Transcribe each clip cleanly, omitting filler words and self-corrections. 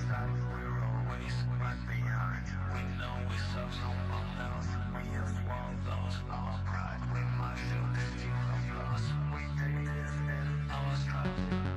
stop, we're always right behind. We know we serve someone else. We have swallowed our pride. We might feel this feel of loss. We take this in our stride.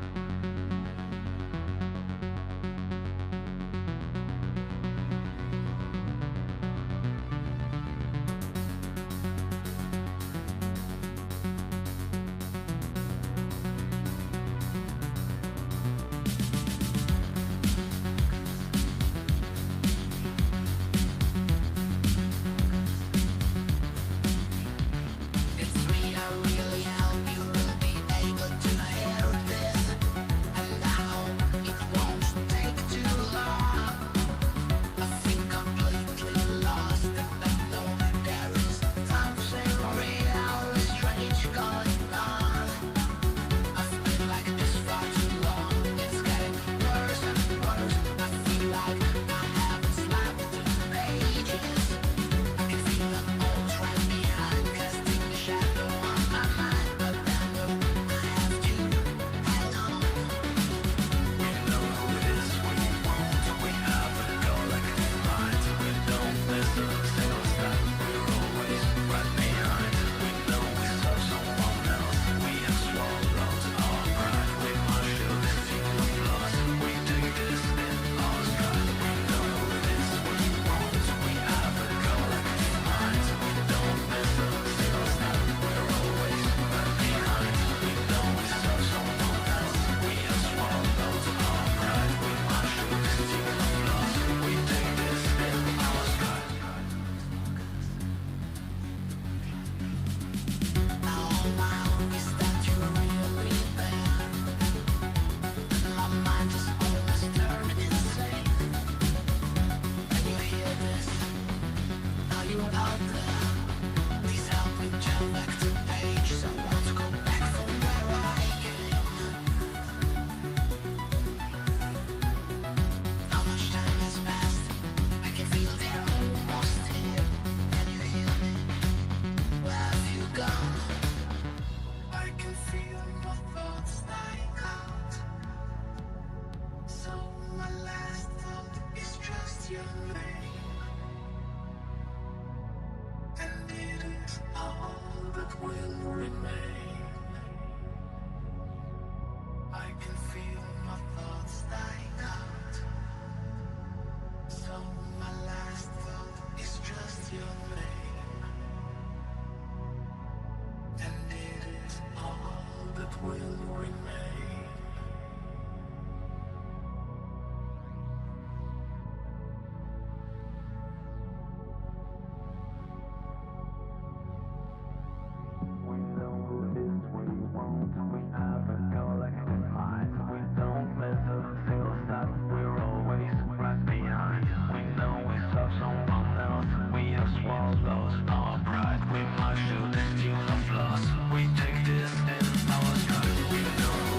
We might feel this tune of loss. We take this in our stride. We know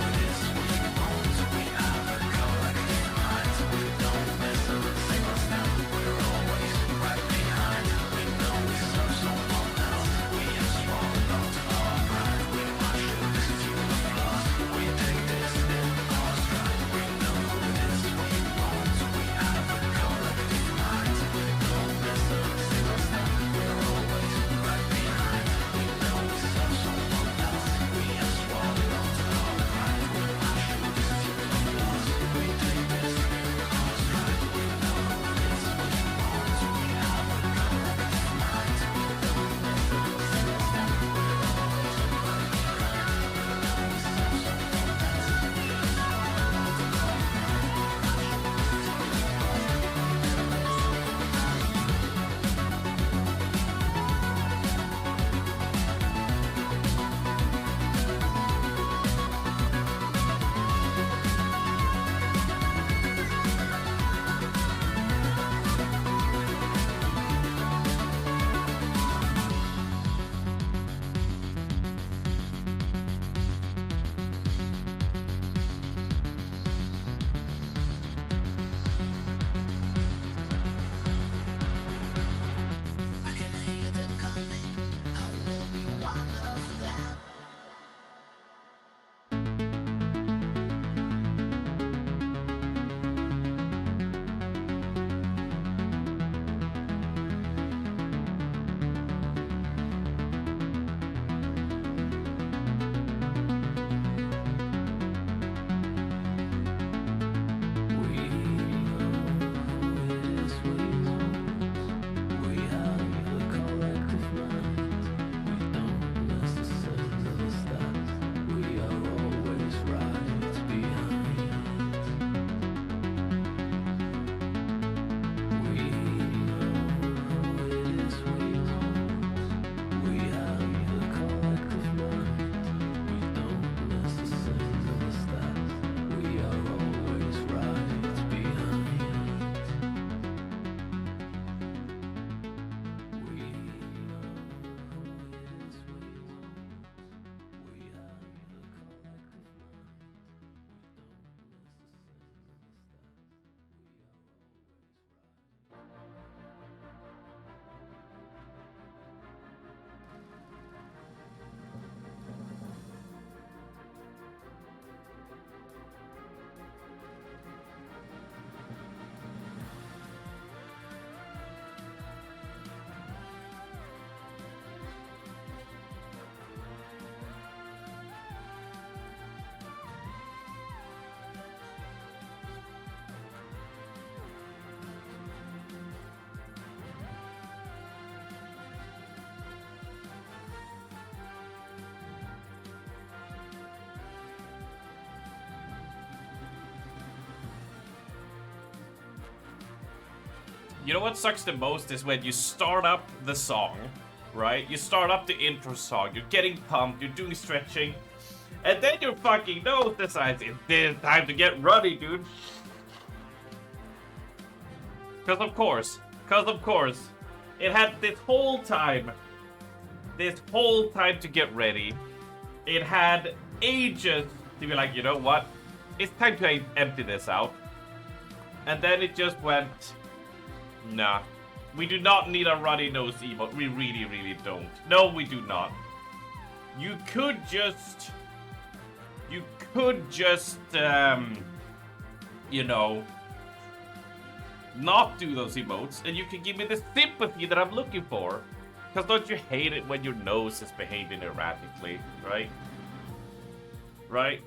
You know what sucks the most is when you start up the song, right? You start up the intro song, you're getting pumped, you're doing stretching, and then your fucking nose decides it's time to get ruddy, dude. Cause of course, it had this whole time to get ready. It had ages to be like, you know what? It's time to empty this out. And then it just went, nah. We do not need a runny nose emote. We really, really don't. No, we do not. You could just, you know, not do those emotes, and you can give me the sympathy that I'm looking for. Because don't you hate it when your nose is behaving erratically, right? Right?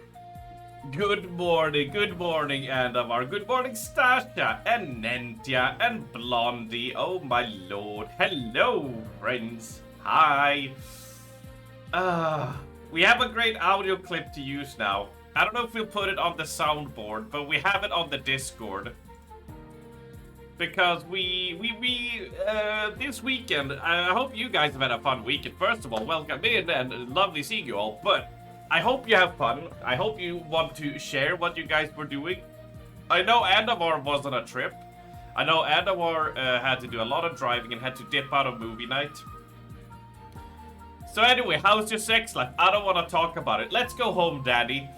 Good morning, Andamar. Good morning, Stasha, and Nentia, and Blondie. Oh my lord. Hello, friends. Hi. We have a great audio clip to use now. I don't know if we'll put it on the soundboard, but we have it on the Discord. Because this weekend, I hope you guys have had a fun weekend. First of all, welcome in and lovely seeing you all. But I hope you have fun. I hope you want to share what you guys were doing. I know Andamar was on a trip. I know Andamar had to do a lot of driving and had to dip out of movie night. So anyway, how's your sex life? I don't want to talk about it. Let's go home, daddy.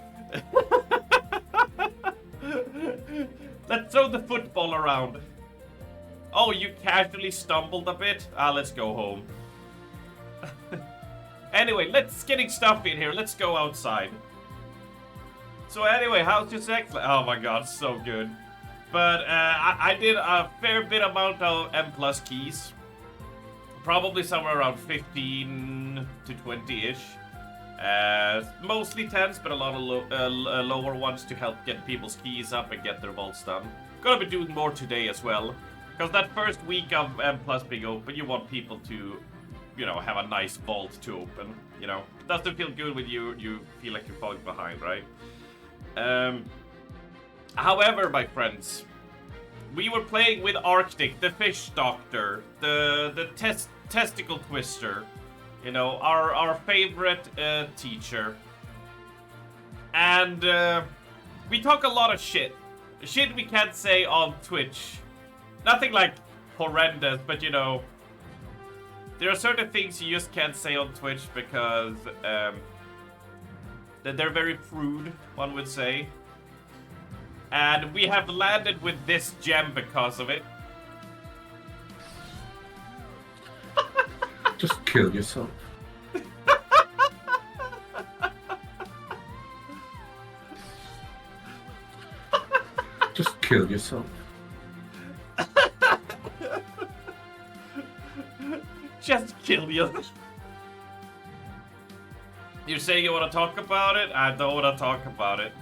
Let's throw the football around. Oh, you casually stumbled a bit? Let's go home. Anyway, let's getting stuff in here. Let's go outside. So anyway, how's your sex life? Oh my god, so good. But I did a fair bit amount of M+ keys. Probably somewhere around 15 to 20-ish. Mostly 10s, but a lot of lower ones to help get people's keys up and get their vaults done. Gonna be doing more today as well. Because that first week of M+ being open, you want people to, you know, have a nice vault to open. You know, doesn't feel good when you feel like you're falling behind, right? However, my friends, we were playing with Arctic, the fish doctor, the testicle twister, you know, our favorite teacher, and we talk a lot of shit we can't say on Twitch. Nothing like horrendous, but you know, there are certain things you just can't say on Twitch because that they're very prude, one would say. And we have landed with this gem because of it. Just kill yourself. Just kill yourself. Just kill yourself. You're saying you want to talk about it? I don't want to talk about it.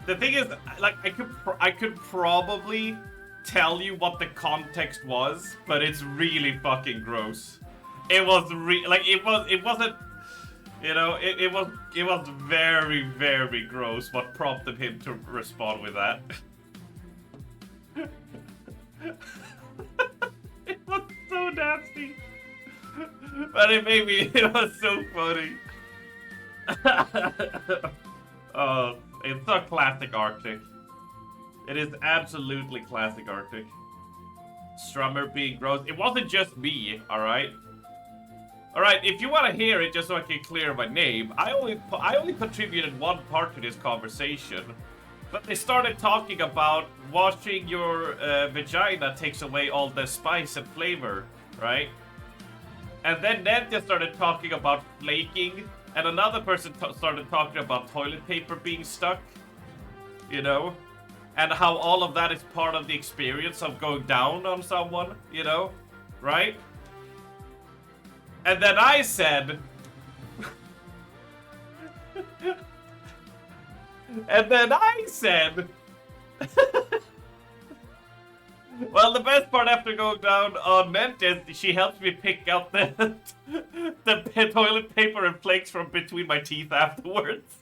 The thing is, like, I could probably tell you what the context was, but it's really fucking gross. It was it wasn't, you know, it was very, very gross what prompted him to respond with that. It was so nasty. But it was so funny. Oh, it's a classic Arctic. It is absolutely classic Arctic. Strummer being gross. It wasn't just me, alright? Alright, if you want to hear it, just so I can clear my name, I only contributed one part to this conversation. But they started talking about washing your vagina takes away all the spice and flavor, right? And then Nentia started talking about flaking, and another person started talking about toilet paper being stuck, you know? And how all of that is part of the experience of going down on someone, you know? Right? And then I said... Well, the best part after going down on Ment is she helps me pick out the toilet paper and flakes from between my teeth afterwards.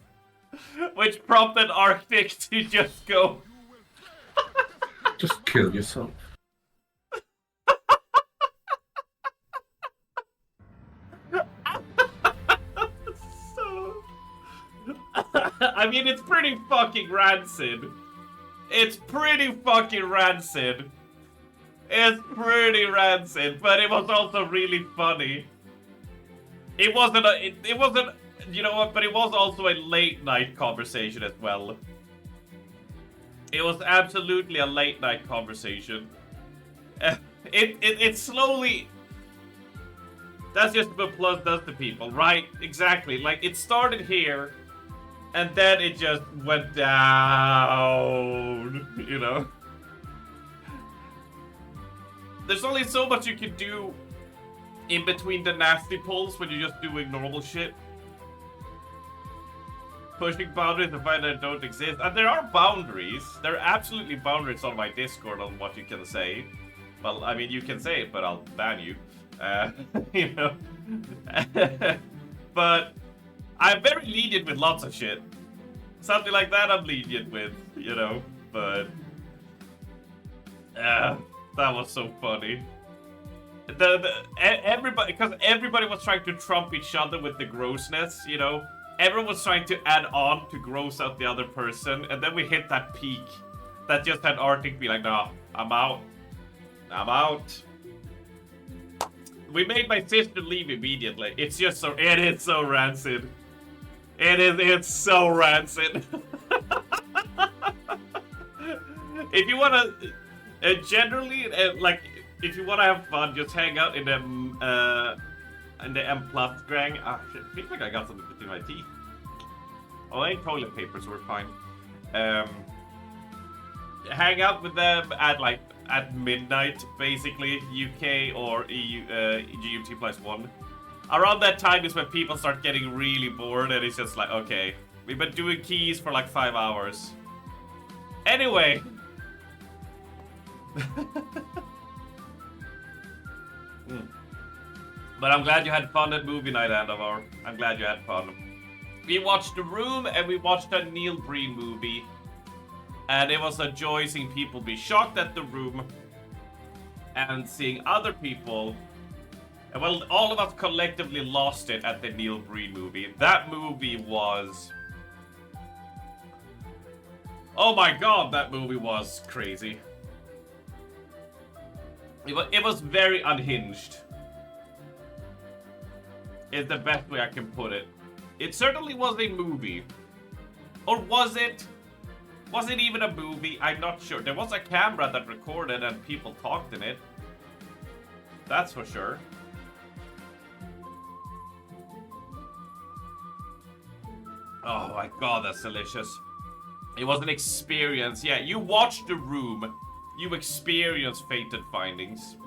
Which prompted Arctic to just go... Just kill yourself. I mean, it's pretty fucking rancid. It's pretty fucking rancid. It's pretty rancid, but it was also really funny. It wasn't it wasn't, you know what, but it was also a late night conversation as well. It was absolutely a late night conversation. It slowly... That's just what Plus does to people, right? Exactly. Like, it started here, and then it just went down, you know? There's only so much you can do in between the nasty pulls when you're just doing normal shit. Pushing boundaries to find that don't exist. And there are boundaries. There are absolutely boundaries on my Discord on what you can say. Well, I mean, you can say it, but I'll ban you. You know? But I'm very lenient with lots of shit. Something like that I'm lenient with, you know? But... that was so funny. Everybody, because everybody was trying to trump each other with the grossness, you know? Everyone was trying to add on to gross out the other person, and then we hit that peak that just had Arctic be like, nah, I'm out. I'm out. We made my sister leave immediately. It's just so, it is so rancid. It's so rancid. If you wanna, generally, like, if you wanna have fun, just hang out in the M+ gang. Ah, shit, I feel like I got something between my teeth. Oh, I ain't toilet paper, so we're fine. Hang out with them at midnight, basically, UK or EU, GMT +1. Around that time is when people start getting really bored, and it's just like, okay, we've been doing keys for like 5 hours. Anyway. But I'm glad you had fun at movie night, Andovar. I'm glad you had fun. We watched The Room and we watched a Neil Breen movie. And it was a joy seeing people be shocked at The Room and seeing other people. And well, all of us collectively lost it at the Neil Breen movie. That movie was... Oh my god, that movie was crazy. It was very unhinged. Is the best way I can put it. It certainly was a movie. Or was it? Was it even a movie? I'm not sure. There was a camera that recorded and people talked in it. That's for sure. Oh my god, that's delicious. It was an experience. Yeah, you watched The Room. You experienced Fated Findings.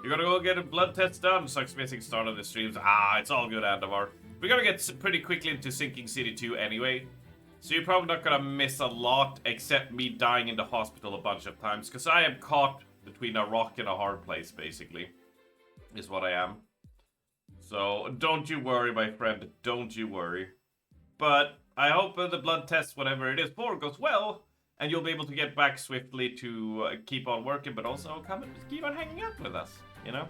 You're gonna go get a blood test done. Sucks missing start of the streams. Ah, it's all good, Andovar. We're gonna get pretty quickly into Sinking City 2 anyway. So you're probably not gonna miss a lot, except me dying in the hospital a bunch of times. Because I am caught between a rock and a hard place, basically. Is what I am. So don't you worry, my friend. Don't you worry. But I hope the blood test, whatever it is for, goes well. And you'll be able to get back swiftly to keep on working, but also come and keep on hanging out with us, you know?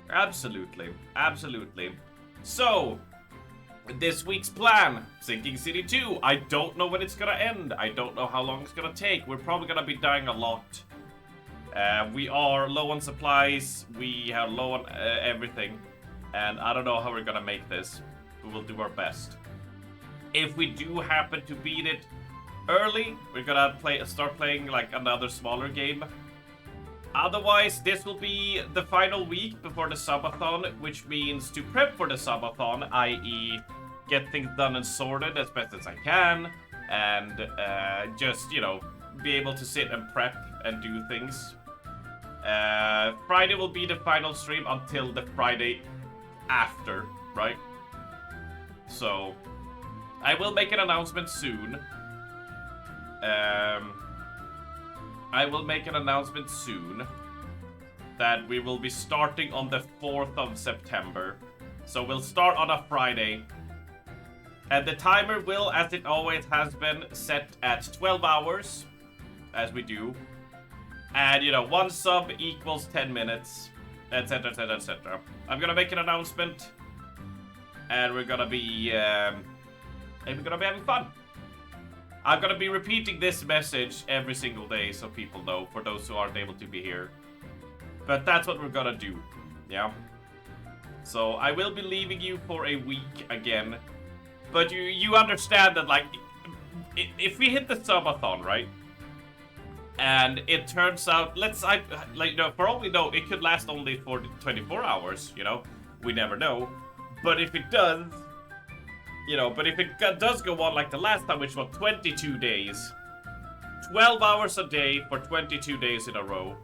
Absolutely. Absolutely. So, this week's plan, Sinking City 2. I don't know when it's gonna end. I don't know how long it's gonna take. We're probably gonna be dying a lot. We are low on supplies. We are low on everything. And I don't know how we're gonna make this. We will do our best. If we do happen to beat it early, we're gonna start playing like another smaller game. Otherwise, this will be the final week before the subathon, which means to prep for the subathon, i.e. get things done and sorted as best as I can, and just, you know, be able to sit and prep and do things. Friday will be the final stream until the Friday after, right? So, I will make an announcement soon. I will make an announcement soon that we will be starting on the 4th of September. So we'll start on a Friday. And the timer will, as it always has been, set at 12 hours, as we do. And, you know, 1 sub equals 10 minutes, etc, etc, etc. I'm gonna make an announcement and we're gonna be having fun. I'm gonna be repeating this message every single day so people know, for those who aren't able to be here. But that's what we're gonna do, yeah? So I will be leaving you for a week again. But you understand that, like, if we hit the subathon, right? And it turns out, for all we know, it could last only for 24 hours, you know? We never know. But if it does, but if it does go on like the last time, which was 22 days, 12 hours a day for 22 days in a row,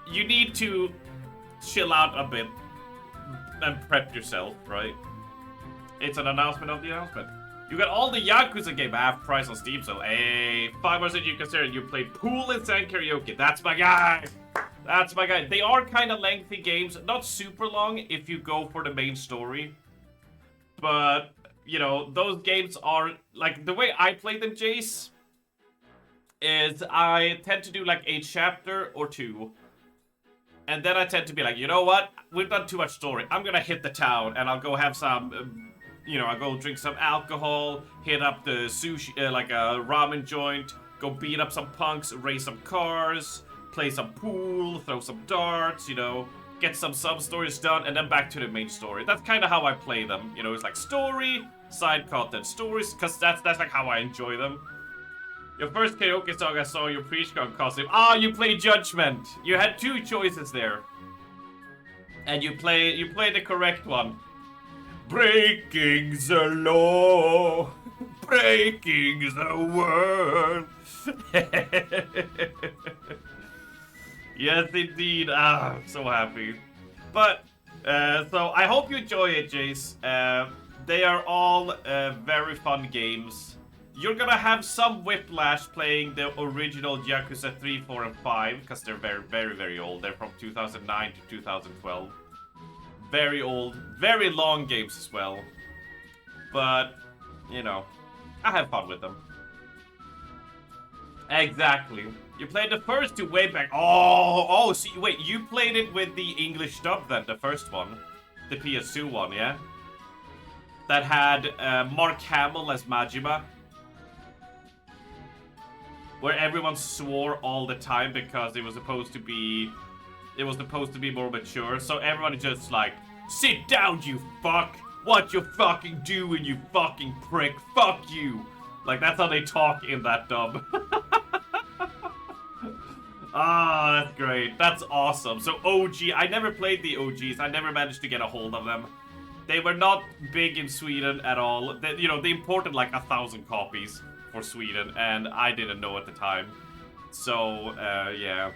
you need to chill out a bit and prep yourself, right? It's an announcement of the announcement. You got all the Yakuza game half price on Steam, so hey, 5 hours that you consider you played Pool and Sand Karaoke. That's my guy! That's my guy. They are kind of lengthy games, not super long if you go for the main story. But, those games are, like, the way I play them, Jace, is I tend to do, like, a chapter or 2. And then I tend to be like, you know what? We've done too much story. I'm gonna hit the town, and I'll go have some, I'll go drink some alcohol, hit up the sushi, like a ramen joint, go beat up some punks, race some cars, play some pool, throw some darts, get some sub-stories done, and then back to the main story. That's kind of how I play them. It's like story, side content, stories, because that's like how I enjoy them. Your first karaoke song I saw your Preachcon costume. You played Judgment. You had 2 choices there. And you play the correct one. Breaking the law. Breaking the world. Yes, indeed. I'm so happy. But, so I hope you enjoy it, Jace. They are all very fun games. You're gonna have some whiplash playing the original Yakuza 3, 4, and 5, because they're very, very, very old. They're from 2009 to 2012. Very old, very long games as well. But, I have fun with them. Exactly. You played the first 2 way back. See, wait, you played it with the English dub then, the first one. The PS2 one, yeah? That had Mark Hamill as Majima. Where everyone swore all the time because it was supposed to be more mature. So everyone is just like, sit down, you fuck! What you fucking doing, you fucking prick? Fuck you! Like, that's how they talk in that dub. That's great. That's awesome. So OG, I never played the OGs. I never managed to get a hold of them. They were not big in Sweden at all. They imported like 1,000 copies for Sweden, and I didn't know at the time. So, yeah.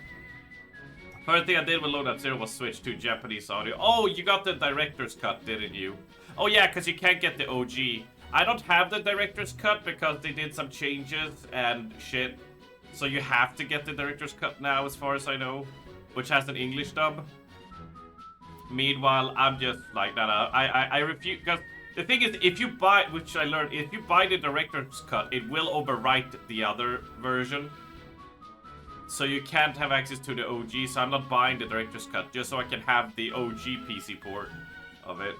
First thing I did with Loadout Zero was switch to Japanese audio. Oh, you got the director's cut, didn't you? Oh yeah, because you can't get the OG. I don't have the director's cut because they did some changes and shit. So you have to get the director's cut now, as far as I know, which has an English dub. Meanwhile, I'm just like, I refuse, because the thing is, if you buy, which I learned, if you buy the director's cut, it will overwrite the other version. So you can't have access to the OG, so I'm not buying the director's cut, just so I can have the OG PC port of it.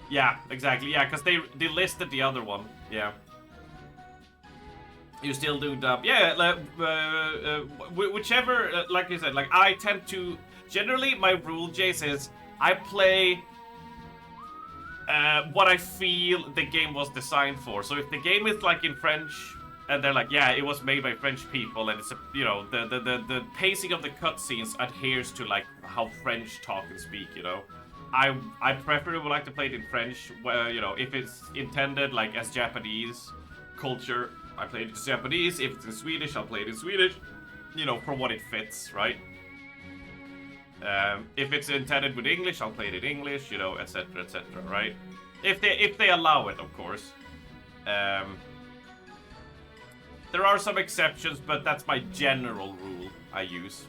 Yeah, exactly, yeah, because they listed the other one, yeah. You still do dub. Yeah, whichever, like you said, like, I tend to, generally, my rule, Jace, is I play what I feel the game was designed for. So if the game is, like, in French, and they're like, yeah, it was made by French people, and it's, the pacing of the cutscenes adheres to, like, how French talk and speak, I preferably would like to play it in French, where, if it's intended, like, as Japanese culture, I play it in Japanese. If it's in Swedish, I'll play it in Swedish. For what it fits, right? If it's intended with English, I'll play it in English, etc., etc., right? If they allow it, of course. There are some exceptions, but that's my general rule I use,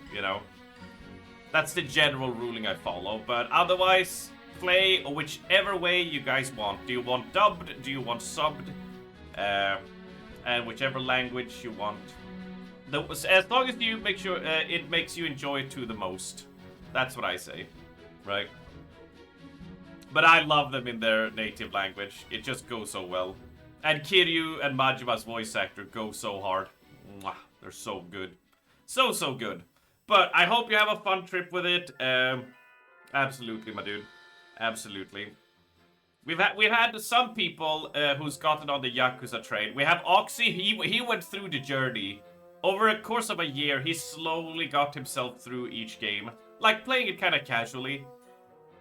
That's the general ruling I follow, but otherwise, play whichever way you guys want. Do you want dubbed? Do you want subbed? And whichever language you want. As long as you make sure it makes you enjoy it to the most. That's what I say, right? But I love them in their native language. It just goes so well. And Kiryu and Majima's voice actor go so hard. Mwah, they're so good. So, so good. But I hope you have a fun trip with it. Absolutely, my dude. Absolutely. We've had some people who's gotten on the Yakuza train. We have Oxy. He went through the journey. Over a course of a year, he slowly got himself through each game. Like, playing it kind of casually.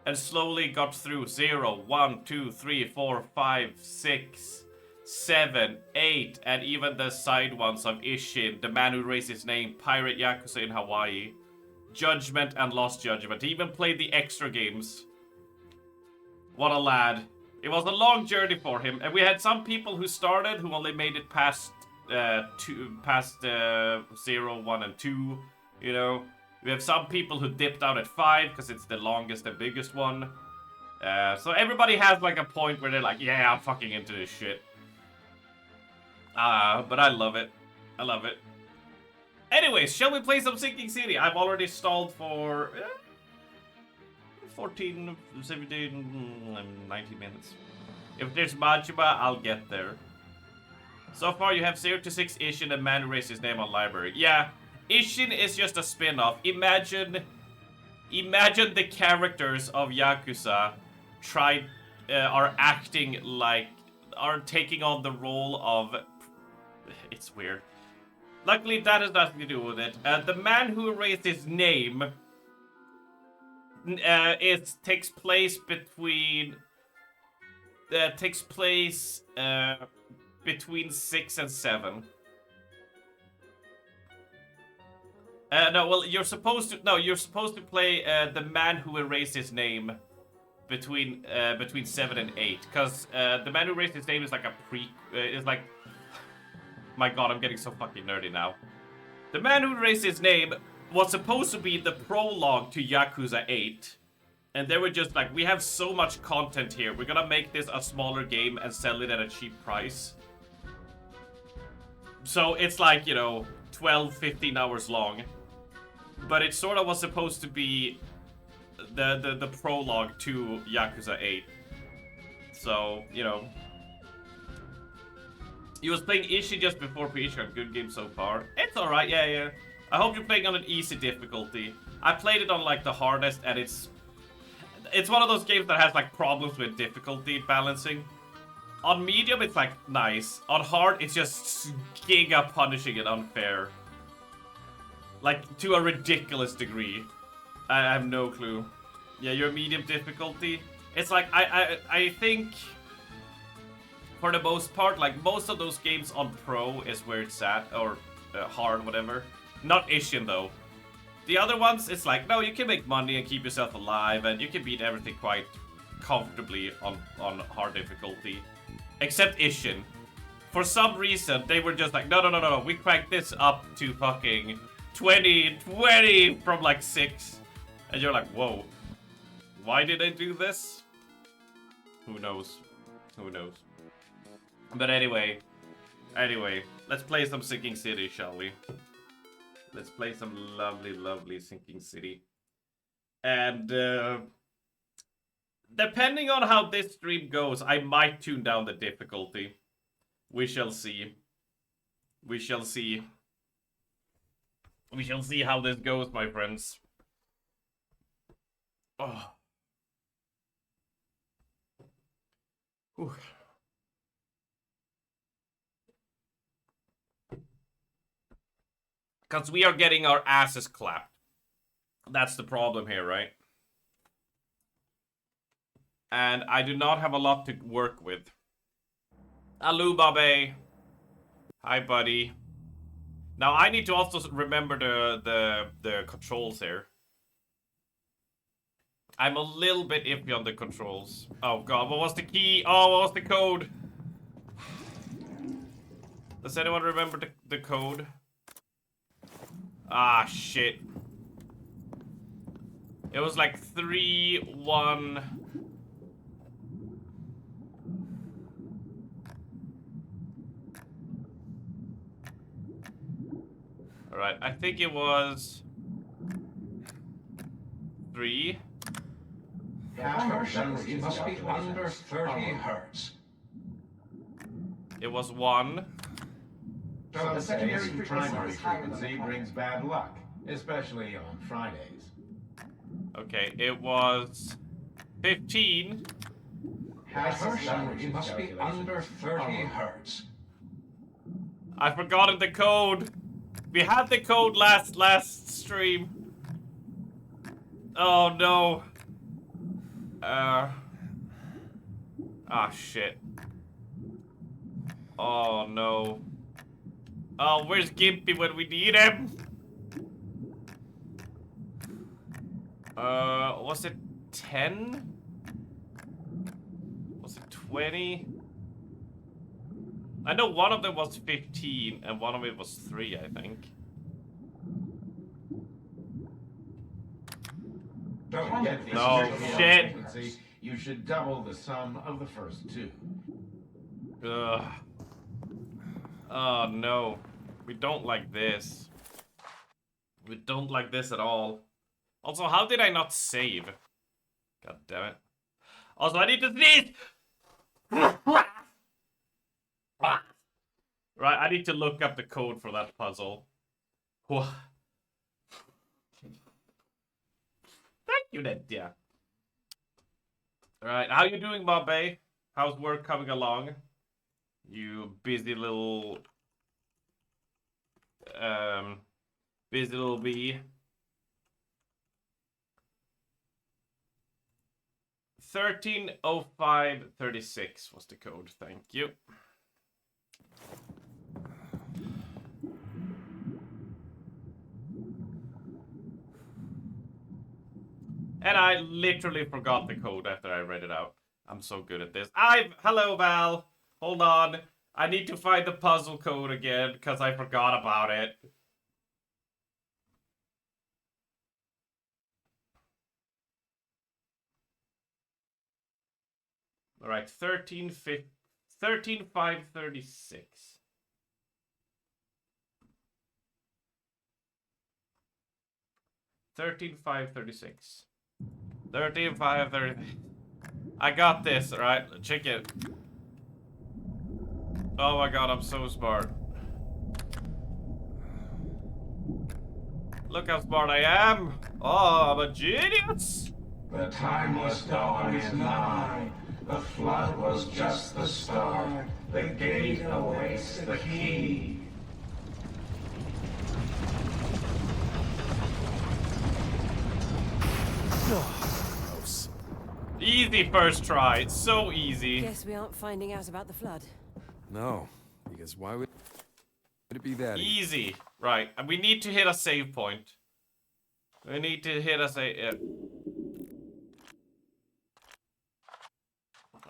And slowly got through 0, 1, 2, 3, 4, 5, 6, 7, 8, and even the side ones of Ishin, The Man Who Raised His Name, Pirate Yakuza in Hawaii, Judgment and Lost Judgment. He even played the extra games. What a lad. It was a long journey for him, and we had some people who started who only made it past 0, 1, and 2, you know. We have some people who dipped out at 5 because it's the longest and biggest one. So everybody has like a point where they're like, yeah, I'm fucking into this shit. But I love it. I love it. Anyways, shall we play some Sinking City? I've already stalled for 14, 17, 19 minutes. If there's Majima, I'll get there. So far, you have 0 to 6 Ishin and Man Who Raised His Name on library. Yeah, Ishin is just a spin-off. Imagine the characters of Yakuza are taking on the role of... It's weird. Luckily, that has nothing to do with it. The Man Who Raised His Name takes place between 6 and 7. No, well, you're supposed to play the Man Who Erased His Name between 7 and 8, because the Man Who Erased His Name is like my god, I'm getting so fucking nerdy now. The Man Who Erased His Name was supposed to be the prologue to Yakuza 8, and they were just like, we have so much content here, we're gonna make this a smaller game and sell it at a cheap price. So it's like, you know, 12, 15 hours long. But it sort of was supposed to be the prologue to Yakuza 8. So, you know. He was playing Ishii just before Peach-Con. Good game so far. It's alright, yeah. I hope you're playing on an easy difficulty. I played it on like the hardest, and it's one of those games that has like problems with difficulty balancing. On medium, it's like nice. On hard, it's just giga punishing and unfair. Like, to a ridiculous degree. I have no clue. Yeah, your medium difficulty. It's like, I think, for the most part, like, most of those games on Pro is where it's at, or hard, whatever. Not Ishin, though. The other ones, it's like, no, you can make money and keep yourself alive, and you can beat everything quite comfortably on hard difficulty. Except Ishin. For some reason, they were just like, no, we cranked this up to fucking 20 from like 6. And you're like, whoa. Why did I do this? Who knows? Who knows? But anyway, let's play some Sinking City, shall we? Let's play some lovely, lovely Sinking City. And depending on how this stream goes, I might tune down the difficulty. We shall see. We shall see. We shall see how this goes, my friends. Oh. Whew. Because we are getting our asses clapped. That's the problem here, right? And I do not have a lot to work with. Alubabe. Hi, buddy. Now, I need to also remember the controls here. I'm a little bit iffy on the controls. Oh, God. What was the key? Oh, what was the code? Does anyone remember the code? Ah, shit. It was like 3, 1... Alright, I think it was 3. Hertz must be under 30 hertz. It was 1. So the secondary primary frequency brings bad luck, especially on Fridays. Okay, it was 15. Hertz must be under 30 hertz. I forgotten the code. We had the code last stream. Oh no. Ah shit. Oh no. Oh, where's Gimpy when we need him? Was it 10? Was it 20? I know one of them was 15 and one of it was 3, I think. Don't get this No, shit. frequency. You should double the sum of the first two. Ugh. Oh no. We don't like this. We don't like this at all. Also, how did I not save? God damn it. Also, I need to sneeze! Right, I need to look up the code for that puzzle. Thank you, Nadia. Alright, how you doing, Bob? How's work coming along? You busy little... busy little bee. 130536 was the code, thank you. And I literally forgot the code after I read it out. I'm so good at this. Hello, Val. Hold on. I need to find the puzzle code again because I forgot about it. All right, 13,536. 13,536. 13,530. I got this, alright? Check it. Oh my god, I'm so smart. Look how smart I am! Oh, I'm a genius! The timeless dawn is nigh. The flood was just the start. The gate awaits the key. Easy first try. It's so easy. Guess we aren't finding out about the flood. No, because why would it be that easy? Right, and we need to hit a save point. We need to hit a save.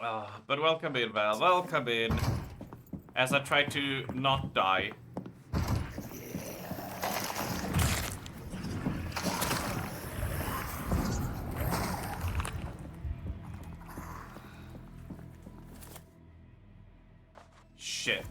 But welcome in, Val. Welcome in. As I try to not die. Shit.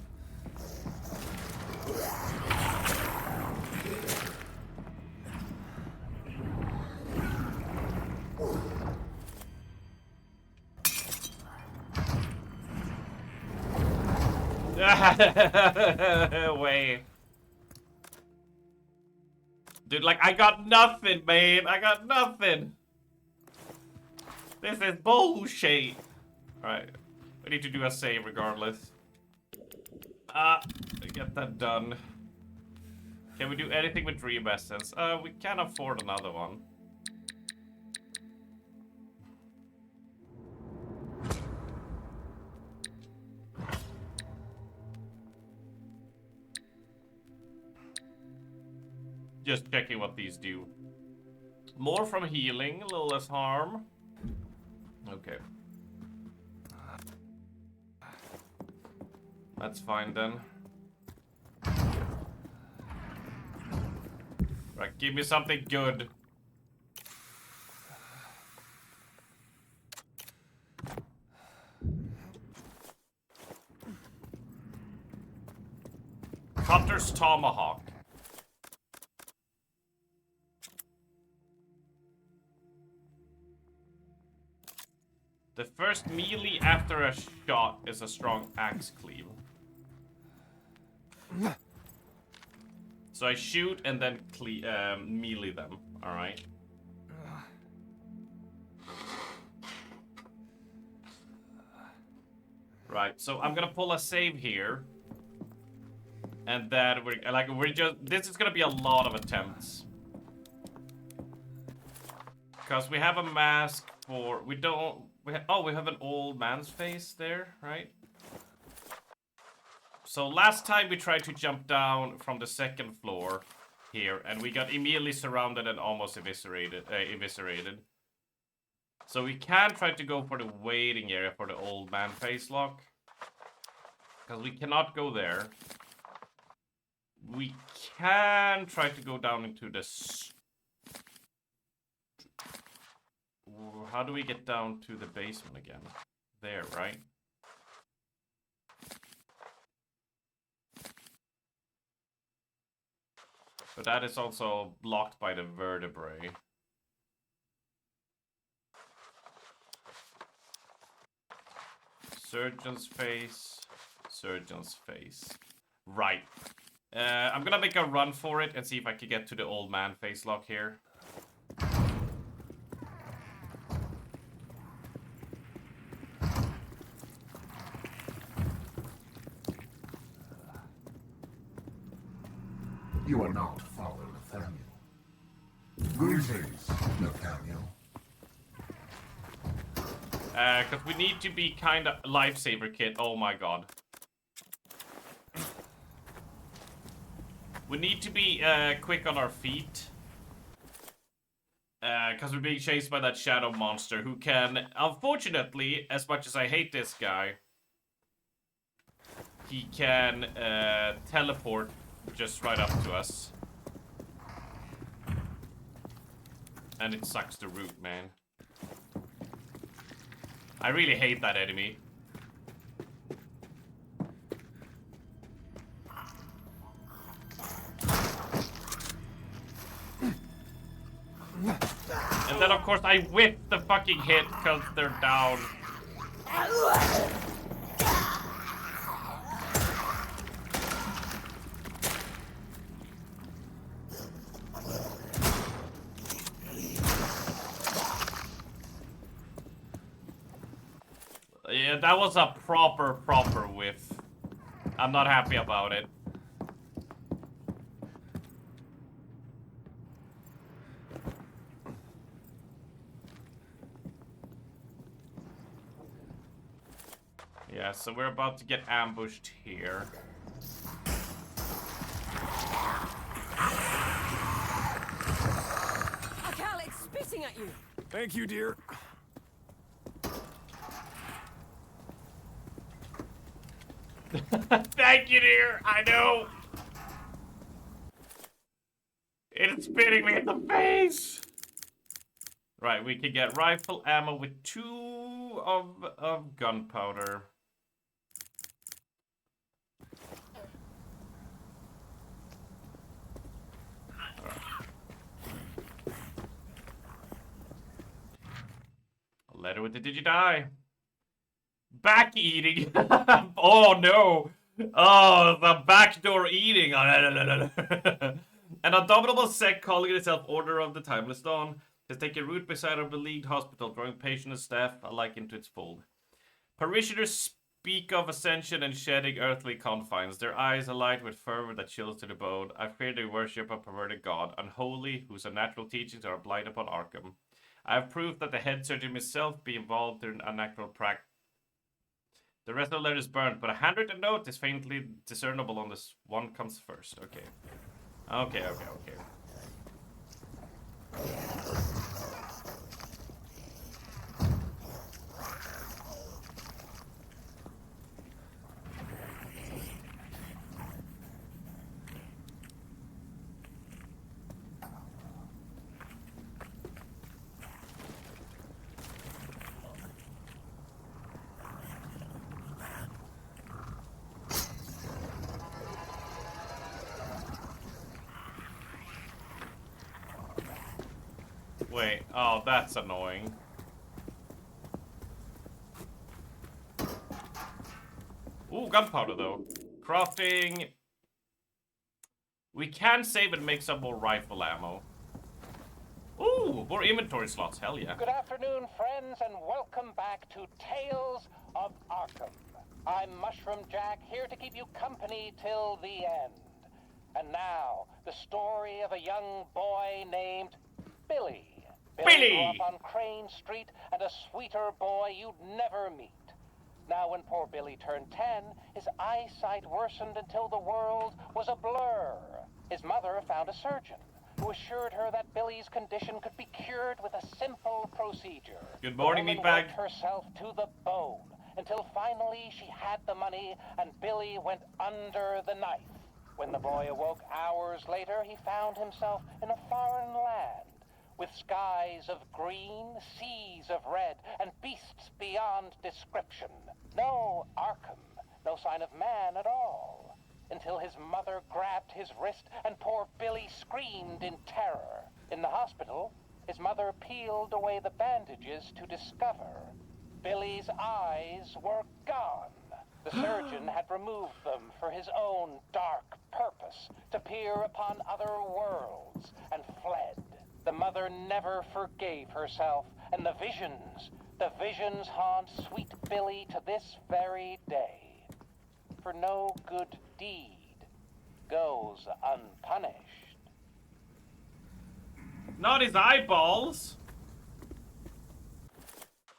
Wait. Dude, like, I got nothing, man. I got nothing. This is bullshit. Alright. We need to do a save regardless. Get that done. Can we do anything with Dream Essence? We can't afford another one. Just checking what these do. More from healing, a little less harm. Okay. That's fine then. Right, give me something good. Cutter's Tomahawk. The first melee after a shot is a strong axe cleave. So I shoot and then melee them. All right. Right. So I'm gonna pull a save here, and then this is gonna be a lot of attempts because we have a mask for we have an old man's face there, right? So last time we tried to jump down from the second floor here, and we got immediately surrounded and almost eviscerated. So we can try to go for the waiting area for the old man face lock, because we cannot go there. We can try to go down into this. How do we get down to the basement again? There, right? But that is also blocked by the vertebrae. Surgeon's face. Surgeon's face. Right. I'm gonna make a run for it and see if I can get to the old man face lock here. You are not Father Nathaniel. Greetings, Nathaniel. Because we need to be kind of lifesaver kit. Oh my god. We need to be quick on our feet. Because we're being chased by that shadow monster who can, unfortunately, as much as I hate this guy, he can teleport just right up to us. And it sucks the root, man. I really hate that enemy. And then of course I whip the fucking hit because they're down. Yeah, that was a proper whiff. I'm not happy about it. Yeah, so we're about to get ambushed here. Akal, it's spitting at you! Thank you, dear. Thank you, dear. I know. It's spitting me in the face. Right, we can get rifle ammo with 2 of gunpowder. A letter with the did you die? Back eating. Oh no. Oh, the backdoor eating. An abominable sect calling itself Order of the Timeless Dawn has taken root beside our beleaguered hospital, drawing patients and staff alike into its fold. Parishioners speak of ascension and shedding earthly confines, their eyes alight with fervor that chills to the bone. I fear they worship a perverted god, unholy, whose unnatural teachings are a blight upon Arkham. I have proof that the head surgeon himself be involved in unnatural practice. The rest of the letter is burnt, but a handwritten note is faintly discernible on this one comes first. Okay. Okay. Wait, oh, that's annoying. Ooh, gunpowder though. Crafting. We can save and make some more rifle ammo. Ooh, more inventory slots. Hell yeah. Good afternoon, friends, and welcome back to Tales of Arkham. I'm Mushroom Jack, here to keep you company till the end. And now, the story of a young boy named Billy. Billy! Grew up on Crane Street, and a sweeter boy you'd never meet. Now, when poor Billy turned 10, his eyesight worsened until the world was a blur. His mother found a surgeon who assured her that Billy's condition could be cured with a simple procedure. Good morning, the woman meatbag. worked herself to the bone until finally she had the money and Billy went under the knife. When the boy awoke hours later, he found himself in a foreign land with skies of green, seas of red, and beasts beyond description. No Arkham, no sign of man at all. Until his mother grabbed his wrist and poor Billy screamed in terror. In the hospital, his mother peeled away the bandages to discover Billy's eyes were gone. The surgeon had removed them for his own dark purpose, to peer upon other worlds, and fled. The mother never forgave herself, and the visions haunt sweet Billy to this very day. For no good deed goes unpunished. Not his eyeballs.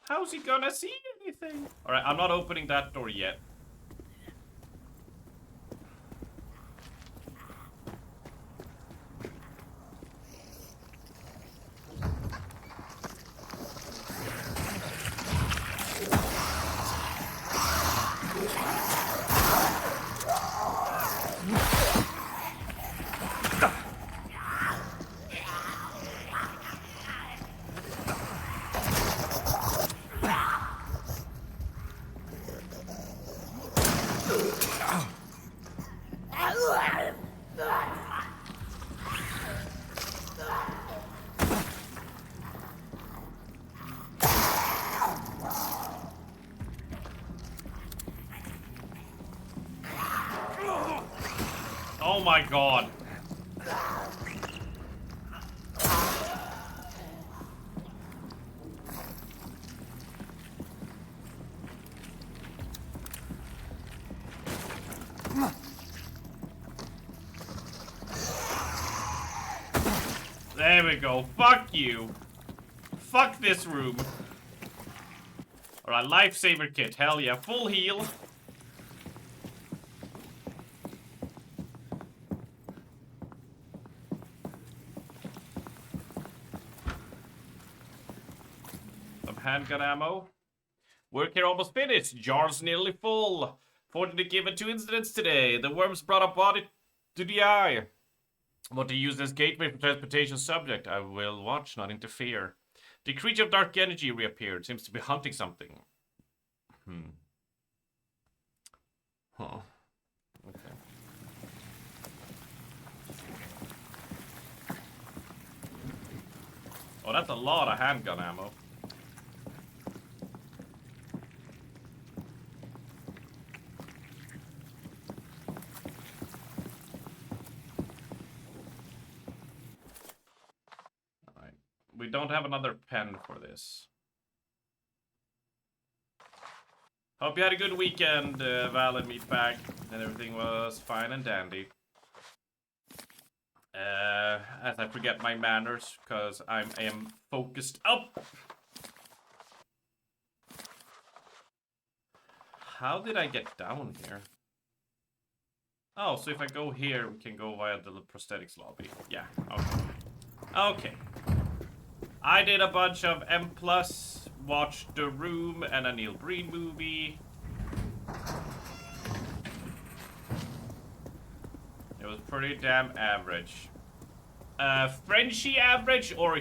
How's he gonna see anything? Alright, I'm not opening that door yet. Oh my god. There we go. Fuck you. Fuck this room. Alright, lifesaver kit. Hell yeah. Full heal. Some handgun ammo. Work here almost finished. Jars nearly full. Fortunately given 2 incidents today. The worms brought a body to the eye. Want to use this gateway for transportation subject. I will watch, not interfere. The creature of dark energy reappeared. Seems to be hunting something. Huh. Okay. Oh, that's a lot of handgun ammo. We don't have another pen for this. Hope you had a good weekend, Val and Meatbag, and everything was fine and dandy. As I forget my manners, because I am focused up. How did I get down here? Oh, so if I go here, we can go via the prosthetics lobby. Yeah, okay. Okay. I did a bunch of M+, watched The Room and a Neil Breen movie. It was pretty damn average. Frenchie average or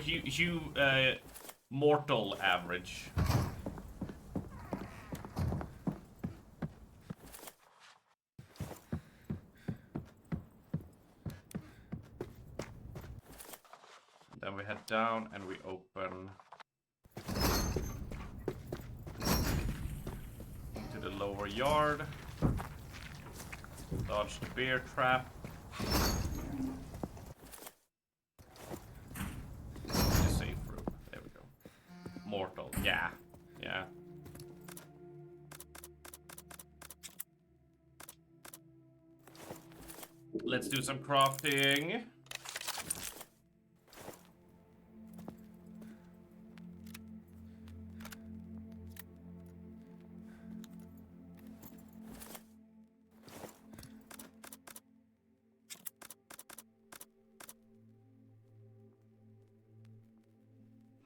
mortal average? Then we head down and we open to the lower yard. Dodge the bear trap. Just safe room. There we go. Mortal. Yeah. Yeah. Let's do some crafting.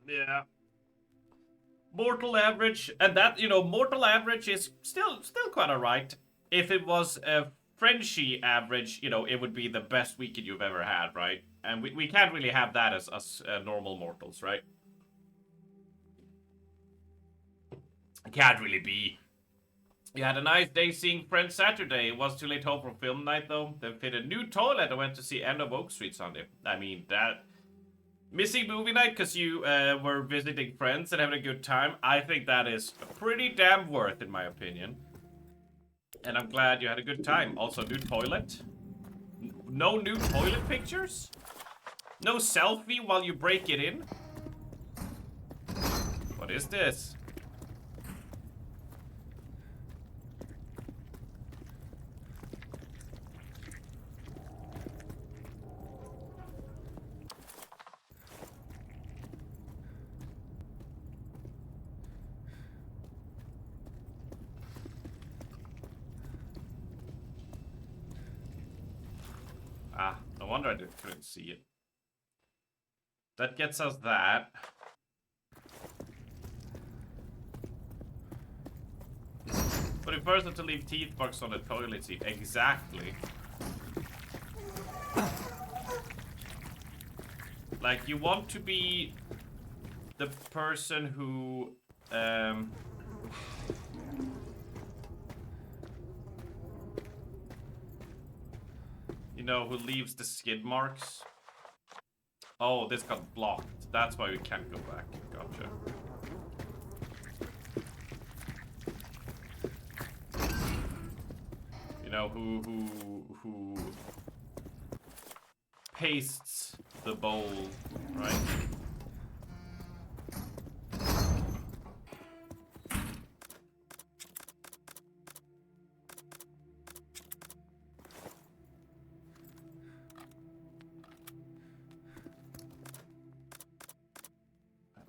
Yeah. Mortal average, and that, you know, mortal average is still quite alright. If it was a Frenchie average, you know, it would be the best weekend you've ever had, right? And we can't really have that as normal mortals, right? It can't really be. You had a nice day seeing Friends Saturday. It was too late home from film night, though. They fit a new toilet and went to see End of Oak Street Sunday. I mean, that... Missing movie night because you were visiting friends and having a good time. I think that is pretty damn worth, in my opinion. And I'm glad you had a good time. Also, new toilet. No new toilet pictures? No selfie while you break it in? What is this? Ah, no wonder I couldn't see it. That gets us that. But it first have to leave teeth marks on the toilet seat. Exactly. Like, you want to be the person who, you know, who leaves the skid marks. Oh, this got blocked. That's why we can't go back. Gotcha. You know, who pastes the bowl, right?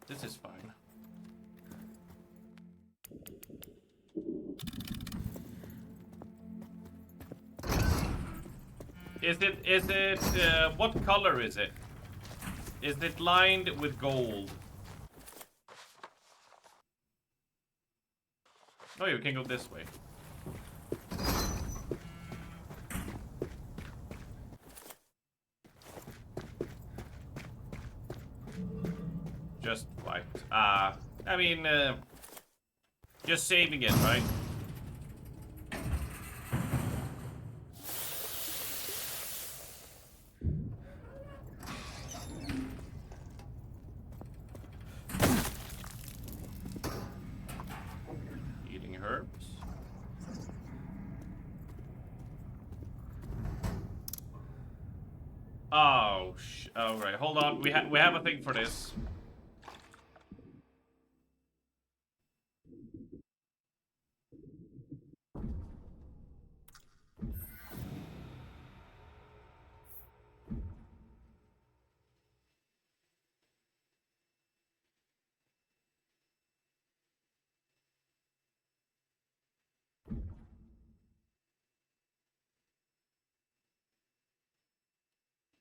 This is fine. Is it, what color is it? Is it lined with gold? Oh, you can go this way. Just white. I mean, just saving it, right? Eating herbs. Oh, all right. Hold on. We have a thing for this.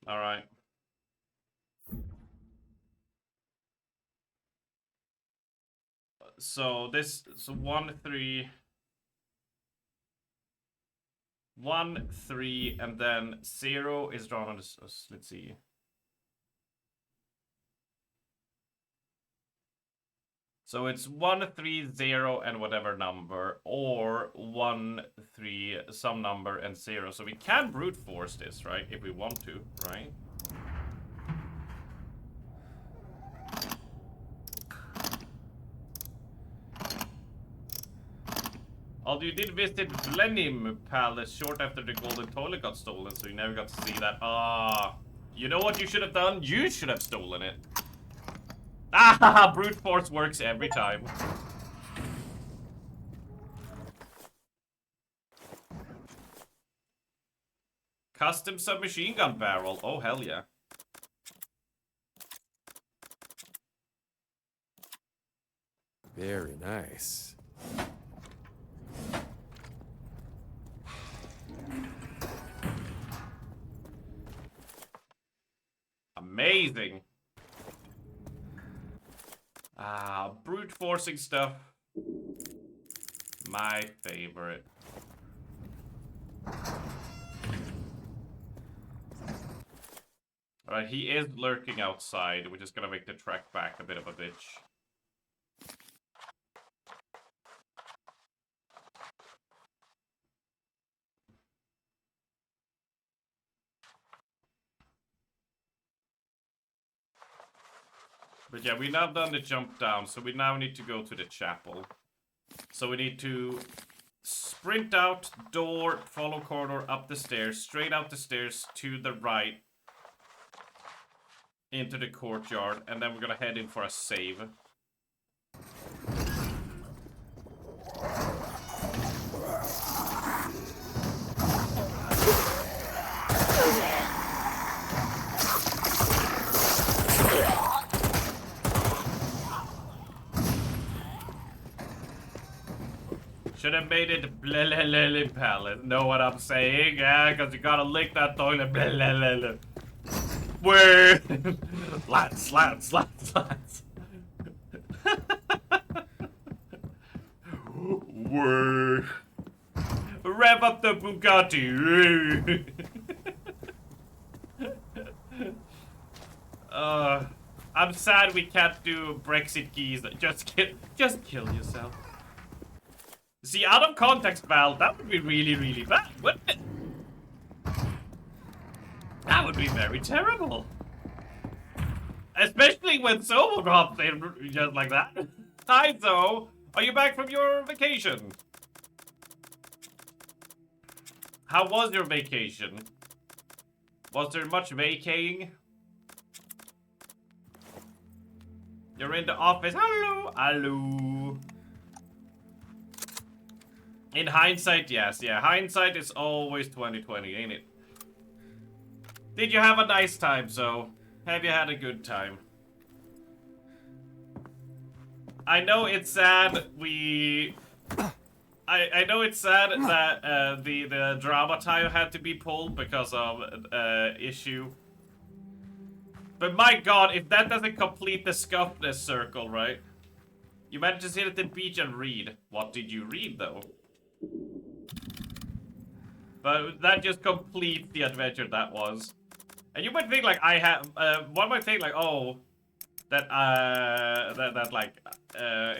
All right. So this, so 1, 3, 1, 3, and then 0 is drawn on this. Let's see. So it's 1, 3, 0, and whatever number, or 1, 3, some number, and 0. So we can brute force this, right? If we want to, right? Although you did visit Blenheim Palace short after the golden toilet got stolen, so you never got to see that. Ah, you know what you should have done? You should have stolen it. Ah, brute force works every time. Custom submachine gun barrel. Oh, hell yeah. Very nice. Amazing. Ah, brute forcing stuff. My favorite. Alright, he is lurking outside. We're just gonna make the trek back a bit of a bitch. But yeah, we now done the jump down, so we now need to go to the chapel. So we need to sprint out, door, follow corridor, up the stairs, straight out the stairs to the right, into the courtyard, and then we're gonna head in for a save. Should have made it Blenheim Palace. Know what I'm saying? Yeah, because you gotta lick that toilet. Blenheim. Where? Slats. Where? Rev up the Bugatti. I'm sad we can't do Brexit keys. Just kill yourself. See, out of context, Val, that would be really, really bad, wouldn't it? That would be very terrible. Especially when Zoe drops in just like that. Hi, Zoe. Are you back from your vacation? How was your vacation? Was there much vacating? You're in the office. Hello. In hindsight, yes. Yeah, hindsight is always 20/20, ain't it? Did you have a nice time, so? Have you had a good time? I know it's sad I know it's sad that the drama tile had to be pulled because of issue. But my god, if that doesn't complete the scuffness circle, right? You managed to sit at the beach and read. What did you read, though? But that just completes the adventure that was. And you might think like one might think like, oh, that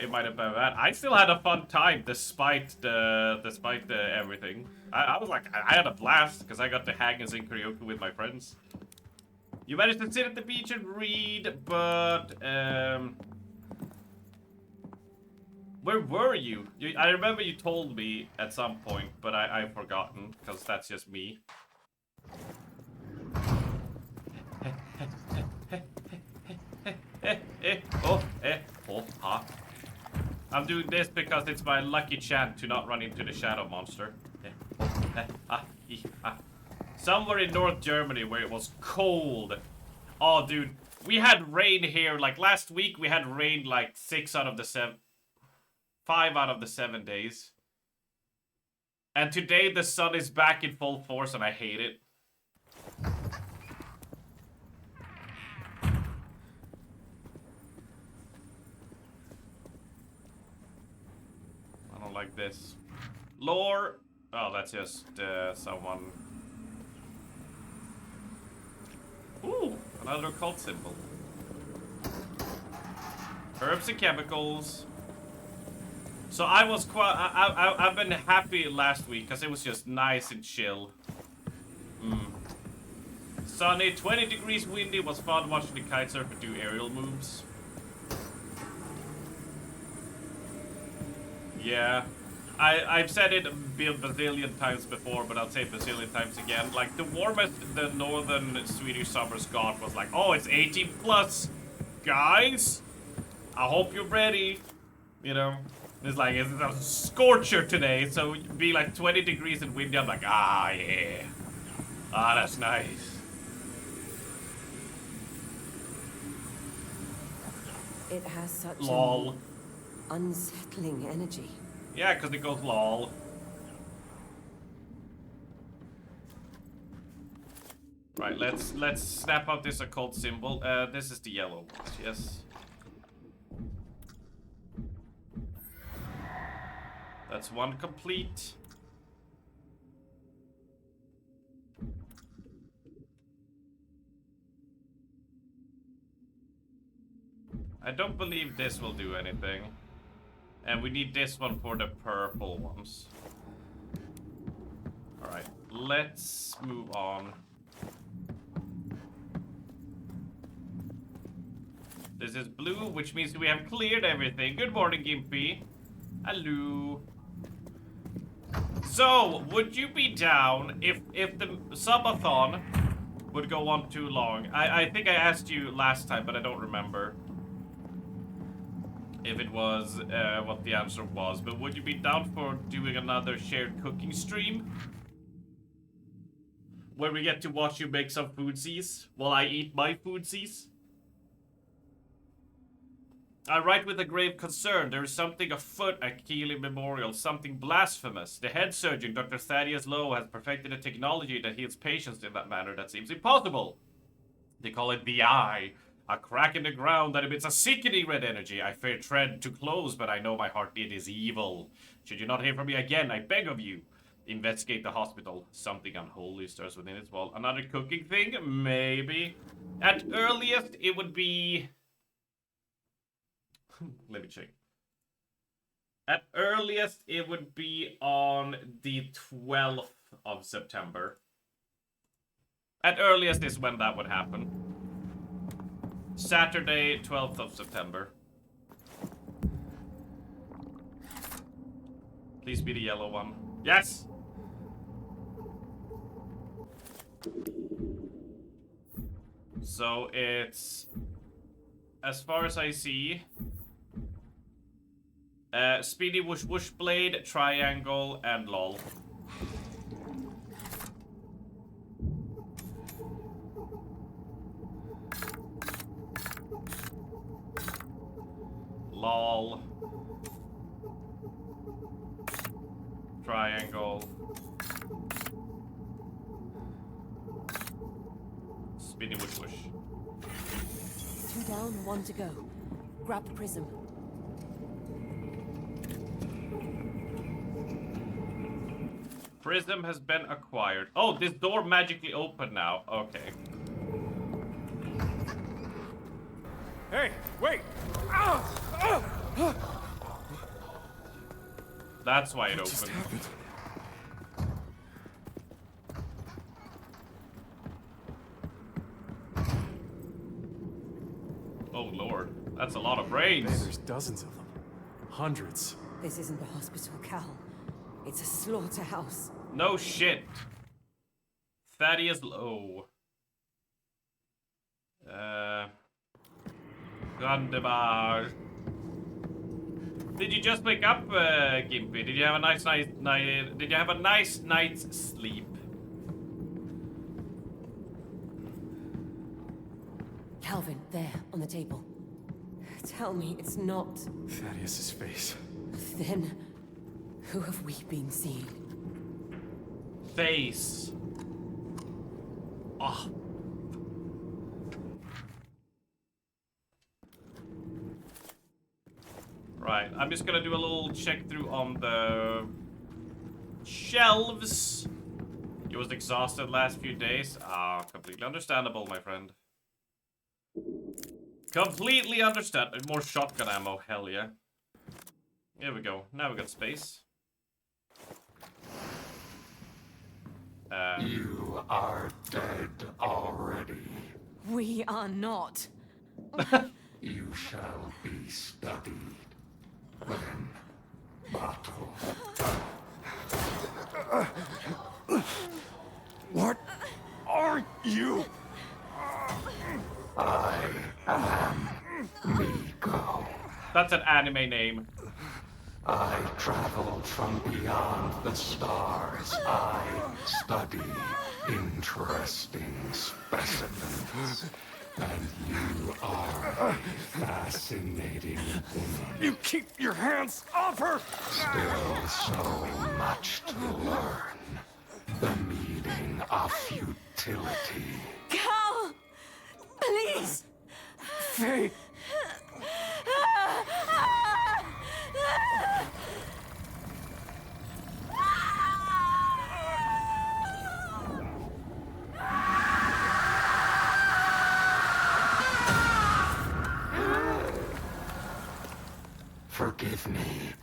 it might have been bad. I still had a fun time despite everything. I was like, I had a blast because I got to hang and sing karaoke with my friends. You managed to sit at the beach and read, but where were you? I remember you told me at some point, but I've forgotten, because that's just me. I'm doing this because it's my lucky chance to not run into the shadow monster. Somewhere in North Germany where it was cold. Oh, dude, we had rain here. Like last week, we had rain like 5 out of the 7 days. And today the sun is back in full force and I hate it. I don't like this. Lore. Oh, that's just someone. Ooh, another occult symbol. Herbs and chemicals. So I was quite. I've been happy last week because it was just nice and chill. Sunny, 20 degrees windy. Was fun watching the kitesurfer do aerial moves. Yeah, I've said it a bazillion times before, but I'll say it a bazillion times again. Like, the warmest the northern Swedish summers got was like, oh, it's 18 plus. Guys, I hope you're ready. You know? It's like, it's a scorcher today, so it'd be like 20 degrees and windy. I'm like, ah, yeah. Ah, that's nice. It has such Lol. an unsettling energy. Yeah, because it goes lol. Right, let's snap out this occult symbol. This is the yellow one, yes. That's one complete. I don't believe this will do anything. And we need this one for the purple ones. Alright, let's move on. This is blue, which means we have cleared everything. Good morning, Gimpy. Hello. So, would you be down if the subathon would go on too long? I think I asked you last time, but I don't remember if it was what the answer was. But would you be down for doing another shared cooking stream? Where we get to watch you make some foodsies while I eat my foodsies? I write with a grave concern. There is something afoot at Keeley Memorial, something blasphemous. The head surgeon, Dr. Thaddeus Lowe, has perfected a technology that heals patients in that manner that seems impossible. They call it the Eye, a crack in the ground that emits a sickening red energy. I fear tread too close, but I know my heartbeat is evil. Should you not hear from me again, I beg of you, investigate the hospital. Something unholy stirs within its wall. Another cooking thing? Maybe. At earliest, it would be... Let me check. At earliest, it would be on the 12th of September. At earliest is when that would happen. Saturday, 12th of September. Please be the yellow one. Yes! So it's... As far as I see... Speedy Whoosh Whoosh Blade, Triangle, and LOL. LOL. Triangle. Speedy Whoosh Whoosh. 2 down, 1 to go. Grab the prism. Prism has been acquired. Oh, this door magically opened now. Okay. Hey, wait! That's why it What just opened. happened? Oh lord, that's a lot of Man, brains. there's dozens of them. Hundreds. This isn't a hospital, Cal. It's a slaughterhouse. No shit. Thaddeus Lowe. Gandebar. Did you just wake up, Gimpy? Did you have a nice night? Did you have a nice night's sleep? Calvin, there, on the table. Tell me it's not... Thaddeus's face. Then, who have we been seeing? Face. Ah. Right, I'm just gonna do a little check through on the shelves. He was exhausted last few days. Ah, completely understandable, my friend. Completely understand. More shotgun ammo, hell yeah. Here we go. Now we got space. You are dead already. We are not. You shall be studied. Then battle. What are you? I am Miko. That's an anime name. I traveled from beyond the stars. I study interesting specimens. And you are a fascinating woman. You keep your hands off her! Still so much to learn. The meaning of futility. Cal! Please! Faye! Forgive me.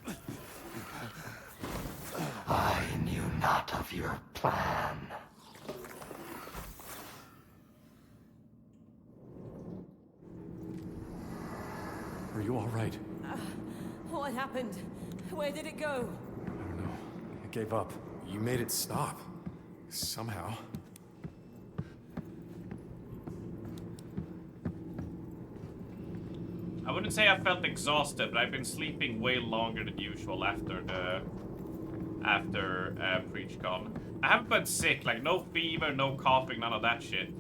I knew not of your plan. Are you alright? What happened? Where did it go? I don't know. I gave up. You made it stop. Somehow. I wouldn't say I felt exhausted, but I've been sleeping way longer than usual after PreachCon. I haven't been sick, like no fever, no coughing, none of that shit.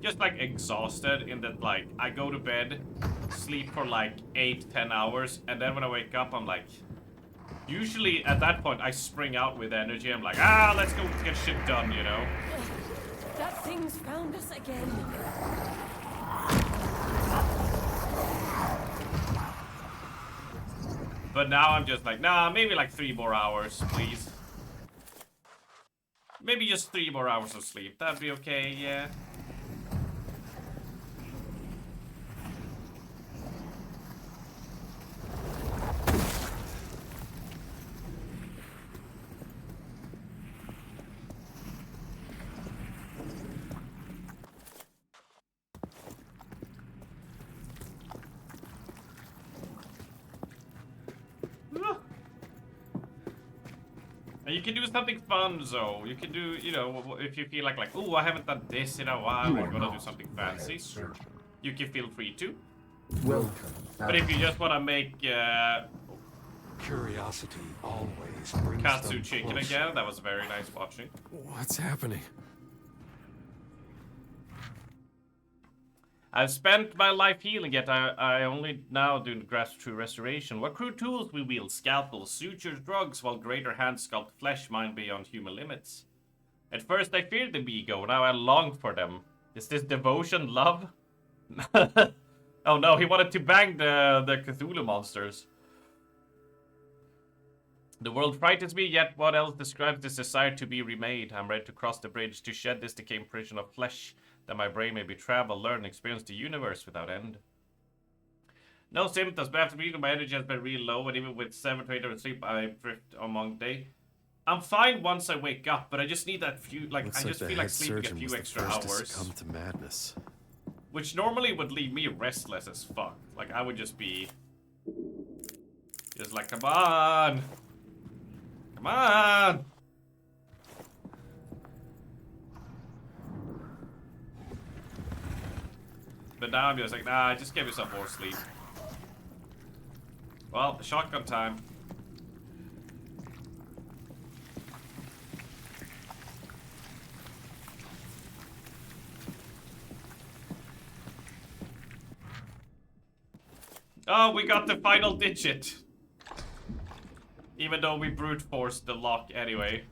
Just like exhausted in that like I go to bed, sleep for like 8-10 hours, and then when I wake up I'm like, usually at that point I spring out with energy. I'm like, let's go get shit done, you know? That thing's found us again. But now I'm just like, nah, maybe like 3 more hours, please. Maybe just 3 more hours of sleep. That'd be okay, yeah. And you can do something fun, though. You can do, you know, if you feel like, oh, I haven't done this in a while, I'm gonna do something fancy. You can feel free to. Welcome. But if you just want to make Curiosity always brings Katsu them chicken closer. again, that was very nice watching. What's happening? I've spent my life healing, yet I only now do grasp true restoration. What crude tools we wield? Scalpels, sutures, drugs, while greater hands sculpt flesh, mine beyond human limits. At first I feared the Migo, now I long for them. Is this devotion love? Oh no, he wanted to bang the Cthulhu monsters. The world frightens me, yet what else describes this desire to be remade? I'm ready to cross the bridge, to shed this decaying prison of flesh, that my brain may be travel, learn, experience the universe without end. No symptoms, but after reading my energy has been real low, and even with 7 to 8 hours sleep, I drift among day. I'm fine once I wake up, but I just need that few, like, Looks I just the feel like head sleeping a surgeon few was the extra first to hours. succumb to madness. Which normally would leave me restless as fuck. Like, I would just be... just like, come on! Come on! But now I'm just like, nah, just give me some more sleep. Well, shotgun time. Oh, we got the final digit. Even though we brute forced the lock anyway.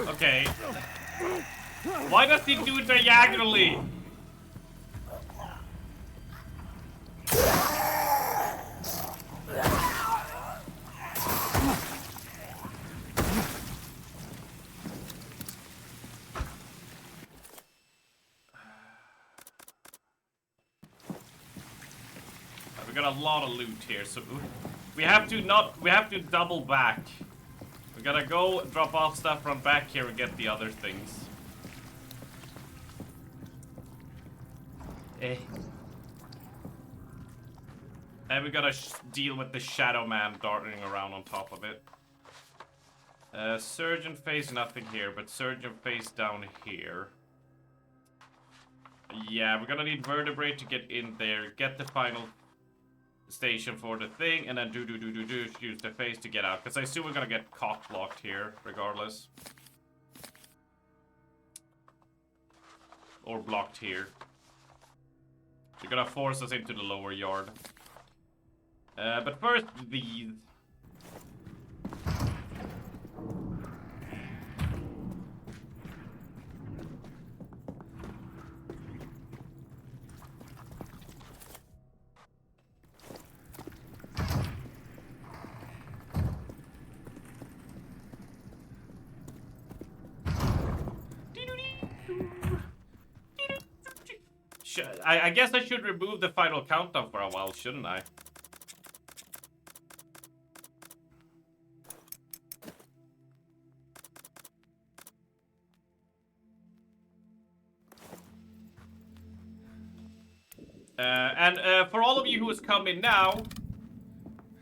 Okay. Why does he do it diagonally? We got a lot of loot here, so we have to double back. We gotta go drop off stuff, run back here, and get the other things. And we gotta deal with the Shadow Man darting around on top of it. Surgeon phase, nothing here, but Surgeon phase down here. Yeah, we're gonna need Vertebrae to get in there, get the final station for the thing, and then use the phase to get out. Because I assume we're gonna get cock blocked here, regardless. Or blocked here. They're gonna force us into the lower yard. But first, these. I guess I should remove the final countdown for a while, shouldn't I? And for all of you who is coming now,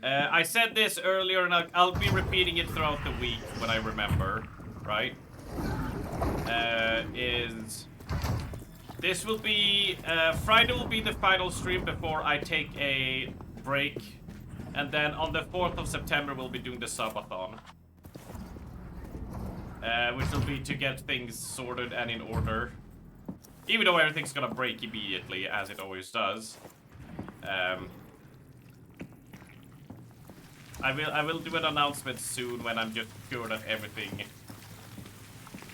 I said this earlier and I'll be repeating it throughout the week when I remember, right? This will be, Friday will be the final stream before I take a break. And then on the 4th of September, we'll be doing the subathon. Which will be to get things sorted and in order. Even though everything's gonna break immediately, as it always does. I will do an announcement soon when I'm just sure that everything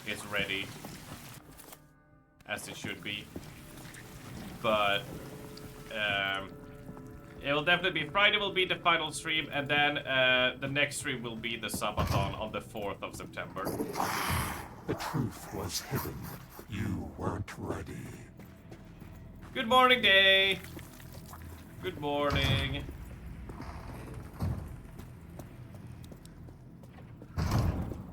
is ready. As it should be. But it will definitely be Friday will be the final stream, and then the next stream will be the subathon on the 4th of September. The truth was hidden. You weren't ready. Good morning, Day. Good morning.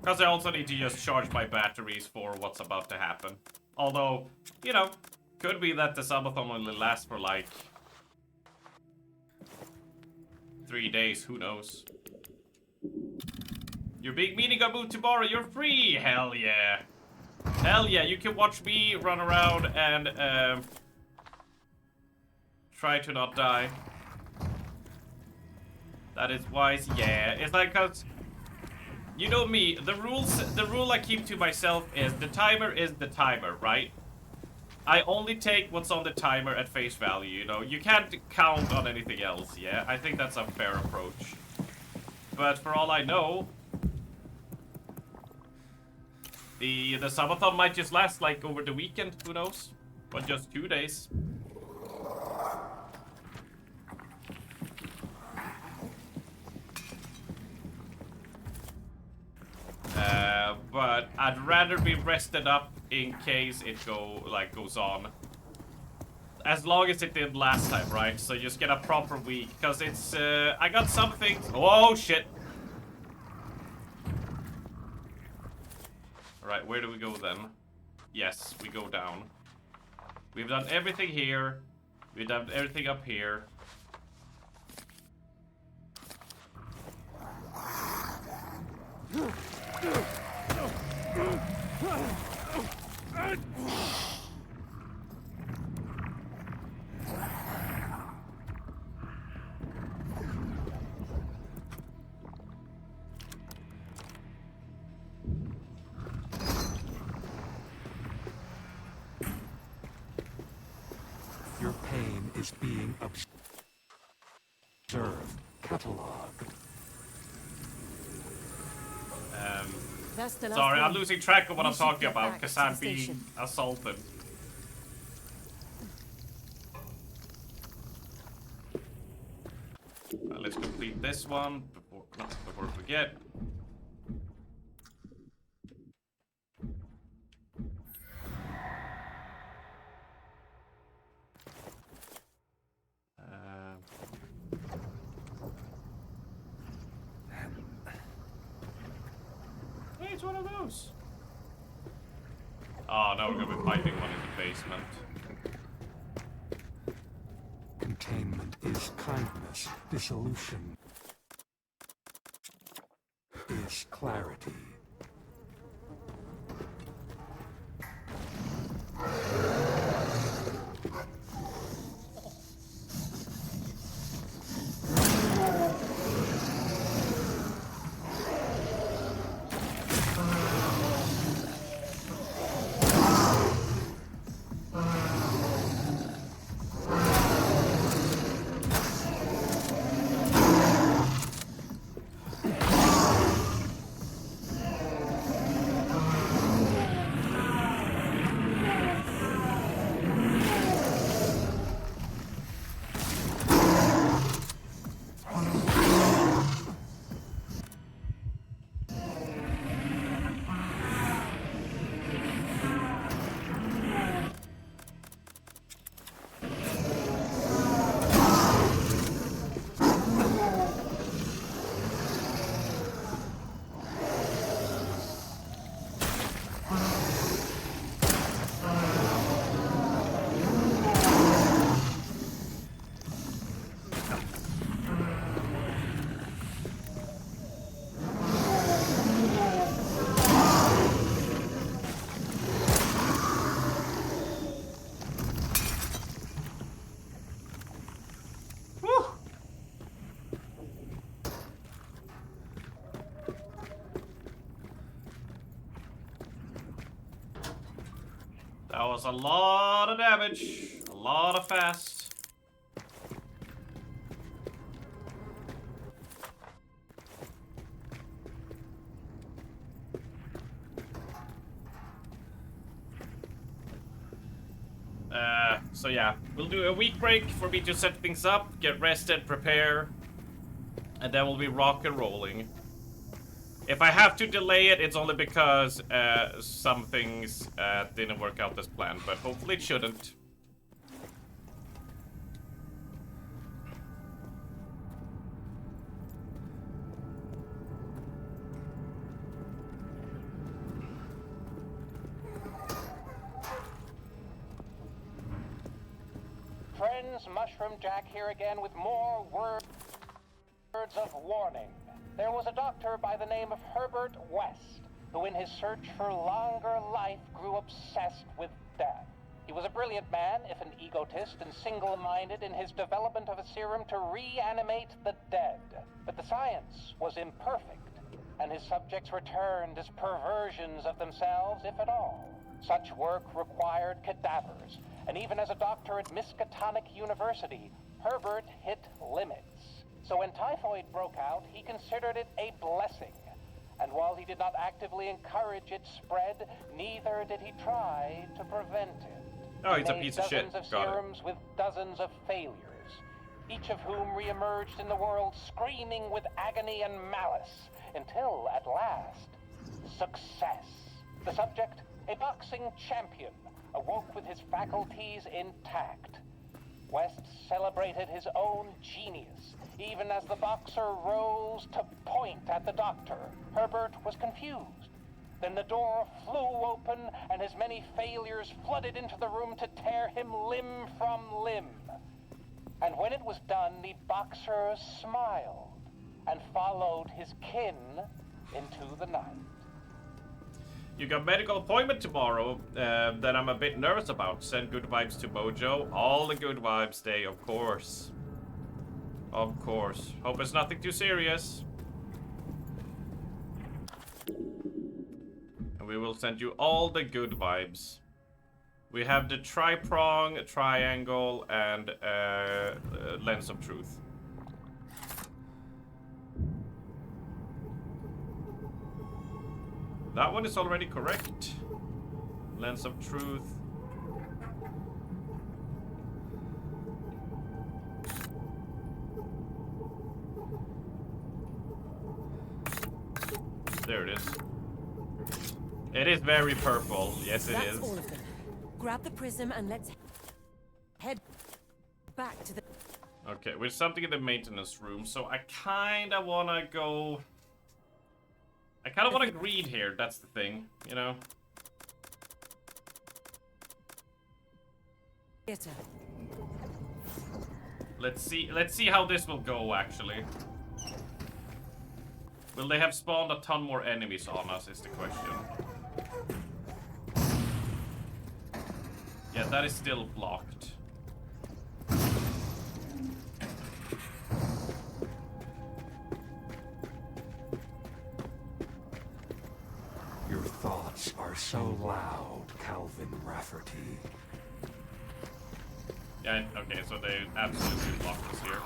Because I also need to just charge my batteries for what's about to happen. Although, you know, could be that the subathon only lasts for like 3 days, who knows. Your big meeting got moved tomorrow, you're free! Hell yeah. Hell yeah, you can watch me run around and try to not die. That is wise, yeah. It's like, cause you know me, the rule I keep to myself is the timer is the timer, right? I only take what's on the timer at face value, you know? You can't count on anything else, yeah? I think that's a fair approach. But for all I know, the subathon might just last like over the weekend, who knows? Or just 2 days. But I'd rather be rested up in case it goes on. As long as it did last time, right? So just get a proper week, because it's I got something. Oh shit! All right, where do we go then? Yes, we go down. We've done everything here. We've done everything up here. Your pain is being observed, cataloged. That's the last Sorry, I'm one. losing track of what We I'm should talking get about back because to the I'm being station. assaulted. Let's complete this one before we forget. one of those? Oh, now we're gonna be fighting one in the basement. Containment is kindness. Dissolution is clarity. That was a lot of damage. A lot of fast. So yeah, we'll do a week break for me to set things up, get rested, prepare, and then we'll be rock and rolling. If I have to delay it, it's only because some things didn't work out as planned, but hopefully it shouldn't. Friends, Mushroom Jack here again with more words of warning. There was a doctor by the name of Herbert West, who in his search for longer life grew obsessed with death. He was a brilliant man, if an egotist, and single-minded in his development of a serum to reanimate the dead. But the science was imperfect, and his subjects returned as perversions of themselves, if at all. Such work required cadavers, and even as a doctor at Miskatonic University, Herbert hit limits. So when typhoid broke out, he considered it a blessing. And while he did not actively encourage its spread, neither did he try to prevent it. Oh, he's a He made piece of shit. dozens of Got it. serums with dozens of failures, each of whom re-emerged in the world screaming with agony and malice, until at last, success. The subject, a boxing champion, awoke with his faculties intact. West celebrated his own genius, even as the boxer rose to point at the doctor. Herbert was confused. Then the door flew open, and his many failures flooded into the room to tear him limb from limb. And when it was done, the boxer smiled and followed his kin into the night. You got medical appointment tomorrow that I'm a bit nervous about. Send good vibes to Mojo. All the good vibes day, of course. Of course. Hope it's nothing too serious. And we will send you all the good vibes. We have the tri-prong, triangle, and lens of truth. That one is already correct. Lens of truth. There it is. It is very purple. Yes, it That's is. all of them. Grab the prism and let's head back to the... Okay, with something in the maintenance room, so I kinda wanna go... I kind of want to greed here, that's the thing, you know? Theater. Let's see how this will go, actually. Will they have spawned a ton more enemies on us, is the question. Yeah, that is still blocked. Your thoughts are so loud, Calvin Rafferty. Yeah, okay, so they absolutely blocked us here.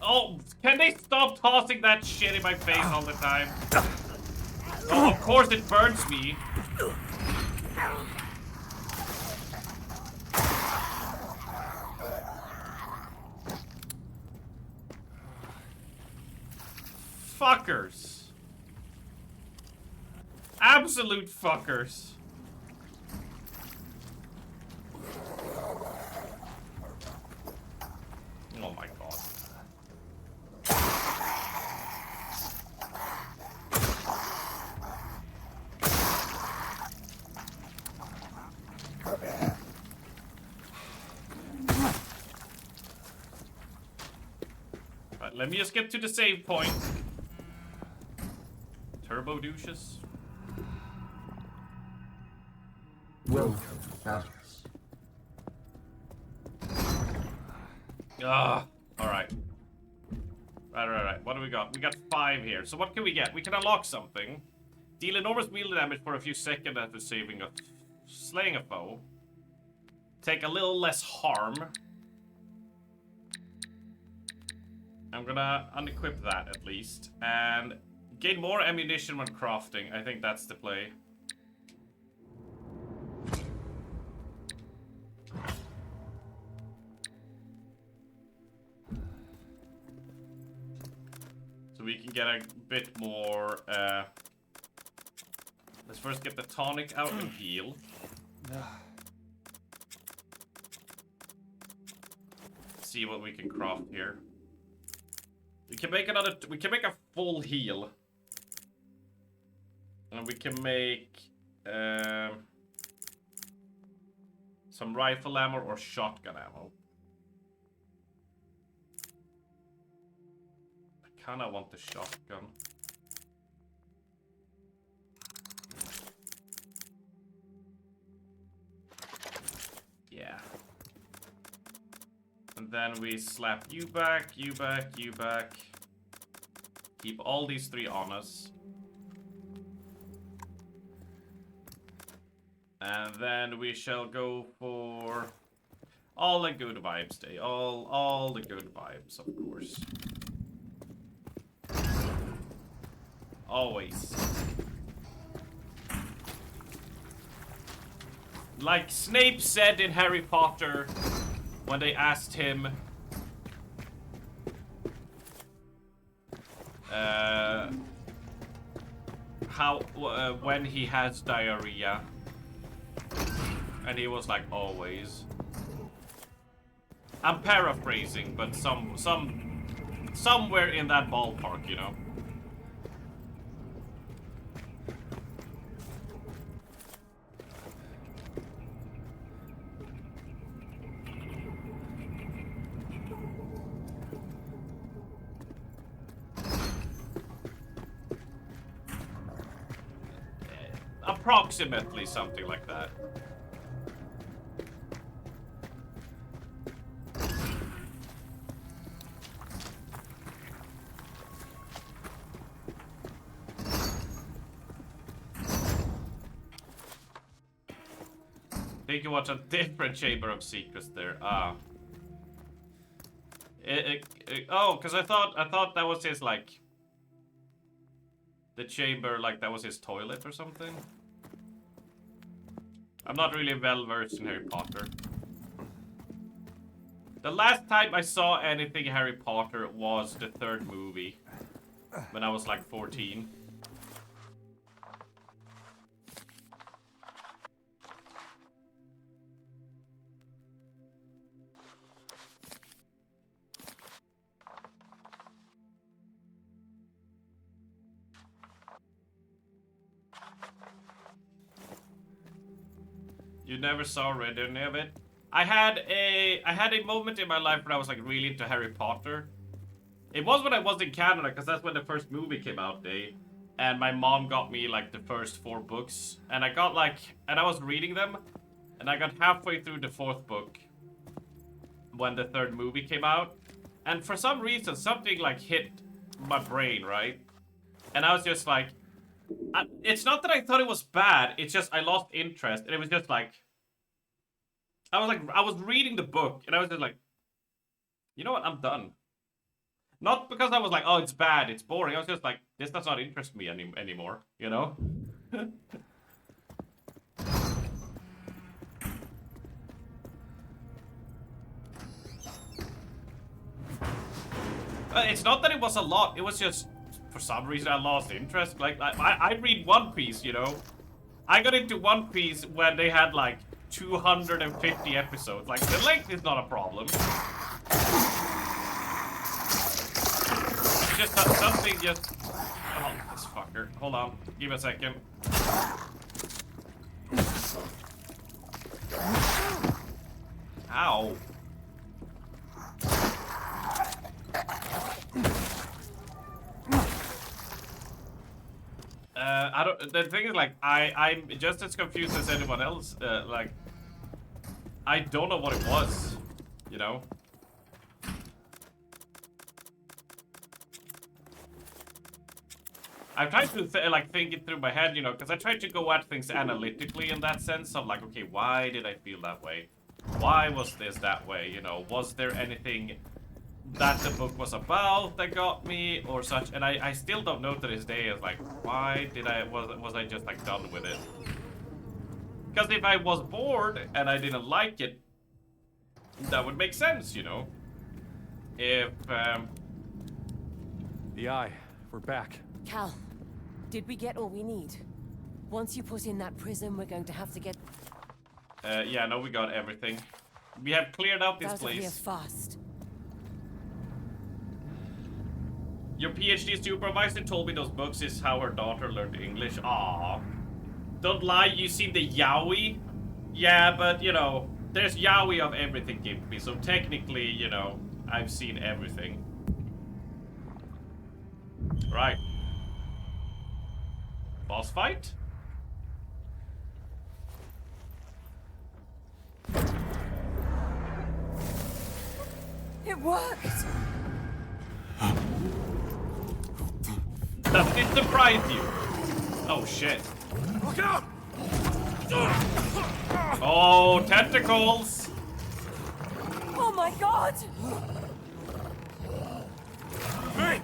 Oh, can they stop tossing that shit in my face all the time? Oh, of course it burns me. Fuckers. Absolute fuckers. Oh my god. Right, let me just get to the save point. Turbo douches. Welcome, Atlas. Ah, alright. Right. What do we got? We got 5 here. So what can we get? We can unlock something. Deal enormous melee damage for a few seconds after slaying a foe. Take a little less harm. I'm gonna unequip that at least. And gain more ammunition when crafting. I think that's the play. So we can get a bit more, let's first get the tonic out and heal. See what we can craft here. We can make a full heal. And we can make, some rifle ammo or shotgun ammo. I kinda want the shotgun. Yeah. And then we slap you back, you back, you back. Keep all these 3 on us. And then we shall go for all the good vibes day. All the good vibes, of course. Always. Like Snape said in Harry Potter when they asked him when he has diarrhea, and he was like, always. I'm paraphrasing, but somewhere in that ballpark, you know. Approximately something like that. think you watch a different Chamber of Secrets there. Ah. Oh, because I thought that was his, like... The chamber, like, that was his toilet or something. I'm not really well versed in Harry Potter. The last time I saw anything Harry Potter was the third movie. When I was like 14. You never saw or read any of it? I had a moment in my life when I was like really into Harry Potter. It was when I was in Canada, because that's when the first movie came out, and my mom got me like the first 4 books, and I got like, and I was reading them, and I got halfway through the 4th book when the 3rd movie came out, and for some reason something like hit my brain, right? And I was just like, it's not that I thought it was bad, it's just I lost interest, and it was just like, I was reading the book, and I was just like, you know what, I'm done. Not because I was like, oh, it's bad, it's boring, I was just like, this does not interest me anymore, you know? It's not that it was a lot, it was just, for some reason I lost interest. Like, I read One Piece, you know? I got into One Piece when they had like 250 episodes. Like, the length is not a problem. It's just something just... Oh, this fucker. Hold on. Give me a second. Ow. I don't. The thing is, like, I'm just as confused as anyone else. Like, I don't know what it was, you know. I've tried to like think it through my head, you know, because I tried to go at things analytically in that sense of like, okay, why did I feel that way? Why was this that way? You know, was there anything that the book was about that got me or such? And I still don't know to this day. As like, why did was I just like done with it? Because if I was bored and I didn't like it, that would make sense, you know. If The Eye, we're back. Cal, did we get all we need? Once you put in that prism, we're going to have to get yeah, no, we got everything. We have cleared out this out of here place. fast. Your PhD supervisor told me those books is how her daughter learned English. Aww. Don't lie, you seen the yaoi? Yeah, but, you know, there's yaoi of everything, Gimpy, so technically, you know, I've seen everything. Right. Boss fight? It worked! Does it surprise you? Oh shit. Look out! Oh, tentacles! Oh my god! Hey!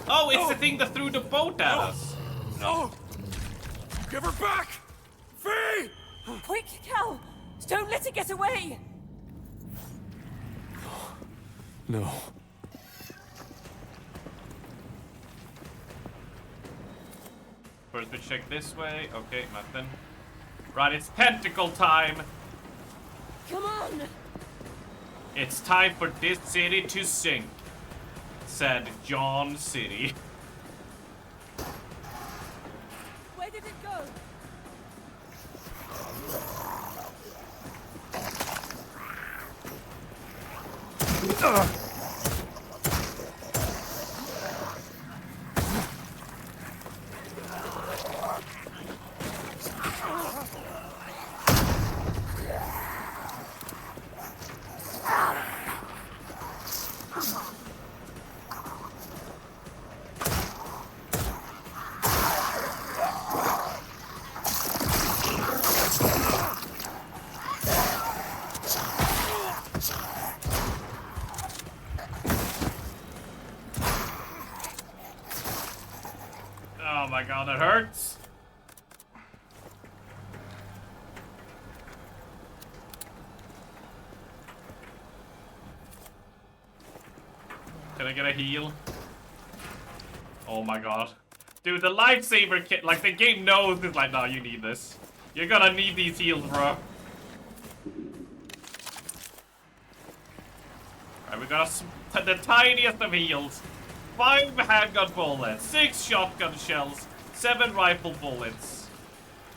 Oh, it's the thing that threw the boat at us. No! Give her back! Fee! Quick, Cal! Don't let it get away! No. First we check this way. Okay, nothing. Right, it's tentacle time. Come on! It's time for this city to sink, said John City. Where did it go? my god, that hurts! Can I get a heal? Oh my god. Dude, the lifesaver kit, like the game knows it's like, no, you need this. You're gonna need these heals, bro. Alright, we got the tiniest of heals. 5 handgun bullets, 6 shotgun shells, 7 rifle bullets,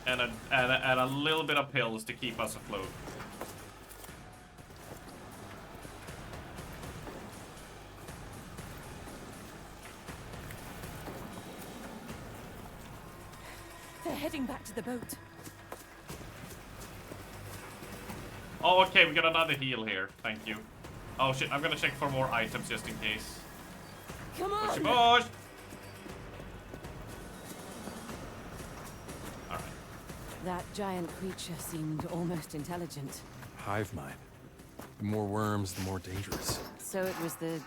and a little bit of pills to keep us afloat. They're heading back to the boat. Oh, okay, we got another heal here. Thank you. Oh shit, I'm gonna check for more items just in case. Come on! Push. Alright. That giant creature seemed almost intelligent. Hive mind. The more worms, the more dangerous. So it was the...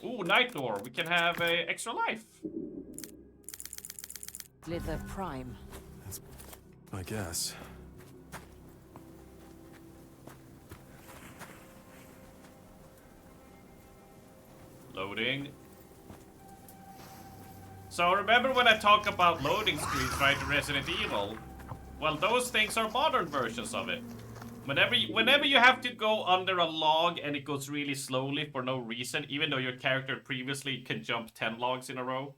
Ooh, Night Door. We can have a extra life. Slither Prime. I guess. Loading. So remember when I talk about loading screens, right, in Resident Evil? Well, those things are modern versions of it. Whenever you have to go under a log and it goes really slowly for no reason, even though your character previously can jump 10 logs in a row,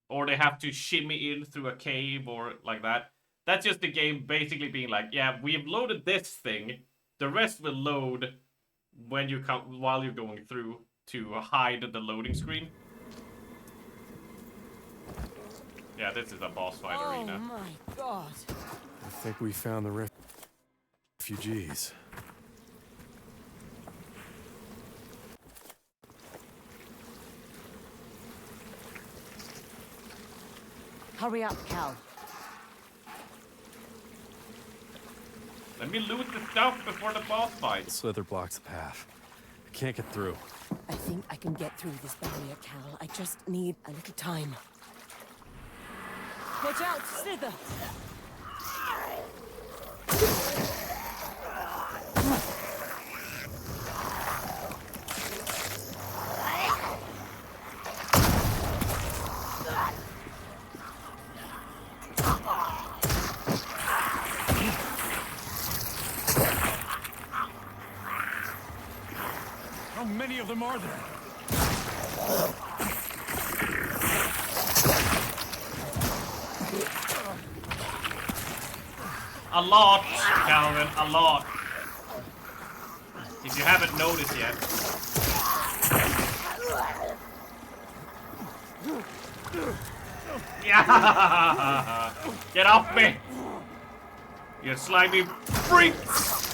or they have to shimmy in through a cave or like that, that's just the game basically being like, yeah, we've loaded this thing, the rest will load when you come while you're going through to hide the loading screen. Yeah, this is a boss fight arena. Oh my god. I think we found the refugees. Hurry up, Cal. Let me loot the stuff before the boss fight. The slither blocks the path. I can't get through. I think I can get through this barrier, Cal. I just need a little time. Watch out, Slither! How many of them are there? A lot, Calvin, a lot. If you haven't noticed yet. Yeah! Get off me! You slimy freaks!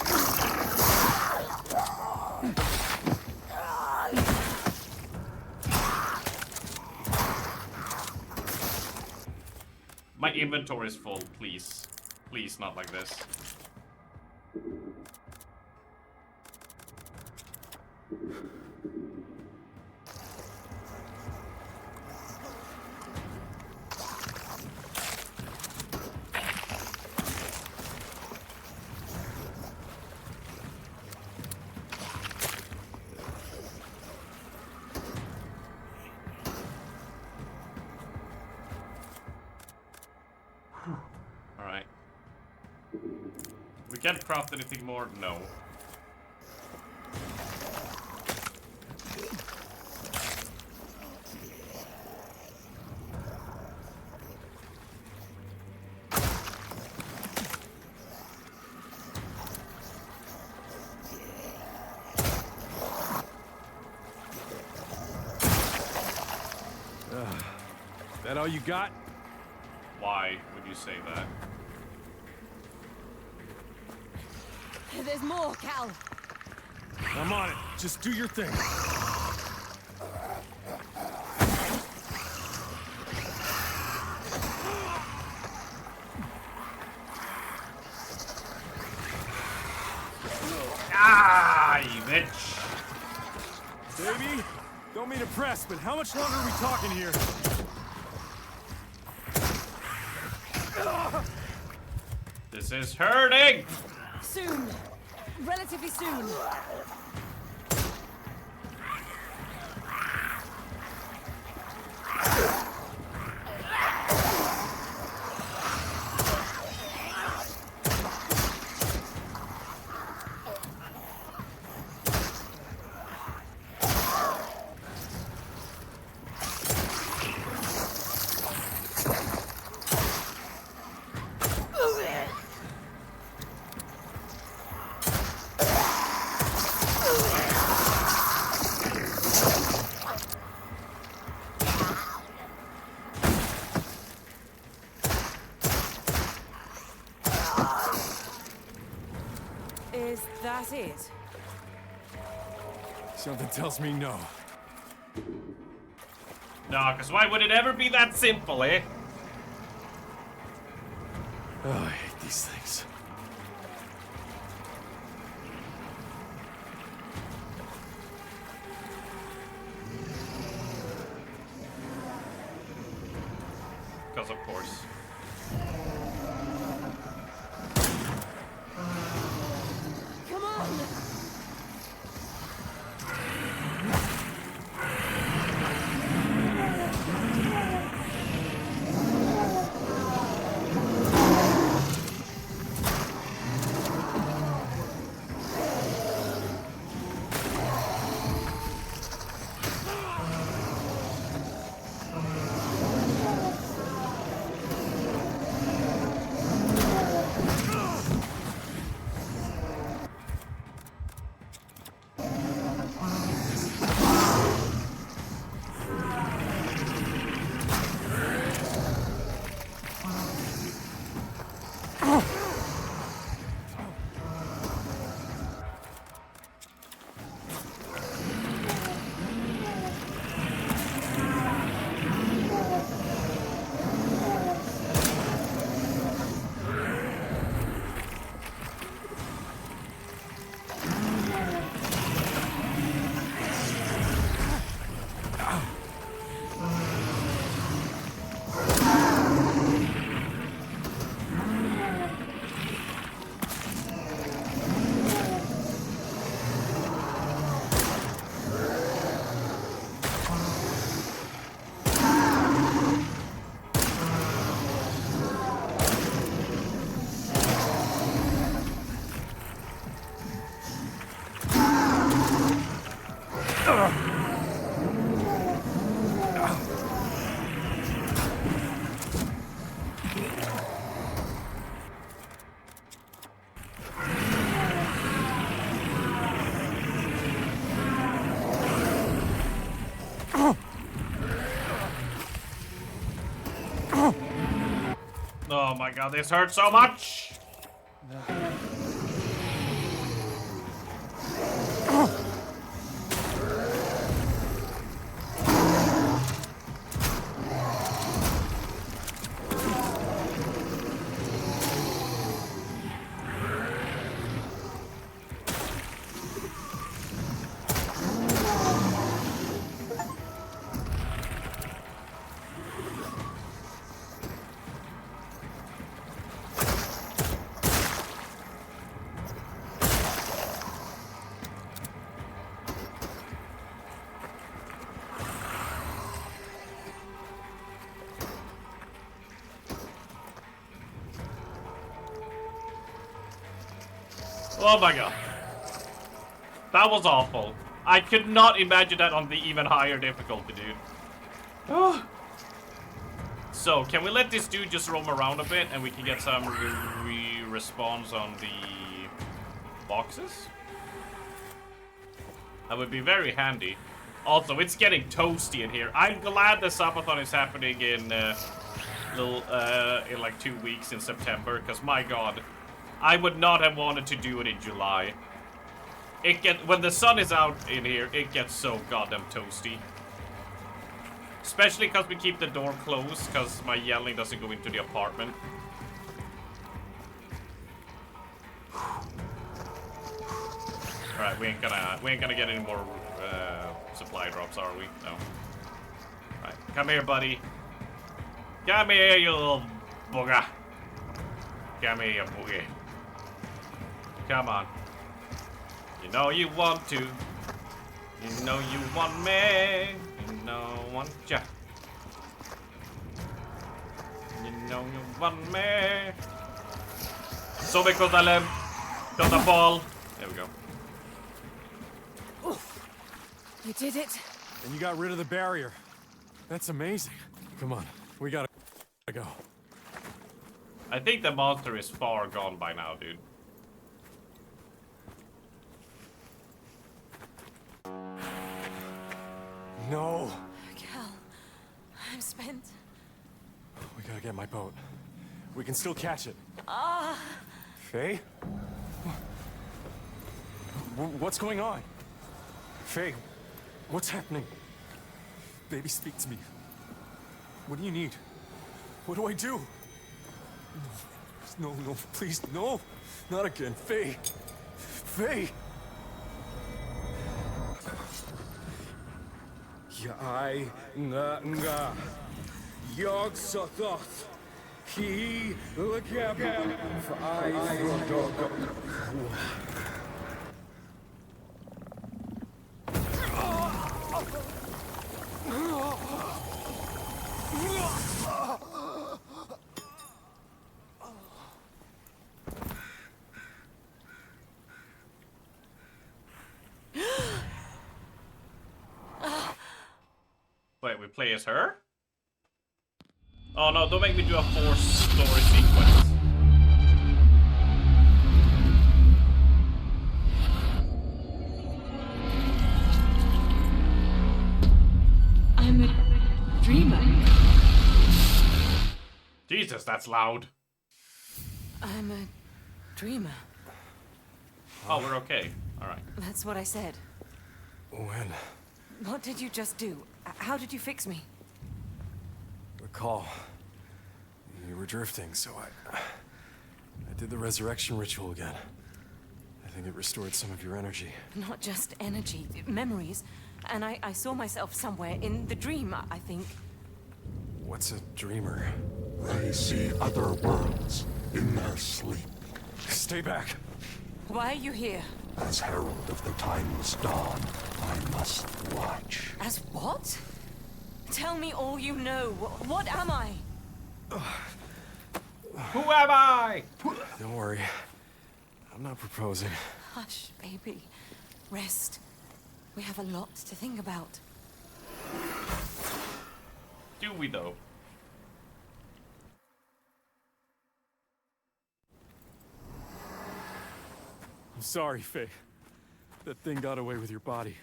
My inventory is full, please. Please, not like this. Alright. We can't craft anything more? No. That all you got? Why would you say that? There's more, Cal. I'm on it. Just do your thing. Ah, you bitch! Baby, don't mean to press, but how much longer are we talking here? This is hurting! Soon. Relatively soon. Is that it? Something tells me no. No, because why would it ever be that simple, eh? Oh, I hate these things. Because of course. Come on! Oh my god, this hurts so much! Oh my god. That was awful. I could not imagine that on the even higher difficulty, dude. Oh. So, can we let this dude just roam around a bit and we can get some respawns on the boxes? That would be very handy. Also, it's getting toasty in here. I'm glad the Subathon is happening in in like 2 weeks in September, because my god, I would not have wanted to do it in July. When the sun is out in here, it gets so goddamn toasty. Especially because we keep the door closed, because my yelling doesn't go into the apartment. Alright, we ain't gonna get any more supply drops, are we? No. Alright, come here, buddy. Come here, you little booger. Come here, boogie. Come on. You know you want to. You know you want me. You know I want ya. You know you want me. So because I left. Got the ball. There we go. You did it. And you got rid of the barrier. That's amazing. Come on, we gotta go. I think the monster is far gone by now, dude. No. Cal, I'm spent. We gotta get my boat. We can still catch it. Faye? What's going on? Faye, what's happening? Baby, speak to me. What do you need? What do I do? No, no, please, no. Not again, Faye. Faye! Yai nga yog sothoth he legab I Wait, we play as her? Oh no, don't make me do a forced story sequence. I'm a dreamer. Jesus, that's loud. I'm a dreamer. Oh, we're okay. Alright. That's what I said. When? What did you just do? How did you fix me? Recall. You were drifting, so I did the resurrection ritual again. I think it restored some of your energy. Not just energy, memories. And I saw myself somewhere in the dream, I think. What's a dreamer? They see other worlds in their sleep. Stay back. Why are you here? As herald of the timeless dawn, I must watch. As what? Tell me all you know. What am I? Who am I? Don't worry. I'm not proposing. Hush, baby. Rest. We have a lot to think about. Do we though? I'm sorry, Faye. That thing got away with your body.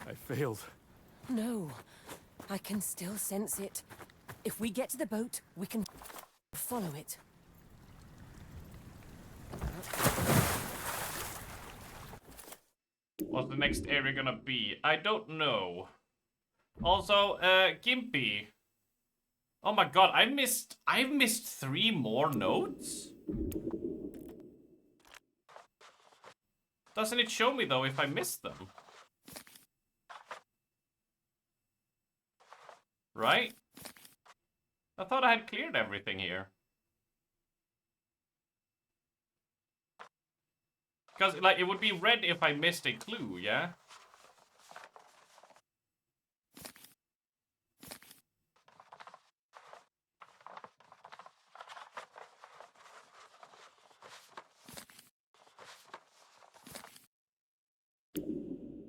I failed. No. I can still sense it. If we get to the boat, we can follow it. What's the next area gonna be? I don't know. Also, Gimpy. Oh my god, I've missed 3 more notes? Doesn't it show me though if I missed them? Right? I thought I had cleared everything here. Because, like, it would be red if I missed a clue, yeah?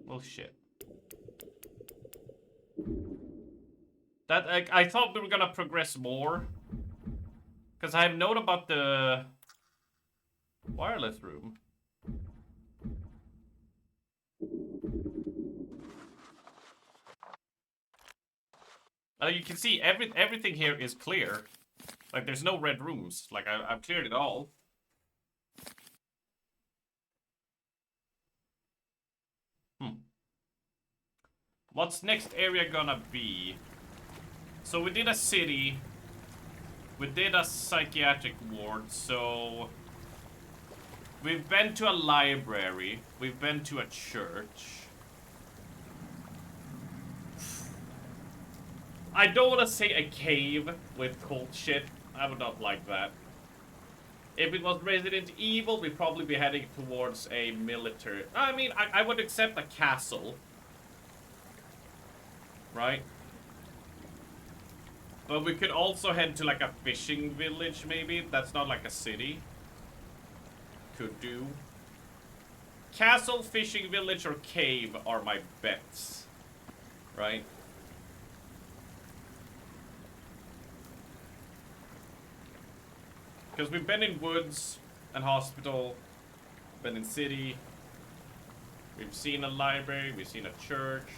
Well, shit. That, I thought we were gonna progress more. Because I have known about the wireless room. You can see everything here is clear. Like, there's no red rooms. Like, I've cleared it all. What's next area gonna be? So we did a city. We did a psychiatric ward, so... We've been to a library. We've been to a church. I don't want to say a cave with cult shit. I would not like that. If it was Resident Evil, we'd probably be heading towards a military... I mean, I would accept a castle. Right? But we could also head to like a fishing village, maybe. That's not like a city. Could do. Castle, fishing village, or cave are my bets. Right? Because we've been in woods and hospital, been in city. We've seen a library, we've seen a church.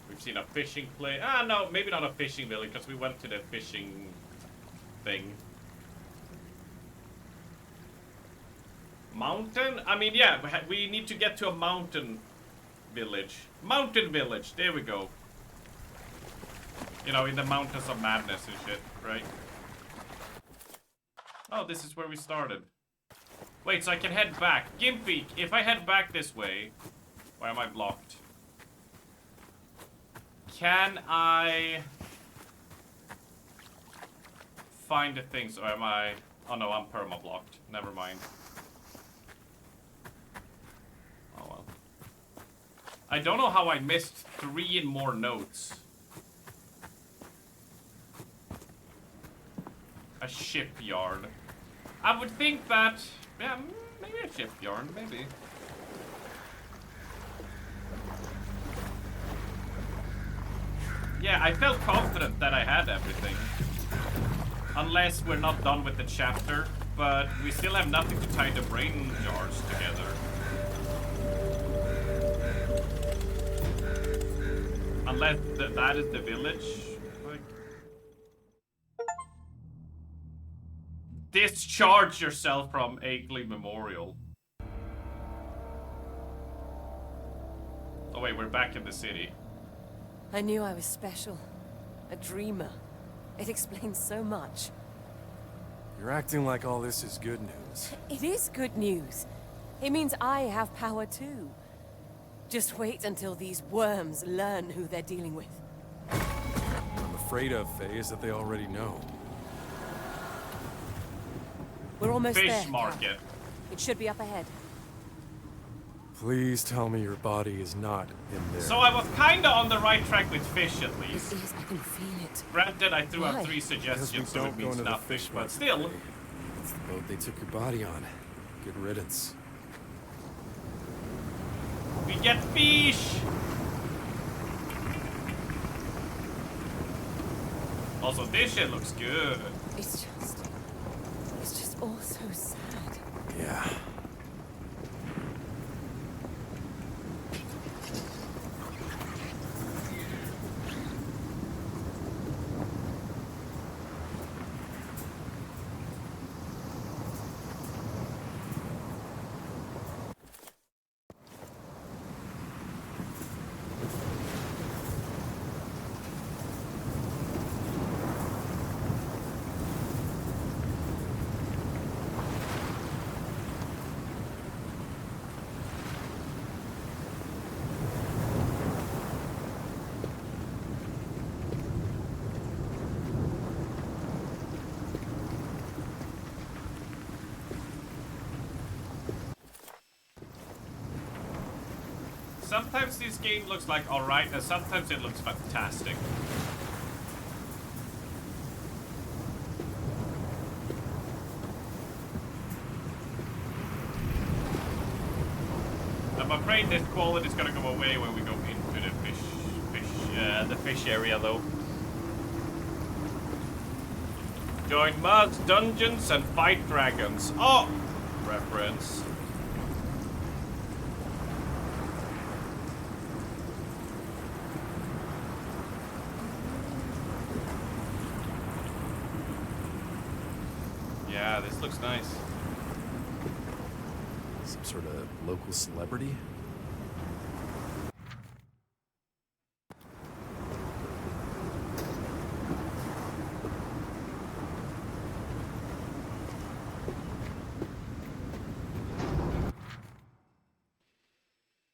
We've seen a fishing place. Ah, no, maybe not a fishing village, because we went to the fishing thing. Mountain? I mean, yeah, we need to get to a mountain village. Mountain village, there we go. You know, in the mountains of madness and shit, right? Oh, this is where we started. Wait, so I can head back. Gimpy, if I head back this way, why am I blocked? Can I find the things, or am I... Oh no, I'm perma-blocked. Never mind. Oh well. I don't know how I missed 3 more notes. A shipyard. I would think that... Yeah, maybe a shipyard, maybe. Yeah, I felt confident that I had everything. Unless we're not done with the chapter, but we still have nothing to tie the brain jars together. Unless that is the village. Like... Discharge yourself from Akeley Memorial. Oh wait, we're back in the city. I knew I was special. A dreamer. It explains so much. You're acting like all this is good news. It is good news. It means I have power too. Just wait until these worms learn who they're dealing with. What I'm afraid of, Faye, is that they already know. We're almost there. Fish market. It should be up ahead. Please tell me your body is not in there. So I was kinda on the right track with fish at least. It is, I can feel it. Granted, I threw out Why? 3 suggestions, so it don't go means into the nothing, fish but market, still. Faye. It's the boat they took your body on. Good riddance. We get fish! Also, this shit looks good. It's just all so sad. Yeah. Sometimes this game looks like alright, and sometimes it looks fantastic. I'm afraid this quality is gonna go away when we go into the fish area though. Join mods, dungeons, and fight dragons. Oh! Reference. Yeah, this looks nice. Some sort of local celebrity?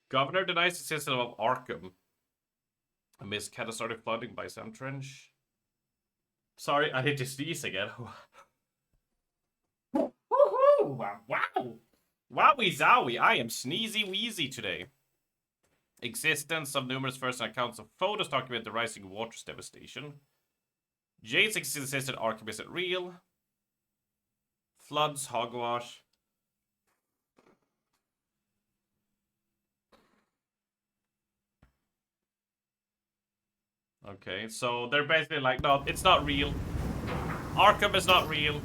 Governor denies the system of Arkham amidst catastrophic flooding by Sam Trench. Sorry, I hit to sneeze again. Woohoo! wow, wow. Wowie zowie, I am sneezy wheezy today. Existence of numerous first accounts of photos document the rising water's devastation. Jade's insisted Arkham isn't real. Floods, hogwash. Okay, so they're basically like, no, it's not real. Arkham is not real.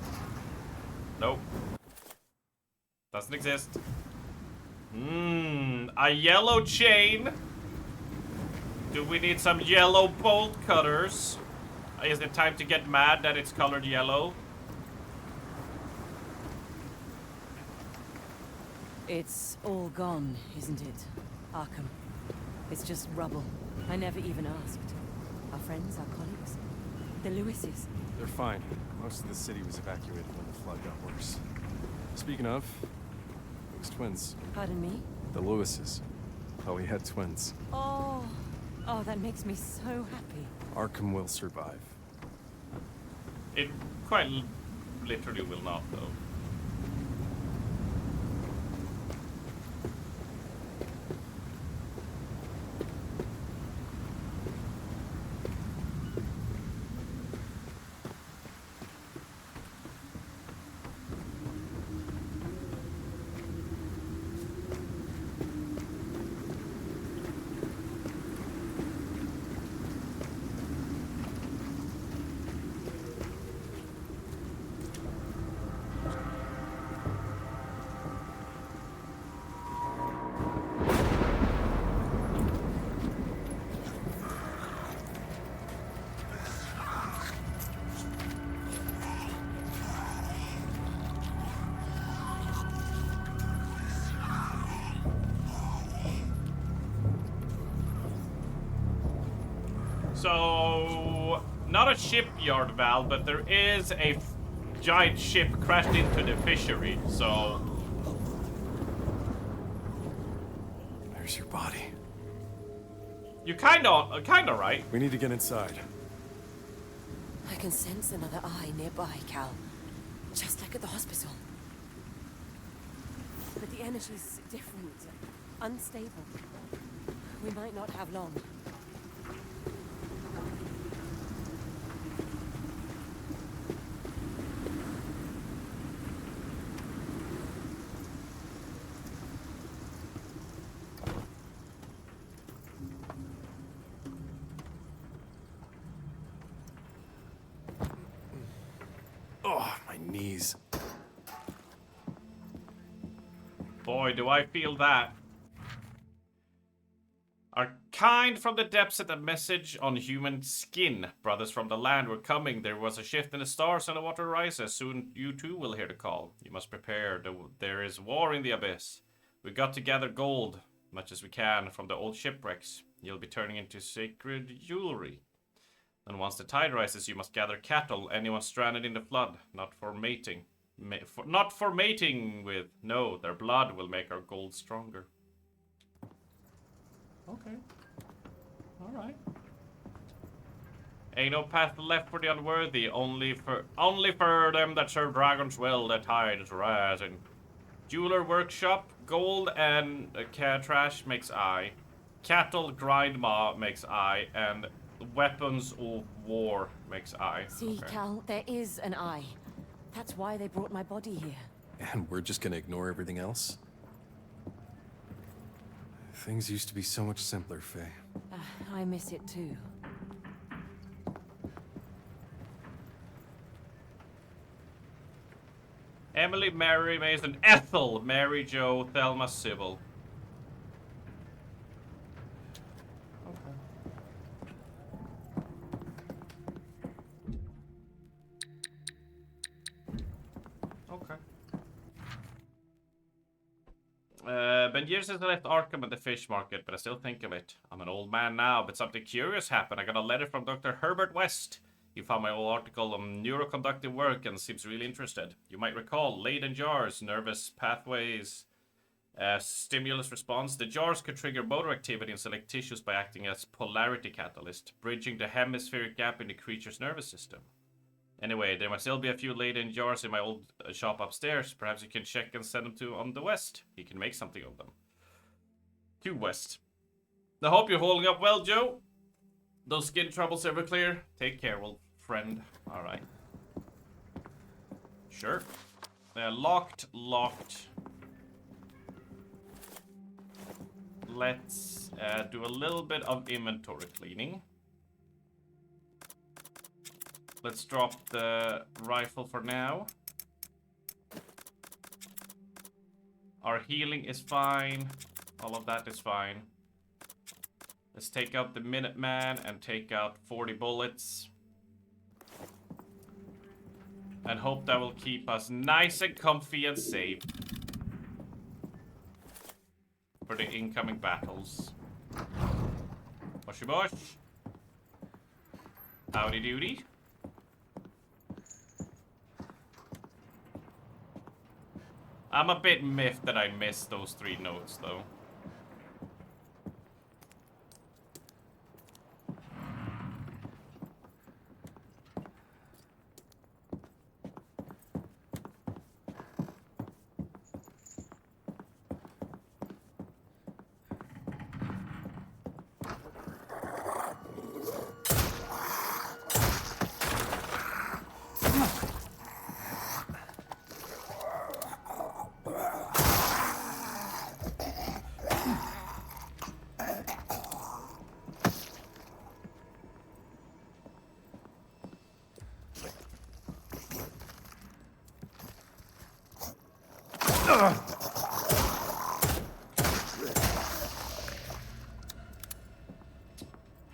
Nope. Doesn't exist. A yellow chain. Do we need some yellow bolt cutters? Is it time to get mad that it's colored yellow? It's all gone, isn't it, Arkham? It's just rubble. I never even asked. Our friends, our colleagues, the Lewises. They're fine. Most of the city was evacuated when the flood got worse. Speaking of, those twins. Pardon me? The Lewises. Thought we had twins. Oh, that makes me so happy. Arkham will survive. It quite literally will not, though. So, not a shipyard, Val, but there is a giant ship crashed into the fishery, so... There's your body. You're kinda right. We need to get inside. I can sense another eye nearby, Cal. Just like at the hospital. But the energy's different. Unstable. We might not have long. Oh, my knees. Boy, do I feel that. Our kind from the depths sent a message on human skin. Brothers from the land were coming. There was a shift in the stars and the water rises. Soon you too will hear the call. You must prepare. There is war in the abyss. We got to gather gold, much as we can, from the old shipwrecks. You'll be turning into sacred jewelry. And once the tide rises, you must gather cattle, anyone stranded in the flood, not for mating. Not for mating with. No, their blood will make our gold stronger. Okay. Alright. Ain't no path left for the unworthy, only for them that serve dragons well, the tide is rising. Jeweler workshop, gold and trash makes I. Cattle grind ma makes I, and weapons of war makes I. See, okay. Cal, there is an eye. That's why they brought my body here. And we're just gonna ignore everything else? Things used to be so much simpler, Faye. I miss it too. Emily, Mary, Mason, Ethel, Mary, Jo, Thelma, Sybil. Okay. Been years since I left Arkham at the fish market, but I still think of it. I'm an old man now, but something curious happened. I got a letter from Dr. Herbert West. He found my old article on neuroconductive work and seems really interested. You might recall Leyden jars, nervous pathways, stimulus response. The jars could trigger motor activity in select tissues by acting as polarity catalyst, bridging the hemispheric gap in the creature's nervous system. Anyway, there might still be a few Leyden jars in my old shop upstairs. Perhaps you can check and send them to on the west. He can make something of them. To west. I hope you're holding up well, Joe. Those skin troubles ever clear? Take care, old friend. Alright. Sure. Locked. Let's do a little bit of inventory cleaning. Let's drop the rifle for now. Our healing is fine. All of that is fine. Let's take out the Minuteman and take out 40 bullets. And hope that will keep us nice and comfy and safe for the incoming battles. Bushy bush. Howdy doody. I'm a bit miffed that I missed those 3 notes, though.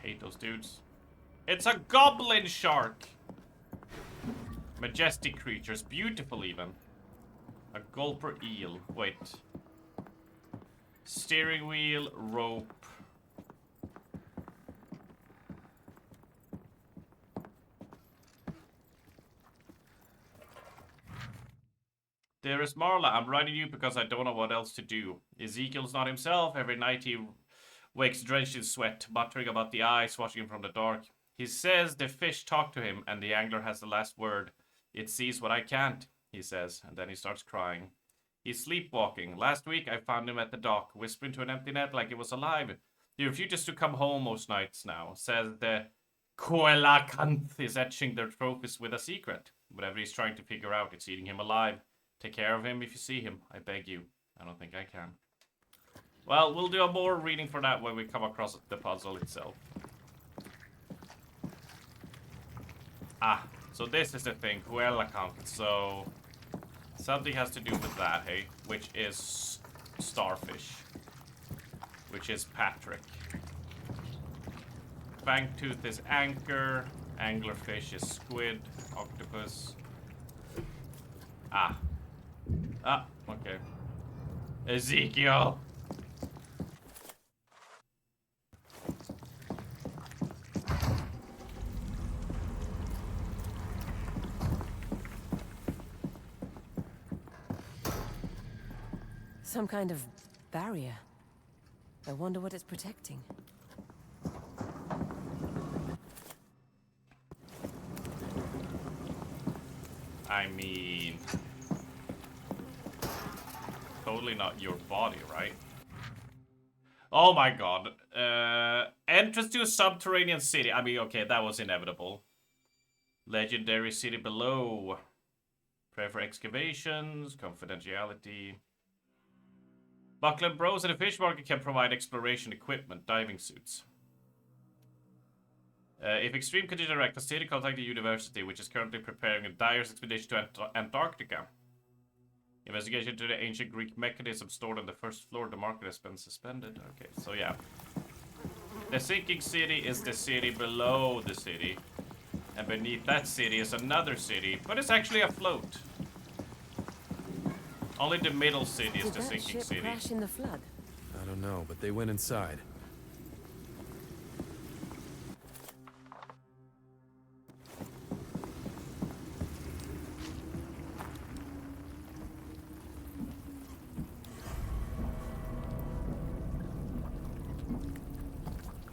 Hate those dudes. It's a goblin shark. Majestic creatures, beautiful even. A gulper eel. Wait. Steering wheel, rope. Dearest Marla, I'm writing you because I don't know what else to do. Ezekiel's not himself. Every night he wakes drenched in sweat, muttering about the ice washing him from the dark. He says the fish talk to him and the angler has the last word. It sees what I can't, he says, and then he starts crying. He's sleepwalking. Last week I found him at the dock, whispering to an empty net like it was alive. He refuses to come home most nights now. Says the Coelacanth is etching their trophies with a secret. Whatever he's trying to figure out, it's eating him alive. Take care of him if you see him. I beg you. I don't think I can. Well, we'll do a more reading for that when we come across the puzzle itself. Ah, so this is the thing. Coelacanth. So something has to do with that, hey? Which is starfish. Which is Patrick. Fangtooth is anchor. Anglerfish is squid. Octopus. Ah. Ah, okay. Ezekiel. Some kind of barrier. I wonder what it's protecting. I mean... totally not your body, right? Oh my god. Entrance to a subterranean city. I mean, okay, that was inevitable. Legendary city below. Pray for excavations, confidentiality. Buckland Bros and the fish market can provide exploration equipment, diving suits. If extreme conditions are consider contact the university, which is currently preparing a Dyer's expedition to Antarctica. Investigation to the ancient Greek mechanism stored on the first floor. The market has been suspended. Okay, so yeah. The sinking city is the city below the city. And beneath that city is another city, but it's actually afloat. Only the middle city is the sinking city. Did that ship crash in the flood? I don't know, but they went inside.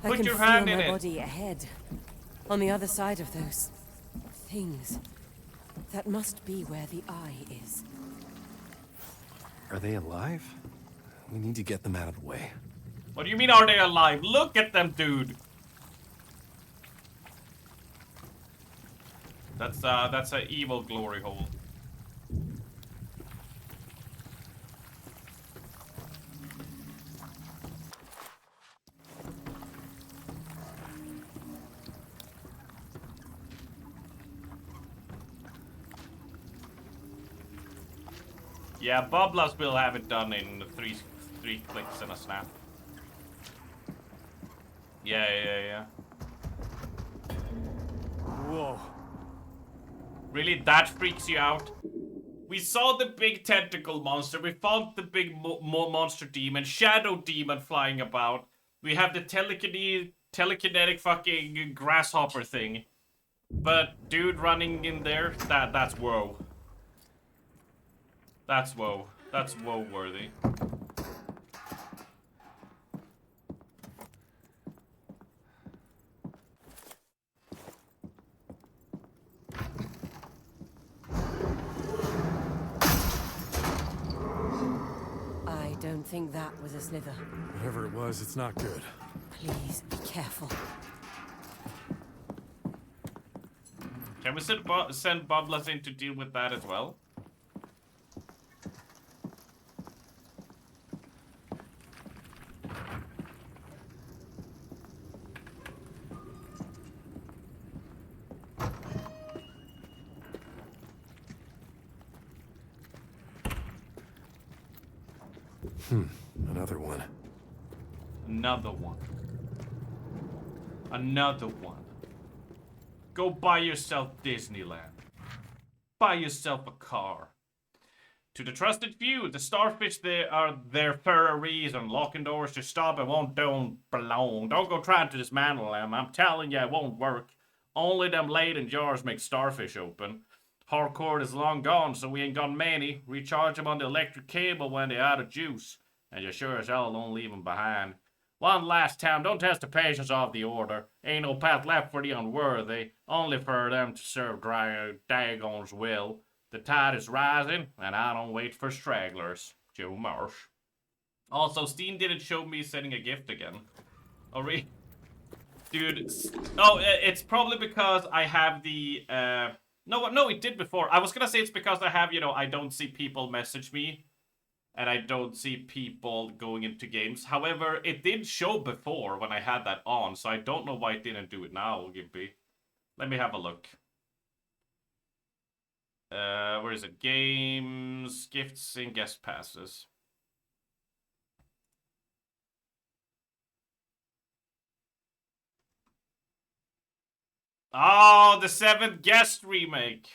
I Put can your feel hand in my it. body ahead. On the other side of those things. That must be where the eye is. Are they alive? We need to get them out of the way. What do you mean, are they alive? Look at them, dude. That's an evil glory hole. Yeah, Boblas will have it done in three clicks and a snap. Yeah. Whoa. Really, that freaks you out? We saw the big tentacle monster, we fought the big monster demon, shadow demon flying about. We have the telekinetic fucking grasshopper thing. But dude running in there, that's whoa. That's whoa. That's whoa worthy. I don't think that was a slither. Whatever it was, it's not good. Please be careful. Can we send Boblas in to deal with that as well? Another one. Another one. Another one. Go buy yourself Disneyland. Buy yourself a car. To the trusted few, the starfish, they are their Ferraris and locking doors to stop and don't belong. Don't go trying to dismantle them. I'm telling you, it won't work. Only them Leyden jars make starfish open. Hardcore is long gone, so we ain't got many. Recharge them on the electric cable when they're out of juice. And you sure as hell don't leave them behind. One last time, don't test the patience of the order. Ain't no path left for the unworthy. Only for them to serve Dagon's will. The tide is rising, and I don't wait for stragglers. Joe Marsh. Also, Steam didn't show me sending a gift again. Oh, really? Dude. Oh, it's probably because I have the... No, it did before. I was gonna say it's because I have, I don't see people message me. And I don't see people going into games. However, it did show before when I had that on, so I don't know why it didn't do it now, Gimpy. Let me have a look. Where is it? Games, gifts, and guest passes. Oh, the 7th Guest remake.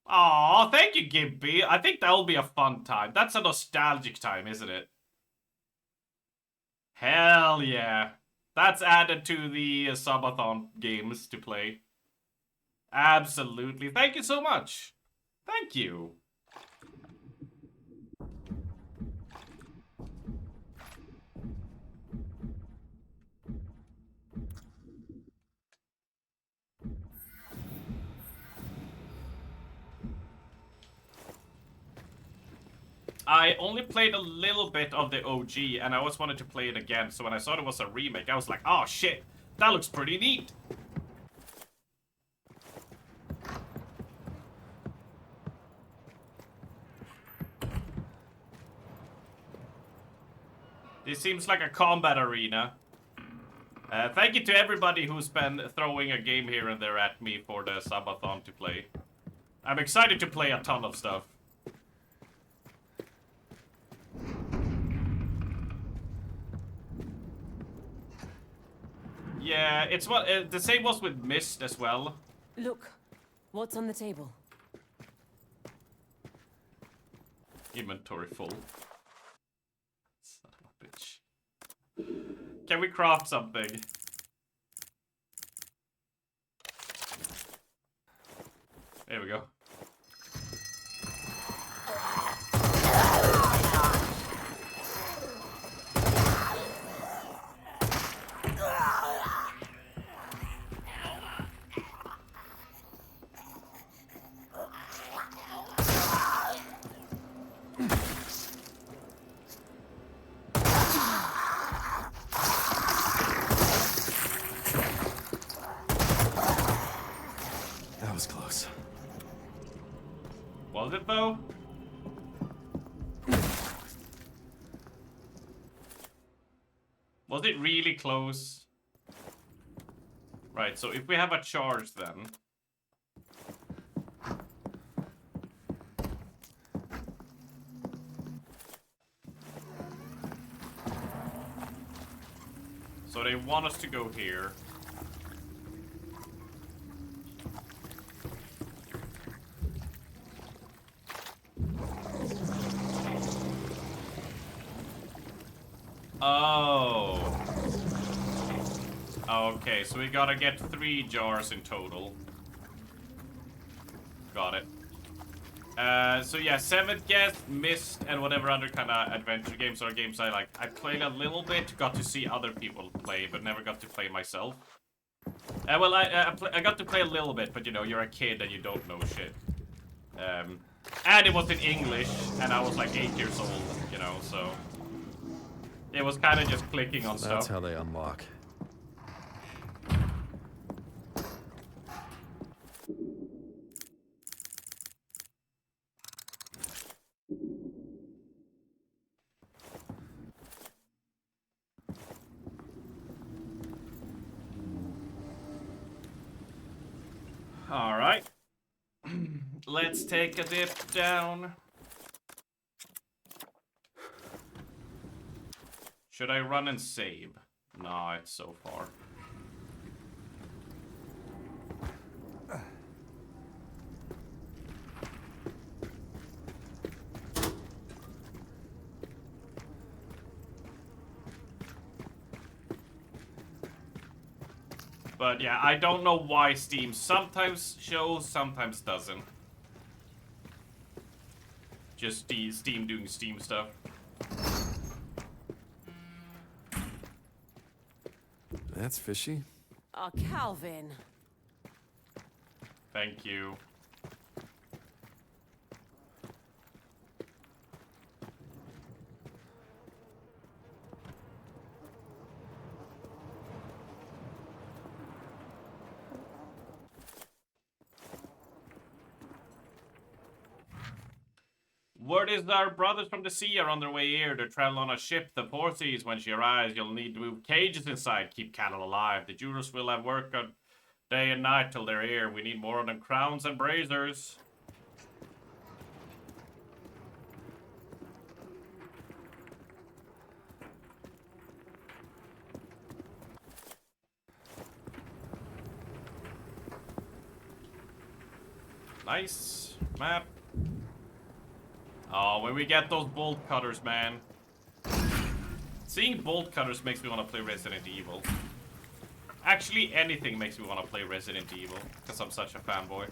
Oh, thank you, Gimpy. I think that'll be a fun time. That's a nostalgic time, isn't it? Hell yeah. That's added to the subathon games to play. Absolutely. Thank you so much. Thank you. I only played a little bit of the OG, and I always wanted to play it again, so when I saw it was a remake, I was like, oh shit, that looks pretty neat. This seems like a combat arena. Thank you to everybody who's been throwing a game here and there at me for the subathon to play. I'm excited to play a ton of stuff. Yeah, it's what the same was with Myst as well. Look, what's on the table? Inventory full. Son of a bitch. Can we craft something? There we go. Was it though? Was it really close? Right, so if we have a charge then. So they want us to go here. Oh. Okay, so we gotta get 3 jars in total. Got it. So yeah, 7th Guest, Myst, and whatever other kind of adventure games or games I like. I played a little bit, got to see other people play, but never got to play myself. Well, I got to play a little bit, but you know, you're a kid and you don't know shit. And it was in English, and I was like 8 years old, you know, so... It was kind of just clicking on stuff. That's how they unlock. All right. Let's take a dip down. Should I run and save? No, it's so far. But yeah, I don't know why Steam sometimes shows, sometimes doesn't. Just Steam doing Steam stuff. That's fishy. Oh, Calvin. Thank you. Word is our brothers from the sea are on their way here. They're traveling on a ship, the Four Seas. When she arrives, you'll need to move cages inside, keep cattle alive. The jurors will have work on day and night till they're here. We need more than crowns and braziers. Nice map. Oh, when we get those bolt cutters, man. Seeing bolt cutters makes me want to play Resident Evil. Actually, anything makes me want to play Resident Evil, because I'm such a fanboy.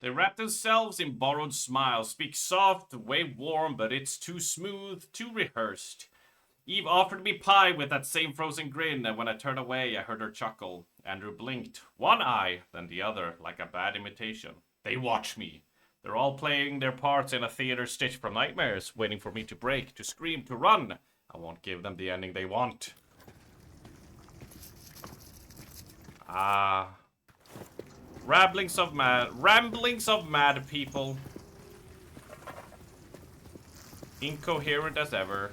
They wrap themselves in borrowed smiles, speak soft, way warm, but it's too smooth, too rehearsed. Eve offered me pie with that same frozen grin, and when I turned away, I heard her chuckle. Andrew blinked, one eye, then the other, like a bad imitation. They watch me. They're all playing their parts in a theater stitched from nightmares, waiting for me to break, to scream, to run. I won't give them the ending they want. Ah... Ramblings of mad people. Incoherent as ever.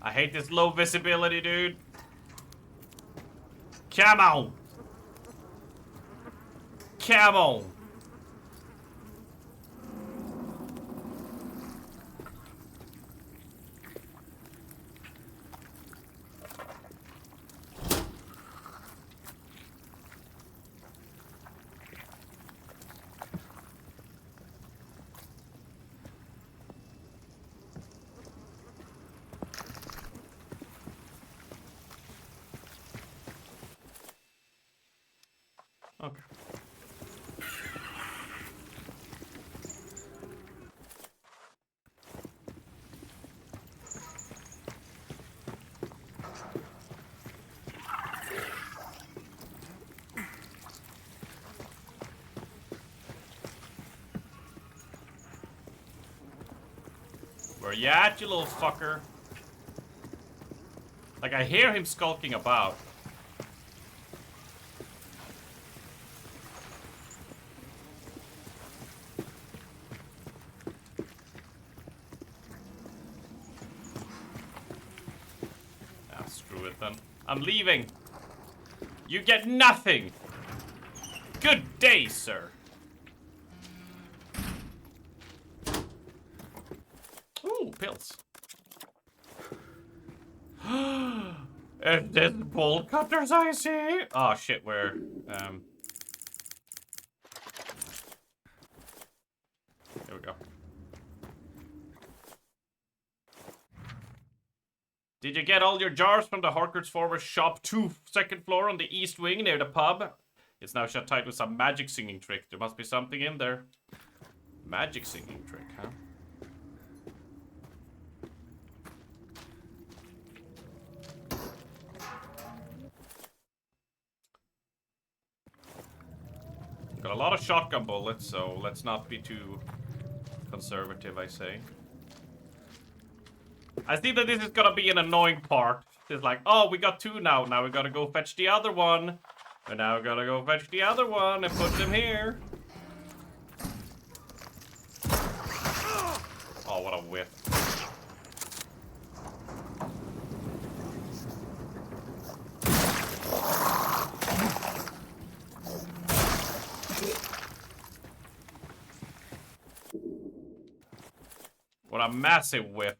I hate this low visibility, dude. Come on. Come on. Okay. Where you at, you little fucker? Like, I hear him skulking about. Ah, screw it then. I'm leaving. You get nothing. Good day, sir. Ooh, pills. Is this bolt cutters I see? Oh shit, where? Here we go. Did you get all your jars from the Harker's former shop 2, second floor on the east wing near the pub? It's now shut tight with some magic singing trick. There must be something in there. Magic singing trick, huh? Got a lot of shotgun bullets, so let's not be too conservative, I say. I think that this is gonna be an annoying part. It's like, oh, we got 2 now. Now we gotta go fetch the other one. And now we gotta go fetch the other one and put them here. Oh, what a whiff. What a massive whip.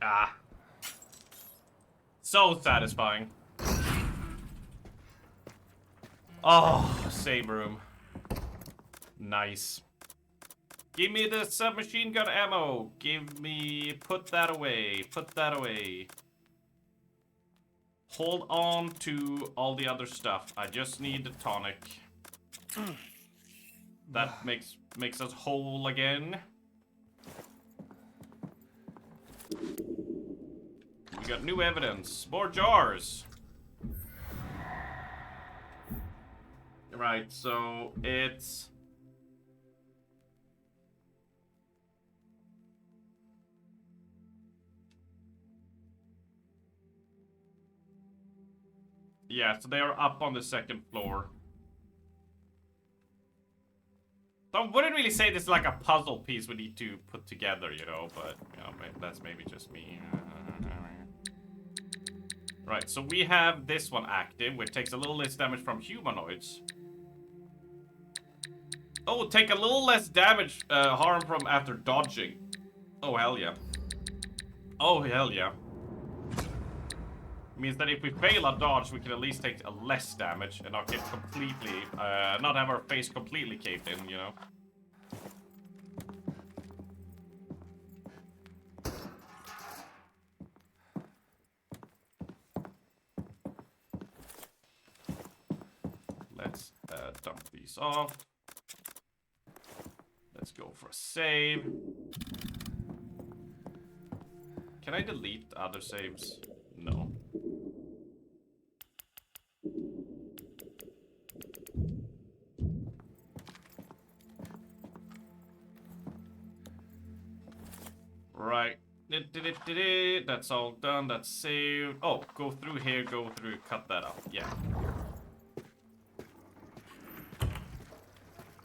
Ah. So satisfying. Oh, save room. Nice. Give me the submachine gun ammo. Give me... Put that away. Put that away. Hold on to all the other stuff. I just need the tonic. That makes us whole again. We got new evidence. More jars. Right, so it's... Yeah, so they are up on the second floor. So I wouldn't really say this is like a puzzle piece we need to put together, you know, but, you know, that's maybe just me. Right, so we have this one active, which takes a little less damage from humanoids. Oh, take a little less damage, harm from after dodging. Oh, hell yeah. Oh, hell yeah. Means that if we fail a dodge, we can at least take a less damage and not get completely, not have our face completely caved in, you know? Let's dump these off. Let's go for a save. Can I delete other saves? No. Right. That's all done. That's saved. Oh, go through here, go through, cut that up. Yeah.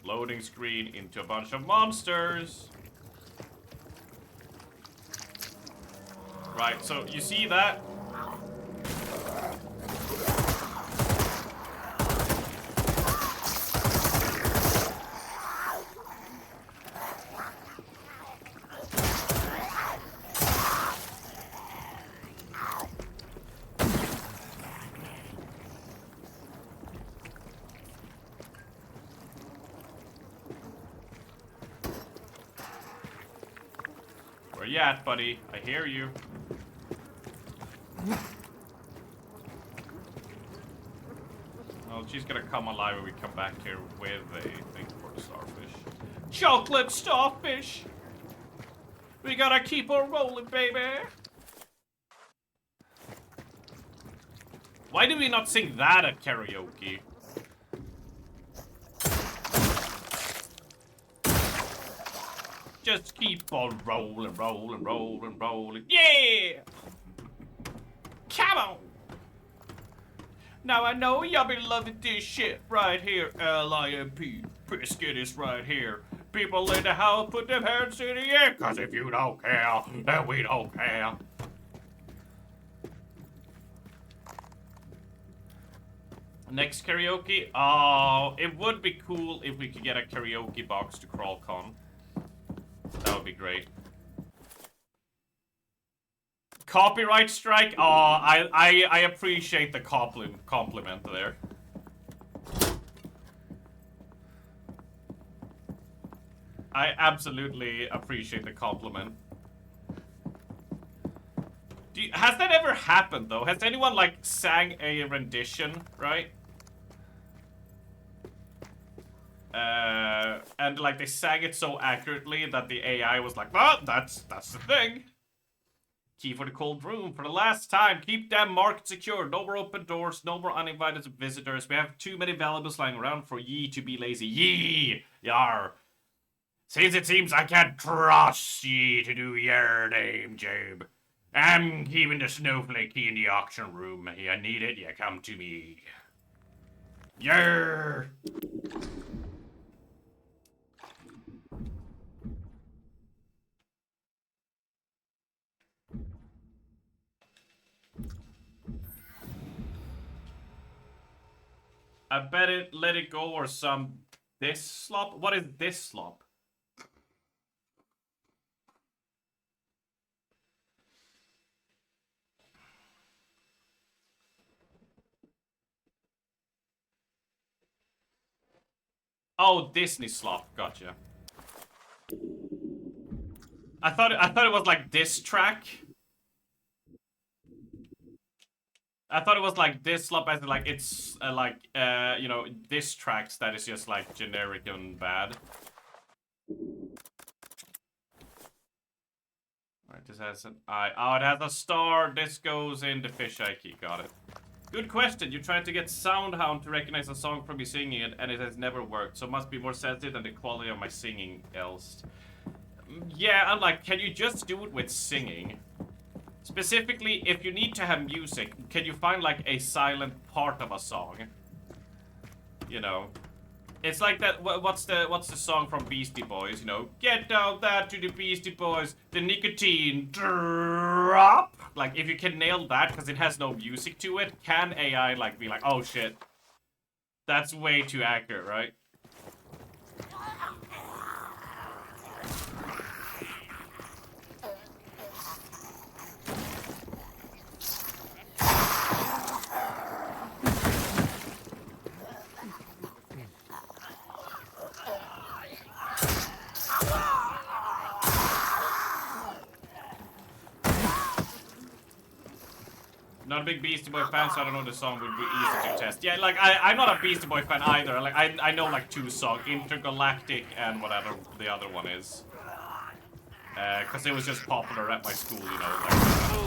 Loading screen into a bunch of monsters. Right, so you see that? you at, buddy? I hear you. Well, she's gonna come alive when we come back here with a thing for the starfish. Chocolate starfish! We gotta keep on rolling, baby! Why do we not sing that at karaoke? Just keep on rolling, rolling, rolling, rolling. Yeah! Come on! Now I know y'all be loving this shit right here. L-I-M-P. Brisket is right here. People in the house, put them hands in the air. Cause if you don't care, then we don't care. Next karaoke? Oh, it would be cool if we could get a karaoke box to CrawlCon. That would be great. Copyright strike? Oh, I appreciate the compliment there. I absolutely appreciate the compliment. Has that ever happened though? Has anyone like sang a rendition, right? And like they sang it so accurately that the AI was like, well, that's the thing. Key for the cold room for the last time. Keep them marked secure. No more open doors. No more uninvited visitors. We have too many valuables lying around for ye to be lazy. Ye! Yar. Since it seems I can't trust ye to do your name, Job. I'm keeping the snowflake key in the auction room. You need it, you come to me. Yer! I bet it let it go or some this slop. What is this slop? Oh, Disney slop. Gotcha. I thought it was like this track. I thought it was like this slop as in like it's you know, diss tracks that is just like generic and bad. Alright, this has an eye. Oh, it has a star. This goes in the fisheye key. Got it. Good question. You tried to get Soundhound to recognize a song from me singing it, and it has never worked. So it must be more sensitive than the quality of my singing else. Yeah, I'm like, can you just do it with singing? Specifically, if you need to have music, can you find like a silent part of a song? You know, it's like that. What's the song from Beastie Boys? You know, get down that to the Beastie Boys, the nicotine drop. Like, if you can nail that because it has no music to it, can AI like be like, oh shit, that's way too accurate, right? Not a big Beastie Boy fan, so I don't know the song would be easy to test. Yeah, like, I'm not a Beastie Boy fan either. Like, I know, like, 2 songs. Intergalactic and whatever the other one is. Because it was just popular at my school, you know. Like,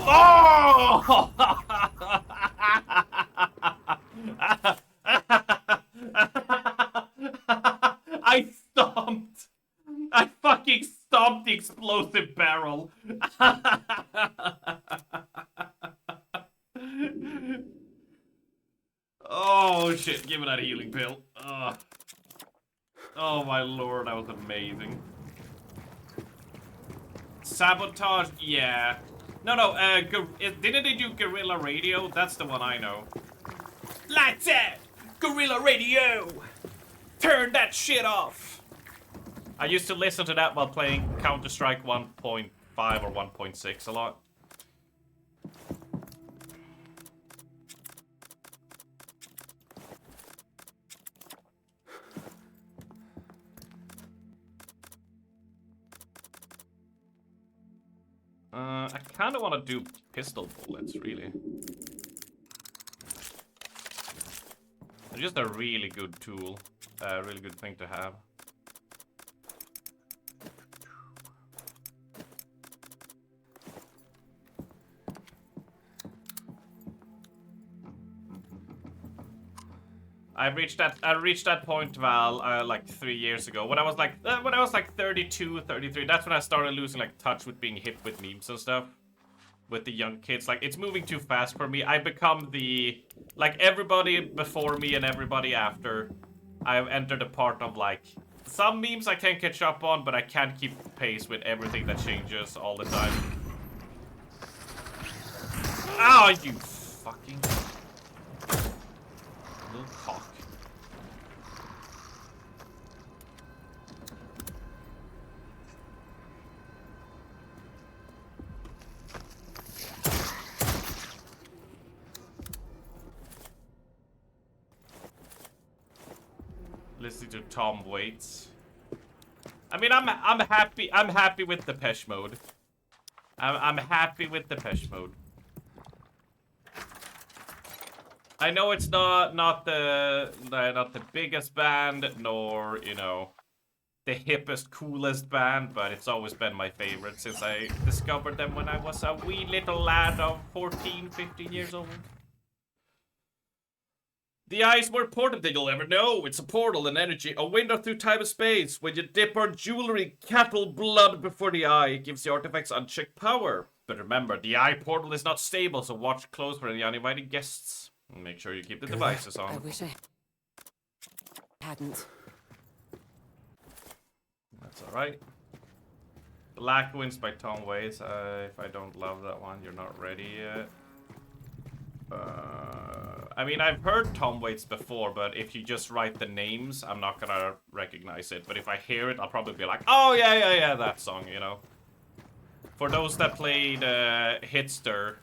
oh! I stomped! I fucking stomped the explosive barrel! Oh shit, give me that healing pill. Ugh. Oh my lord, that was amazing. Sabotage, yeah. No, didn't they do Guerrilla Radio? That's the one I know. Like that! Guerrilla Radio! Turn that shit off! I used to listen to that while playing Counter-Strike 1.5 or 1.6 a lot. I kind of want to do pistol bullets, really. They're just a really good tool. A really good thing to have. I reached that point, Val, like 3 years ago. When I was like 32, 33, that's when I started losing like touch with being hip with memes and stuff. With the young kids, like it's moving too fast for me. I become the, like everybody before me and everybody after. I've entered a part of like, some memes I can't catch up on, but I can't keep pace with everything that changes all the time. Oh, you fucking little cock. Listening to Tom Waits. I mean, I'm happy with the Pesh mode. I'm happy with the Pesh mode. I know it's not the biggest band, nor, you know, the hippest, coolest band, but it's always been my favorite since I discovered them when I was a wee little lad of 14, 15 years old. The eyes more important than you'll ever know. It's a portal and energy, a window through time and space. When you dip our jewelry, cattle blood before the eye, it gives the artifacts unchecked power. But remember, the eye portal is not stable, so watch close for any uninvited guests. And make sure you keep the devices on. I wish I hadn't. That's alright. Black Winds by Tom Waits. If I don't love that one, you're not ready yet. I mean, I've heard Tom Waits before, but if you just write the names, I'm not gonna recognize it. But if I hear it, I'll probably be like, oh, yeah, that song, you know. For those that played Hitster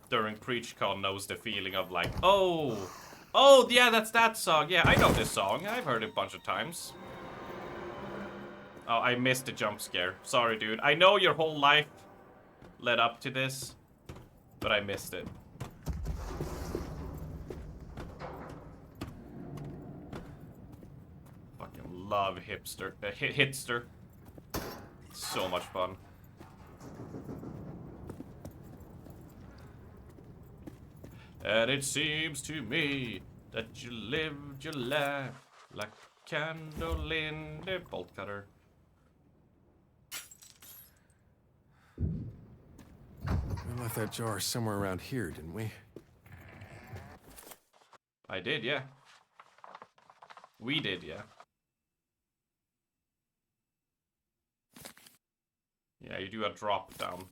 during PreachCon knows the feeling of like, oh, yeah, that's that song. Yeah, I know this song. I've heard it a bunch of times. Oh, I missed the jump scare. Sorry, dude. I know your whole life led up to this, but I missed it. Love Hitster. So much fun. And it seems to me that you lived your life like a candle in the bolt cutter. We left that jar somewhere around here, didn't we? I did, yeah. We did, yeah. Yeah, you do a drop down.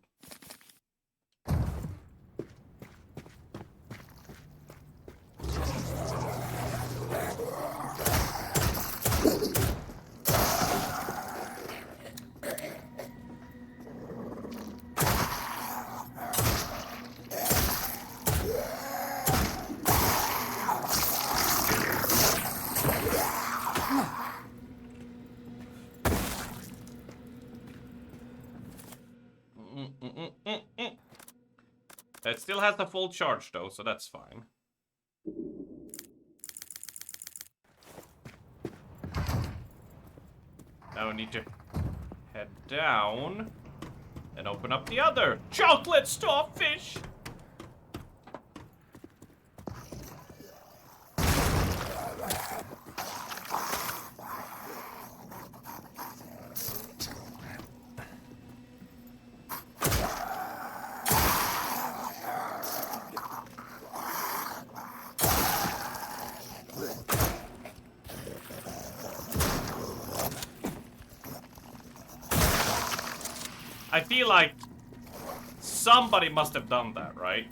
It still has the full charge though, so that's fine. Now we need to head down and open up the other chocolate starfish. I feel like somebody must have done that, right?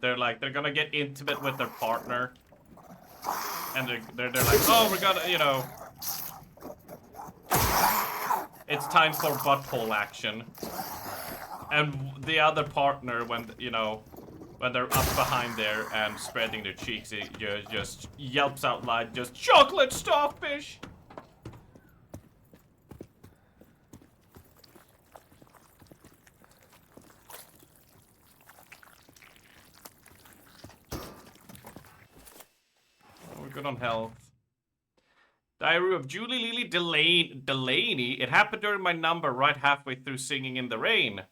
They're gonna get intimate with their partner. And they're like, oh, we're gonna, you know. It's time for butthole action. And the other partner, when, you know, when they're up behind there and spreading their cheeks, it just yelps out loud, just chocolate starfish! We're good on health. Diary of Julie Lily Delaney. It happened during my number right halfway through singing in the rain.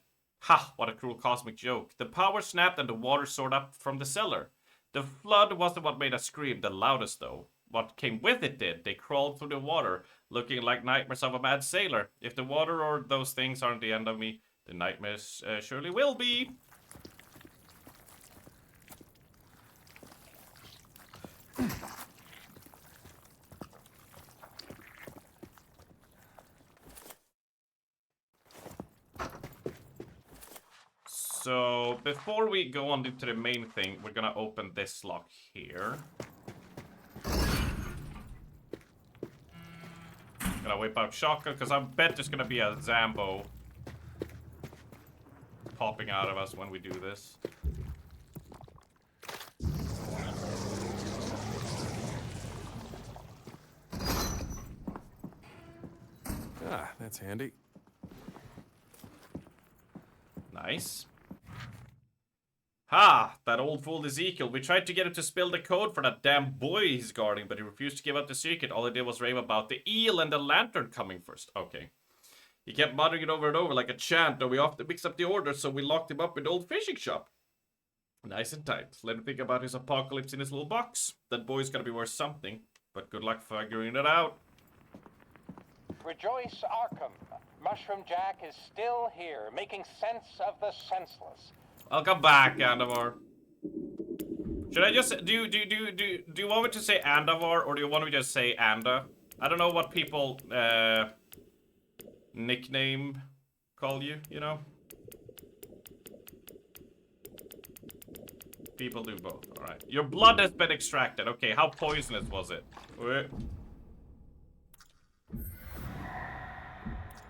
Ha, what a cruel cosmic joke. The power snapped and the water soared up from the cellar. The flood wasn't what made us scream the loudest though. What came with it did. They crawled through the water, looking like nightmares of a mad sailor. If the water or those things aren't the end of me, the nightmares surely will be. So, before we go on to the main thing, we're gonna open this lock here. Gonna whip out shotgun, because I bet there's gonna be a Zambo popping out of us when we do this. Ah, that's handy. Nice. Ha! That old fool Ezekiel. We tried to get him to spill the code for that damn boy he's guarding, but he refused to give up the secret. All he did was rave about the eel and the lantern coming first. Okay. He kept muttering it over and over like a chant, though we often mixed up the orders, so we locked him up in the old fishing shop. Nice and tight. Let him think about his apocalypse in his little box. That boy's gonna be worth something, but good luck figuring it out. Rejoice, Arkham. Mushroom Jack is still here, making sense of the senseless. Welcome back, Andavar. Should I just do you want me to say Andavar or do you want me to just say Anda? I don't know what people nickname call you, you know? People do both. Alright. Your blood has been extracted. Okay, how poisonous was it?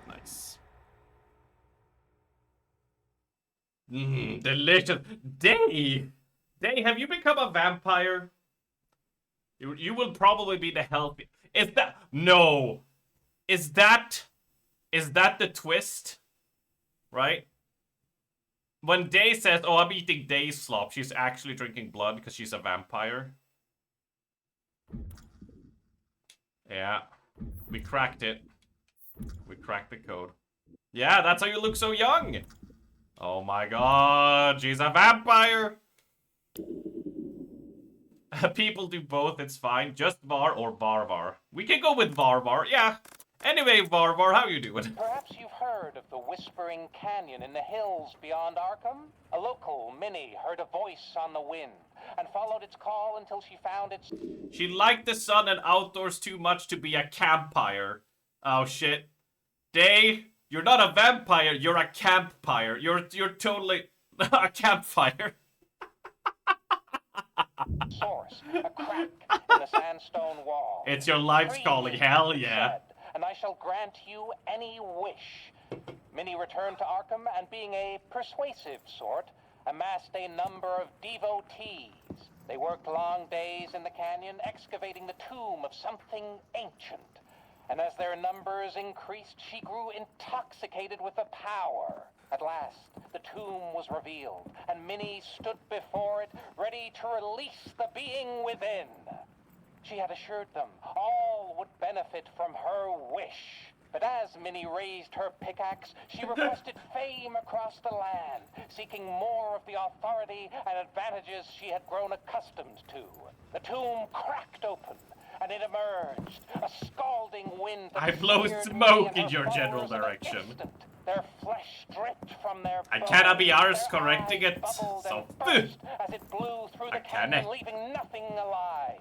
Nice. Delicious. Day, have you become a vampire? You will probably be the healthy. Is that no? Is that the twist? Right? When Day says, "Oh, I'm eating Day slop," she's actually drinking blood because she's a vampire. Yeah, we cracked it. We cracked the code. Yeah, that's how you look so young. Oh my god, she's a vampire! People do both, it's fine. Just Var or Varvar. We can go with Varvar, yeah. Anyway, Varvar, how you doing? Perhaps you've heard of the Whispering Canyon in the hills beyond Arkham? A local, Minnie, heard a voice on the wind and followed its call until she found its... She liked the sun and outdoors too much to be a campire. Oh shit. Day, you're not a vampire, you're a campfire. You're totally a campfire. Source, a crack in the sandstone wall. It's your life's Free calling, me, hell it yeah. said, and I shall grant you any wish. Minnie returned to Arkham and, being a persuasive sort, amassed a number of devotees. They worked long days in the canyon, excavating the tomb of something ancient. And as their numbers increased, she grew intoxicated with the power. At last, the tomb was revealed, and Minnie stood before it, ready to release the being within. She had assured them all would benefit from her wish. But as Minnie raised her pickaxe, she requested fame across the land, seeking more of the authority and advantages she had grown accustomed to. The tomb cracked open, and it emerged, a scalding wind that I blow seared smoke Minnie in and your her general followers in an direction. instant. Their flesh dripped from their I bones. cannot be arsed Their correcting eyes it, bubbled so and burst as it blew through I the canyon, can't. leaving nothing alive.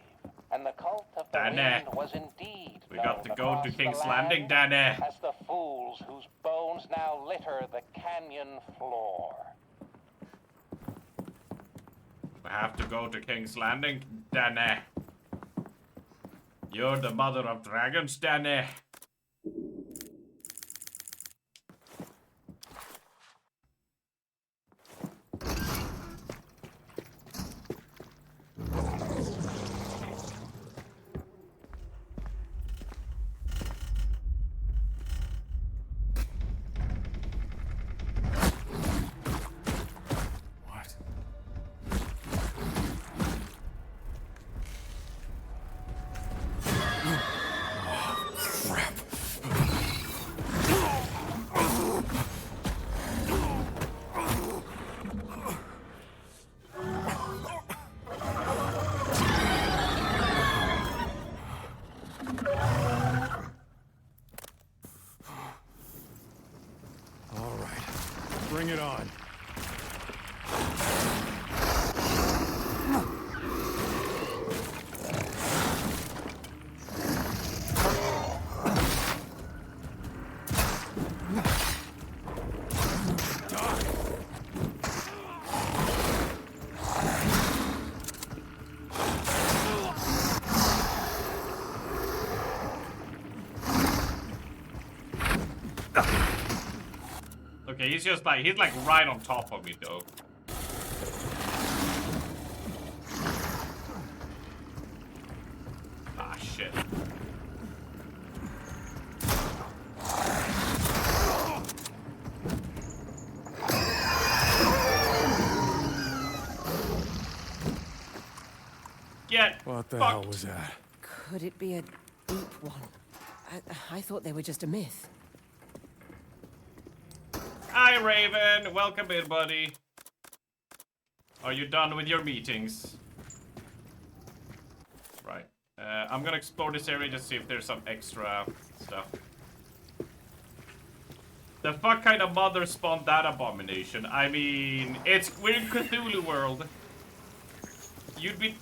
And the cult of the Danny. wind was indeed We got to known go to across the King's land Landing, Danny. as the fools whose bones now litter the canyon floor. We have to go to King's Landing, Danny. You're the mother of dragons, Danny. What? on. Okay, he's just like, he's like right on top of me though. Ah, shit. Get What the fucked. hell was that? Could it be a deep one? I thought they were just a myth. Hi, Raven. Welcome in, buddy. Are you done with your meetings? Right. I'm gonna explore this area just see if there's some extra stuff. The fuck kind of mother spawned that abomination? I mean, we're in Cthulhu world. You'd be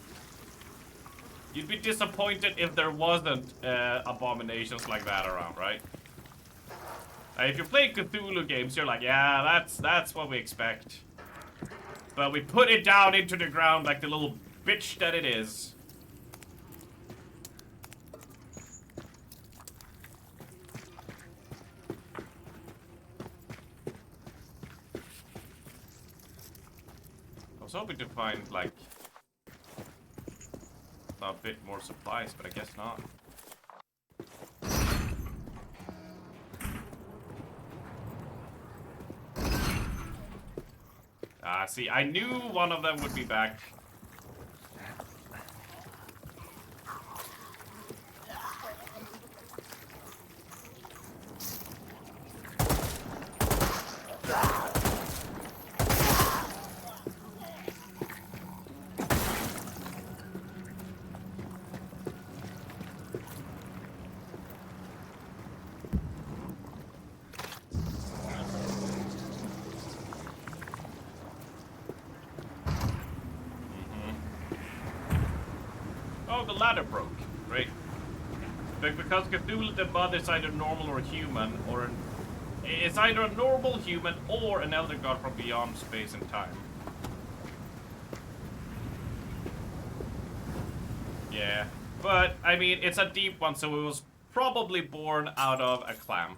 disappointed if there wasn't abominations like that around, right? If you're playing Cthulhu games, you're like, yeah, that's what we expect. But we put it down into the ground like the little bitch that it is. I was hoping to find, like, a bit more supplies, but I guess not. See, I knew one of them would be back. Oh, the ladder broke. Great. But because Cthulhu the Bud is either normal or human, or it's either a normal human or an elder god from beyond space and time. Yeah, but I mean, it's a deep one, so it was probably born out of a clam.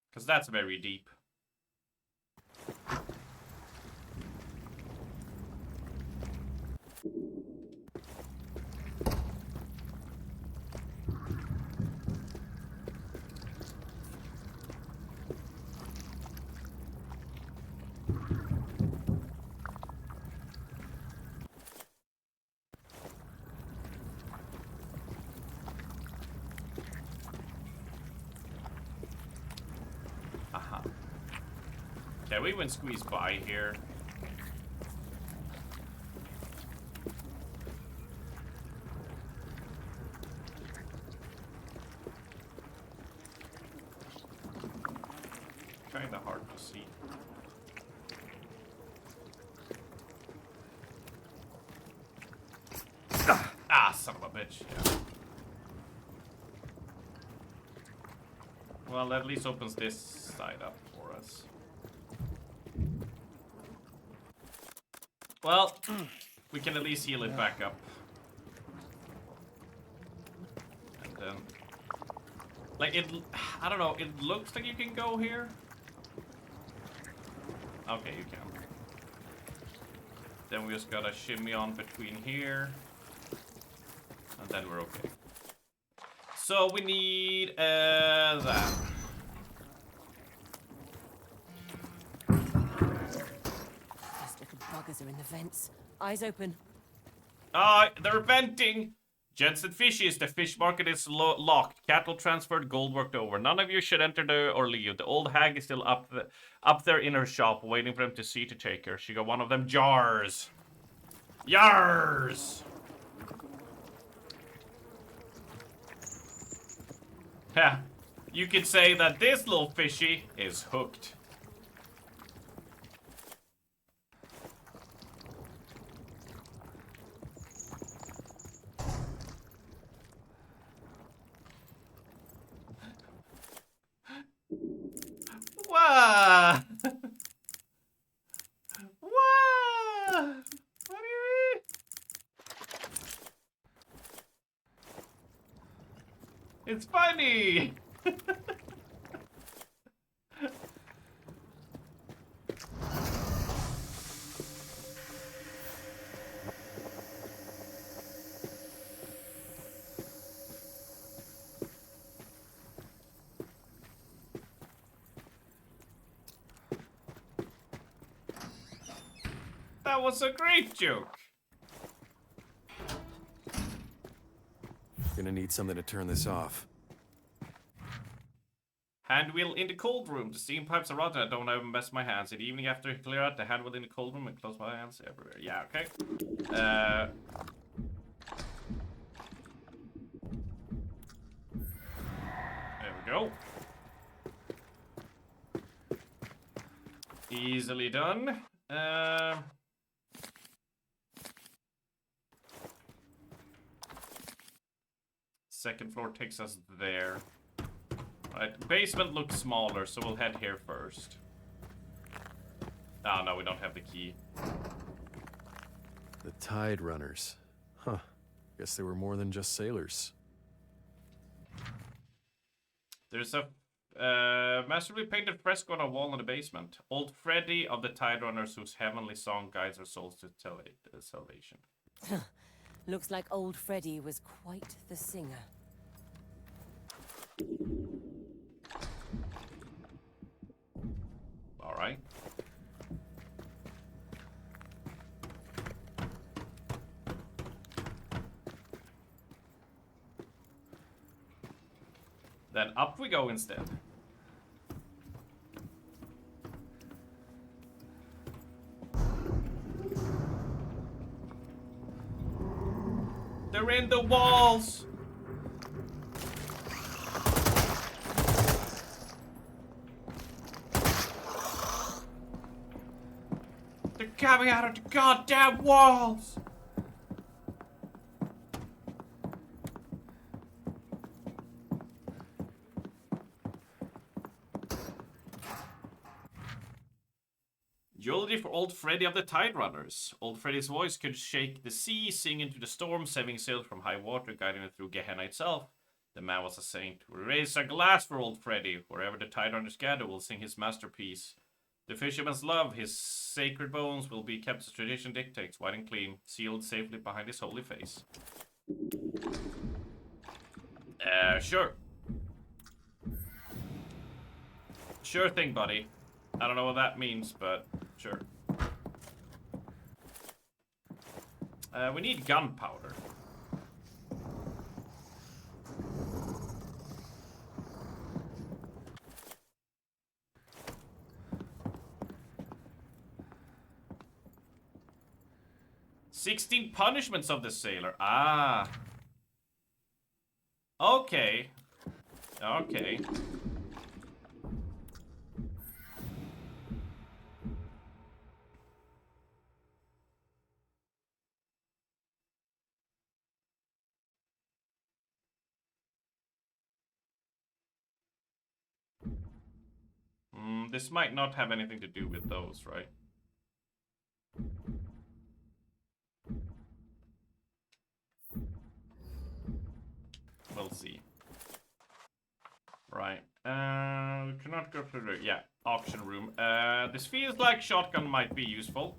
Because that's very deep. Yeah, we went squeeze by here. Kinda hard to see. Ah, son of a bitch. Yeah. Well, that at least opens this side up for us. Well, we can at least heal it back up. And then... like, I don't know, it looks like you can go here. Okay, you can. Then we just gotta shimmy on between here. And then we're okay. So we need, that. Buggers are in the vents. Eyes open. They're venting! Jensen Fishies, the fish market is locked. Cattle transferred, gold worked over. None of you should enter or leave. The old hag is still up there in her shop, waiting for them to see to take her. She got one of them jars. Yars! Yeah, you could say that this little fishy is hooked. Wah! Wah! What do you mean? It's funny! That was a great joke. Gonna need something to turn this off. Hand wheel in the cold room. The steam pipes are rotten. I don't ever mess my hands. In the evening after I clear out the hand wheel in the cold room and close my hands everywhere. Yeah, okay. There we go. Easily done. Second floor takes us there. Right, basement looks smaller, so we'll head here first. Oh, no, we don't have the key. The Tide Runners. Huh. Guess they were more than just sailors. There's a masterfully painted fresco on a wall in the basement. Old Freddy of the Tide Runners, whose heavenly song guides our souls to salvation. Looks like old Freddy was quite the singer. All right. Then up we go instead. They're in the walls! They're coming out of the goddamn walls! Eulogy for Old Freddy of the Tide Runners. Old Freddy's voice could shake the sea, sing into the storm, saving sails from high water, guiding it through Gehenna itself. The man was a saint. We raise a glass for Old Freddy. Wherever the Tide Runners gather, we'll sing his masterpiece. The fisherman's love, his sacred bones, will be kept as tradition dictates, white and clean, sealed safely behind his holy face. Sure. Sure thing, buddy. I don't know what that means, but sure. We need gunpowder. "16 punishments of the sailor." Ah. Okay. Okay. This might not have anything to do with those, right? We'll see. Right. We cannot go through the... Yeah, auction room. This feels like shotgun might be useful.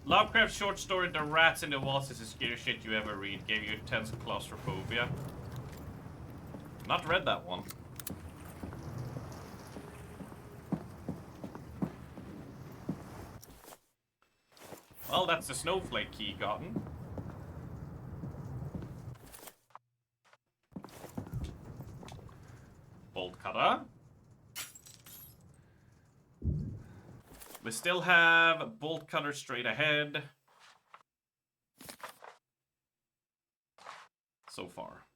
Lovecraft's short story The Rats in the Walls is the scariest shit you ever read. Gave you intense claustrophobia. Not read that one. Well, that's the snowflake key gotten. Bolt cutter. We still have bolt cutter straight ahead. So far.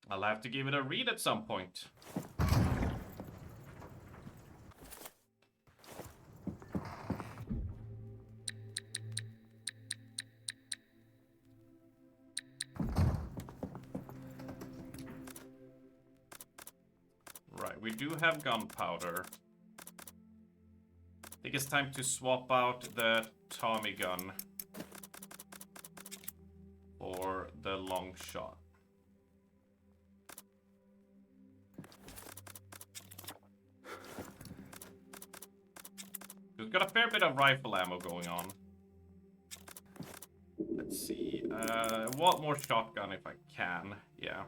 I'll have to give it a read at some point. Right, we do have gunpowder. I think it's time to swap out the Tommy gun for the long shot. We've got a fair bit of rifle ammo going on. Let's see. I want more shotgun if I can. Yeah.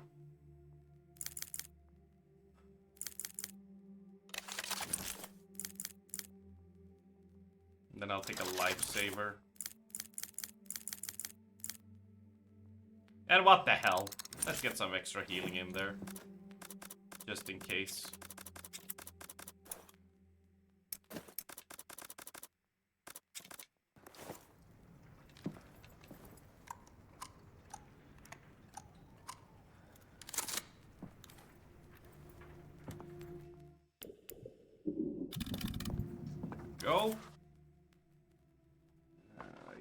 And then I'll take a lifesaver. And what the hell? Let's get some extra healing in there. Just in case. Go.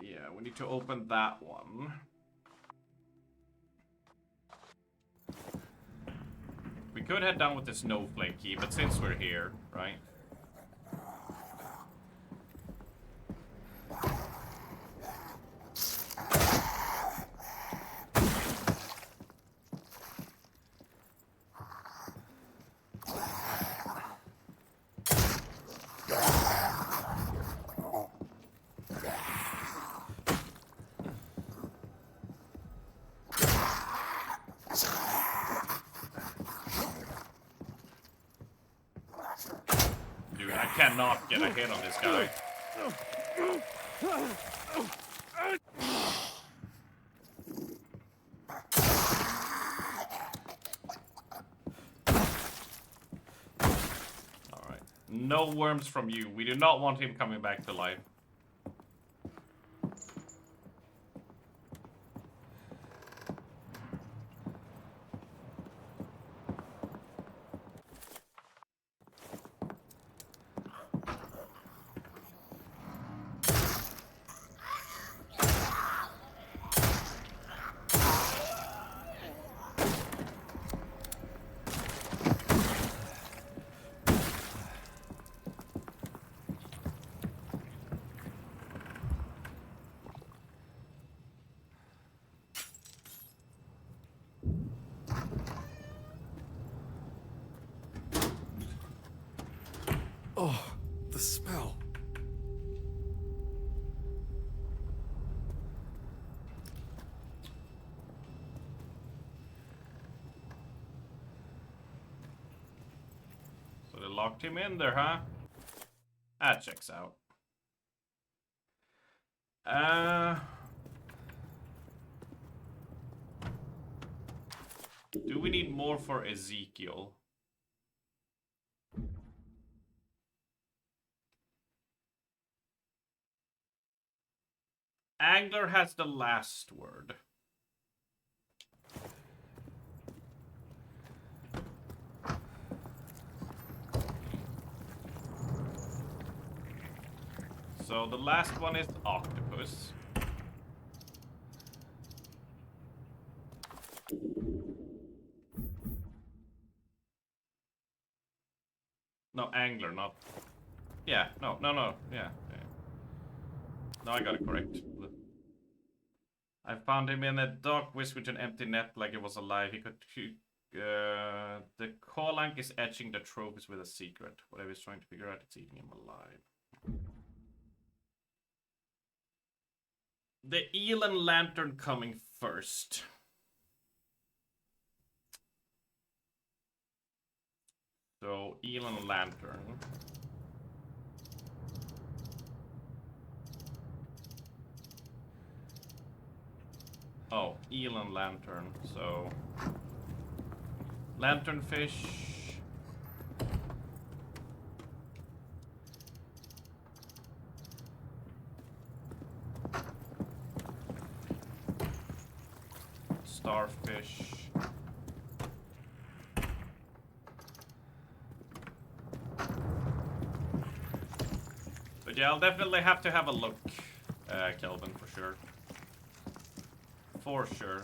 Yeah, we need to open that one. We could head down with the snowflake key, but since we're here, right? Dude, I cannot get a hit on this guy. Alright. No worms from you. We do not want him coming back to life. Oh, the smell. So they locked him in there, huh? That checks out. Do we need more for Ezekiel? Angler has the last word. So the last one is octopus. No, angler, not... Yeah, no, yeah. No, I got it correct. I found him in a dark whisper with an empty net like it was alive. He could The Kolank is etching the trophies with a secret. Whatever he's trying to figure out, it's eating him alive. The Elan Lantern coming first. So, Elan Lantern. Oh, Elan Lantern. So, Lanternfish. Starfish. But yeah, I'll definitely have to have a look, Kelvin, for sure. For sure.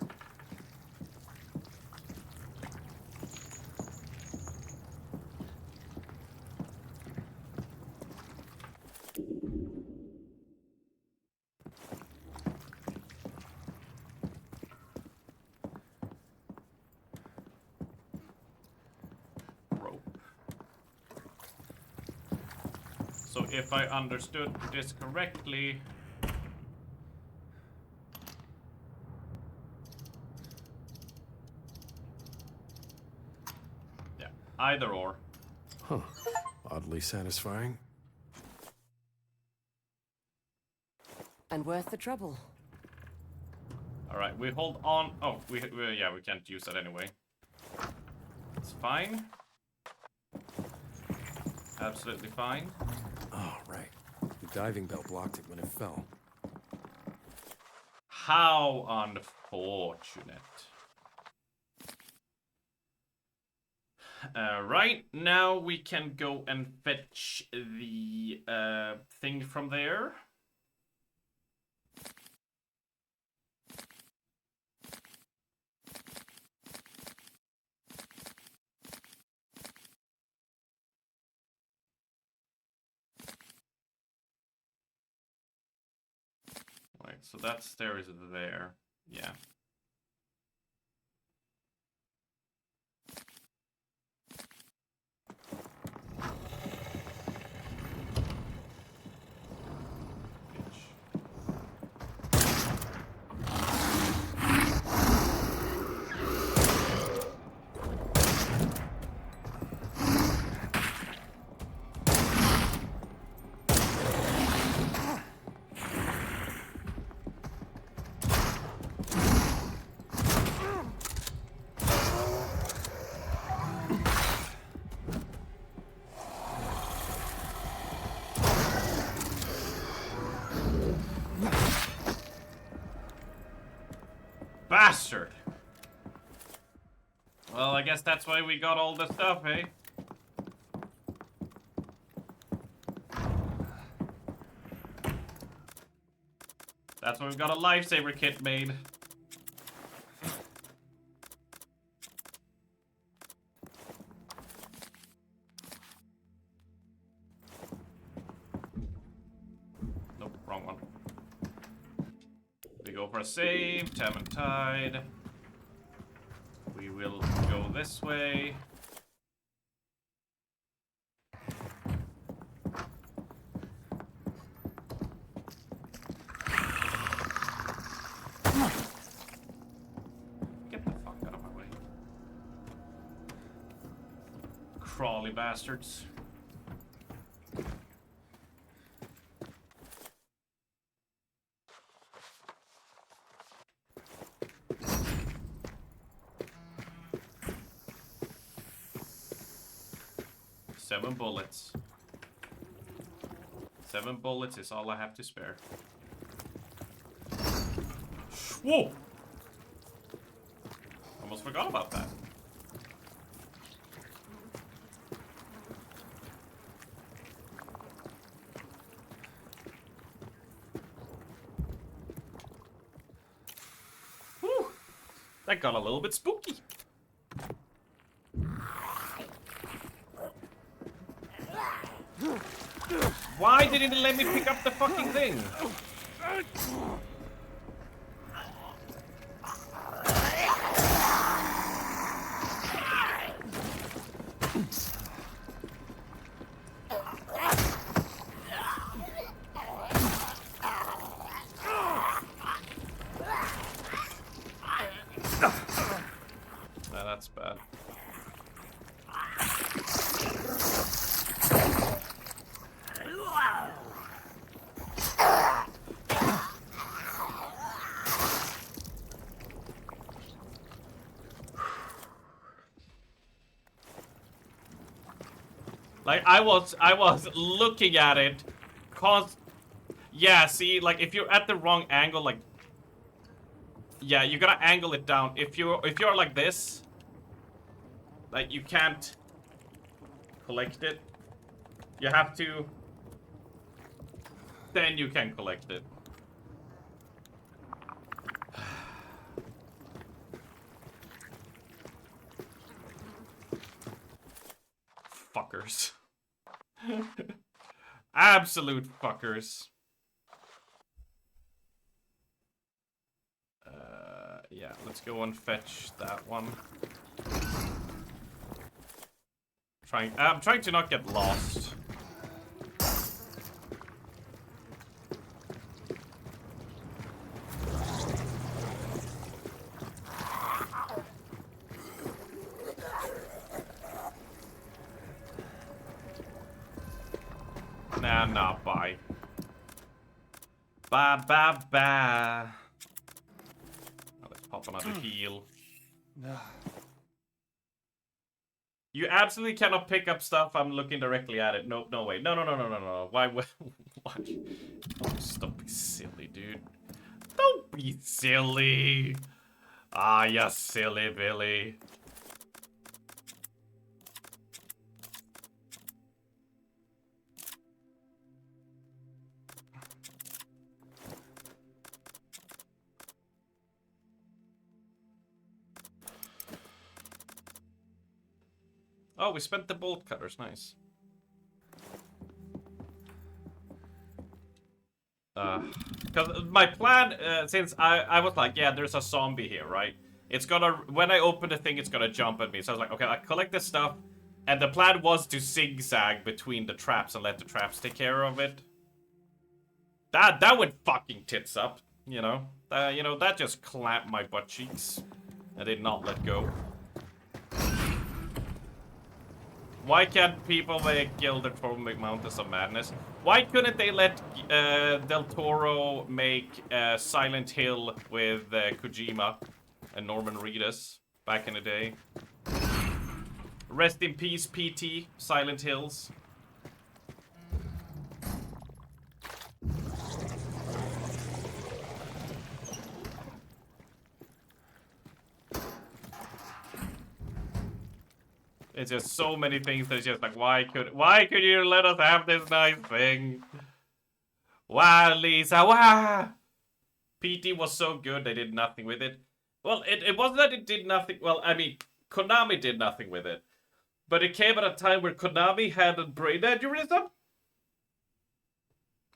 Rope. So if I understood this correctly, either or. Huh. Oddly satisfying. And worth the trouble. Alright, we hold on. Oh, yeah, we can't use that anyway. It's fine. Absolutely fine. Oh, right. The diving bell blocked it when it fell. How unfortunate. Right, now we can go and fetch the thing from there. Right, so that stair is there. Yeah. Bastard! Well, I guess that's why we got all the stuff, eh? That's why we've got a lifesaver kit made. Nope, wrong one. We go for a save, Tammin Tide. We will go this way. Get the fuck out of my way. Crawly bastards. Seven bullets. 7 bullets is all I have to spare. Whoa! Almost forgot about that. Whew! That got a little bit spooky. Why didn't it let me pick up the fucking thing? Nah, that's bad. Like, I was looking at it, yeah, see, like, if you're at the wrong angle, like, yeah, you gotta angle it down. If you're like this, like, you can't collect it. You have to, then you can collect it. Fuckers. Absolute fuckers. Yeah, let's go and fetch that one. I'm trying to not get lost. Nah, bye. Bye. Oh, let's pop another heal. You absolutely cannot pick up stuff. I'm looking directly at it. No way. No. Why? What? Oh, stop being silly, dude. Don't be silly. Ah, you silly Billy. Oh, we spent the bolt cutters. Nice. Because my plan, since I was like, yeah, there's a zombie here, right? It's gonna, when I open the thing, it's gonna jump at me. So I was like, okay, I collect this stuff. And the plan was to zigzag between the traps and let the traps take care of it. That went fucking tits up, you know? That just clamped my butt cheeks. I did not let go. Why can't people make Guild of Toro make Mountains of Madness? Why couldn't they let Del Toro make Silent Hill with Kojima and Norman Reedus back in the day? Rest in peace, PT, Silent Hills. It's just so many things that's just like, why could you let us have this nice thing? Why, Lisa, why? PT was so good, they did nothing with it. Well, it wasn't that it did nothing. Well, I mean, Konami did nothing with it. But it came at a time where Konami had a brain aneurysm.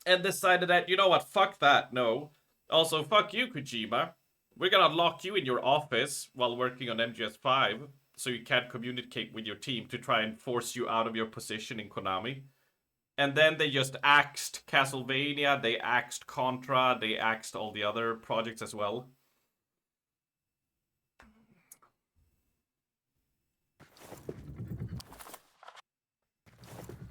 And decided that, you know what, fuck that, no. Also, fuck you, Kojima. We're gonna lock you in your office while working on MGS5. So you can't communicate with your team to try and force you out of your position in Konami. And then they just axed Castlevania, they axed Contra, they axed all the other projects as well.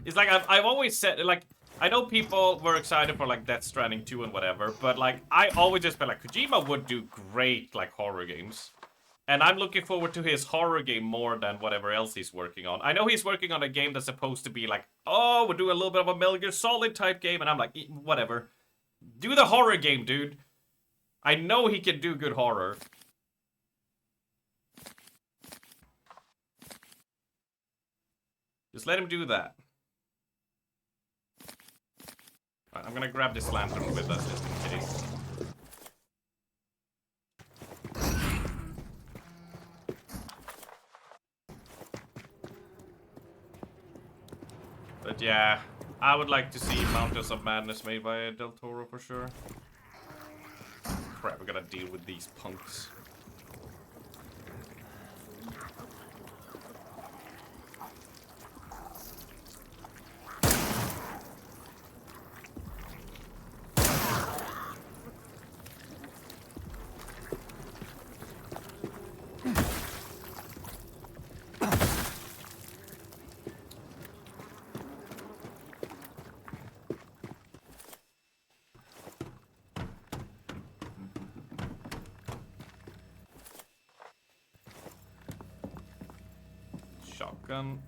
It's like, I've always said, like, I know people were excited for, like, Death Stranding 2 and whatever, but, like, I always just felt like Kojima would do great, like, horror games. And I'm looking forward to his horror game more than whatever else he's working on. I know he's working on a game that's supposed to be like, oh, we're doing a little bit of a Metal Gear Solid type game. And I'm like, whatever. Do the horror game, dude. I know he can do good horror. Just let him do that. Right, I'm gonna grab this lantern with us just in case. But yeah, I would like to see Mountains of Madness made by Del Toro for sure. Crap, we gotta deal with these punks. Shotgun.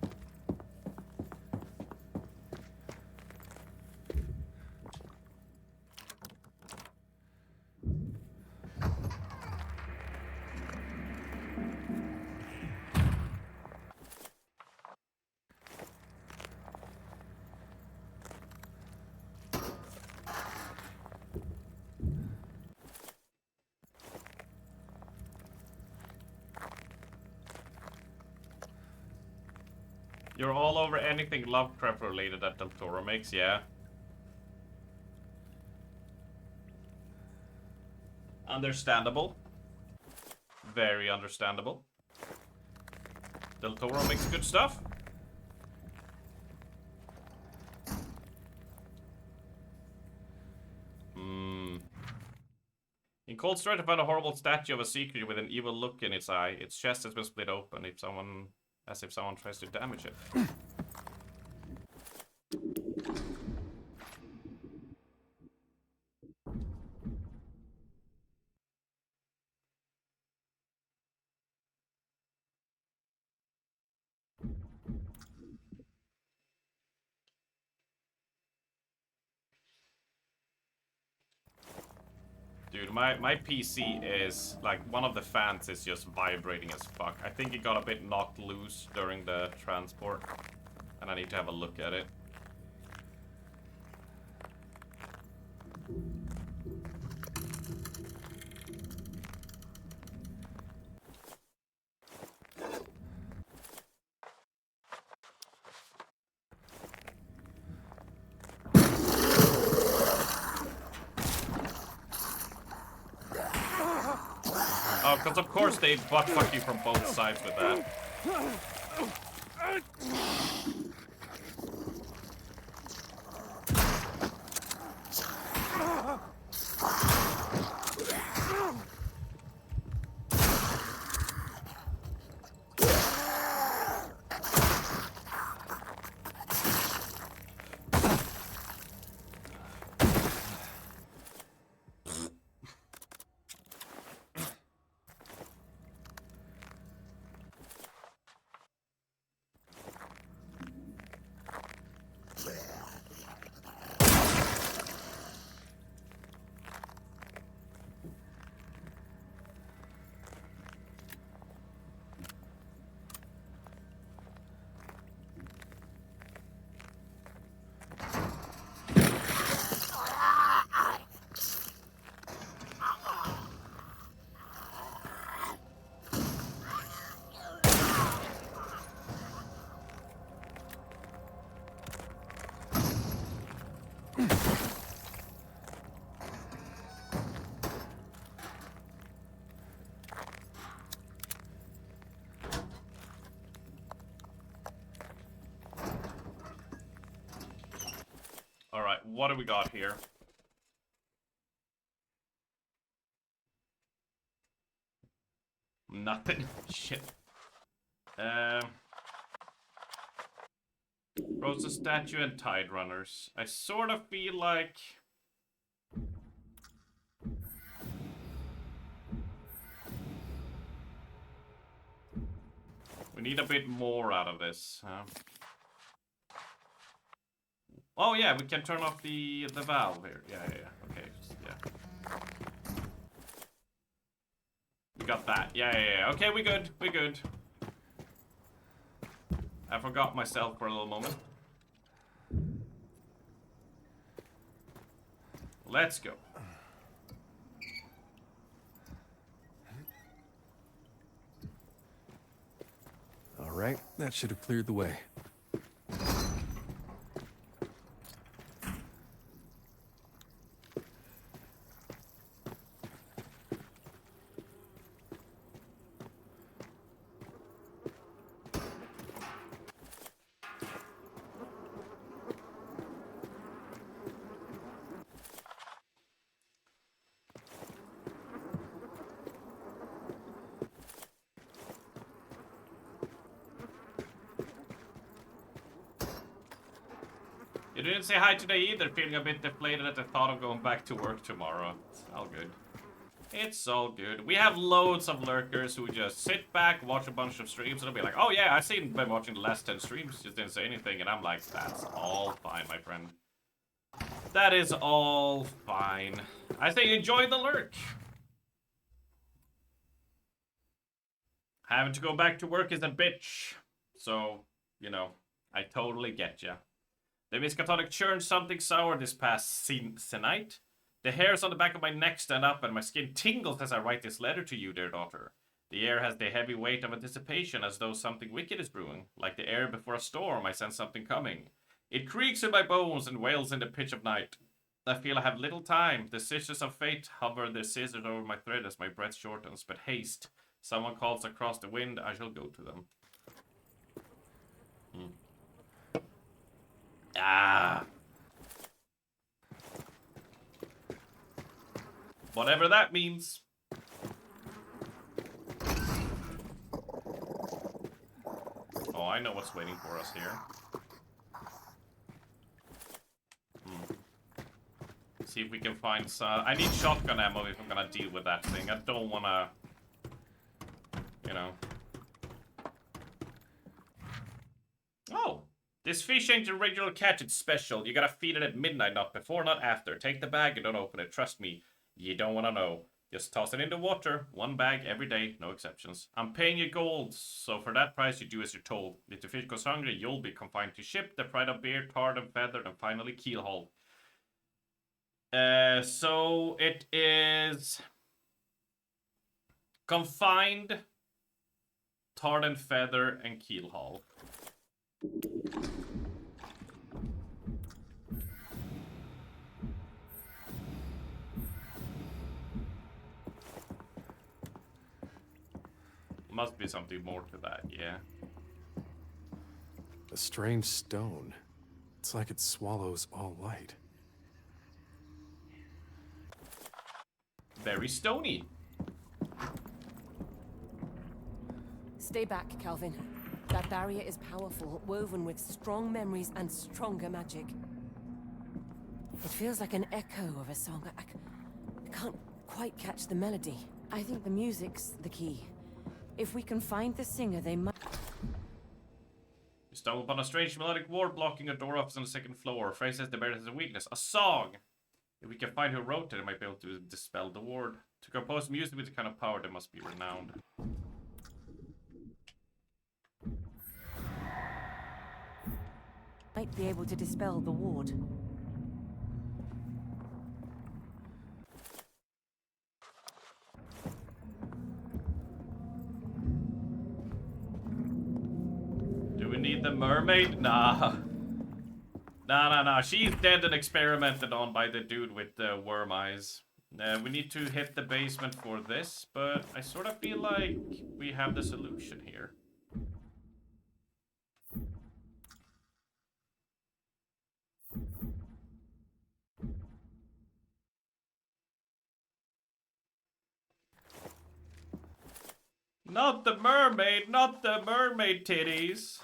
You're all over anything Lovecraft related that Del Toro makes, yeah. Understandable. Very understandable. Del Toro makes good stuff. In Cold Strike, I found a horrible statue of a sea creature with an evil look in its eye. Its chest has been split open as if someone tries to damage it. Dude, my PC is, like, one of the fans is just vibrating as fuck. I think it got a bit knocked loose during the transport. And I need to have a look at it. Oh, because of course they butt fuck you from both sides with that. Alright, what do we got here? Nothing. Shit. Rosa statue and tide runners. I sort of feel like we need a bit more out of this. Oh yeah, we can turn off the valve here. Yeah. Okay, yeah. We got that. Yeah. Okay, we good. I forgot myself for a little moment. Let's go. All right, that should have cleared the way. You didn't say hi today either, feeling a bit deflated at the thought of going back to work tomorrow. It's all good. It's all good. We have loads of lurkers who just sit back, watch a bunch of streams, and they'll be like, oh yeah, I've seen been watching the last 10 streams, just didn't say anything, and I'm like, that's all fine, my friend. That is all fine. I say enjoy the lurk. Having to go back to work is a bitch. So, you know, I totally get ya. The Miskatonic churned something sour this past night. The hairs on the back of my neck stand up and my skin tingles as I write this letter to you, dear daughter. The air has the heavy weight of anticipation as though something wicked is brewing. Like the air before a storm, I sense something coming. It creaks in my bones and wails in the pitch of night. I feel I have little time. The scissors of fate hover their scissors over my thread as my breath shortens. But haste. Someone calls across the wind, I shall go to them. Ah. Whatever that means. Oh, I know what's waiting for us here. See if we can find some... I need shotgun ammo if I'm gonna deal with that thing. I don't wanna... You know... Oh! This fish ain't a regular catch, it's special. You gotta feed it at midnight, not before, not after. Take the bag and don't open it, trust me. You don't wanna know. Just toss it in the water. One bag every day, no exceptions. I'm paying you gold, so for that price you do as you're told. If the fish goes hungry, you'll be confined to ship, the pride of beer, tarred and feathered, and finally keelhauled. So it is... Confined, tarred and feather, and keelhaul. Must be something more to that, yeah. A strange stone. It's like it swallows all light. Very stony. Stay back, Calvin. That barrier is powerful, woven with strong memories and stronger magic. It feels like an echo of a song. I can't quite catch the melody. I think the music's the key. If we can find the singer, they might... You stumble upon a strange melodic ward blocking a door office on the second floor. Frey says the barrier has a weakness. A song! If we can find who wrote it, it might be able to dispel the ward. To compose music with the kind of power, they must be renowned. Might be able to dispel the ward. Do we need the mermaid? Nah. Nah. She's dead and experimented on by the dude with the worm eyes. We need to hit the basement for this, but I sort of feel like we have the solution here. Not the mermaid titties.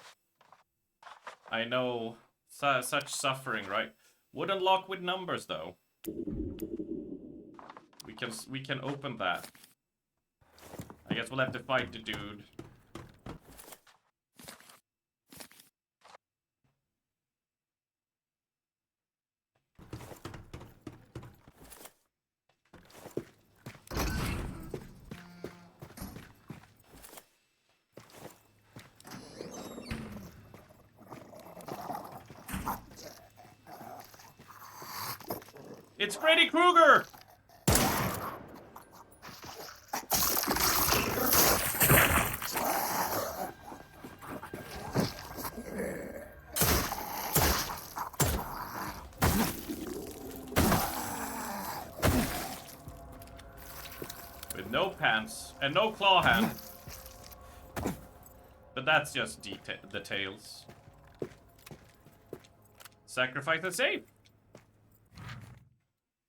I know, such suffering, right? Wouldn't lock with numbers though. We can open that. I guess we'll have to fight the dude. It's Freddy Krueger! With no pants and no claw hand. But that's just details. Sacrifice and save.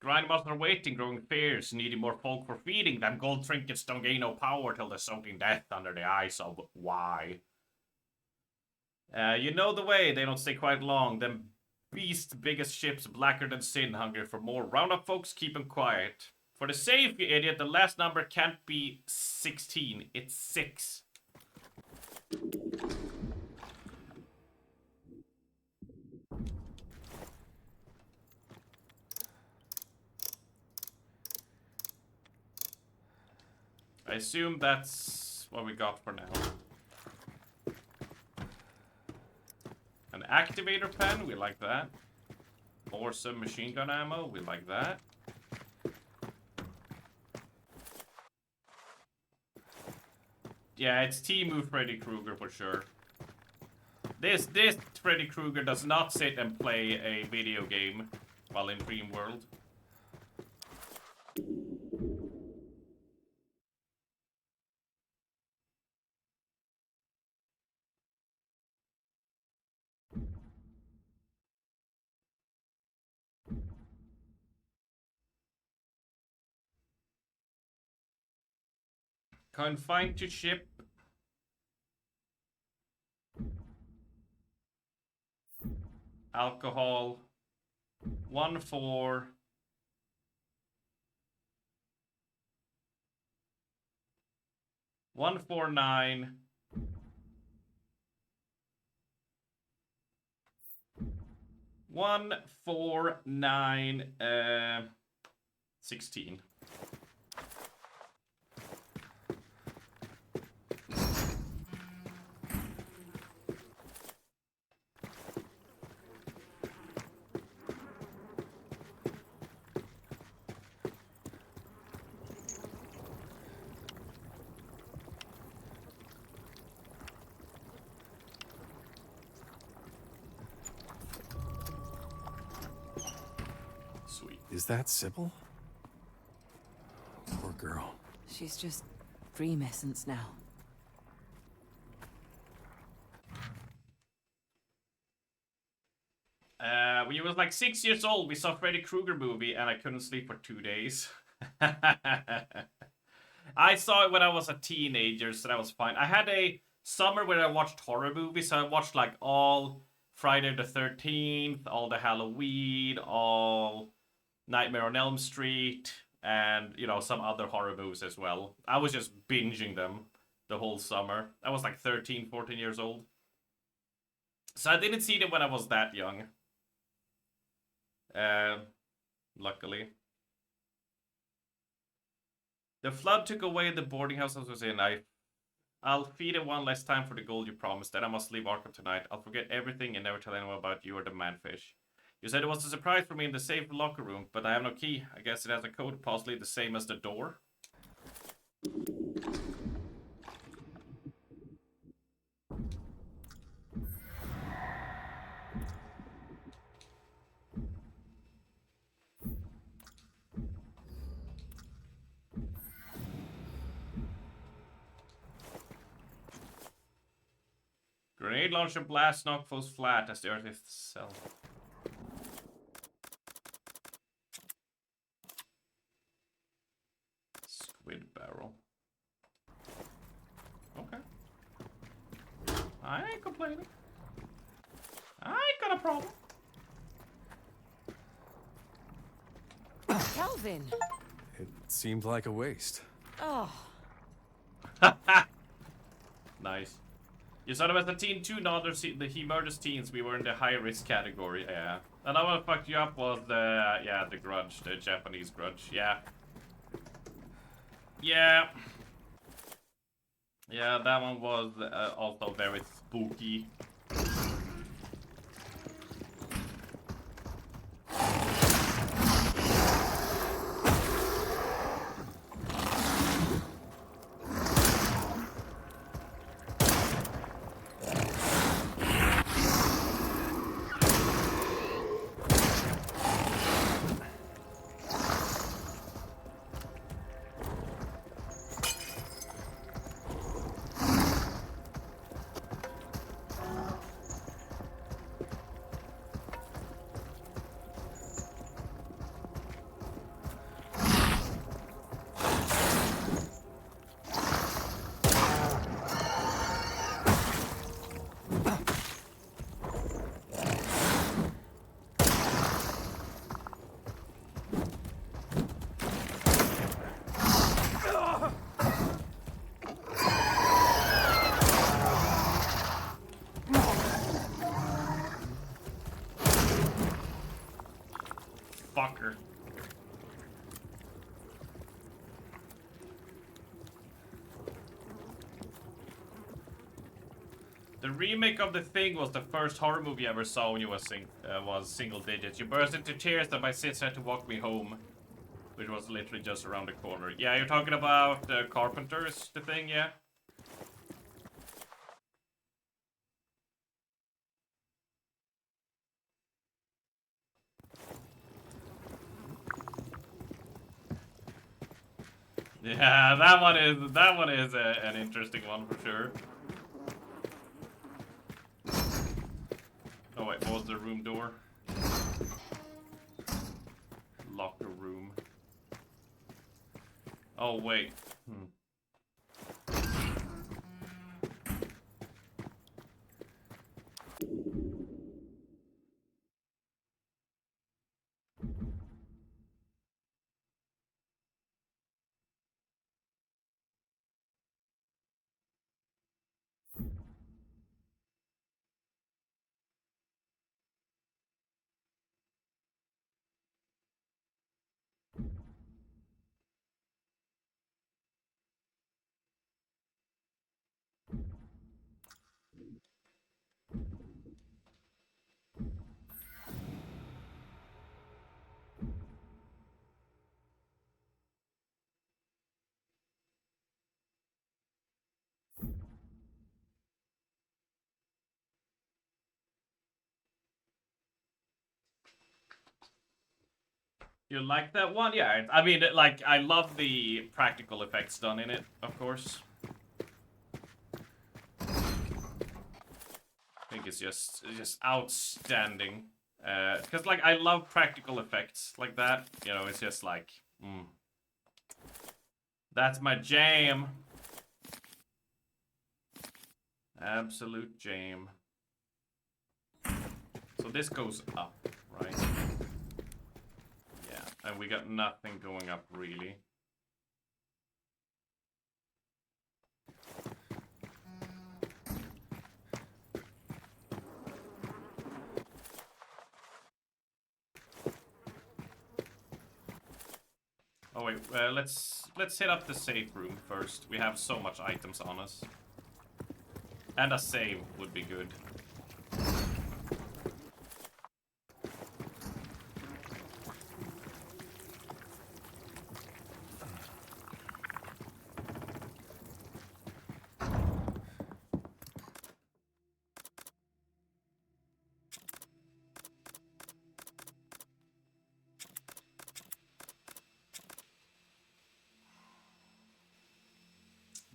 Grindmasters are waiting, growing fierce, needing more folk for feeding. Them gold trinkets don't gain no power till they're soaking death under the eyes of why. You know the way, they don't stay quite long. Them beast biggest ships blacker than sin, hungry for more. Round up folks, keep them quiet. For the sake, you idiot, the last number can't be 16. It's 6. I assume that's what we got for now. An activator pen, we like that. More submachine gun ammo, we like that. Yeah, it's Temu Freddy Krueger for sure. This Freddy Krueger does not sit and play a video game while in Dream World. Confined to ship. Alcohol. 1-4. $149. 149. 16. Is that Sybil? Poor girl. She's just dream essence now. When I was like 6 years old, we saw Freddy Krueger movie and I couldn't sleep for 2 days. I saw it when I was a teenager, so that was fine. I had a summer where I watched horror movies, so I watched like all Friday the 13th, all the Halloween, all Nightmare on Elm Street, and, you know, some other horror movies as well. I was just binging them the whole summer. I was like 13, 14 years old. So I didn't see them when I was that young. Luckily. The flood took away the boarding house I was in. I'll feed it one less time for the gold you promised. Then I must leave Arkham tonight. I'll forget everything and never tell anyone about you or the manfish. You said it was a surprise for me in the safe locker room, but I have no key. I guess it has a code, possibly the same as the door. Grenade launcher blast knock foes flat as the earth itself. Squid barrel. Okay. I ain't complaining. I ain't got a problem. Calvin! It seemed like a waste. Oh. Nice. You said about the teen too, not he murders teens. We were in the high risk category. Yeah. Another one that fucked you up was the Grudge, the Japanese Grudge. Yeah. Yeah. Yeah, that one was also very spooky. The remake of The Thing was the first horror movie I ever saw when you was single digits. You burst into tears that my sis had to walk me home, which was literally just around the corner. Yeah, you're talking about Carpenter's The Thing, yeah? Yeah, that one is an interesting one for sure. Oh wait, what was the room door? Locker room. Oh wait. You like that one? Yeah, I mean, like, I love the practical effects done in it, of course. I think it's just outstanding. Because, like, I love practical effects like that. You know, it's just like, that's my jam. Absolute jam. So this goes up, right? And we got nothing going up, really. Oh wait, let's hit up the safe room first. We have so much items on us. And a save would be good.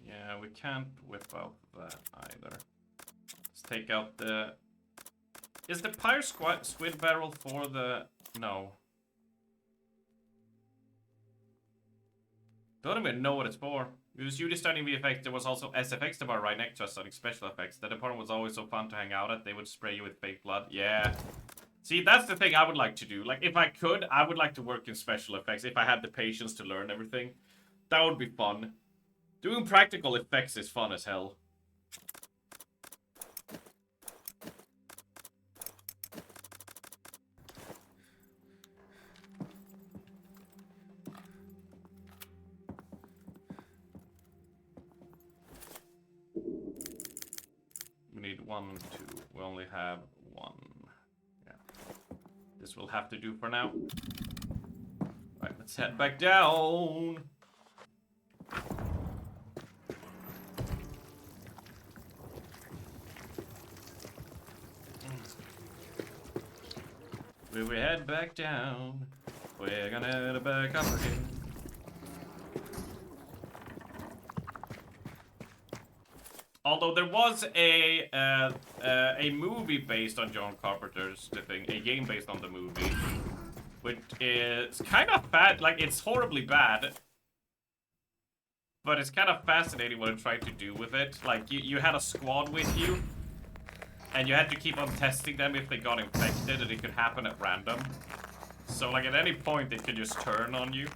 Yeah, we can't whip out that either. Let's take out the... Is the Pyre Squid Barrel for the... No. Don't even know what it's for. It was usually starting VFX. There was also SFX bar right next to us starting special effects. The department was always so fun to hang out at. They would spray you with fake blood. Yeah. See, that's the thing I would like to do. Like, if I could, I would like to work in special effects. If I had the patience to learn everything. That would be fun. Doing practical effects is fun as hell. We need 1 and 2. We only have 1. Yeah. This will have to do for now. Right, let's head back down. We head back down. We're gonna head back up again. Although there was a movie based on John Carpenter's The Thing, a game based on the movie, which is kind of bad. Like, it's horribly bad, but it's kind of fascinating what it tried to do with it. Like, you had a squad with you. And you had to keep on testing them if they got infected, and it could happen at random. So, like, at any point, it could just turn on you.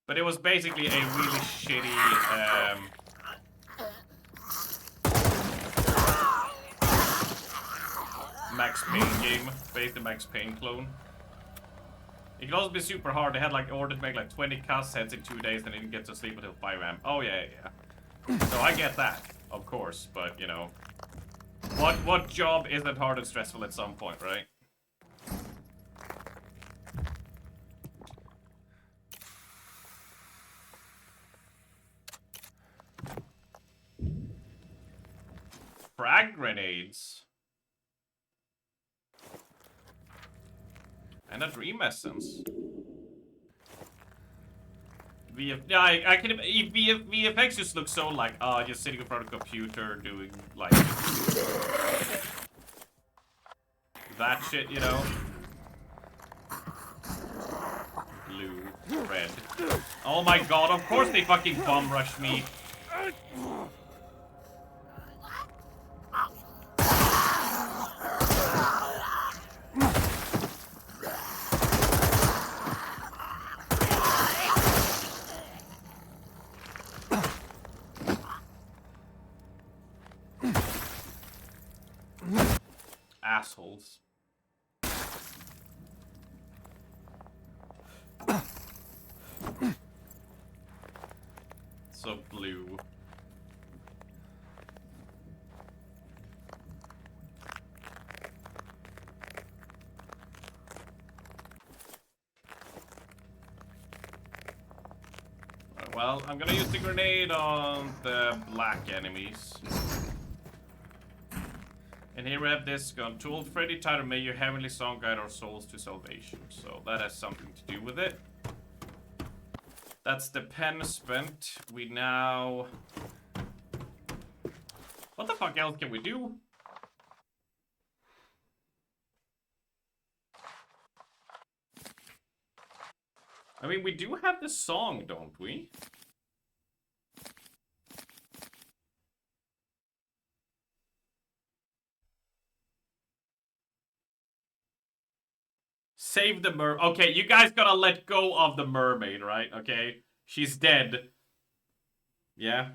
But it was basically a really shitty, Max Payne game, based on Max Payne clone. It could also be super hard. They had, like, ordered to make, like, 20 cassettes in 2 days, and they didn't get to sleep until 5 AM. Oh, yeah. So I get that. of course, but you know, what job isn't hard and stressful at some point, right? Frag grenades. And a dream essence. Yeah, I can. VFX just looks so like, just sitting in front of a computer doing like that shit, you know. Blue, red. Oh my god! Of course they fucking bum rush me. Assholes. So blue. Well, I'm gonna use the grenade on the black enemies. And here we have this gun. To old Freddy Tyler, may your heavenly song guide our souls to salvation. So that has something to do with it. That's the pen spent. We now... What the fuck else can we do? I mean, we do have the song, don't we? Save the mer- Okay, you guys gotta let go of the mermaid, right? Okay? She's dead. Yeah?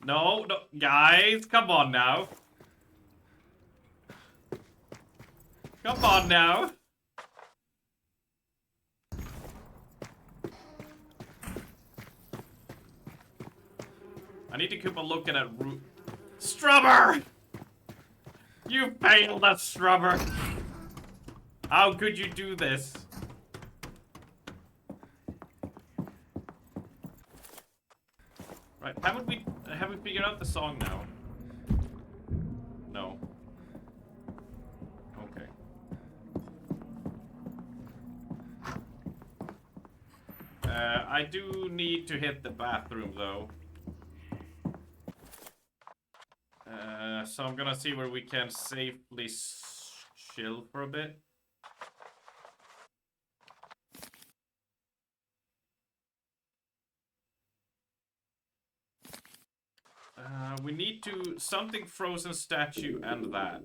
No, no, guys, come on now. Come on now. I need to keep a looking at Strummer! You failed us, Strummer! How could you do this? Right, haven't we figured out the song now? No. Okay. I do need to hit the bathroom though. So I'm gonna see where we can safely chill for a bit. We need to... something frozen statue and that.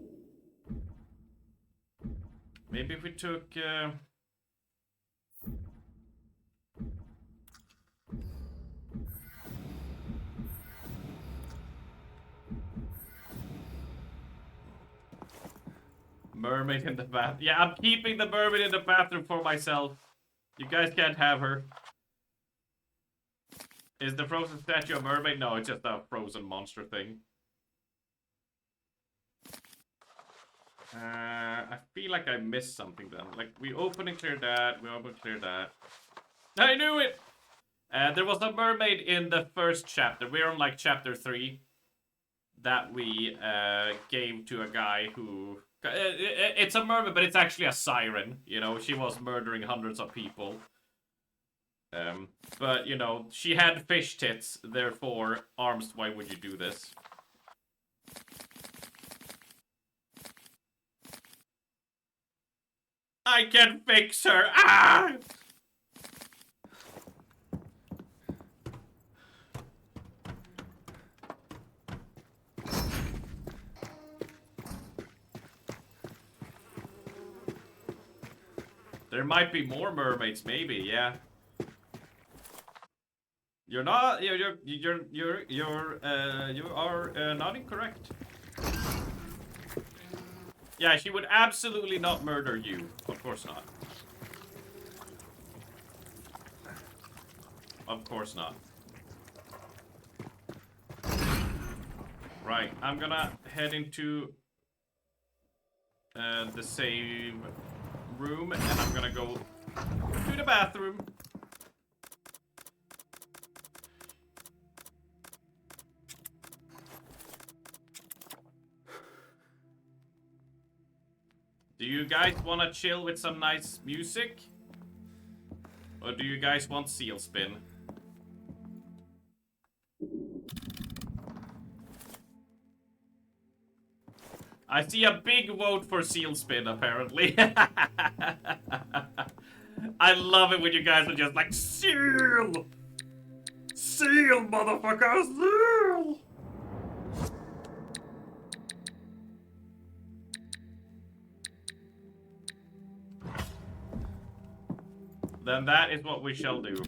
Maybe if we took... mermaid in the bath. Yeah, I'm keeping the mermaid in the bathroom for myself. You guys can't have her. Is the frozen statue a mermaid? No, it's just a frozen monster thing. I feel like I missed something then. Like, we open and clear that. We open and clear that. I knew it! There was a mermaid in the first chapter. We're on, like, chapter 3. That we gave to a guy who... it's a mermaid, but it's actually a siren. You know, she was murdering hundreds of people. But, you know, she had fish tits, therefore, arms, why would you do this? I can fix her! Ah! There might be more mermaids, maybe, yeah. You are not incorrect. Yeah, she would absolutely not murder you. Of course not. Of course not. Right, I'm gonna head into the save room, and I'm gonna go to the bathroom. Do you guys want to chill with some nice music? Or do you guys want Seal Spin? I see a big vote for Seal Spin, apparently. I love it when you guys are just like, Seal! Seal, motherfucker, Seal! Then that is what we shall do.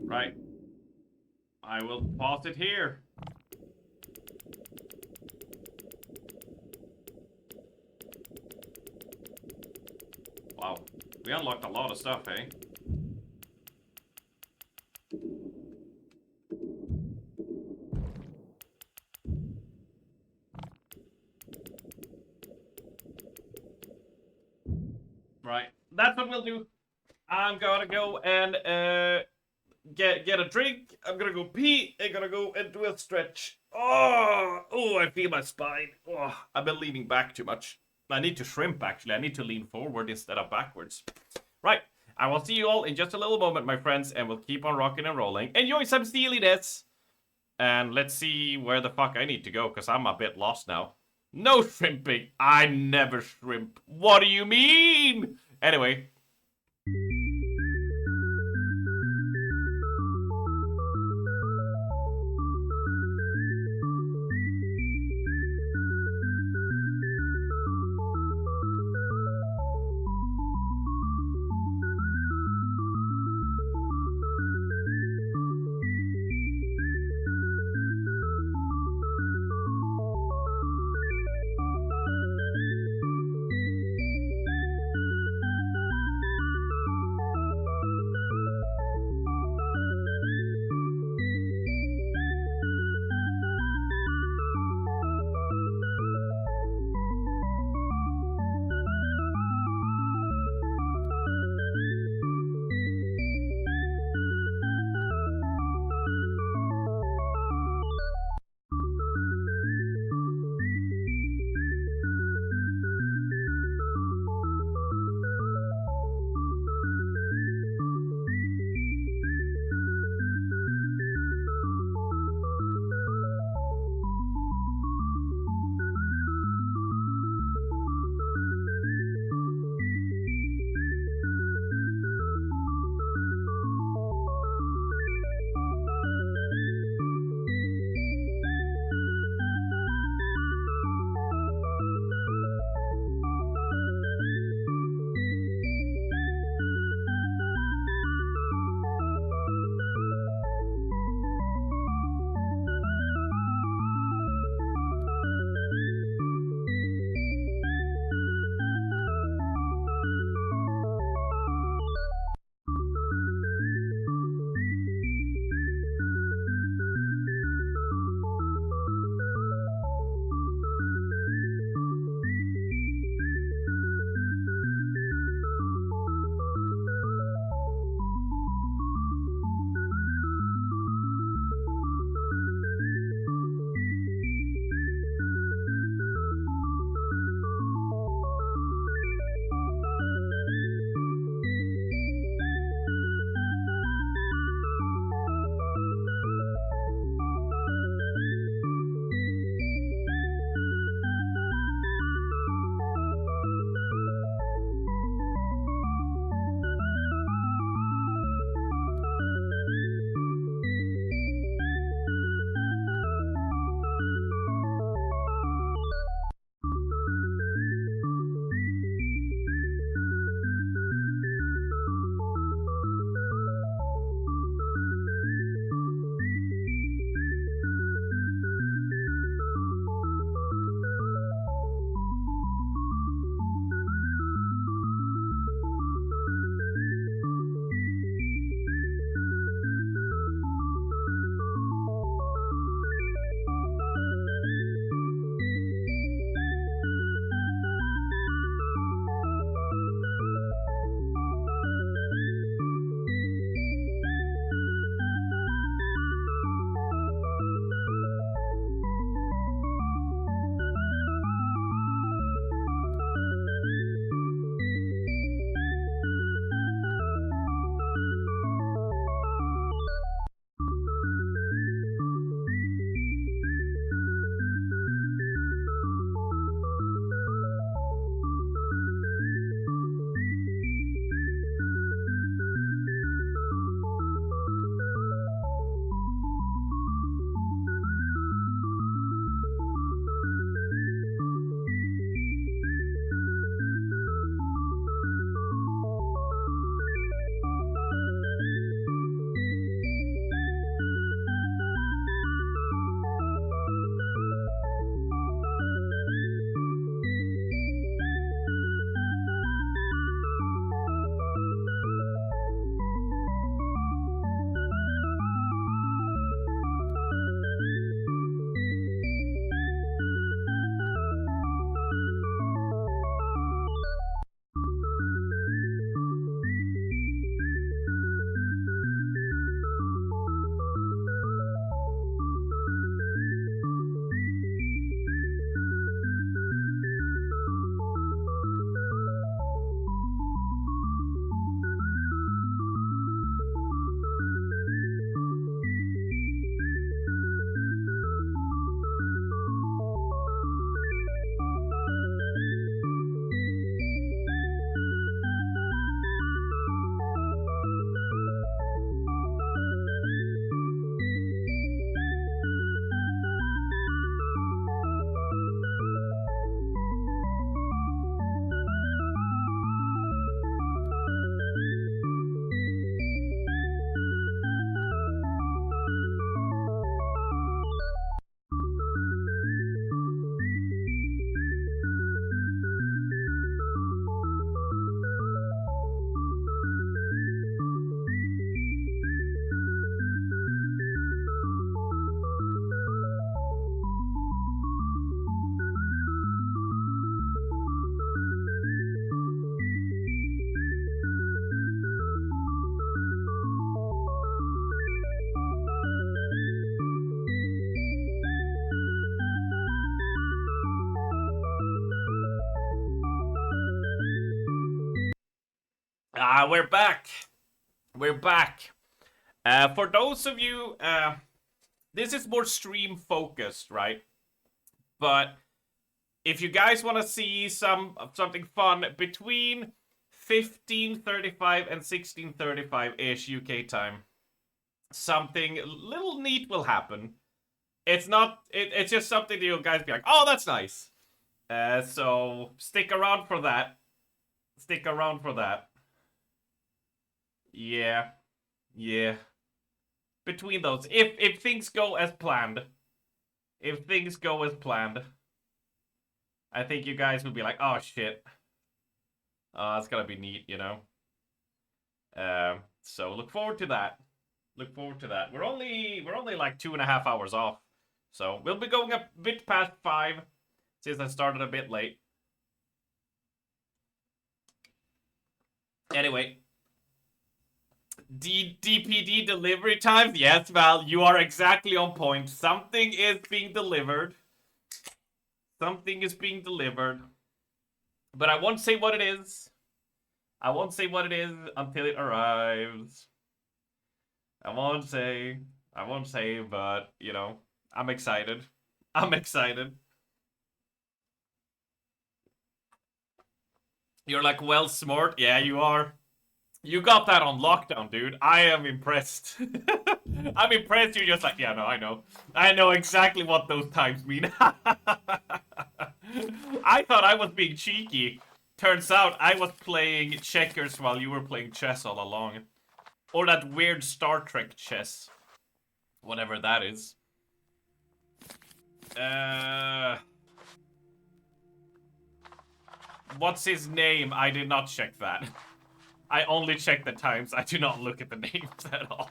Right. I will pause it here. Wow. We unlocked a lot of stuff, eh? Right. That's what we'll do. I'm gonna go and get a drink. I'm gonna go pee. I'm gonna go and do a stretch. Oh, I feel my spine. Oh, I've been leaning back too much. I need to shrimp, actually. I need to lean forward instead of backwards. Right. I will see you all in just a little moment, my friends, and we'll keep on rocking and rolling. Enjoy some steeliness. And let's see where the fuck I need to go, because I'm a bit lost now. No shrimping. I never shrimp. What do you mean? Anyway. We're back. We're back. For those of you, this is more stream focused, right? But if you guys want to see something fun between 15:35 and 16:35-ish UK time, something little neat will happen. It's not. It's just something that you guys be like, oh, that's nice. So stick around for that. Stick around for that. Yeah. Between those, if things go as planned, I think you guys will be like, oh shit. It's gonna be neat, you know. So look forward to that. We're only like 2.5 hours off. So we'll be going a bit past 5 since I started a bit late. Anyway. DPD delivery times? Yes, Val, you are exactly on point. Something is being delivered. But I won't say what it is. Until it arrives. I won't say, but, you know, I'm excited. You're like, well, smart. Yeah, you are. You got that on lockdown, dude. I am impressed. I'm impressed. You're just like, yeah, no, I know. I know exactly what those times mean. I thought I was being cheeky. Turns out I was playing checkers while you were playing chess all along. Or that weird Star Trek chess. Whatever that is. What's his name? I did not check that. I only check the times. I do not look at the names at all.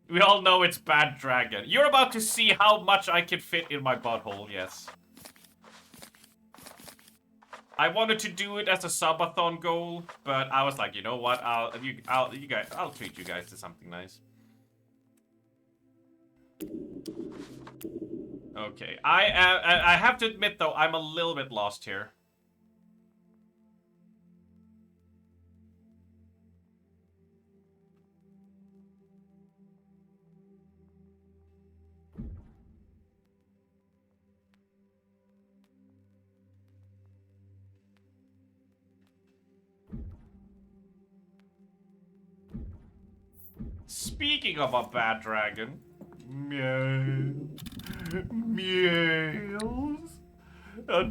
We all know it's Bad Dragon. You're about to see how much I can fit in my butthole, yes. I wanted to do it as a subathon goal, but I was like, you know what? I'll treat you guys to something nice. Okay, I have to admit though, I'm a little bit lost here. Speaking of a bad dragon, meows.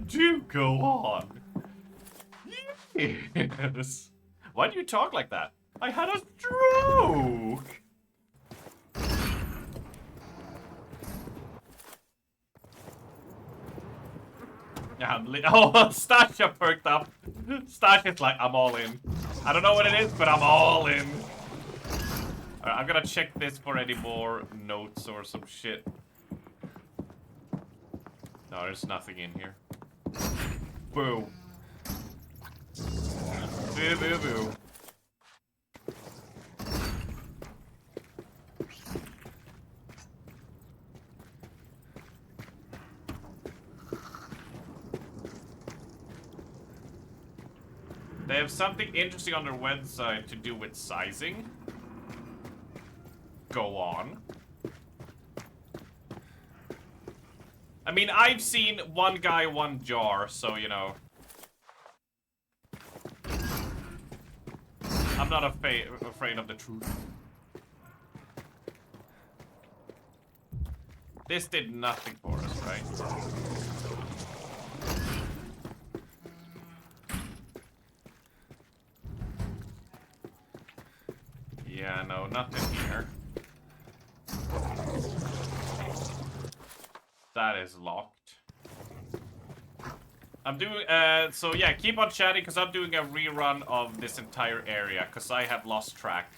Do go on. Yes. Why do you talk like that? I had a stroke. Yeah, oh, Stasha perked up. Stasha's like, I'm all in. I don't know what it is, but I'm all in. Alright, I'm gonna check this for any more notes or some shit. No, there's nothing in here. Boo. Boo, boo, boo. They have something interesting on their website to do with sizing. Go on. I mean, I've seen one guy, one jar, so, you know. I'm not afraid of the truth. This did nothing for us, right? Yeah, no, nothing here. That is locked. I'm doing, so yeah, keep on chatting, because I'm doing a rerun of this entire area, because I have lost track.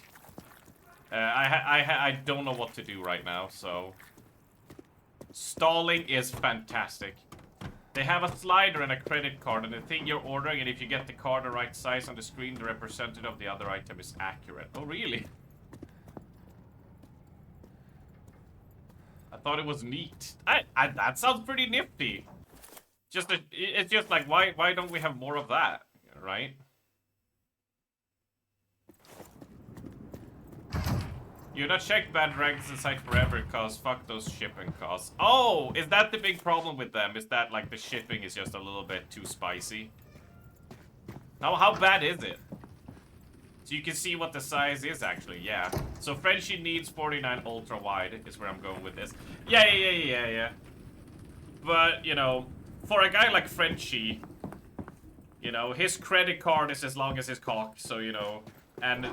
I don't know what to do right now, so... Stalling is fantastic. They have a slider and a credit card, and the thing you're ordering, and if you get the card the right size on the screen, the representative of the other item is accurate. Oh, really? I thought it was neat. That sounds pretty nifty. It's just like, why don't we have more of that? right? You're not checked bad ranks inside forever cause fuck those shipping costs. Oh, is that the big problem with them? Is that like the shipping is just a little bit too spicy? Now, how bad is it? So you can see what the size is actually, yeah. So Frenchie needs 49 ultra wide is where I'm going with this. Yeah. But, you know, for a guy like Frenchie, you know, his credit card is as long as his cock, so, you know, and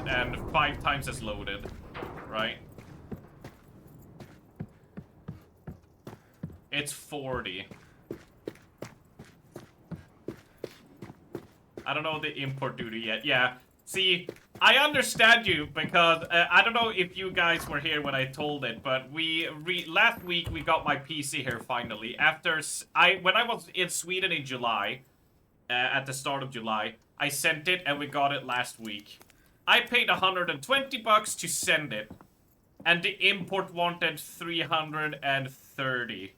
5 times as loaded, right? It's 40. I don't know the import duty yet. Yeah, see, I understand you because I don't know if you guys were here when I told it, but last week we got my PC here finally. After when I was in Sweden in July, at the start of July, I sent it and we got it last week. I paid 120 bucks to send it, and the import wanted 330.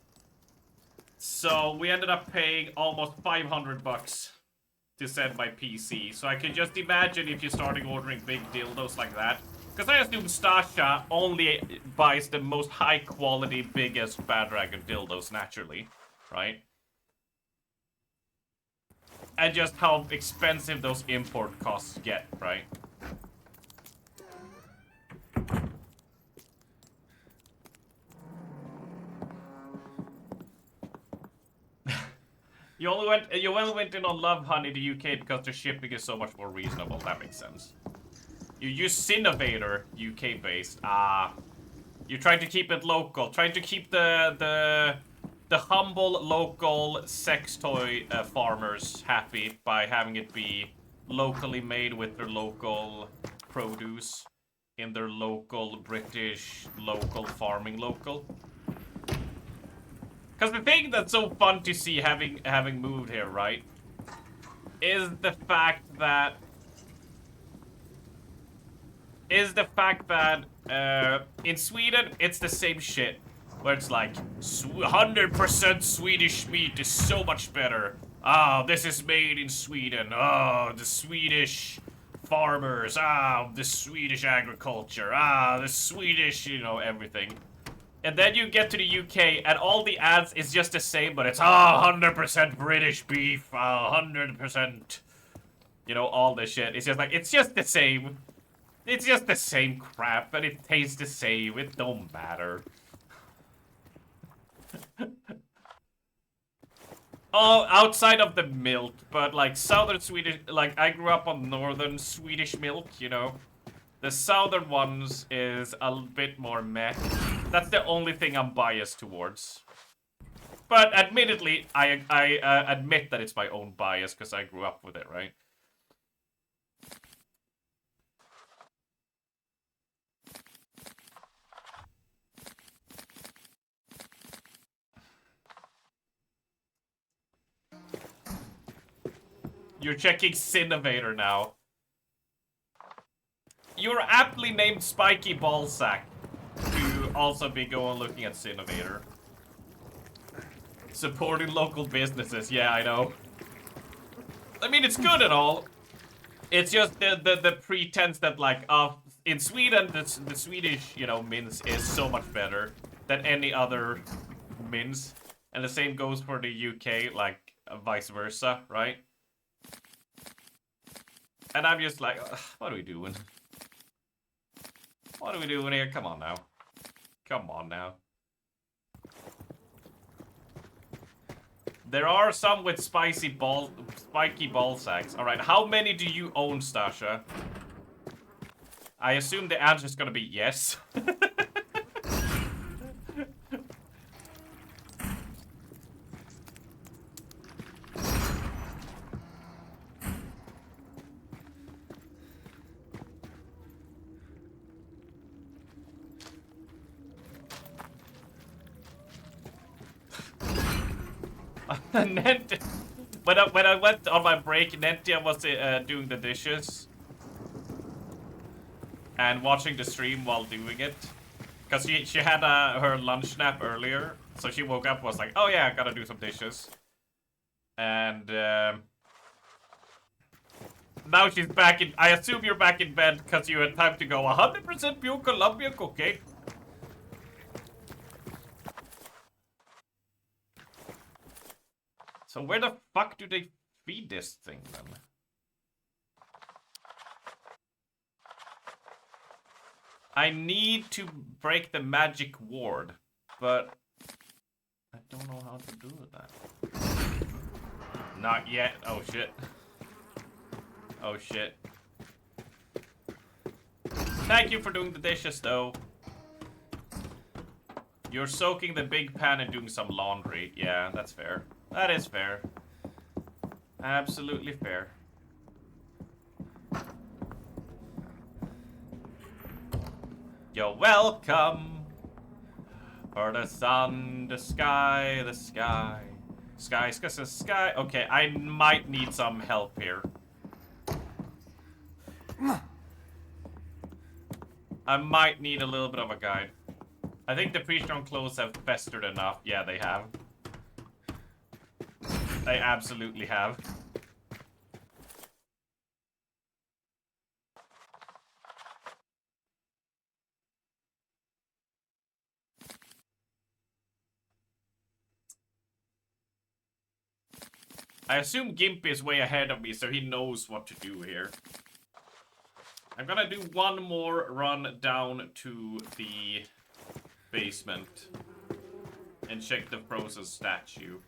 So we ended up paying almost 500 bucks to send my PC. So I can just imagine if you're starting ordering big dildos like that. Because I assume Stasha only buys the most high quality, biggest Bad Dragon dildos naturally, right? And just how expensive those import costs get, right? You only went in on Love Honey the UK because the shipping is so much more reasonable. That makes sense. You use Cinnovator, UK based. You're trying to keep it local, trying to keep the humble local sex toy farmers happy by having it be locally made with their local produce in their local British local farming local. Because the thing that's so fun to see having moved here, right, is the fact that in Sweden it's the same shit, where it's like 100% Swedish meat is so much better. This is made in Sweden. The Swedish farmers. The Swedish agriculture. The Swedish, you know, everything. And then you get to the UK, and all the ads is just the same, but it's 100% British beef, 100%, you know, all this shit. It's just like, it's just the same. It's just the same crap, and it tastes the same. It don't matter. Oh, outside of the milk, but like southern Swedish, like I grew up on northern Swedish milk, you know. The southern ones is a bit more meh. That's the only thing I'm biased towards. But admittedly, I admit that it's my own bias because I grew up with it, right? You're checking Cinnovator now. You're aptly named Spiky Ballsack to also be going looking at Cinnovator. Supporting local businesses, yeah, I know. I mean, it's good and all. It's just the pretense that, like, in Sweden, the Swedish, you know, mince is so much better than any other mince. And the same goes for the UK, like, vice versa, right? And I'm just like, what are we doing? What are we doing here? Come on now. Come on now. There are some with spiky ball sacks. Alright, how many do you own, Stasha? I assume the answer is gonna be yes. When I went on my break, Nentia was doing the dishes and watching the stream while doing it, because she had her lunch nap earlier, so she woke up and was like, oh yeah, I gotta do some dishes. And Now she's back in. I assume you're back in bed because you had time to go 100% pure Colombian cookie. So where the fuck do they feed this thing then? I need to break the magic ward, but I don't know how to do that. Not yet. Oh shit. Oh shit. Thank you for doing the dishes though. You're soaking the big pan and doing some laundry. Yeah, that's fair. That is fair. Absolutely fair. You're welcome. For the sun, the sky, the sky. Sky, sky, sky, sky. Okay, I might need some help here. I might need a little bit of a guide. I think the pre-strong clothes have festered enough. Yeah, they have. They absolutely have. I assume Gimpy is way ahead of me, so he knows what to do here. I'm gonna do one more run down to the basement and check the frozen statue.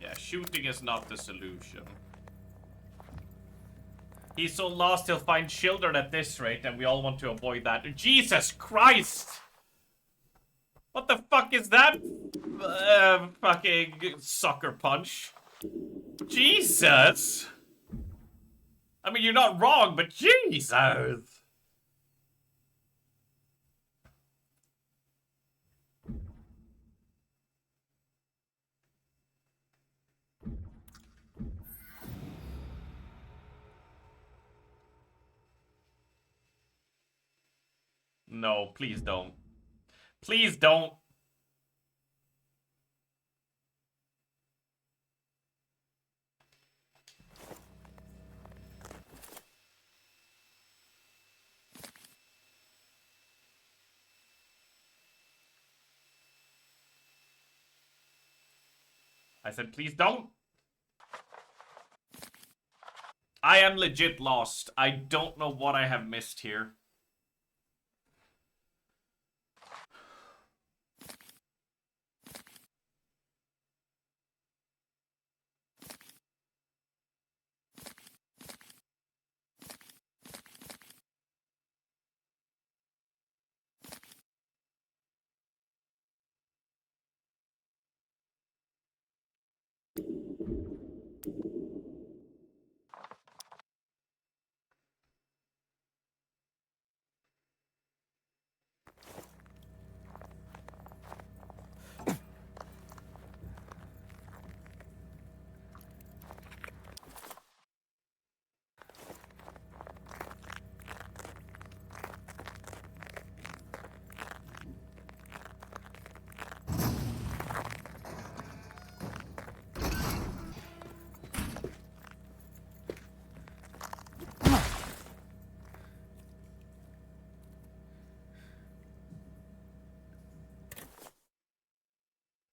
Yeah, shooting is not the solution. He's so lost he'll find children at this rate, and we all want to avoid that. Jesus Christ! What the fuck is that? Fucking sucker punch. Jesus! I mean, you're not wrong, but Jesus! No, please don't. Please don't. I said, please don't. I am legit lost. I don't know what I have missed here.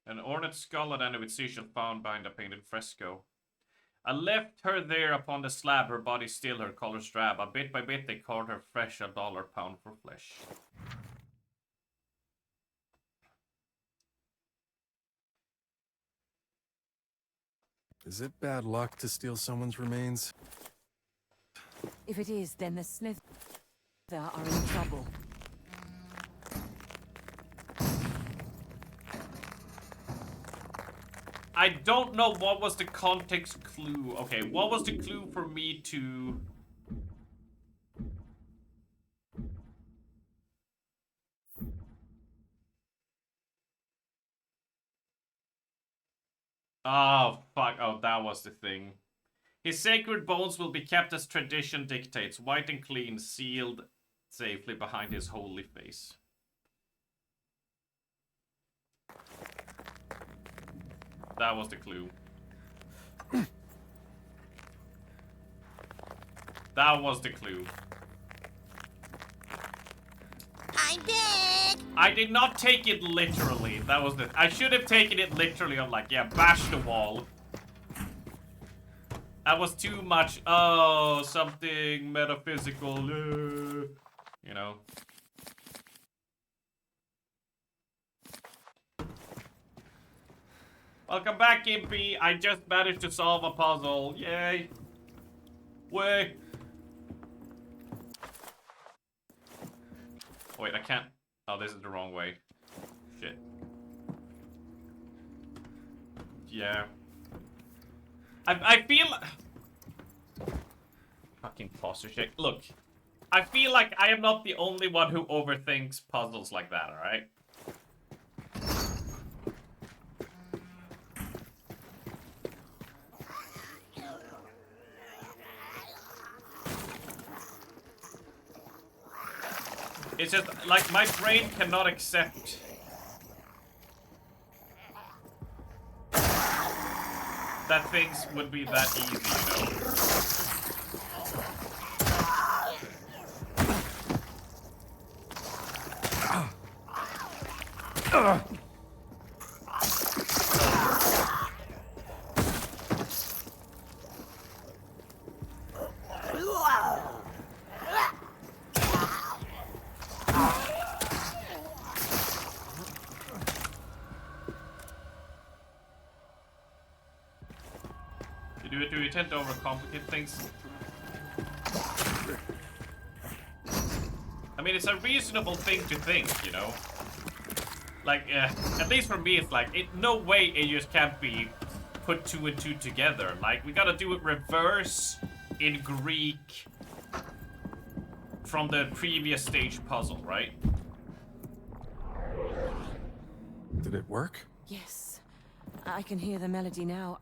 An ornate skull and then with seashell found behind a painted fresco. I left her there upon the slab, her body still, her colors drab. A bit by bit they carved her fresh, $1 pound for flesh. Is it bad luck to steal someone's remains? If it is, then the Slither are in trouble. I don't know what was the context clue. Okay, what was the clue for me to... Oh, fuck. Oh, that was the thing. His sacred bones will be kept as tradition dictates, white and clean, sealed safely behind his holy face. That was the clue. That was the clue. I'm big! I did not take it literally. That was the... I should have taken it literally. I'm like, yeah, bash the wall. That was too much. Oh, something metaphysical. You know. Welcome back, Gimpy. I just managed to solve a puzzle. Yay. Way. Oh, wait, I can't. Oh, this is the wrong way. Shit. Yeah. I feel... Fucking posture shit. Look. I feel like I am not the only one who overthinks puzzles like that, alright? It's just, like, my brain cannot accept... that things would be that easy, you know? Do you tend to overcomplicate things? I mean, it's a reasonable thing to think, you know? Like, at least for me, it's like, no way it just can't be put 2 and 2 together. Like, we gotta do it reverse in Greek from the previous stage puzzle, right? Did it work? Yes. I can hear the melody now.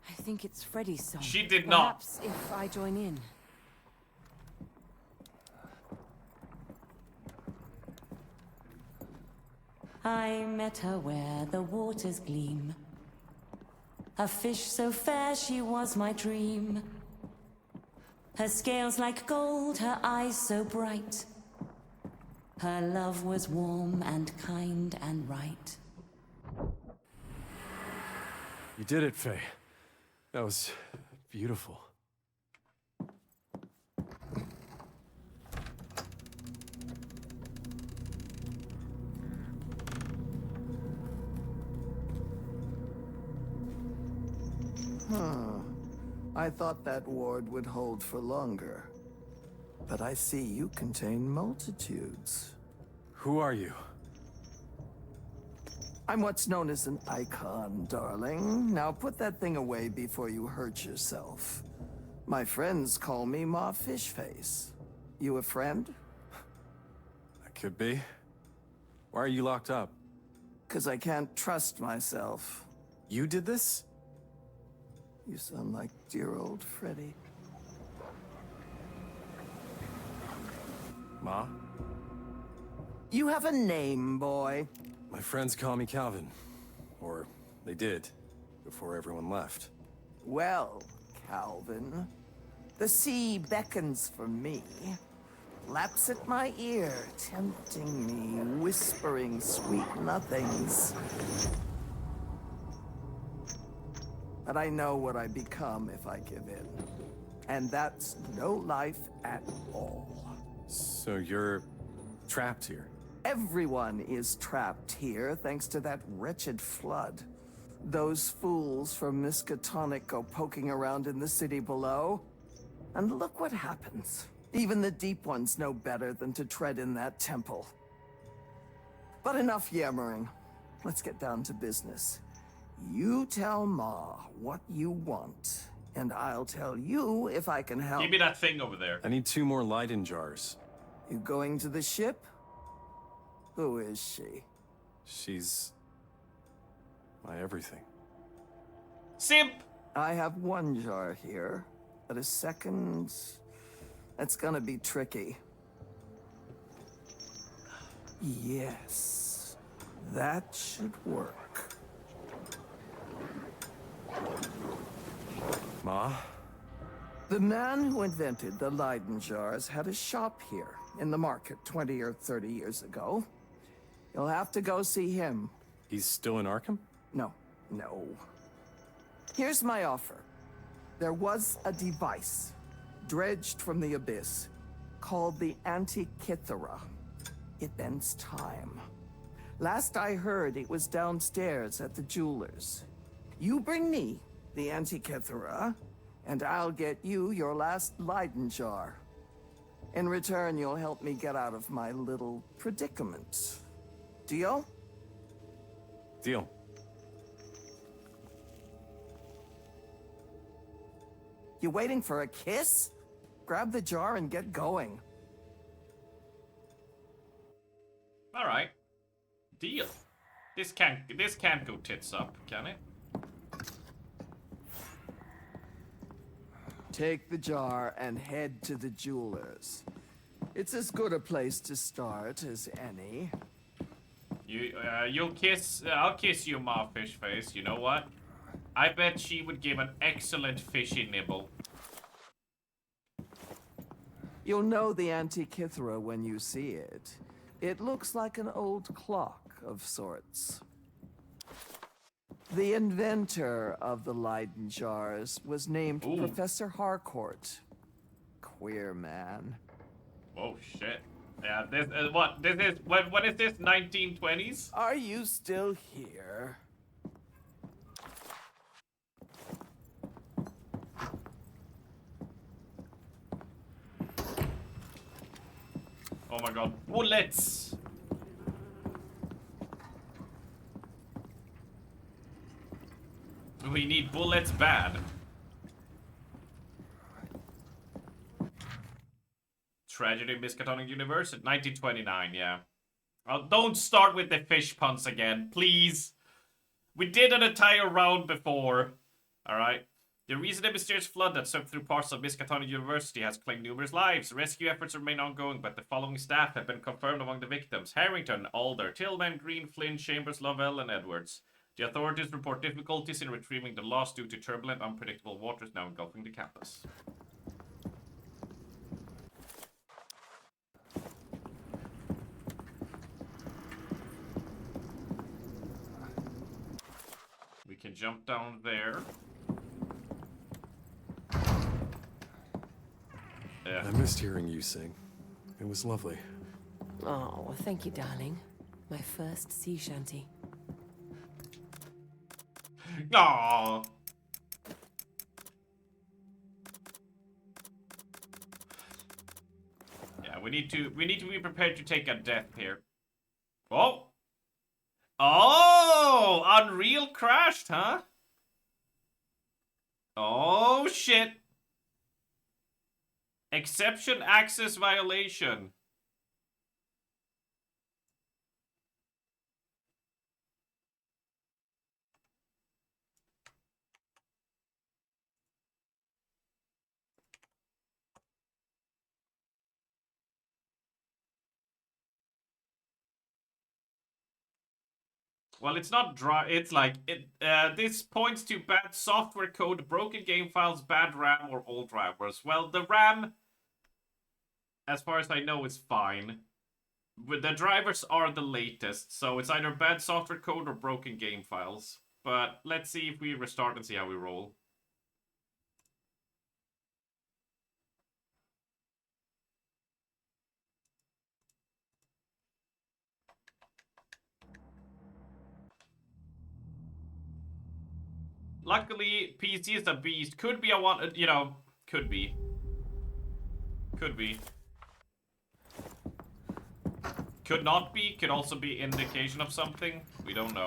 I think it's Freddy's song. She did not. Perhaps if I join in. I met her where the waters gleam. A fish so fair she was my dream. Her scales like gold, her eyes so bright. Her love was warm and kind and right. You did it, Faye. That was beautiful. I thought that ward would hold for longer. But I see you contain multitudes. Who are you? I'm what's known as an icon, darling. Now put that thing away before you hurt yourself. My friends call me Ma Fishface. You a friend? That could be. Why are you locked up? 'Cause I can't trust myself. You did this? You sound like dear old Freddy. Ma? You have a name, boy. My friends call me Calvin. Or they did, before everyone left. Well, Calvin, the sea beckons for me. Laps at my ear, tempting me, whispering sweet nothings. But I know what I become if I give in. And that's no life at all. So you're trapped here? Everyone is trapped here thanks to that wretched flood. Those fools from Miskatonic go poking around in the city below. And look what happens. Even the deep ones know better than to tread in that temple. But enough yammering. Let's get down to business. You tell Ma what you want, and I'll tell you if I can help. Give me that thing over there. I need 2 more Leiden jars. You going to the ship? Who is she? She's my everything. Simp! I have 1 jar here, but a second... That's gonna be tricky. Yes, that should work. Ma? The man who invented the Leiden jars had a shop here in the market 20 or 30 years ago. You'll have to go see him. He's still in Arkham? No. Here's my offer. There was a device, dredged from the abyss, called the Antikythera. It bends time. Last I heard, it was downstairs at the jeweler's. You bring me the Antikythera, and I'll get you your last Leiden jar. In return, you'll help me get out of my little predicament. Deal? Deal. You waiting for a kiss? Grab the jar and get going. All right. Deal. This can't go tits up, can it? Take the jar and head to the jeweler's. It's as good a place to start as any. You'll kiss. I'll kiss you, Ma Fish Face. You know what? I bet she would give an excellent fishy nibble. You'll know the Antikythera when you see it. It looks like an old clock of sorts. The inventor of the Leiden jars was named Professor Harcourt. Queer man. Oh shit. Yeah, this is what? This is what is this? 1920s? Are you still here? Oh my god. Bullets! We need bullets bad. Tragedy in Miskatonic University, 1929, yeah. Oh, don't start with the fish puns again, please. We did an entire round before. Alright. The recent mysterious flood that swept through parts of Miskatonic University has claimed numerous lives. Rescue efforts remain ongoing, but the following staff have been confirmed among the victims. Harrington, Alder, Tillman, Green, Flynn, Chambers, Lovell, and Edwards. The authorities report difficulties in retrieving the lost due to turbulent, unpredictable waters now engulfing the campus. We can jump down there. Yeah. I missed hearing you sing. It was lovely. Oh, thank you, darling. My first sea shanty. Aww. Yeah, we need to be prepared to take a death here. Oh! Oh! Unreal crashed, huh? Oh shit! Exception access violation. Well, it's not dry. It's like this points to bad software code, broken game files, bad RAM, or old drivers. Well, the RAM, as far as I know, is fine. But the drivers are the latest, so it's either bad software code or broken game files. But let's see if we restart and see how we roll. Luckily, PC is a beast. Could be a one, you know, could be. Could be. Could not be. Could also be indication of something. We don't know.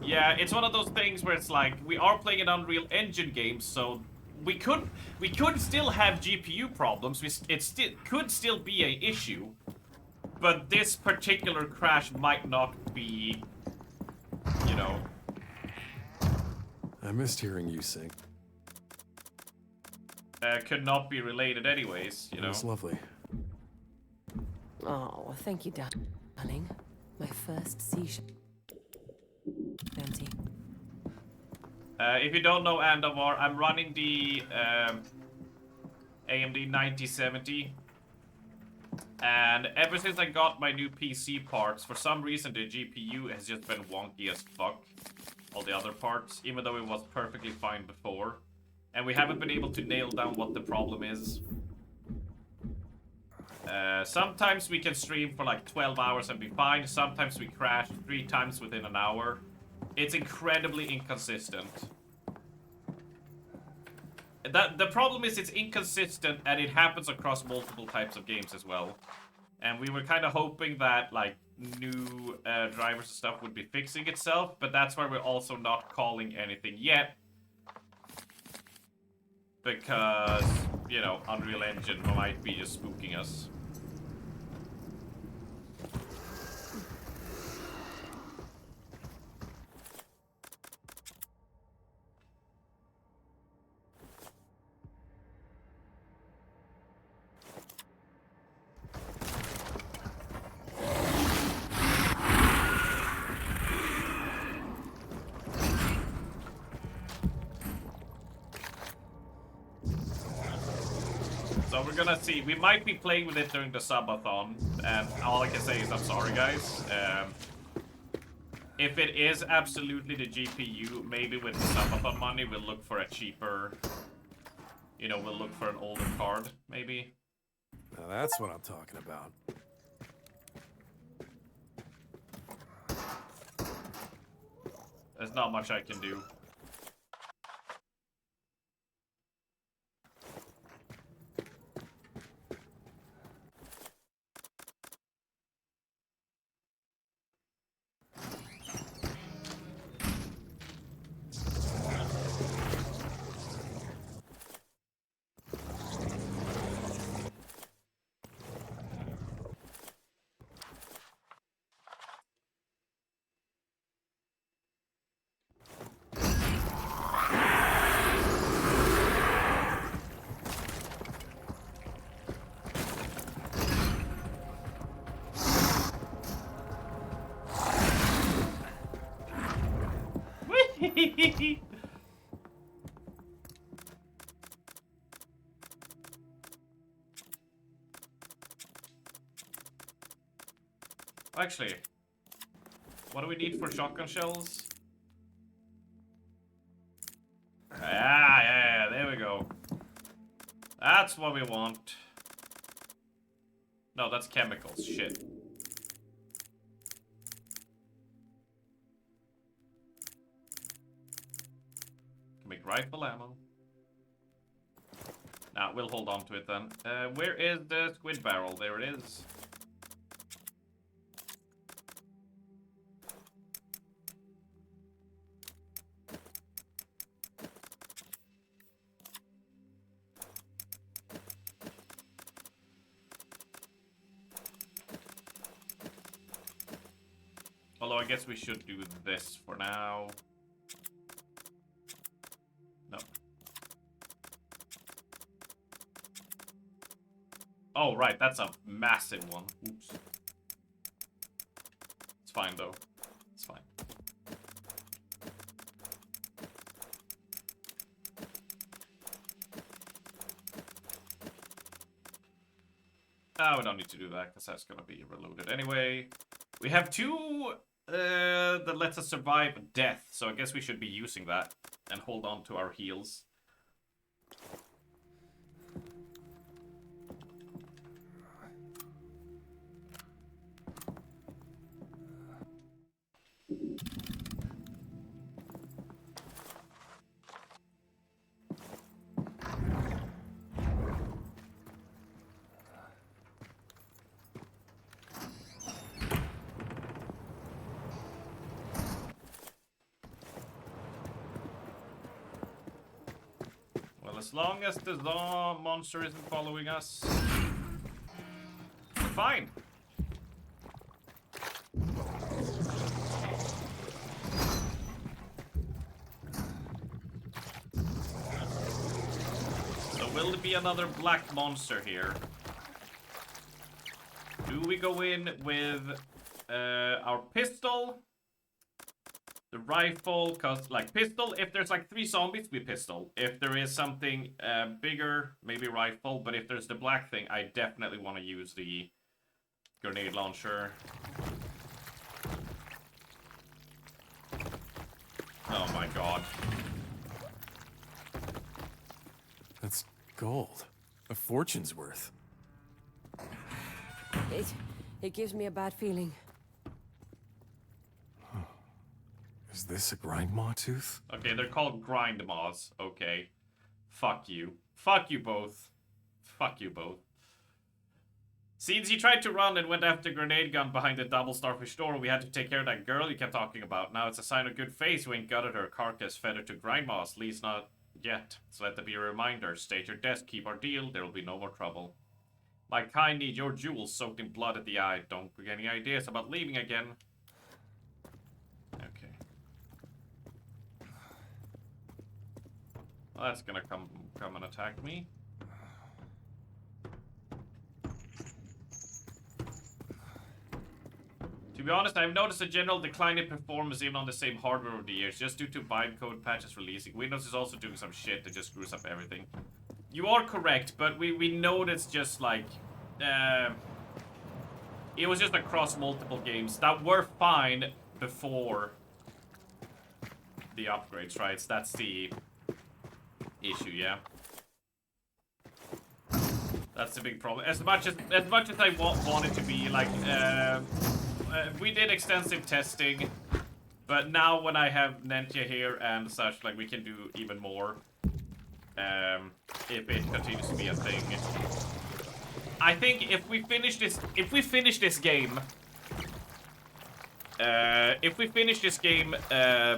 Yeah, it's one of those things where it's like we are playing an Unreal Engine game, so we could still have GPU problems. It could still be an issue, but this particular crash might not be, you know. I missed hearing you sing. Could not be related anyways, you know. It was lovely. Oh, thank you, darling. My first seashell. Empty. If you don't know Andavar, I'm running the AMD 9070. And ever since I got my new PC parts, for some reason the GPU has just been wonky as fuck. All the other parts, even though it was perfectly fine before. And we haven't been able to nail down what the problem is. Sometimes we can stream for like 12 hours and be fine. Sometimes we crash 3 times within an hour. It's incredibly inconsistent. The problem is it's inconsistent and it happens across multiple types of games as well. And we were kind of hoping that like new drivers and stuff would be fixing itself, but that's why we're also not calling anything yet. Because, you know, Unreal Engine might be just spooking us. So we're gonna see. We might be playing with it during the subathon, and all I can say is I'm sorry, guys. If it is absolutely the GPU, maybe with the subathon money, we'll look for a cheaper. You know, we'll look for an older card, maybe. Now that's what I'm talking about. There's not much I can do. Actually, what do we need for shotgun shells? Yeah, there we go. That's what we want. No, that's chemicals. Shit. Can make rifle ammo. Nah, we'll hold on to it then. Where is the squid barrel? There it is. Although I guess we should do this for now. No. Oh, right, that's a massive one. Oops. It's fine, though. It's fine. Ah, we don't need to do that, because that's gonna be reloaded anyway. We have 2 that lets us survive death, so I guess we should be using that and hold on to our heals. As long as the monster isn't following us, we're fine. So will there be another black monster here? Do we go in with our pistol? The rifle, cause like pistol, if there's like 3 zombies, we pistol. If there is something bigger, maybe rifle. But if there's the black thing, I definitely want to use the grenade launcher. Oh my god. That's gold. A fortune's worth. It gives me a bad feeling. Is this a grind maw tooth? Okay, they're called grind maws. Okay. Fuck you. Fuck you both. Fuck you both. Since he tried to run and went after the grenade gun behind the double starfish door, we had to take care of that girl you kept talking about. Now it's a sign of good faith we ain't gutted her carcass, fed her to grind maws. At least not yet. So let there be a reminder. Stay at your desk, keep our deal, there will be no more trouble. My kind need your jewels soaked in blood at the eye. Don't get any ideas about leaving again. Okay. Well, that's gonna come and attack me. To be honest, I've noticed a general decline in performance even on the same hardware over the years, just due to bytecode patches releasing. Windows is also doing some shit that just screws up everything. You are correct, but we noticed just like... it was just across multiple games that were fine before the upgrades, right? So that's the issue, yeah. That's the big problem. As much as I want it to be, like, we did extensive testing, but now when I have Nentia here and such, like, we can do even more. If it continues to be a thing. I think if we finish this game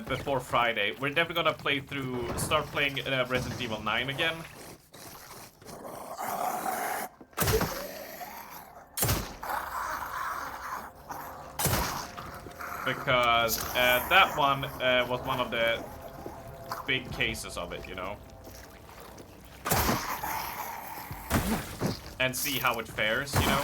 before Friday, we're definitely gonna start playing Resident Evil 9 again. Because that one was one of the big cases of it, you know. And see how it fares, you know?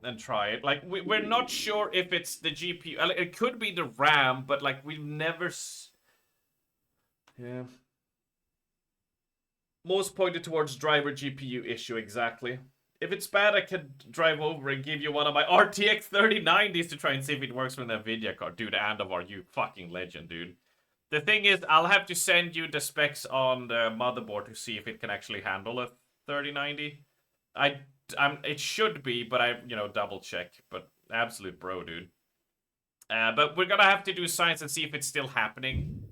And try it. Like, we're not sure if it's the GPU. It could be the RAM, but, like, we've never... Yeah. Most pointed towards driver GPU issue, exactly. If it's bad, I could drive over and give you one of my RTX 3090s to try and see if it works with an Nvidia card. Dude, Andovar, you fucking legend, dude. The thing is, I'll have to send you the specs on the motherboard to see if it can actually handle a 3090. It should be, but I, you know, double check. But absolute bro, dude. But we're gonna have to do science and see if it's still happening.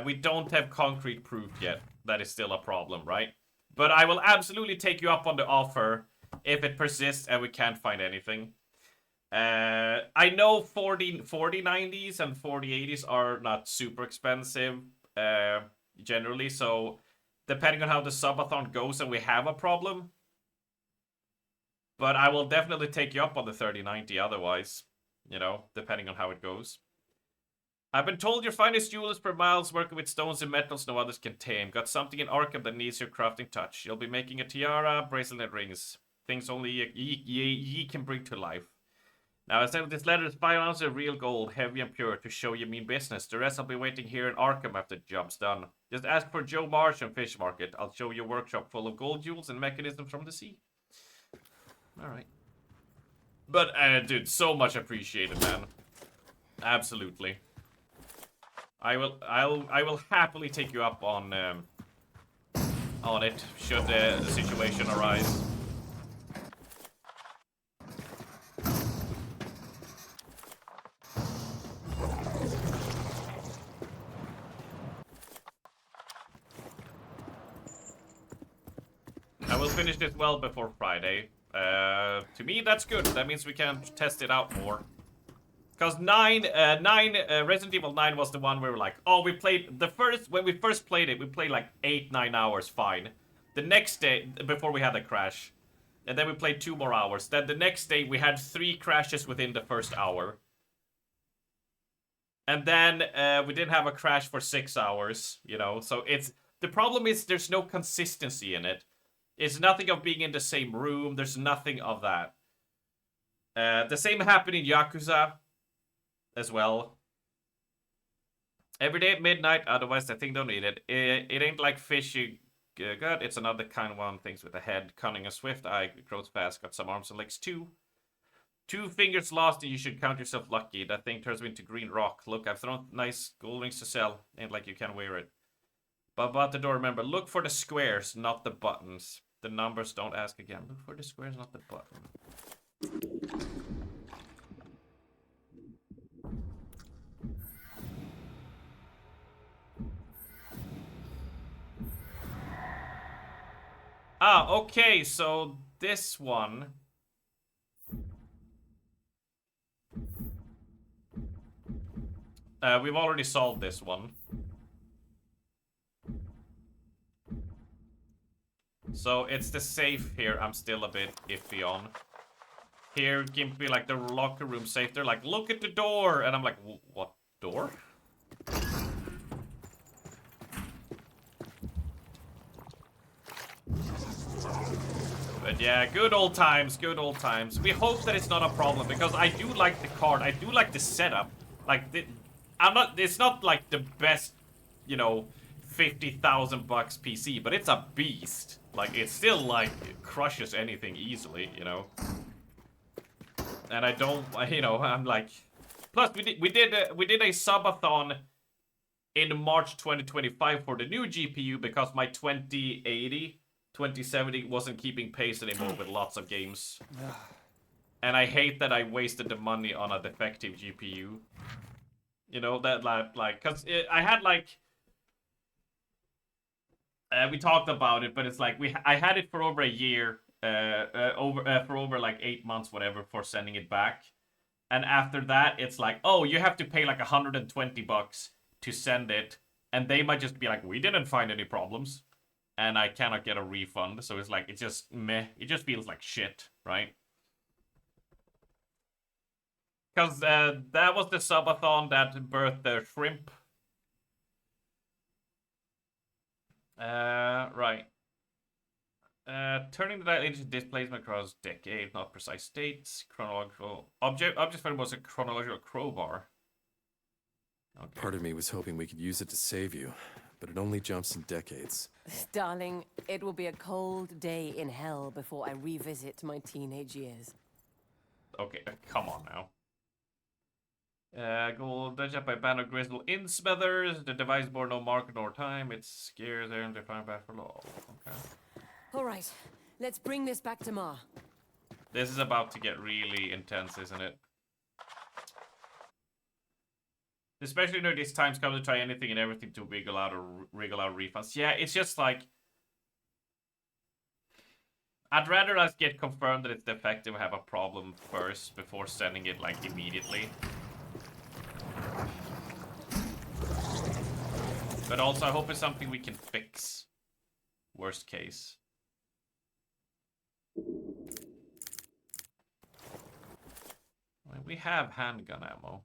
We don't have concrete proof yet. That is still a problem, right? But I will absolutely take you up on the offer if it persists and we can't find anything. I know 4090s and 4080s are not super expensive generally, so depending on how the subathon goes and we have a problem. But I will definitely take you up on the 3090 otherwise, you know, depending on how it goes. I've been told your finest jewelers per miles working with stones and metals no others can tame. Got something in Arkham that needs your crafting touch. You'll be making a tiara, bracelet, and rings. Things only ye can bring to life. Now, I sent this letter is 5 ounces of real gold, heavy and pure, to show you mean business. The rest I'll be waiting here in Arkham after the job's done. Just ask for Joe Marsh and Fish Market. I'll show you a workshop full of gold jewels and mechanisms from the sea. Alright. But, dude, so much appreciated, man. Absolutely. I will happily take you up on it should the situation arise. I will finish this well before Friday. To me, that's good. That means we can test it out more. Because Resident Evil 9 was the one where we were like, oh, we played when we first played it, we played like 8-9 hours, fine. The next day, before we had a crash, and then we played 2 more hours. Then the next day, we had 3 crashes within the first hour. And then we didn't have a crash for 6 hours, you know. So the problem is there's no consistency in it. It's nothing of being in the same room. There's nothing of that. The same happened in Yakuza as well. Every day at midnight, otherwise I think don't need it. It ain't like fishing. Good, it's another kind of one. Things with a head, cunning and swift eye, grows fast, got some arms and legs too. 2 fingers lost and you should count yourself lucky. That thing turns me into green rock. Look, I've thrown nice gold rings to sell. Ain't like you can wear it. But about the door, remember, look for the squares, not the buttons. The numbers don't ask again. Look for the squares, not the button. Ah, okay, so this one. We've already solved this one. So it's the safe here I'm still a bit iffy on. Here can be like the locker room safe. They're like, look at the door! And I'm like, what door? But yeah, good old times, good old times. We hope that it's not a problem because I do like the card. I do like the setup. Like, it's not like the best, you know, 50,000 bucks PC, but it's a beast. Like, it still, like, crushes anything easily, you know. And I don't, you know, I'm like... Plus, we did a subathon in March 2025 for the new GPU because my 2070 wasn't keeping pace anymore with lots of games. And I hate that I wasted the money on a defective GPU. You know, that, like, because I had, like... we talked about it, but it's like I had it for over a year, for over like 8 months, whatever, for sending it back, and after that, it's like, oh, you have to pay like 120 bucks to send it, and they might just be like, we didn't find any problems, and I cannot get a refund. So it's like it's just meh. It just feels like shit, right? Because that was the subathon that birthed the shrimp. Right. Turning the dial into displacement across decade, not precise dates. Chronological object finder was a chronological crowbar. Okay. Part of me was hoping we could use it to save you, but it only jumps in decades. Darling, it will be a cold day in hell before I revisit my teenage years. Okay, come on now. Gold dredged up by Banner Grizzle in Smethers. The device bore no mark nor time. It scares there and they find back for law. Okay. Alright, let's bring this back to Ma. This is about to get really intense, isn't it? Especially during these times come to try anything and everything to wriggle out refunds. Yeah, it's just like... I'd rather us get confirmed that it's defective, have a problem first before sending it like immediately. But also, I hope it's something we can fix. Worst case. We have handgun ammo.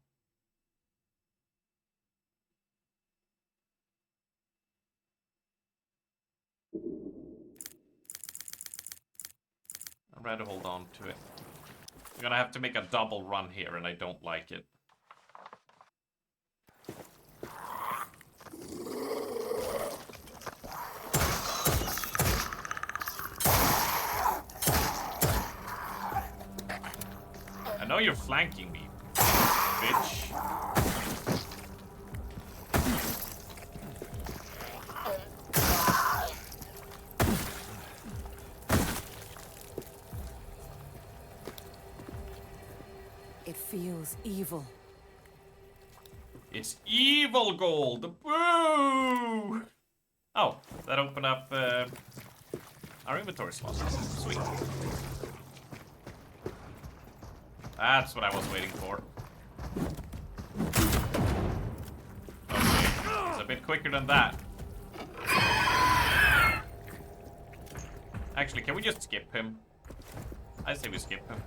I'd rather hold on to it. We're gonna have to make a double run here, and I don't like it. I know you're flanking me, bitch. It feels evil. It's evil gold! Boo! Oh, that opened up our inventory slot. Sweet. That's what I was waiting for. Okay, it's a bit quicker than that. Actually, can we just skip him? I say we skip him.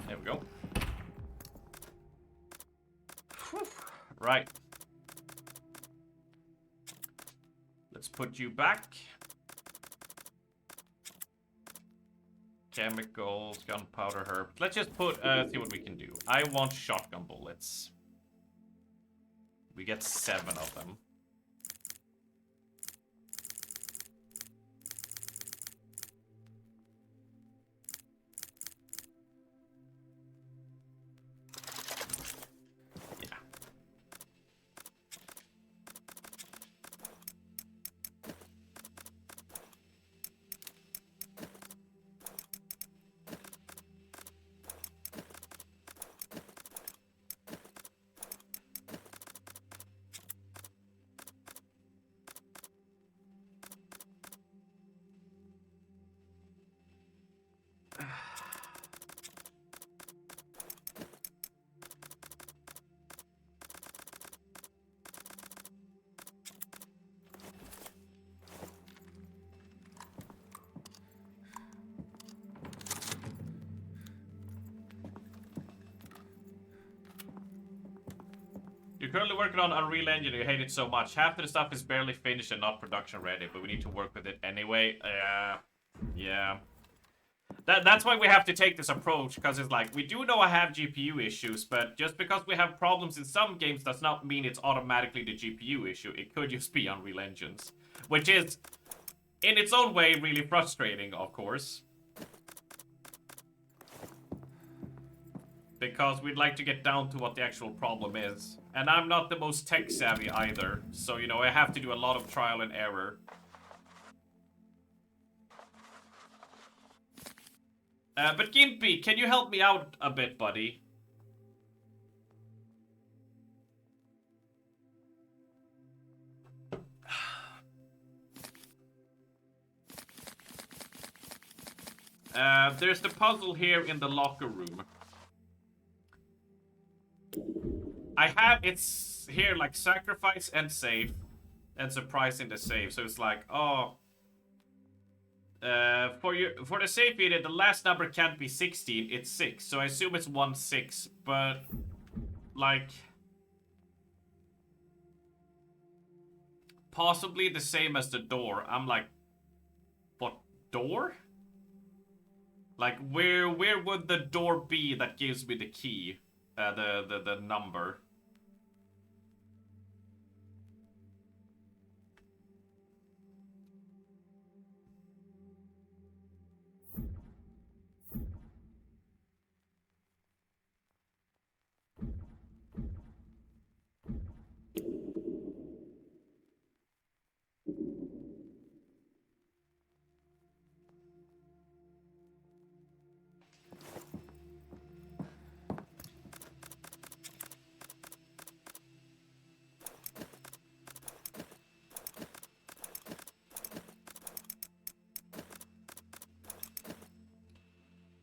There we go. Whew. Right. Let's put you back. Chemicals, gunpowder, herb. Let's just put, see what we can do. I want shotgun bullets. We get 7 of them. Yeah. You're currently working on Unreal Engine, you hate it so much. Half of the stuff is barely finished and not production ready, but we need to work with it anyway. Yeah. That's why we have to take this approach, because it's like, we do know I have GPU issues, but just because we have problems in some games does not mean it's automatically the GPU issue. It could just be Unreal Engines, which is, in its own way, really frustrating, of course. Because we'd like to get down to what the actual problem is. And I'm not the most tech savvy either, so, you know, I have to do a lot of trial and error. But Gimpy, can you help me out a bit, buddy? There's the puzzle here in the locker room. It's here like sacrifice and save, and surprise in the save. So it's like, oh, for the save period, the last number can't be 16. It's 6. So I assume it's 1-6. But like, possibly the same as the door. I'm like, what door? Like, where would the door be that gives me the key? The number.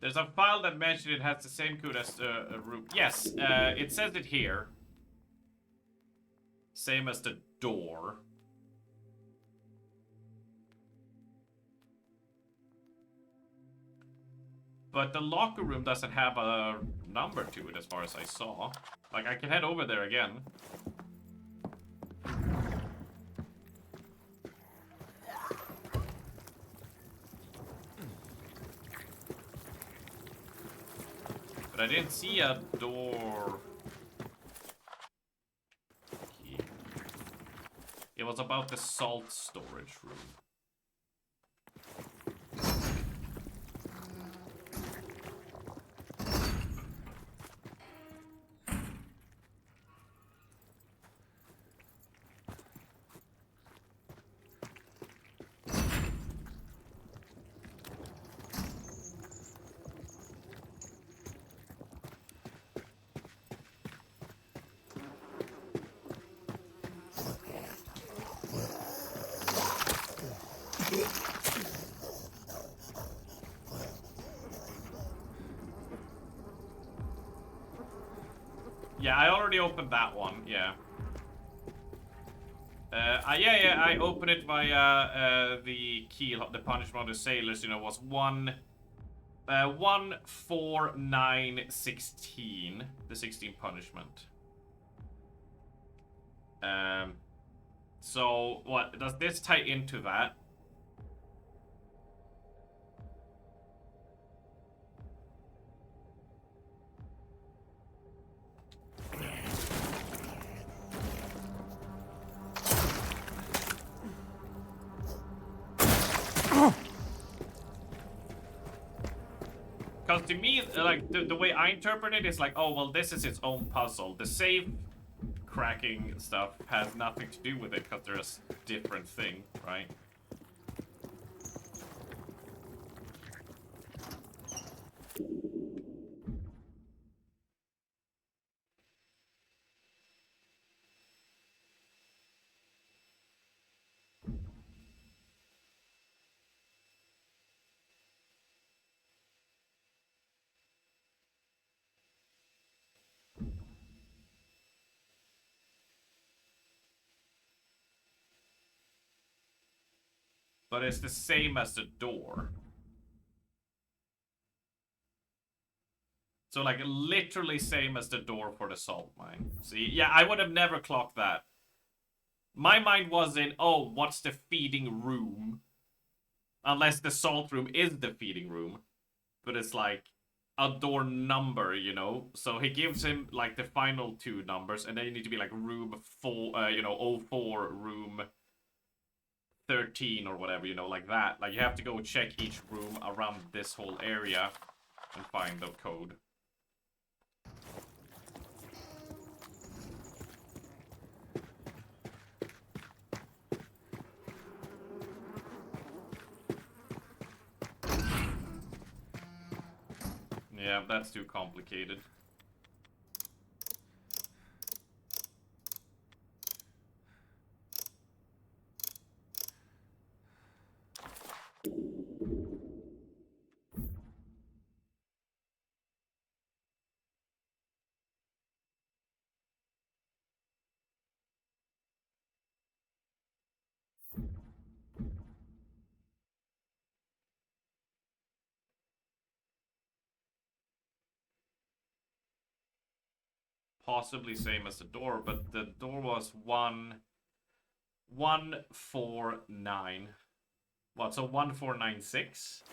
There's a file that mentioned it has the same code as the room. Yes, it says it here. Same as the door. But the locker room doesn't have a number to it as far as I saw. Like, I can head over there again. I didn't see a door. It was about the salt storage room. Yeah, I already opened that one. Yeah. Yeah, I opened it via the key. The punishment of the sailors, you know, was 1, 4, 9, 16. The 16 punishment. So what does this tie into that? Because to me, like, the way I interpret it is like, oh, well, this is its own puzzle. The safe cracking stuff has nothing to do with it because they're a different thing, right? But it's the same as the door. So, like, literally same as the door for the salt mine. See? Yeah, I would have never clocked that. My mind was in, oh, what's the feeding room? Unless the salt room is the feeding room. But it's like a door number, you know? So he gives him, like, the final 2 numbers, and then you need to be, like, room 4, you know, 04, room 13 or whatever, you know, like that. Like, you have to go check each room around this whole area and find the code. Yeah, that's too complicated. Possibly same as the door, but the door was 149. What, so 1496?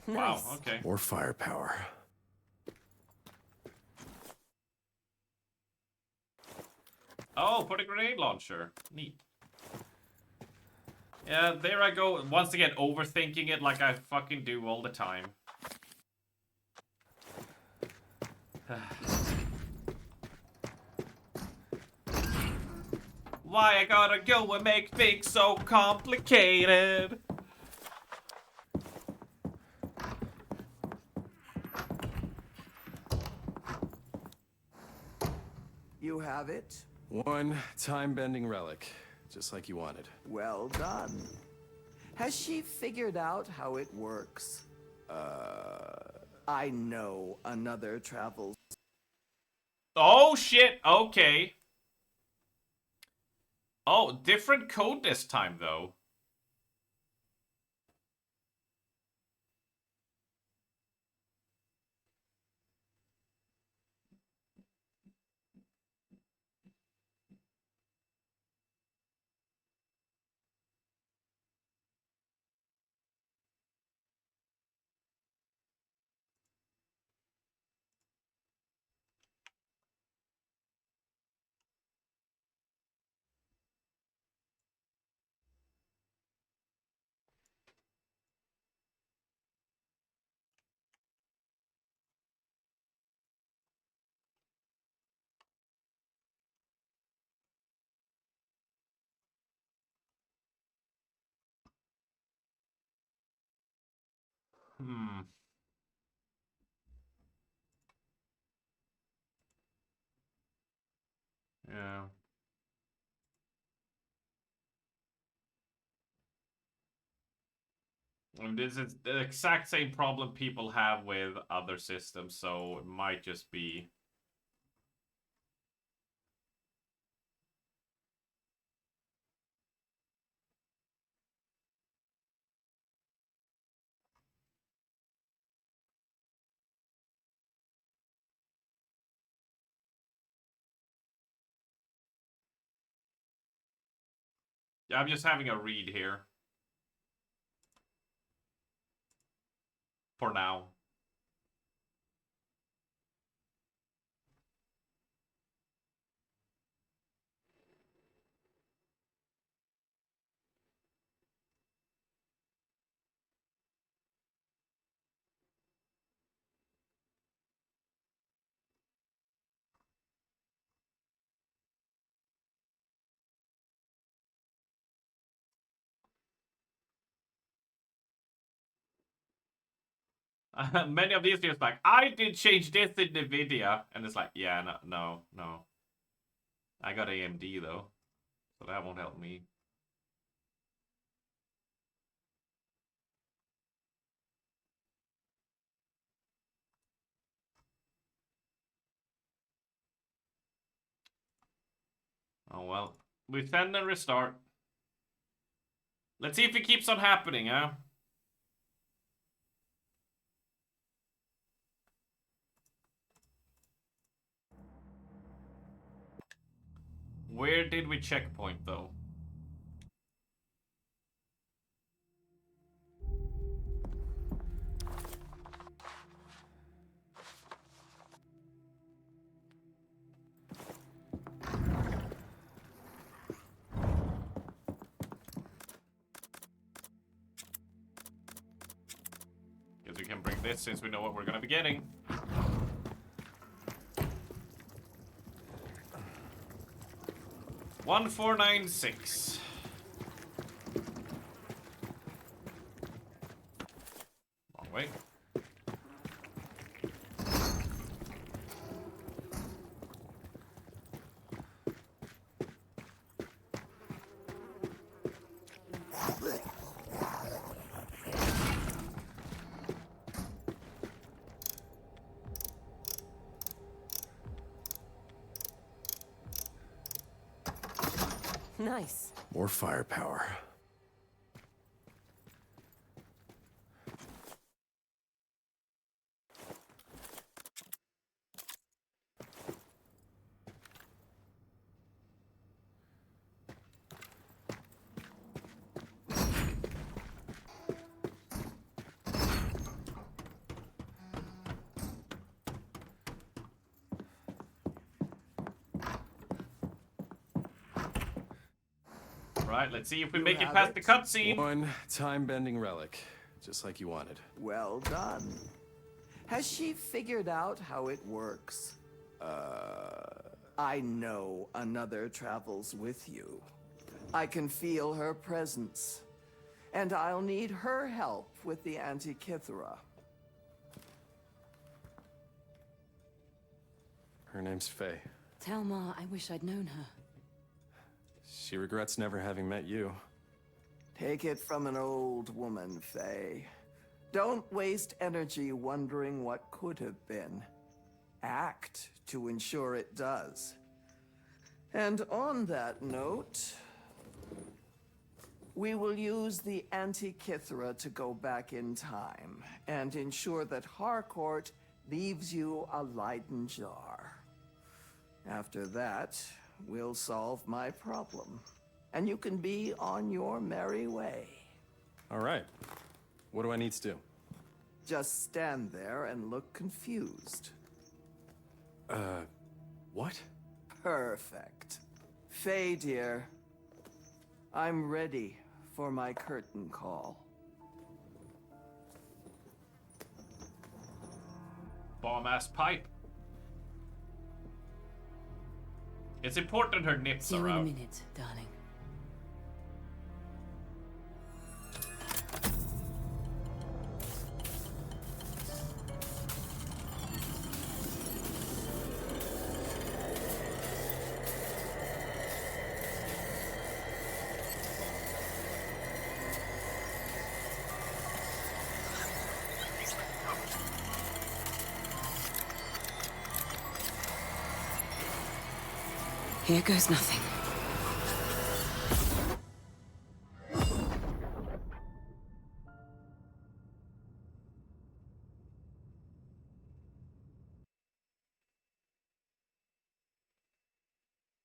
Nice. Wow, okay. More firepower. Oh, put a grenade launcher. Neat. Yeah, there I go. Once again, overthinking it like I fucking do all the time. Why I gotta go and make things so complicated? You have it? One time-bending relic, just like you wanted. Well done. Has she figured out how it works? I know another travels. Oh shit, okay. Oh, different code this time though. Hmm. Yeah. problem. This is the exact same problem people have with other systems, so it might just be... Yeah, I'm just having a read here. For now. Many of these just like, I did change this in NVIDIA. And it's like, yeah, no. I got AMD though. So that won't help me. Oh well. We send and restart. Let's see if it keeps on happening, huh? Where did we checkpoint though? Guess we can bring this since we know what we're gonna be getting. $1496. Wrong way. Nice. More firepower. Right, let's see if we You make it have past it. the cutscene. One time-bending relic, just like you wanted. Well done. Has she figured out how it works? I know another travels with you. I can feel her presence. And I'll need her help with the Antikythera. Her name's Faye. Tell Ma I wish I'd known her. She regrets never having met you. Take it from an old woman, Faye. Don't waste energy wondering what could have been. Act to ensure it does. And on that note, we will use the Antikythera to go back in time and ensure that Harcourt leaves you a Leiden jar. After that, we'll solve my problem, and you can be on your merry way. All right. What do I need to do? Just stand there and look confused. What? Perfect. Faye, dear, I'm ready for my curtain call. Bomb-ass pipe. It's important her nips See you are in a out. minute, darling. Here goes nothing.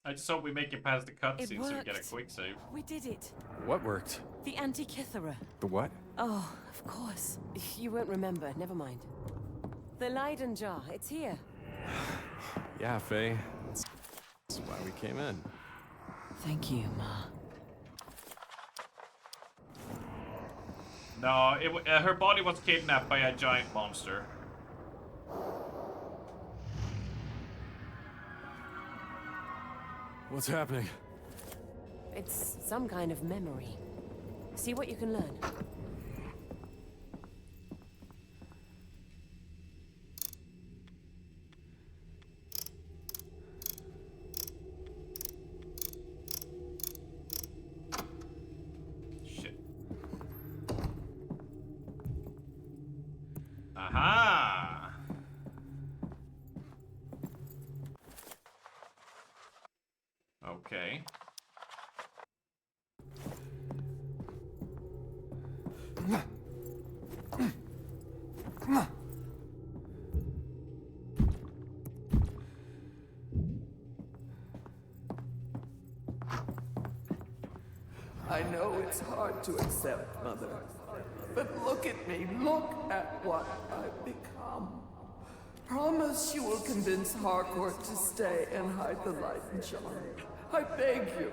I just hope we make it past the cutscene so we get a worked. quick save. We did it. What worked? The Antikythera. The what? Oh, of course. You won't remember. Never mind. The Leiden jar. It's here. Yeah, Faye. That's why we came in. Thank you, Ma. No, her body was kidnapped by a giant monster. What's happening? It's some kind of memory. See what you can learn. Shit. Aha! Okay. I know it's hard to accept, Mother. But look at me. Look at what I've become. Promise you will convince Harcourt to stay and hide the Leiden jar. I beg you.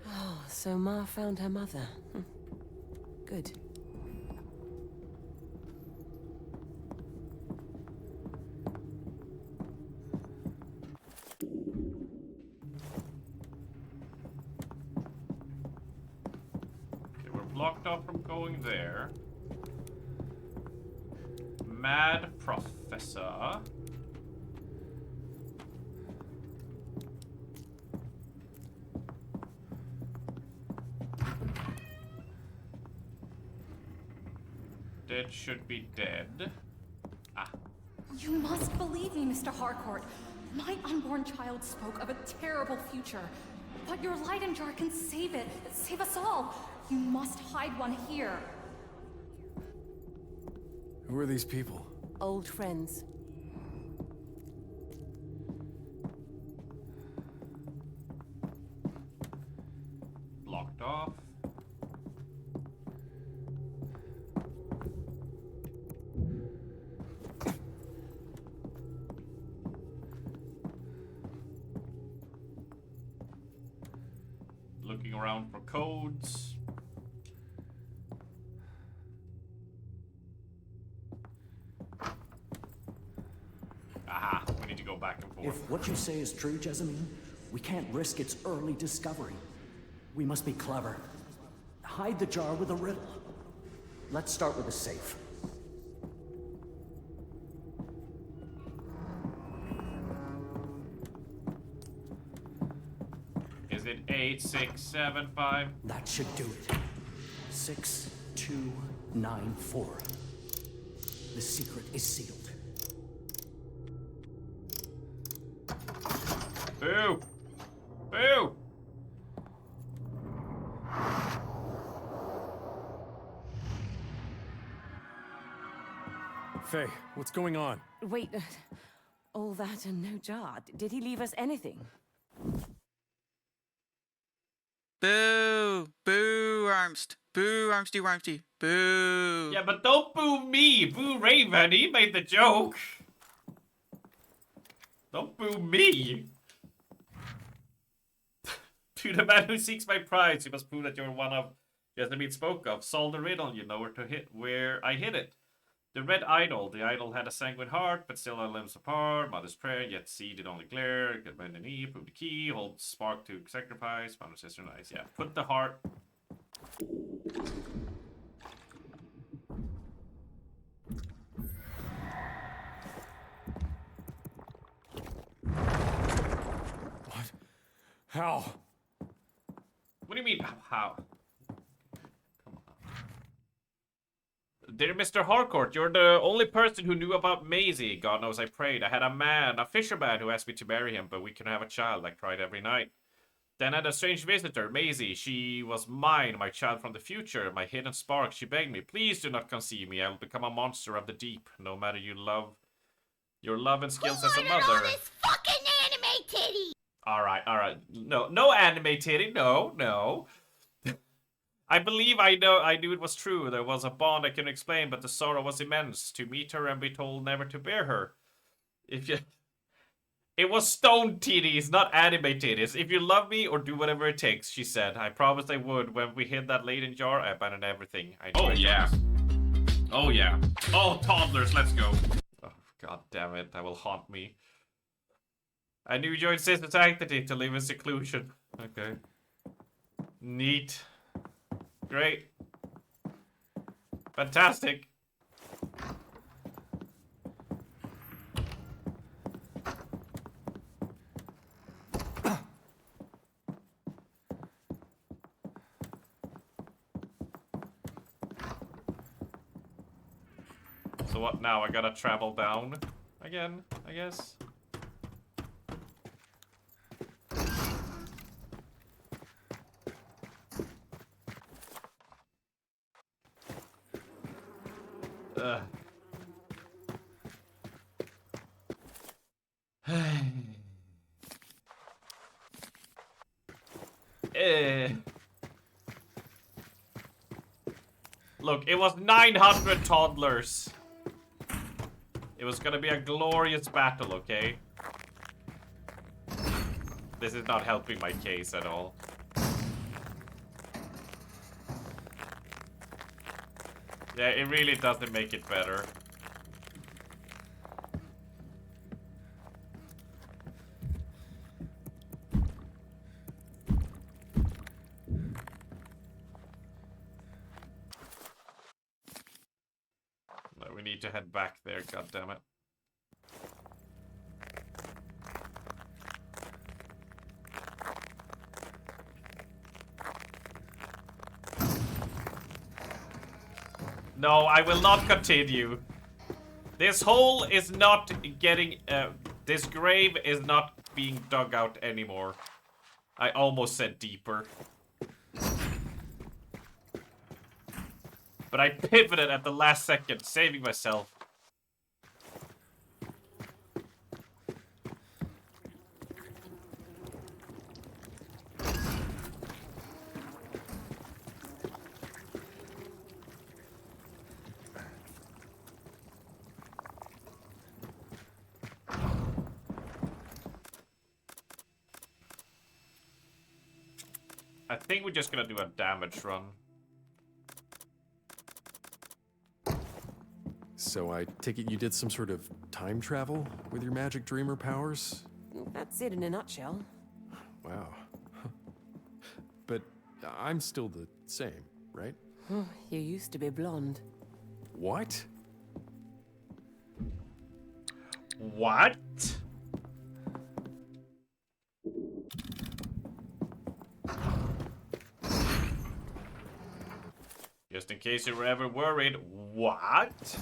Oh, so Ma found her mother. Good. Okay, we're blocked off from going there. Mad Professor. Dead should be dead. Ah. You must believe me, Mr. Harcourt. My unborn child spoke of a terrible future. But your Leiden jar can save it. Save us all. You must hide one here. Who are these people? Old friends. Blocked off. Looking around for codes. Aha, we need to go back and forth. If what you say is true, Jessamine, we can't risk its early discovery. We must be clever. Hide the jar with a riddle. Let's start with a safe. Is it 8675? That should do it. 6294. The secret is sealed. Boo! Boo! Faye, what's going on? Wait, all that and no jar. Did he leave us anything? Boo! Boo, Armst. Boo, Armsty Warmsty. Boo! Yeah, but don't boo me! Boo Raven, he made the joke! Don't boo me! To the man who seeks my prize, you must prove that you're one of Jessamine spoke of. Solve the riddle, you know where I hid it. The red idol. The idol had a sanguine heart, but still our limbs apart. Mother's prayer, yet see did only glare. Get bend the knee, prove the key, hold spark to sacrifice. Mother, sister, nice. Yeah, put the heart. What? How? What do you mean, how? Dear Mr. Harcourt, you're the only person who knew about Maisie. God knows I prayed. I had a fisherman who asked me to marry him, but we couldn't have a child. I cried every night. Then I had a strange visitor, Maisie. She was mine, my child from the future, my hidden spark. She begged me, please do not conceive me. I will become a monster of the deep, no matter your love and skills as a mother. All this fucking anime titty. All right. No anime titty. No. I believe I knew it was true. There was a bond I couldn't explain, but the sorrow was immense. To meet her and be told never to bear her. It was stone titties, not anime titties. If you love me or do whatever it takes, she said. I promised I would. When we hid that Leyden jar, I abandoned everything. Oh yeah. Oh, toddlers, let's go. Oh, god damn it. That will haunt me. I knew you joined Sister Sanctity to live in seclusion. Okay. Neat. Great. Fantastic. So what now? I gotta travel down again, I guess? Look, it was 900 toddlers. It was gonna be a glorious battle, okay? This is not helping my case at all. Yeah, it really doesn't make it better. No, we need to head back there, goddammit. No, I will not continue. This hole is not getting... this grave is not being dug out anymore. I almost said deeper. But I pivoted at the last second, saving myself. I think we're just gonna do a damage run. So I take it you did some sort of time travel with your magic dreamer powers? That's it in a nutshell. Wow. But I'm still the same, right? You used to be blonde. What? What? Just in case you were ever worried, what?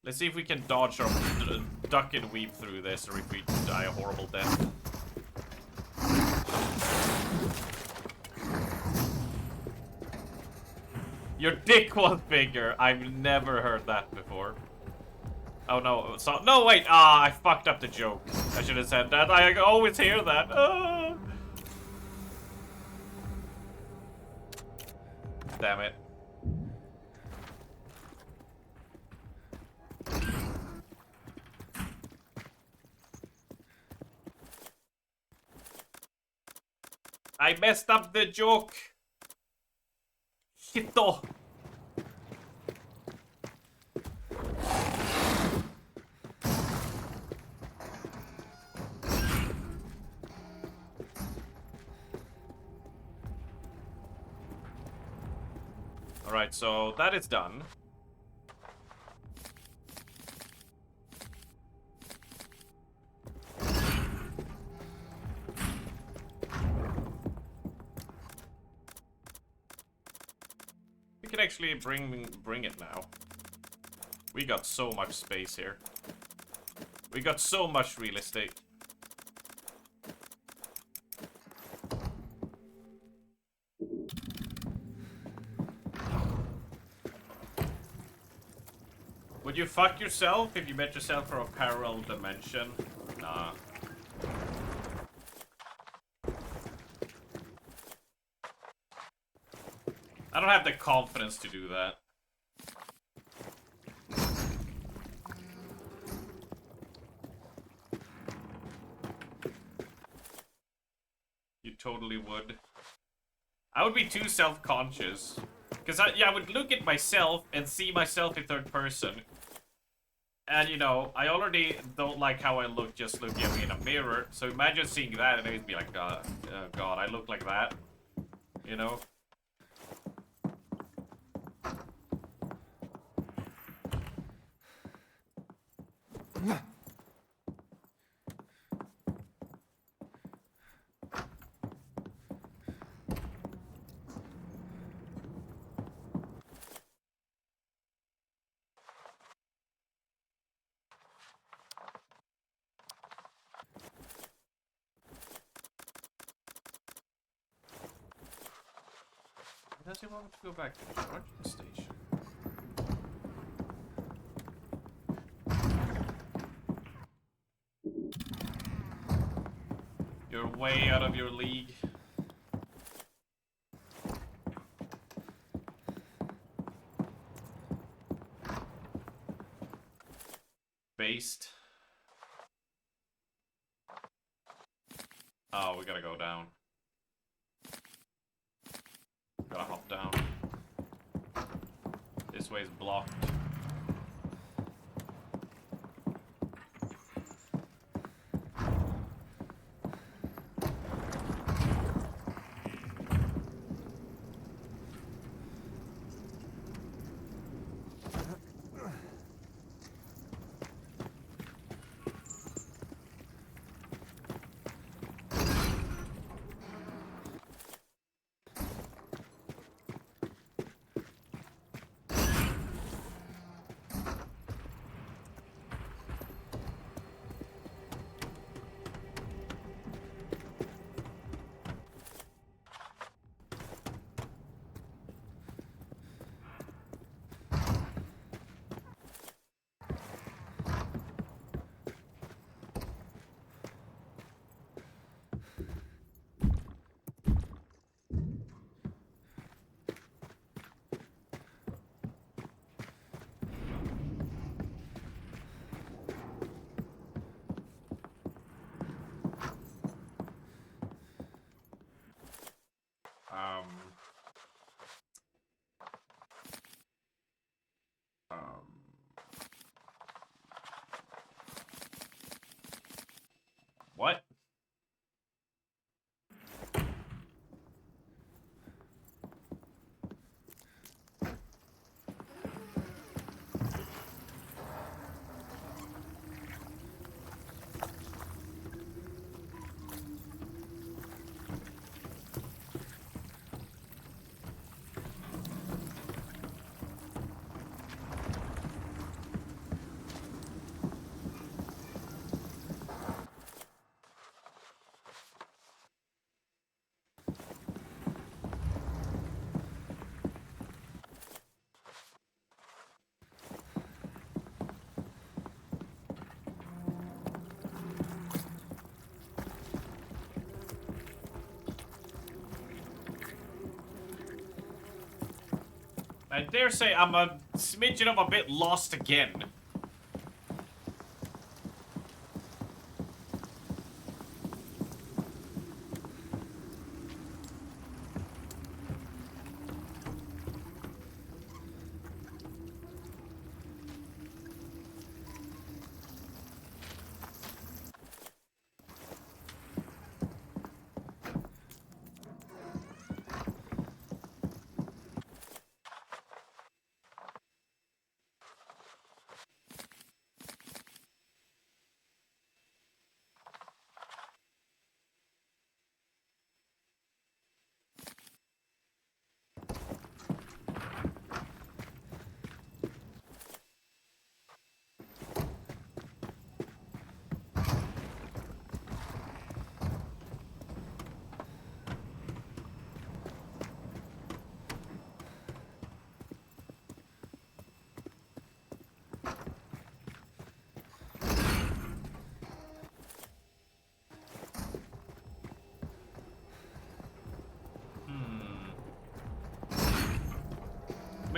Let's see if we can dodge or duck and weave through this, or if we die a horrible death. Your dick was bigger. I've never heard that before. Oh no, so no wait, I fucked up the joke. I should have said that. I always hear that. Damn it. I messed up the joke. Hito. Alright, so that is done. We can actually bring it now. We got so much space here. We got so much real estate. Would you fuck yourself if you met yourself from a parallel dimension? Nah. I don't have the confidence to do that. You totally would. I would be too self-conscious. Because I would look at myself and see myself in third person. And, you know, I already don't like how I look just looking at me in a mirror. So imagine seeing that and I'd be like, God, I look like that. You know? Does he want me to go back to the charging station? You're way out of your league. Based. Oh, we gotta go down. Gotta hop down. This way's blocked. What? I dare say I'm a smidgen of a bit lost again.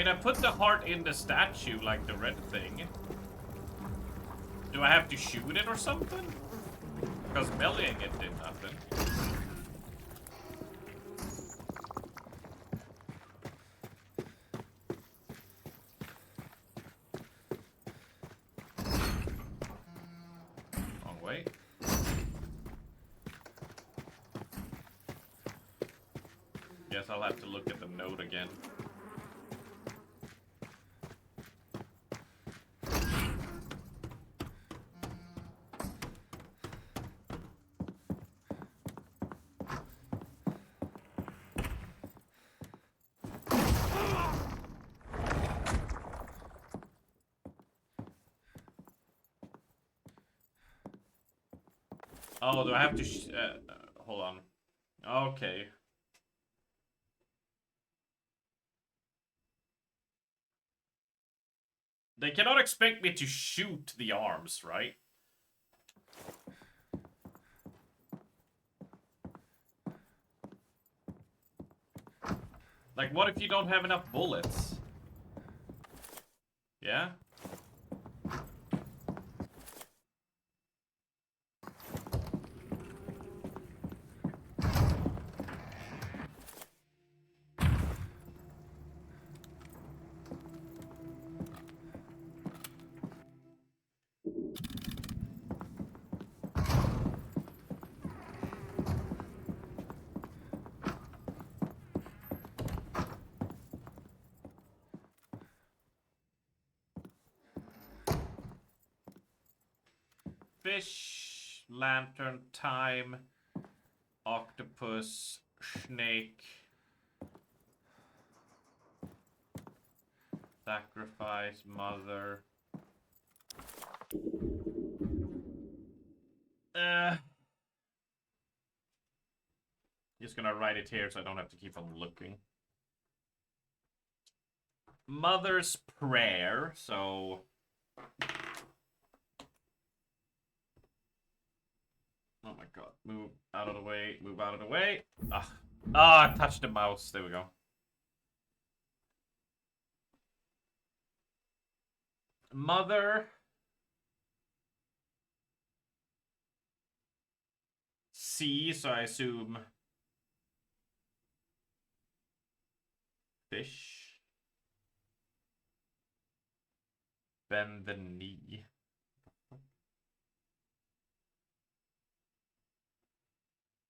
mean, I put the heart in the statue, like the red thing. Do I have to shoot it or something? Because meleeing it did nothing. Wrong way. Guess I'll have to look at the note again. Oh, do I have to hold on. Okay. They cannot expect me to shoot the arms, right? Like, what if you don't have enough bullets? Yeah? Fish, lantern, time, octopus, snake, sacrifice, mother. Just gonna write it here so I don't have to keep on looking. Mother's prayer, so... Oh my god. Move out of the way. Move out of the way. I touched the mouse. There we go. Mother. C, so I assume... fish. Bend the knee.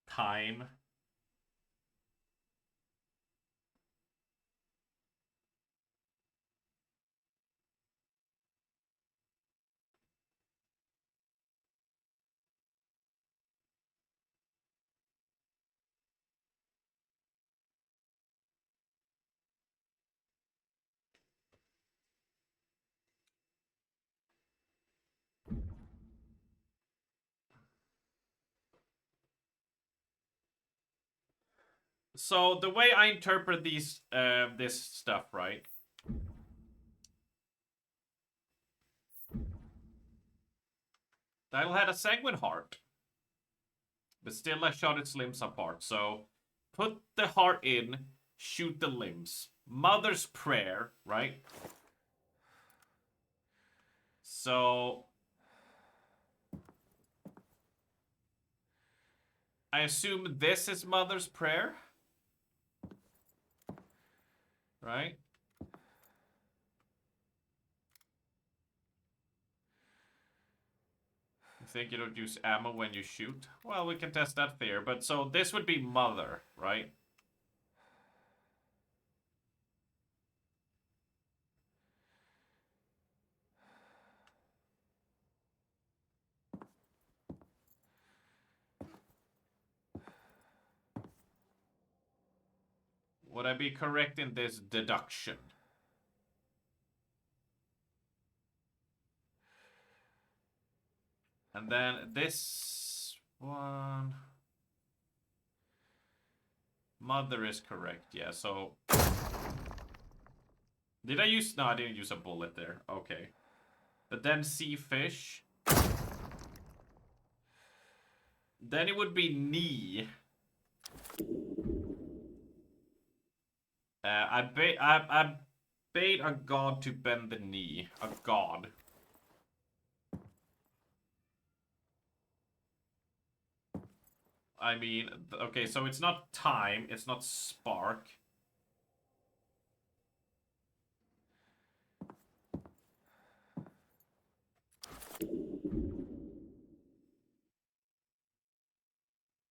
Time. So the way I interpret these, this stuff, right? Dial had a sanguine heart, but still I shot its limbs apart. So put the heart in, shoot the limbs. Mother's prayer, right? So I assume this is Mother's prayer. Right? You think you don't use ammo when you shoot? Well, we can test that theory. But so this would be Mother, right? Would I be correct in this deduction? And then this one... Mother is correct, yeah, so... Did I use... No, I didn't use a bullet there. Okay. But then sea fish. Then it would be knee. Bait a god to bend the knee. A god. I mean, okay, so it's not time, it's not spark.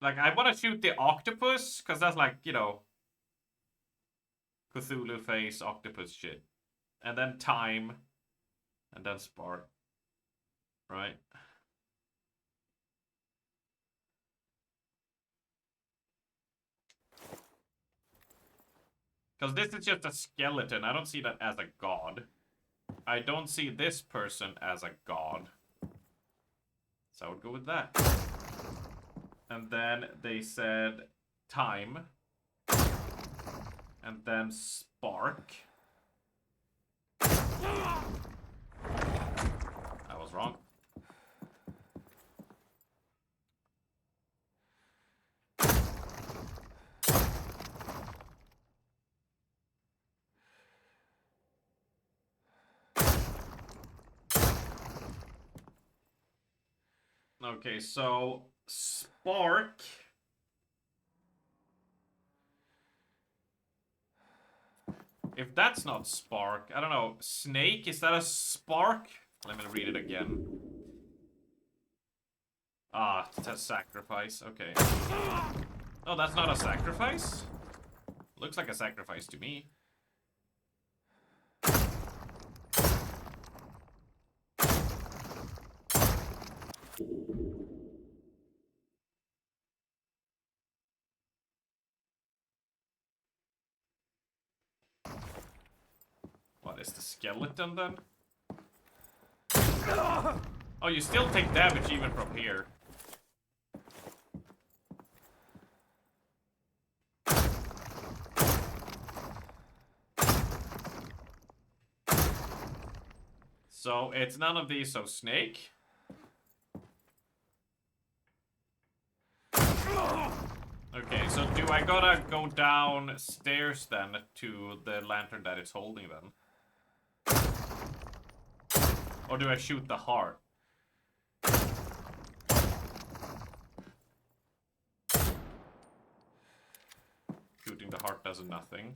Like, I want to shoot the octopus, because that's like, you know, Cthulhu face octopus shit. And then time. And then spark. Right? Because this is just a skeleton. I don't see that as a god. I don't see this person as a god. So I would go with that. And then they said time. And then spark. I was wrong. Okay, so spark. If that's not spark, I don't know. Snake, is that a spark? Let me read it again. Ah, it says sacrifice. Okay. Oh, that's not a sacrifice? Looks like a sacrifice to me. What is the skeleton then? Oh, you still take damage even from here. So it's none of these, so snake. Okay, so do I gotta go downstairs then to the lantern that it's holding then? Or do I shoot the heart? Shooting the heart does nothing.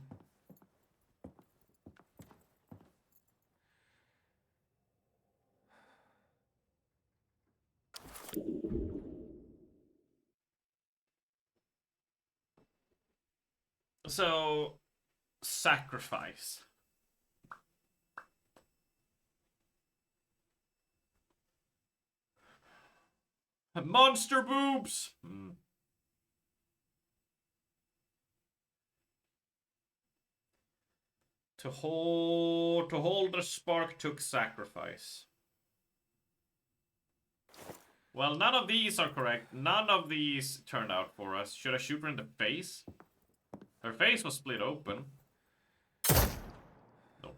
So, sacrifice. Monster boobs! To hold the spark took sacrifice. Well, none of these are correct. None of these turned out for us. Should I shoot her in the face? Her face was split open. No.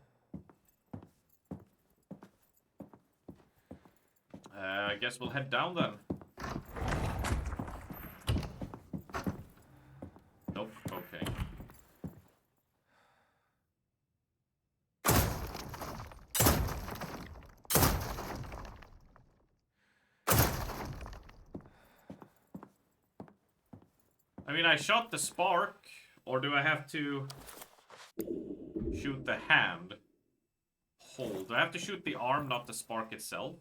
I guess we'll head down then. Nope, okay. I mean, I shot the spark. Or do I have to shoot the hand? Hold. Do I have to shoot the arm, not the spark itself?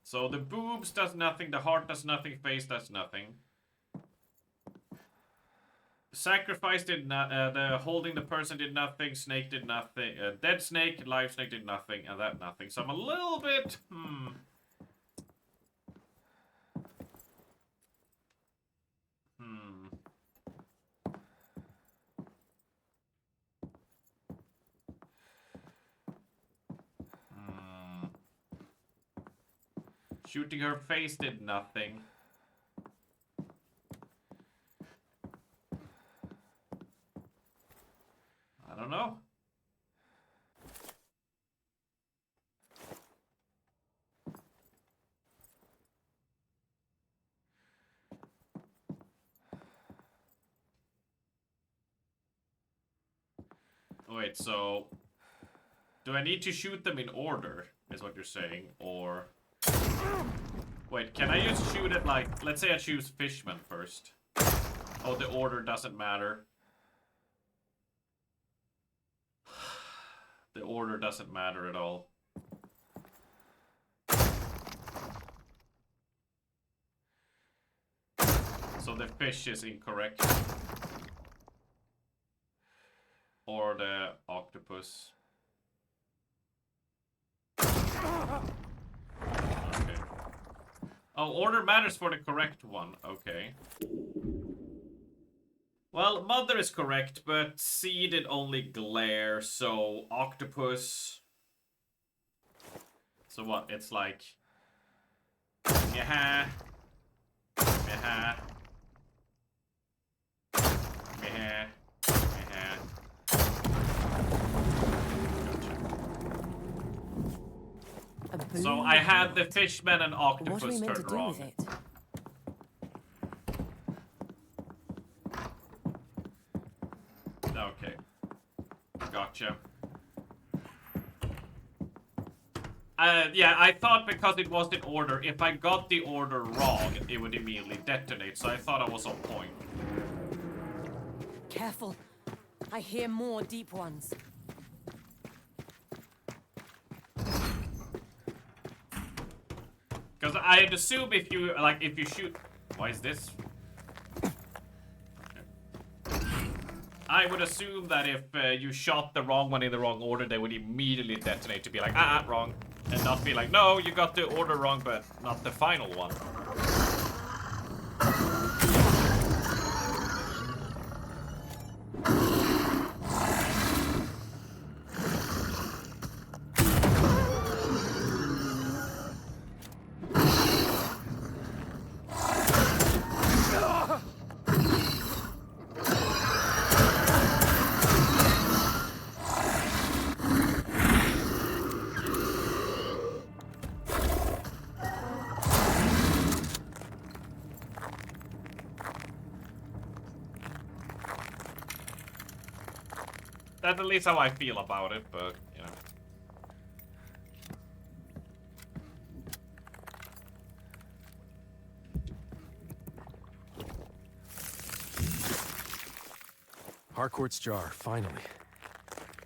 So the boobs does nothing, the heart does nothing, face does nothing. Sacrifice did not, the holding the person did nothing, snake did nothing, dead snake, live snake did nothing, and that nothing. So I'm a little bit, Shooting her face did nothing. know. Wait, so do I need to shoot them in order, is what you're saying, or... Wait, can I just shoot it like... Let's say I choose Fishman first. Oh, the order doesn't matter. The order doesn't matter at all. So the fish is incorrect. Or the octopus. Okay. Oh, order matters for the correct one. Okay. Well, mother is correct, but C did only glare, so octopus. So what? It's like... Meh. Meh. Meh. Meh. So I had the fishman and octopus turned wrong. Okay. Gotcha. Yeah, I thought because it was in order, if I got the order wrong, it would immediately detonate, so I thought I was on point. Careful. I hear more deep ones. Because I'd assume if you, like, if you shoot... Why is this? Okay. I would assume that if you shot the wrong one in the wrong order, they would immediately detonate to be like, wrong. And not be like, no, you got the order wrong, but not the final one. That's at least how I feel about it, but, you know. Harcourt's jar, finally.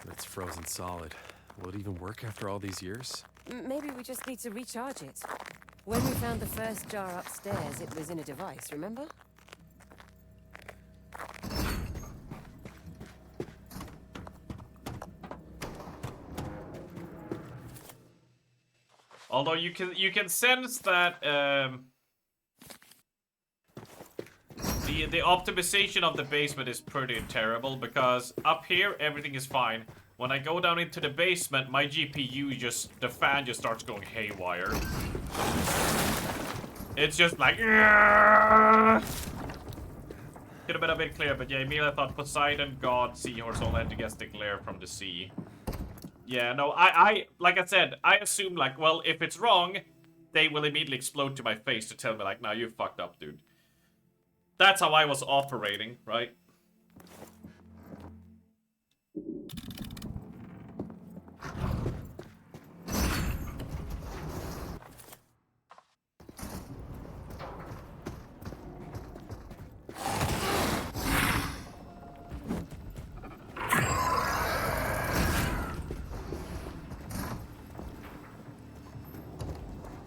It's frozen solid. Will it even work after all these years? Maybe we just need to recharge it. When we found the first jar upstairs, it was in a device, remember? Although you can sense that the optimization of the basement is pretty terrible, because up here everything is fine. When I go down into the basement, my GPU the fan just starts going haywire. It's just like, yeah! Could have been a bit clearer, but yeah, Emilia thought Poseidon, God, Seahorse all had to guess the glare from the sea. Yeah, no, like I said, I assume, like, well, if it's wrong, they will immediately explode to my face to tell me, like, nah, you fucked up, dude. That's how I was operating, right?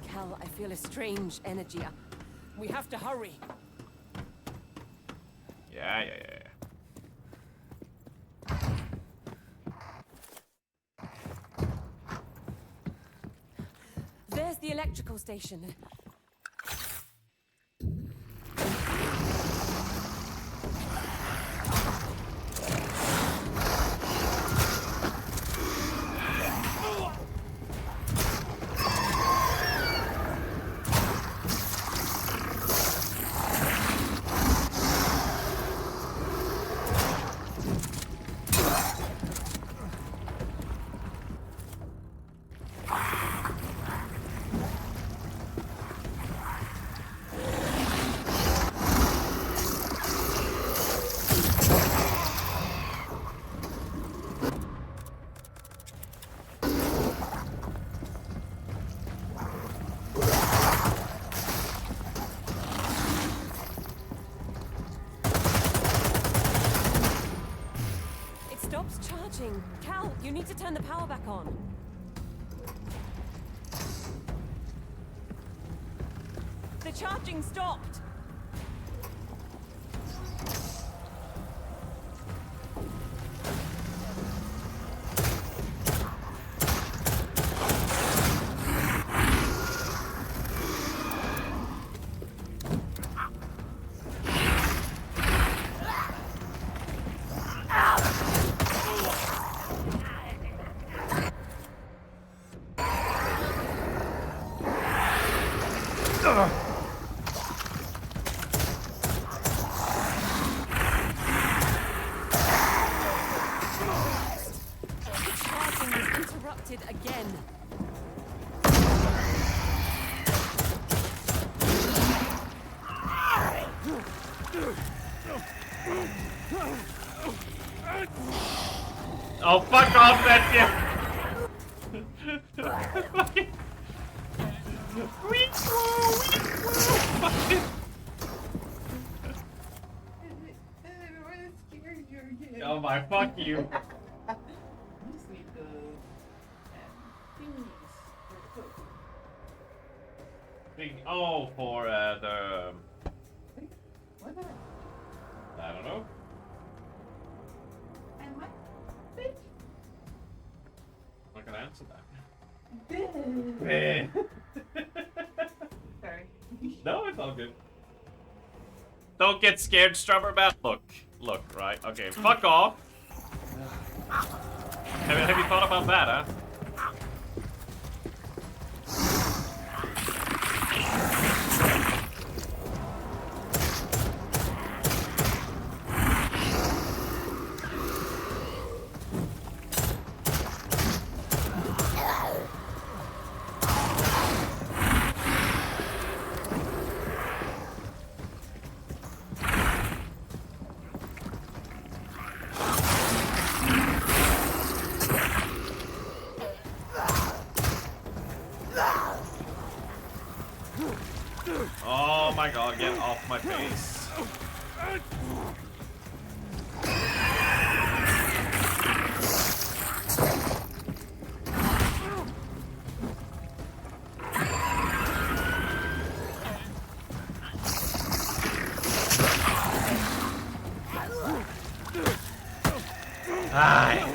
Cal, I feel a strange energy. We have to hurry. Yeah. There's the electrical station. charging. Cal, you need to turn the power back on. The charging stopped. Again. Oh, fuck off, that shit! Oh my, fuck you. Oh, for the... I don't know. I'm not gonna answer that. Sorry. No, it's all good. Don't get scared, Strummer. Look, right? Okay, fuck off. Have you thought about that, huh? Oh my god, get off my face. Aye.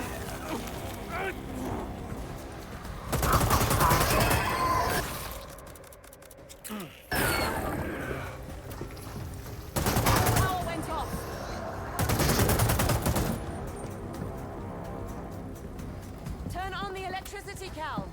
Turn on the electricity, Cal.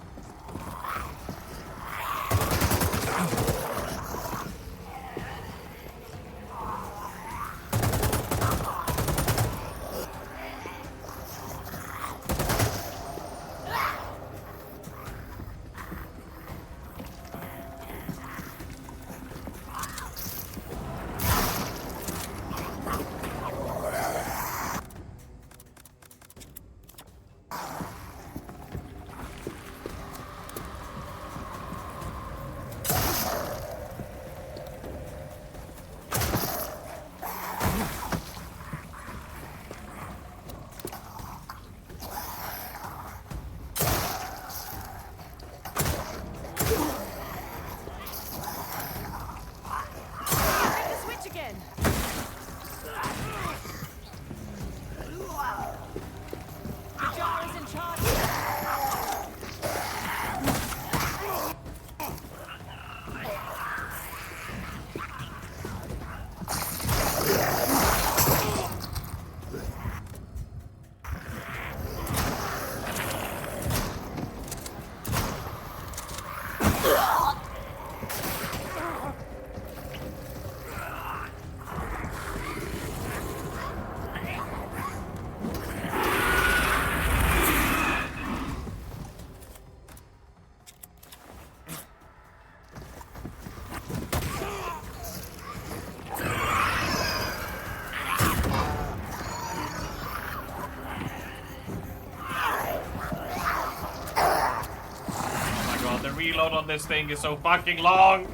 Reload on this thing is so fucking long.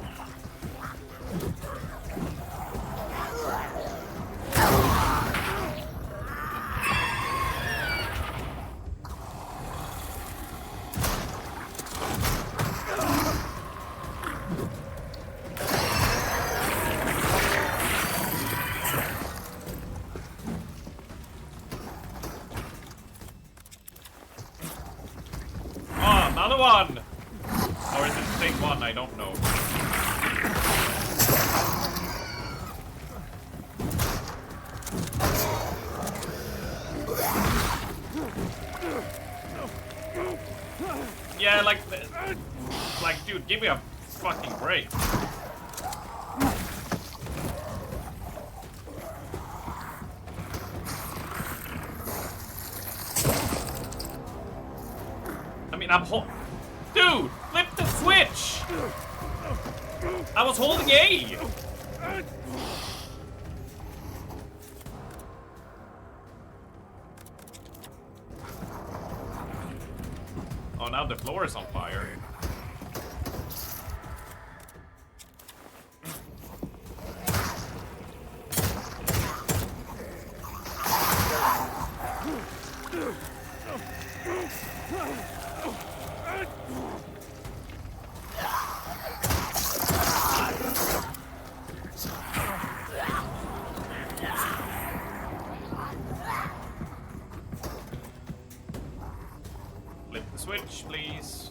one! Or is it the same one? I don't know. Yeah, like, dude, give me a fucking break. I mean, dude, flip the switch! I was holding A! Oh, now the floor is on fire. Flip the switch, please.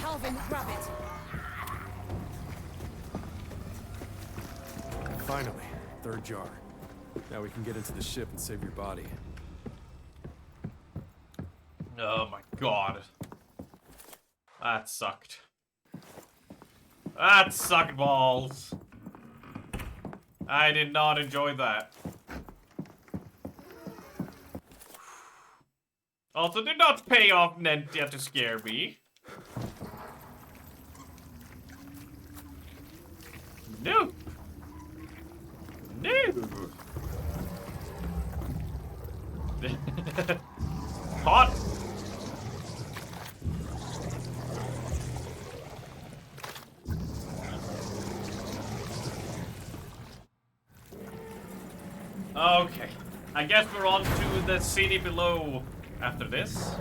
Calvin, grab it. Finally, third jar. Now we can get into the ship and save your body. Oh my god. That sucked. That sucked balls. I did not enjoy that. Also, did not pay off Nentia to scare me. No. No. Hot. Okay. I guess we're on to the city below after this.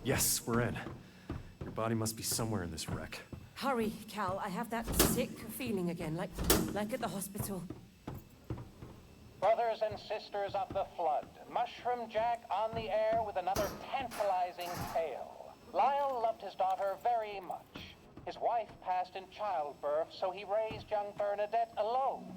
Yes, we're in. Your body must be somewhere in this wreck. Hurry, Cal. I have that sick feeling again, like at the hospital. Brothers and sisters of the flood, Mushroom Jack on the air with another tantalizing tale. Lyle loved his daughter very much. His wife passed in childbirth, so he raised young Bernadette alone.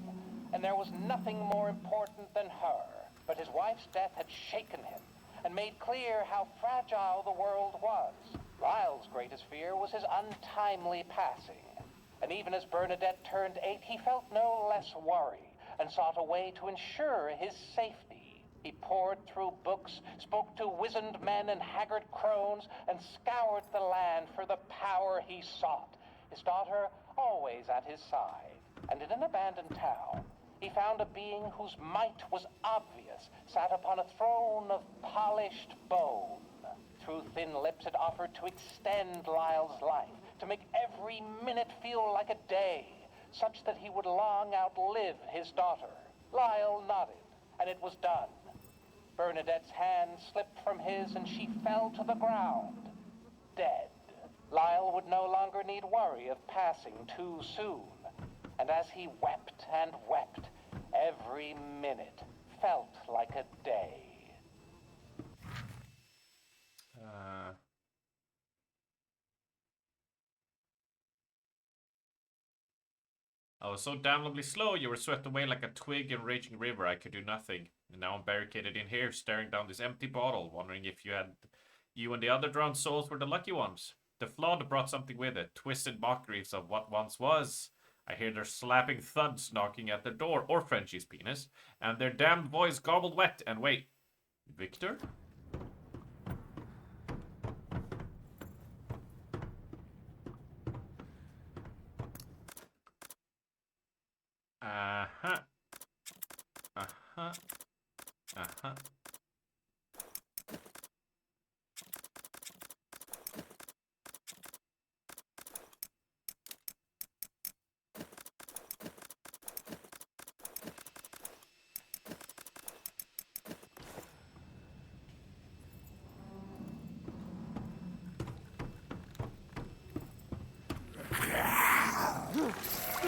And there was nothing more important than her. But his wife's death had shaken him and made clear how fragile the world was. Lyle's greatest fear was his untimely passing. And even as Bernadette turned 8, he felt no less worry and sought a way to ensure his safety. He pored through books, spoke to wizened men and haggard crones, and scoured the land for the power he sought, his daughter always at his side. And in an abandoned town, he found a being whose might was obvious, sat upon a throne of polished bone. Through thin lips it offered to extend Lyle's life, to make every minute feel like a day, such that he would long outlive his daughter. Lyle nodded, and it was done. Bernadette's hand slipped from his, and she fell to the ground, dead. Lyle would no longer need worry of passing too soon. And as he wept and wept, every minute felt like a day. I was so damnably slow, you were swept away like a twig in a raging river. I could do nothing. And now I'm barricaded in here, staring down this empty bottle, wondering if you and the other drowned souls were the lucky ones. The flood brought something with it, twisted mockeries of what once was. I hear their slapping thuds knocking at the door, or Frenchie's penis, and their damned voice garbled wet. And wait, Victor? Uh-huh. Uh-huh. Uh-huh.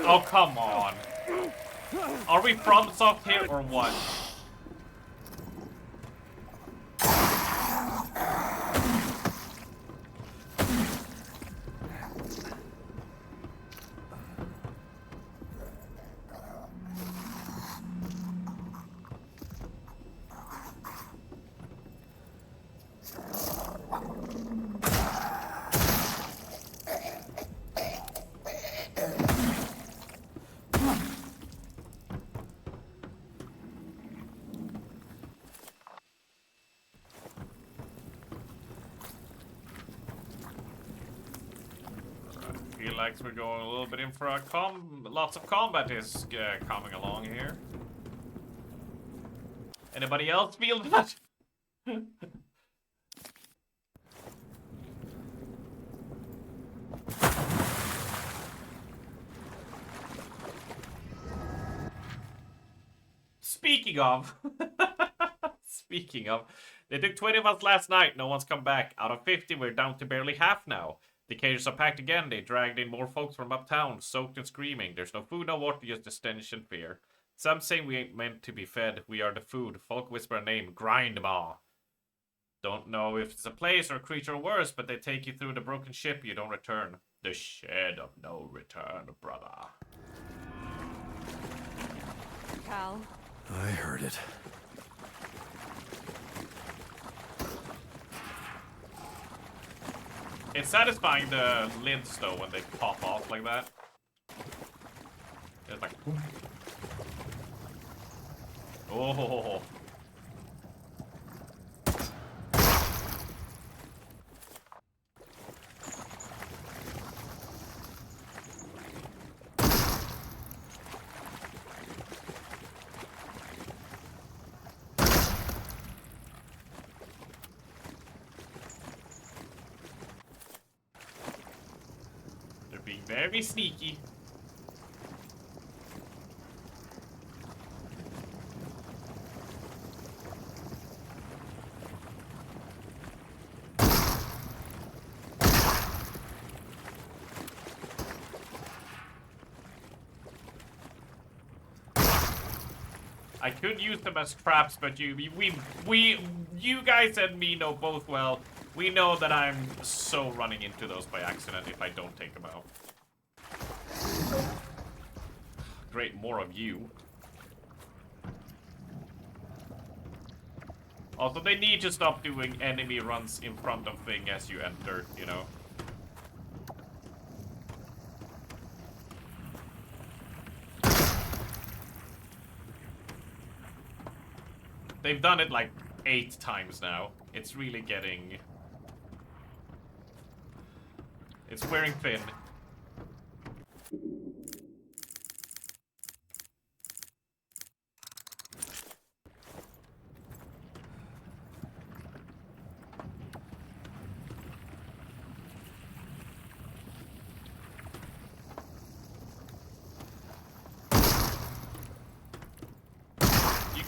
Oh, come on. Are we FromSoft here or what? Feel like we're going a little bit in for a lots of combat is coming along here. Anybody else feel that? Speaking of, they took 20 of us last night. No one's come back. Out of 50, we're down to barely half now. The cages are packed again. They dragged in more folks from uptown, soaked and screaming. There's no food, no water, just the stench and fear. Some say we ain't meant to be fed. We are the food. Folk whisper a name, Grindmaw. Don't know if it's a place or a creature or worse, but they take you through the broken ship. You don't return. The shed of no return, brother. Cal? I heard it. It's satisfying the lids though when they pop off like that. It's like, oh. Very sneaky. I could use them as traps, but you guys and me know both well. We know that I'm so running into those by accident if I don't take them out. Great, more of you. Also, they need to stop doing enemy runs in front of thing as you enter, you know. They've done it like 8 times now. It's really getting... It's wearing thin.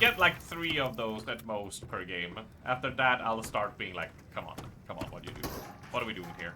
Get like 3 of those at most per game. After that, I'll start being like, come on, what do you do? What are we doing here?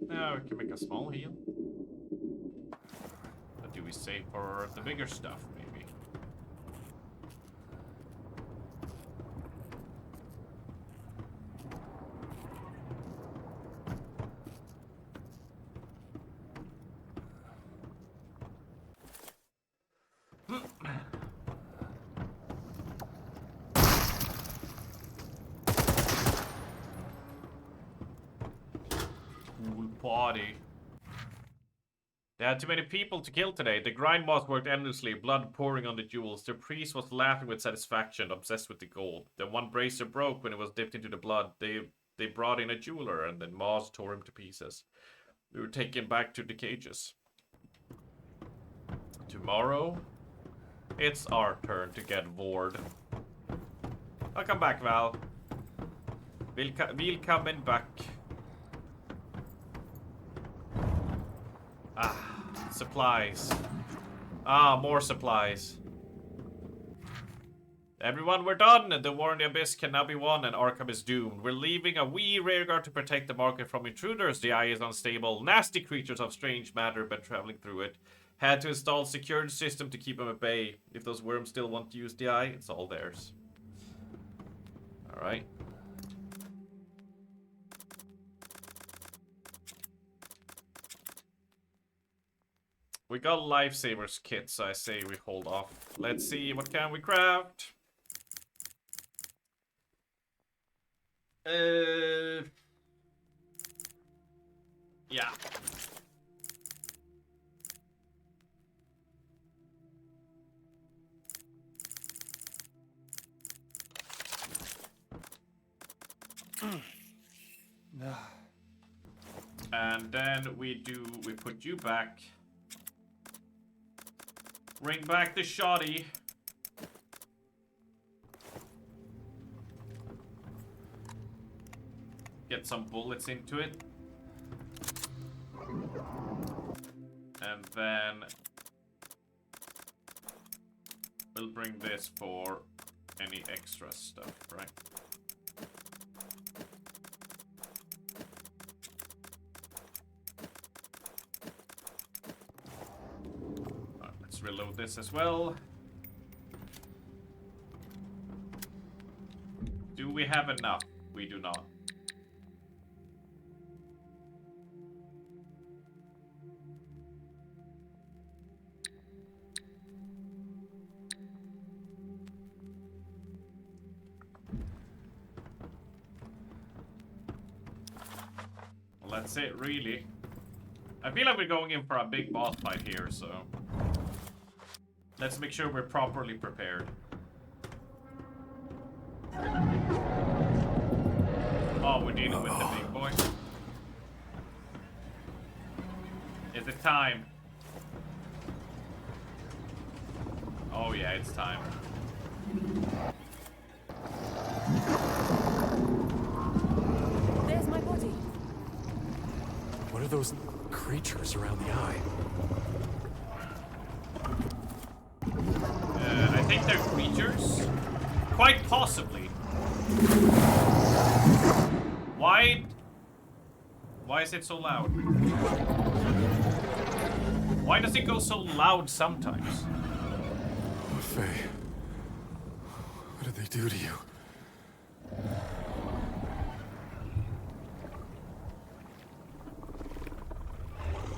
Now we can make a small heal. What do we save for the bigger stuff, maybe? Cool party. They had too many people to kill today. The grind boss worked endlessly, blood pouring on the jewels. The priest was laughing with satisfaction, obsessed with the gold. Then one bracer broke when it was dipped into the blood. They brought in a jeweler, and then Moss tore him to pieces. We were taken back to the cages. Tomorrow, it's our turn to get Vord. Welcome back, Val. Willkommen back. Ah, supplies. Ah, more supplies. Everyone, we're done! The war in the Abyss can now be won and Arkham is doomed. We're leaving a wee rearguard to protect the market from intruders. The eye is unstable. Nasty creatures of strange matter been traveling through it. Had to install a security system to keep them at bay. If those worms still want to use the eye, it's all theirs. Alright. We got lifesavers kit, so I say we hold off. Let's see, what can we craft? Yeah. And then we put you back. Bring back the shoddy. Get some bullets into it. And then we'll bring this for any extra stuff, right? Let's reload this as well. Do we have enough? We do not. Well, that's it, really. I feel like we're going in for a big boss fight here, so let's make sure we're properly prepared. Oh, we're dealing with the big boy. Is it time? Oh yeah, it's time. There's my body. What are those creatures around the eye? I think they're creatures. Quite possibly. Why is it so loud? Why does it go so loud sometimes? Faye, what did they do to you?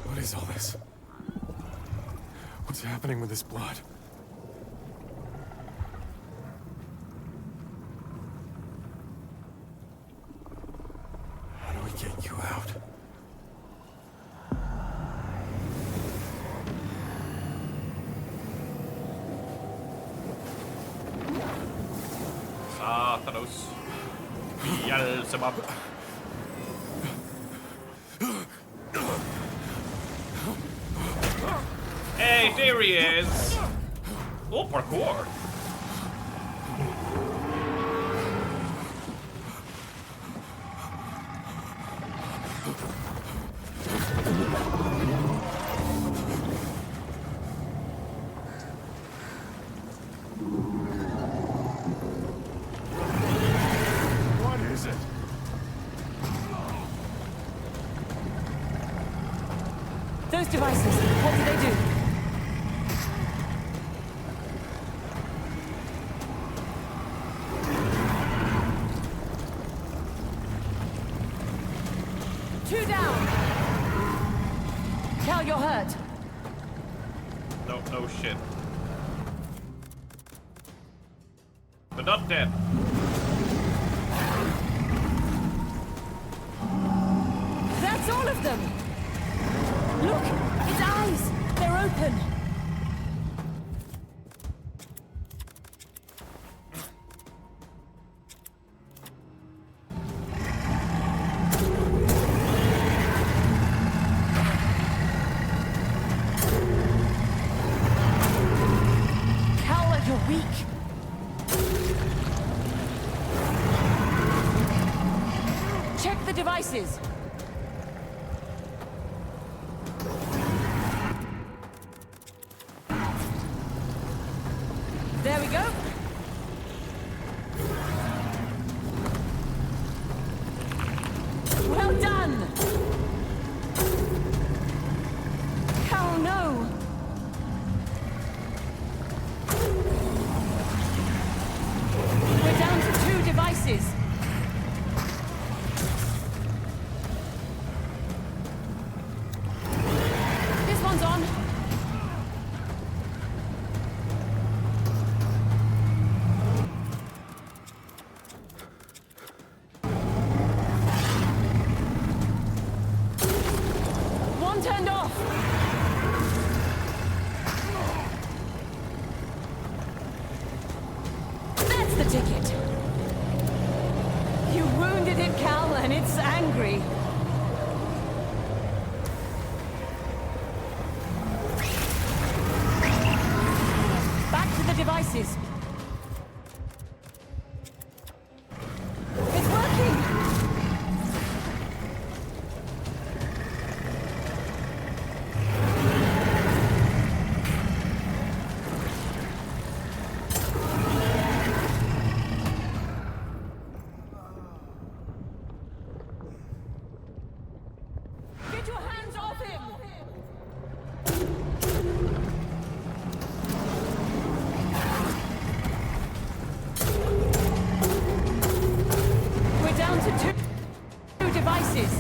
What is all this? What's happening with this blood? How do we get you out? Satanos. Beelzebub. Hey, there he is! Oh, parkour! What is it? Those devices, what do they do? Two down! Cal, you're hurt. No shit. But not dead. That's all of them! Look! Its eyes! They're open! Cal, you're weak. Check the devices! There we go. Well done. Oh no. We're down to 2 devices. This one's on. Turned off. That's the ticket. You wounded it, Cal, and it's angry. Back to the devices. It's working. Get your hands off him! We're down to 2 devices.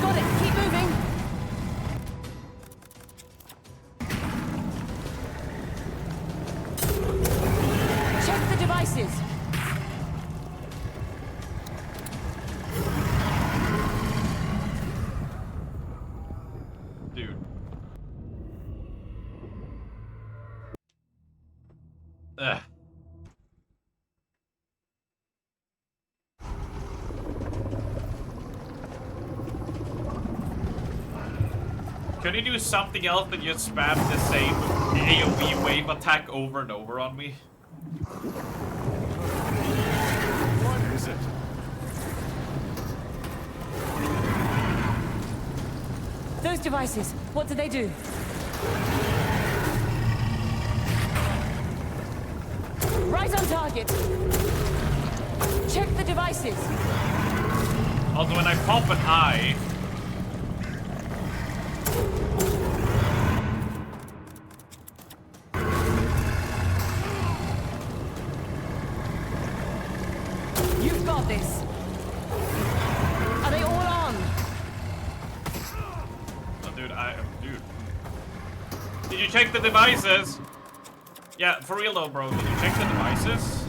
Got it, keep moving. Check the devices. Dude. Ugh. Could you do something else than just spam the same AoE wave attack over and over on me? What is it? Those devices, what do they do? Right on target. Check the devices. Also, when I pop an eye... You've got this. Are they all on? Oh, dude, dude. Did you check the devices? Yeah, for real though, bro. Did you check the devices?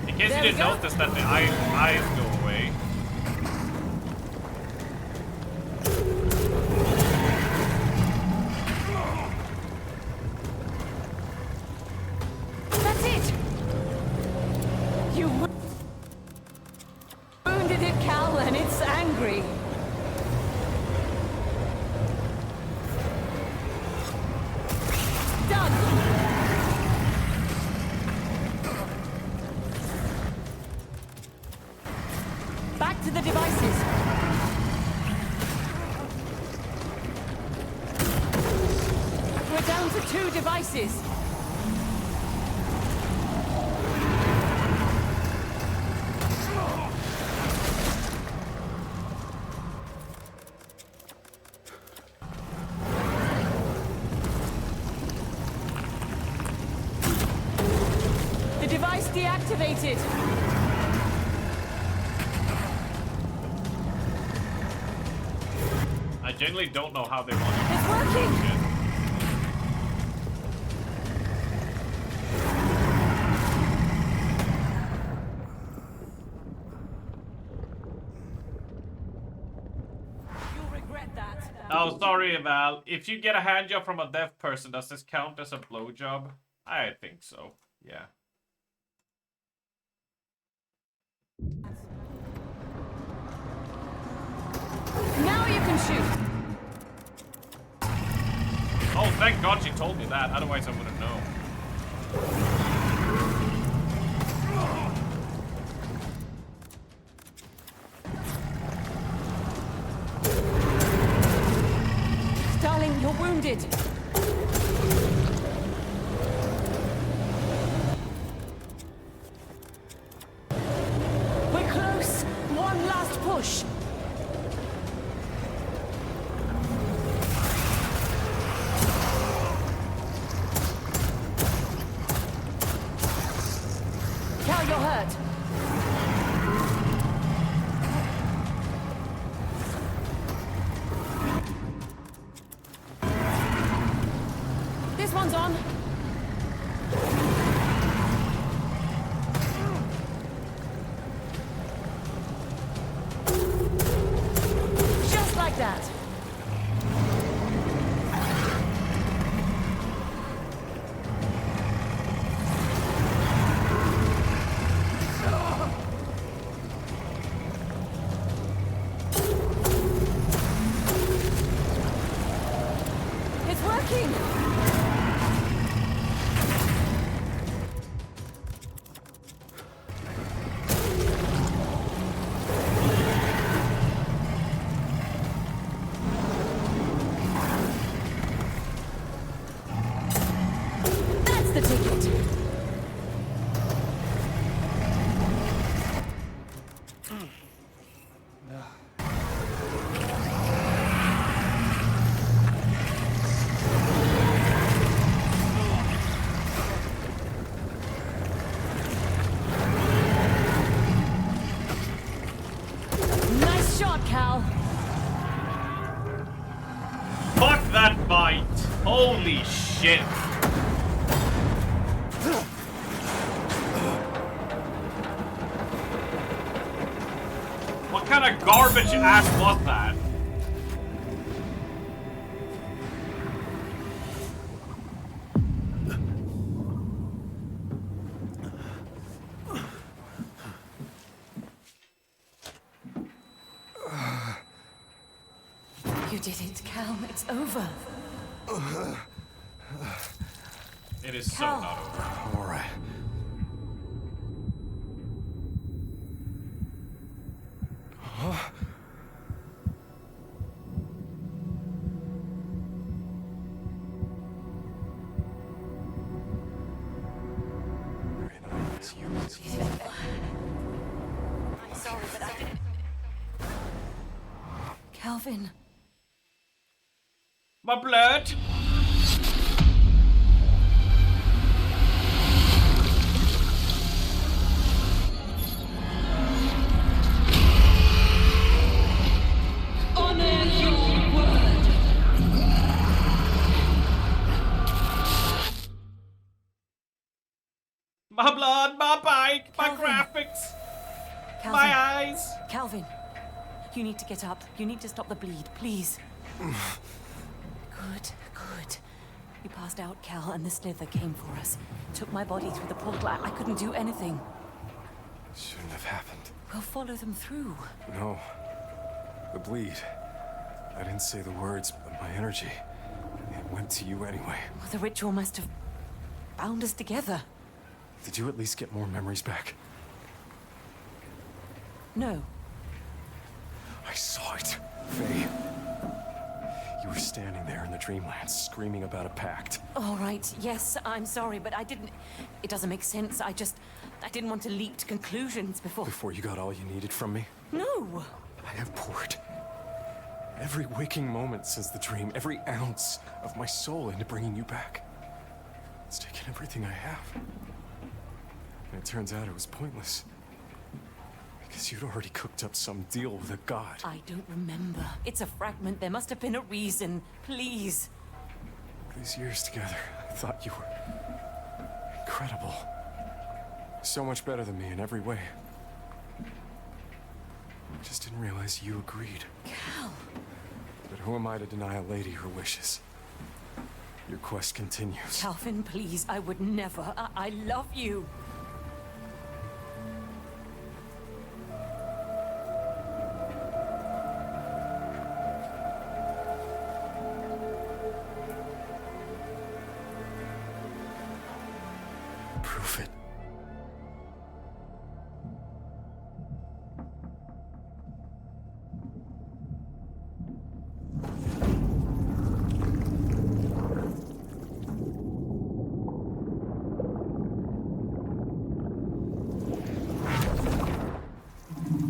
In case you didn't notice that the eyes go away. That's it. You wounded it, Cal, and it's angry. Done. Back to the devices. We're down to 2 devices. The device deactivated. I genuinely don't know how they want it. It's working! You'll regret that. Oh, sorry, Val. If you get a handjob from a deaf person, does this count as a blowjob? I think so. Yeah. Now you can shoot. Oh, thank God she told me that. Otherwise, I wouldn't know. Darling, you're wounded. We're close. One last push. Cal, you're hurt. This one's on. Just like that. It's working. That's the ticket. Nice shot, Cal. Fuck that fight! Holy shit! What kind of garbage ass was that? You did it, Cal. It's over. It is so Cal. not over. All right. Huh? It's you. I'm sorry, but I didn't. Calvin. My blood! Honor your word. My blood, my bike, my Calvin. graphics, Calvin. my eyes. Calvin, you need to get up. You need to stop the bleed, please. Good, good. You passed out, Cal, and the Slither came for us. Took my body through the portal. I couldn't do anything. Shouldn't have happened. We'll follow them through. No. The bleed. I didn't say the words, but my energy. It went to you anyway. Well, the ritual must have bound us together. Did you at least get more memories back? No. I saw it, Faye. You You were standing there in the Dreamlands, screaming about a pact. All right, yes, I'm sorry, but I didn't... It doesn't make sense. I didn't want to leap to conclusions before... Before you got all you needed from me? No! I have poured every waking moment since the dream, every ounce of my soul into bringing you back. It's taken everything I have. And it turns out it was pointless. Because you'd already cooked up some deal with a god. I don't remember. It's a fragment. There must have been a reason. Please. These years together, I thought you were incredible. So much better than me in every way. I just didn't realize you agreed. Cal. But who am I to deny a lady her wishes? Your quest continues. Calvin, please. I would never. I love you. Prove it.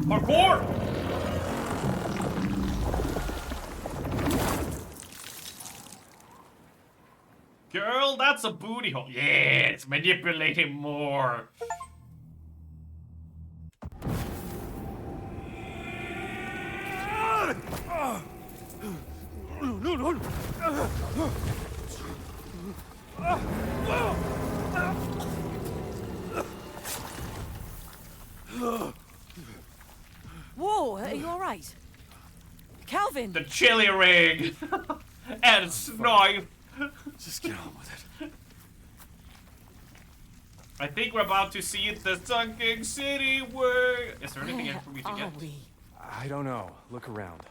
Parkour! Girl, that's a booty hole. Yes, manipulate him more. Whoa, are you all right? Calvin! The chili ring! And Snipe! Just get on with it. I think we're about to see the sunken city where... Is there anything else for me to get? I don't know. Look around.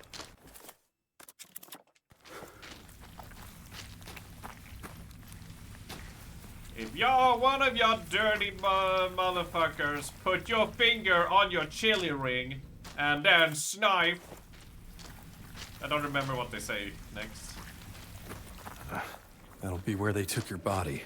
If you're one of your dirty motherfuckers, put your finger on your chili ring and then snipe. I don't remember what they say next. That'll be where they took your body.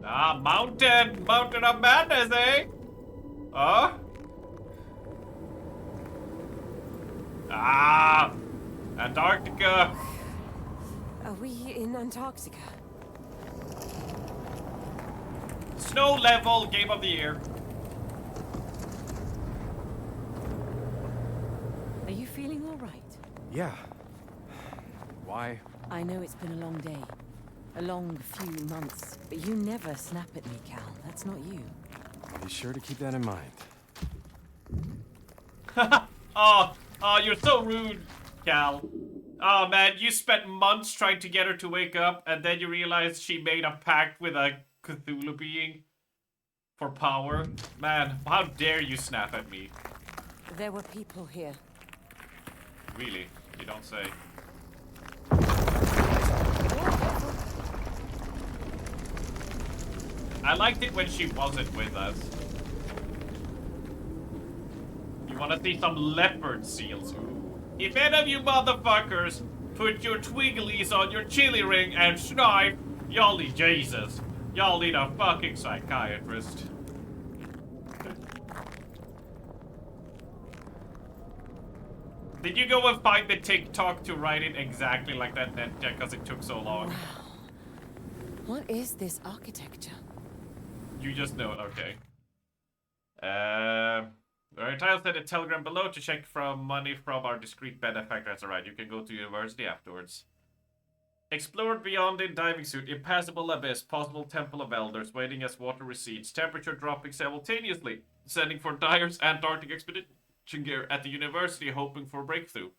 Ah, mountain of madness, eh? Huh? Ah, Antarctica. Are we in Antarctica? Snow level game of the year. Are you feeling all right? Yeah. Why? I know it's been a long day. A long few months. But you never snap at me, Cal. That's not you. Be sure to keep that in mind. Oh, you're so rude, Cal. Oh man, you spent months trying to get her to wake up, and then you realized she made a pact with a Cthulhu being for power. Man, how dare you snap at me? There were people here. Really? You don't say. I liked it when she wasn't with us. You wanna see some leopard seals? Ooh. If any of you motherfuckers put your twigglies on your chili ring and snipe, y'all need Jesus. Y'all need a fucking psychiatrist. Did you go and find the TikTok to write it exactly like that, Ninja, because it took so long? Wow. What is this architecture? You just know it, okay. Alright, I'll send a telegram below to check from money from our discreet benefactor. That's alright, you can go to university afterwards. Explored beyond in diving suit, impassable abyss, possible temple of elders, waiting as water recedes, temperature dropping simultaneously, sending for Dyer's Antarctic expedition gear at the university, hoping for a breakthrough.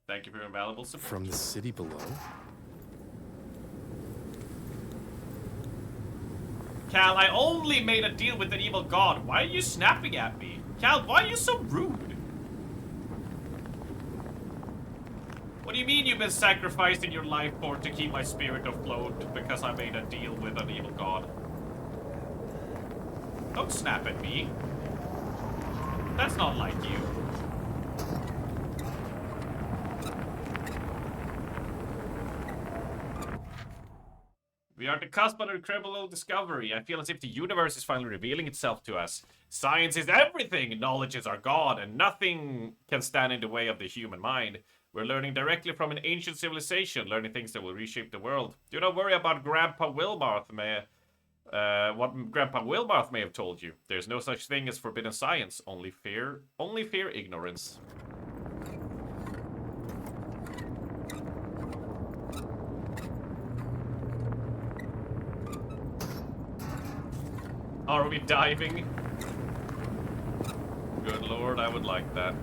Thank you for your valuable support. From the city below? Cal, I only made a deal with an evil god. Why are you snapping at me? Cal, why are you so rude? What do you mean you've been sacrificing your life for to keep my spirit afloat because I made a deal with an evil god? Don't snap at me. That's not like you. We are at the cusp of an incredible discovery. I feel as if the universe is finally revealing itself to us. Science is everything. Knowledge is our god, and nothing can stand in the way of the human mind. We're learning directly from an ancient civilization, learning things that will reshape the world. Do not worry about Grandpa Wilmarth, what Grandpa Wilmarth may have told you. There's no such thing as forbidden science, only fear ignorance. Are we diving? Good lord, I would like that.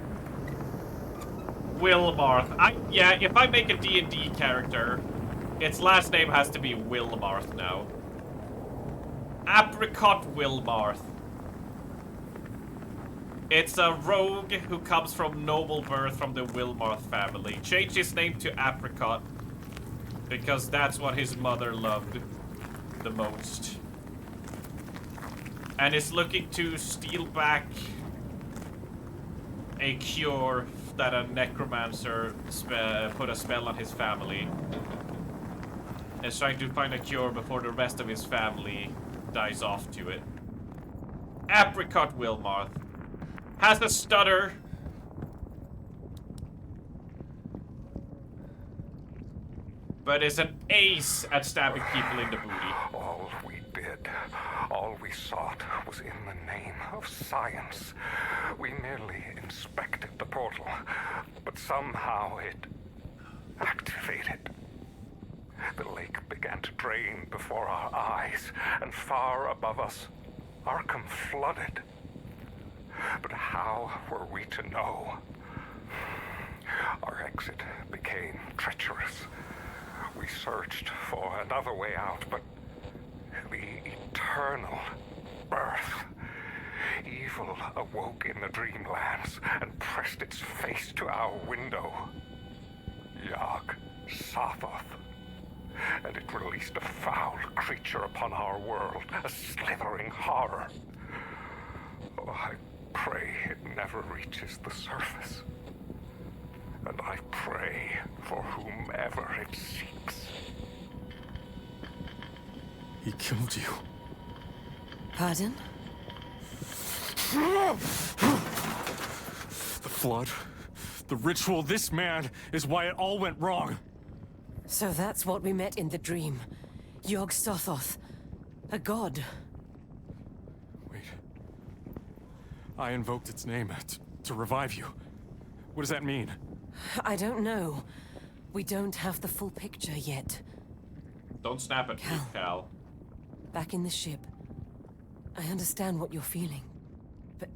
Wilmarth. Yeah, if I make a D&D character, its last name has to be Wilmarth now. Apricot Wilmarth. It's a rogue who comes from noble birth from the Wilmarth family. Changed his name to Apricot because that's what his mother loved the most. And is looking to steal back a cure that a necromancer put a spell on his family. Is trying to find a cure before the rest of his family dies off to it. Apricot Wilmarth has a stutter. But is an ace at stabbing people in the booty. All we did, all we sought was in the name of science. We merely inspected the portal, but somehow it activated. The lake began to drain before our eyes, and far above us, Arkham flooded. But how were we to know? Our exit became treacherous. We searched for another way out, but the eternal birth. Evil awoke in the dreamlands and pressed its face to our window. Yog Sothoth. And it released a foul creature upon our world, a slithering horror. Oh, I pray it never reaches the surface. And I pray for whomever it seeks. He killed you. Pardon? The flood, the ritual, this man is why it all went wrong. So that's what we met in the dream. Yog Sothoth. A god. Wait. I invoked its name to revive you. What does that mean? I don't know. We don't have the full picture yet. Don't snap at me, Cal. Back in the ship. I understand what you're feeling. But...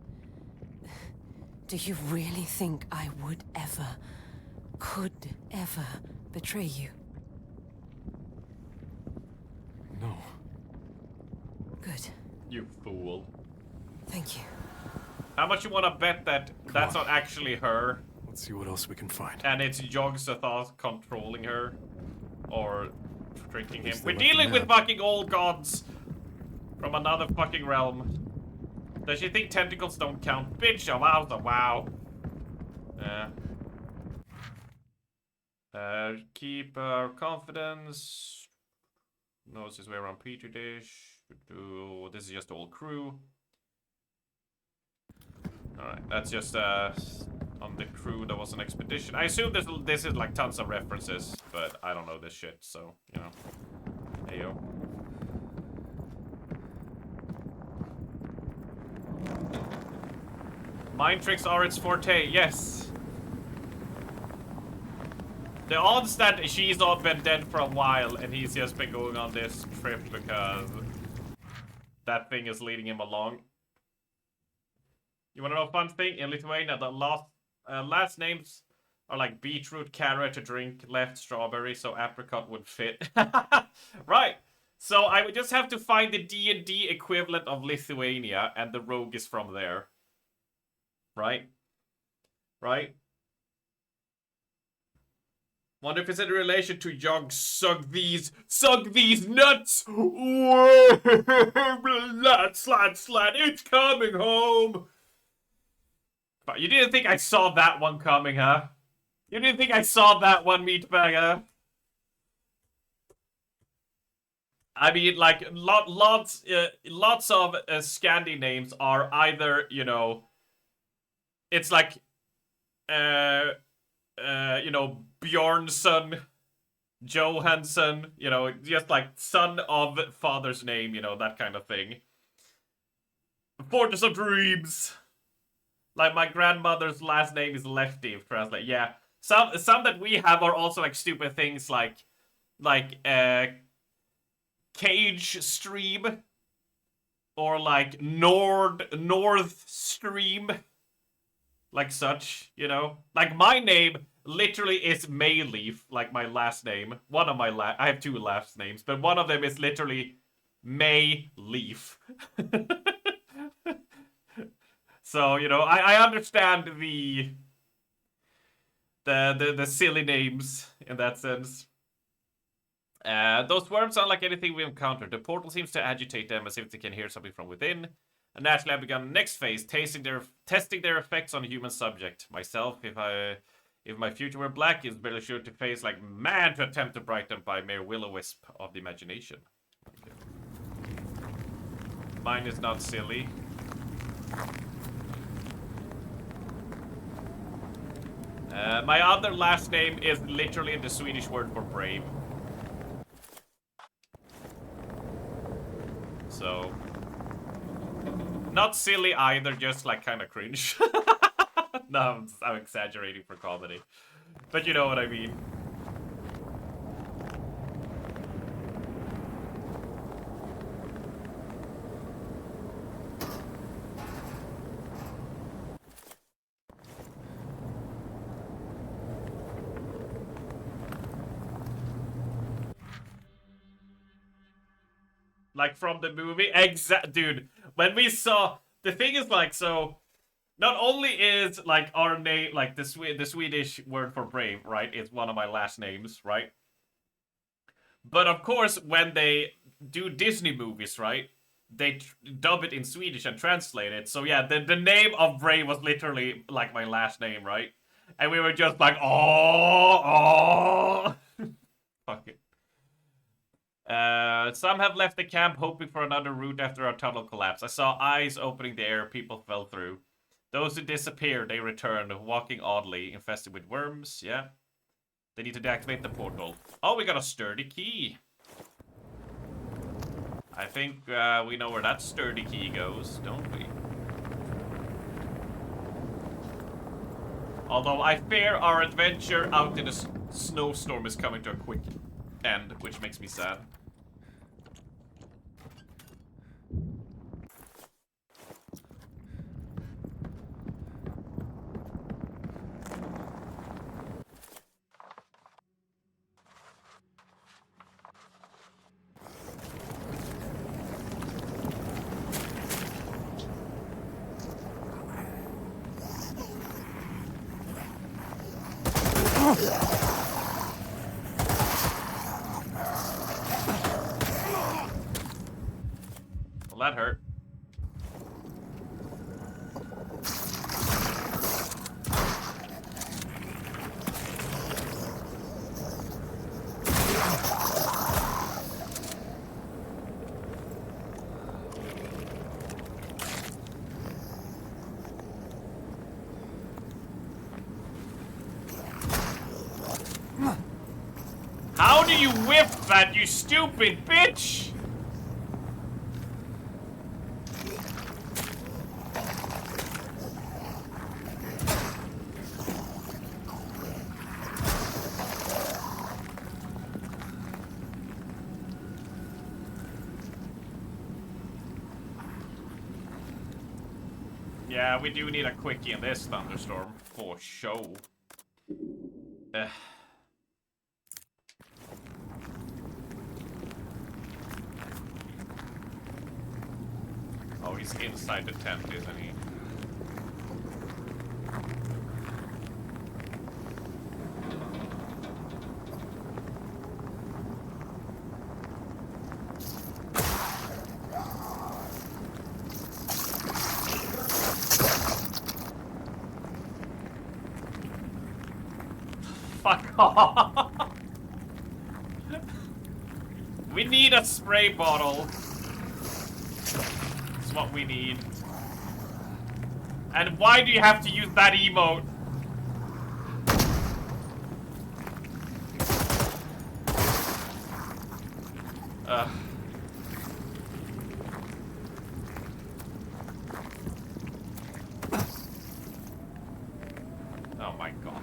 do you really think I would ever, could ever betray you? No. Good. You fool. Thank you. How much you want to bet that that's not actually her? Let's see what else we can find. And it's Yog Sothoth controlling her. Or tricking him. they We're left dealing the with map. fucking old gods. From another fucking realm. Does she think tentacles don't count? Bitch, oh, wow. Keep our confidence. Knows his way around Petri dish. This is just old crew. Alright, that's just on the crew that was an expedition. I assume this is like tons of references, but I don't know this shit, so, you know. Heyo. Mind tricks are its forte, yes. The odds that she's not been dead for a while and he's just been going on this trip because that thing is leading him along. You wanna know a fun thing? In Lithuania, the last names are like beetroot, carrot, drink, left, strawberry, so apricot would fit. Right. So I would just have to find the D&D equivalent of Lithuania, and the rogue is from there. Right? Right? Wonder if it's in relation to Young Suck these nuts! Slide, it's coming home! But you didn't think I saw that one coming, huh? You didn't think I saw that one, meatbag, huh? I mean, like, lots of Scandi names are either, you know, it's like, you know, Bjornsson, Johansson, you know, just like son of father's name, you know, that kind of thing. Fortress of Dreams. Like, my grandmother's last name is Lefty, if translate. Yeah. Some that we have are also like stupid things like Cage Stream or like North Stream, like such, you know. Like my name literally is Mayleaf, like my last name. One of my I have two last names, but one of them is literally Mayleaf. So, you know, I understand the silly names in that sense. Those worms sound like anything we encountered. The portal seems to agitate them as if they can hear something from within. And naturally, I've begun the next phase, testing their effects on a human subject. Myself, if my future were black, is barely sure to face like man to attempt to brighten by mere will-o-wisp of the imagination. Okay. Mine is not silly. My other last name is literally the Swedish word for brave. So, not silly either, just like kind of cringe. No, I'm exaggerating for comedy. But you know what I mean. Like from the movie? Dude, when we saw... The thing is like, so... Not only is like our name, like the Swedish word for brave, right, is one of my last names, right? But of course, when they do Disney movies, right, they dub it in Swedish and translate it. So yeah, the name of Brave was literally like my last name, right? And we were just like, oh. Fuck it. Some have left the camp hoping for another route after our tunnel collapse. I saw eyes opening the air, people fell through. Those who disappeared, they returned, walking oddly, infested with worms, yeah. They need to deactivate the portal. Oh, we got a sturdy key. I think we know where that sturdy key goes, don't we? Although I fear our adventure out in a snowstorm is coming to a quick end, which makes me sad. Well, that hurt. How do you whip that, you stupid bitch? Yeah, we do need a quickie in this thunderstorm, for sure. Oh, he's inside the tent, isn't he? god! We need a spray bottle. That's what we need. And why do you have to use that emote? Oh my god.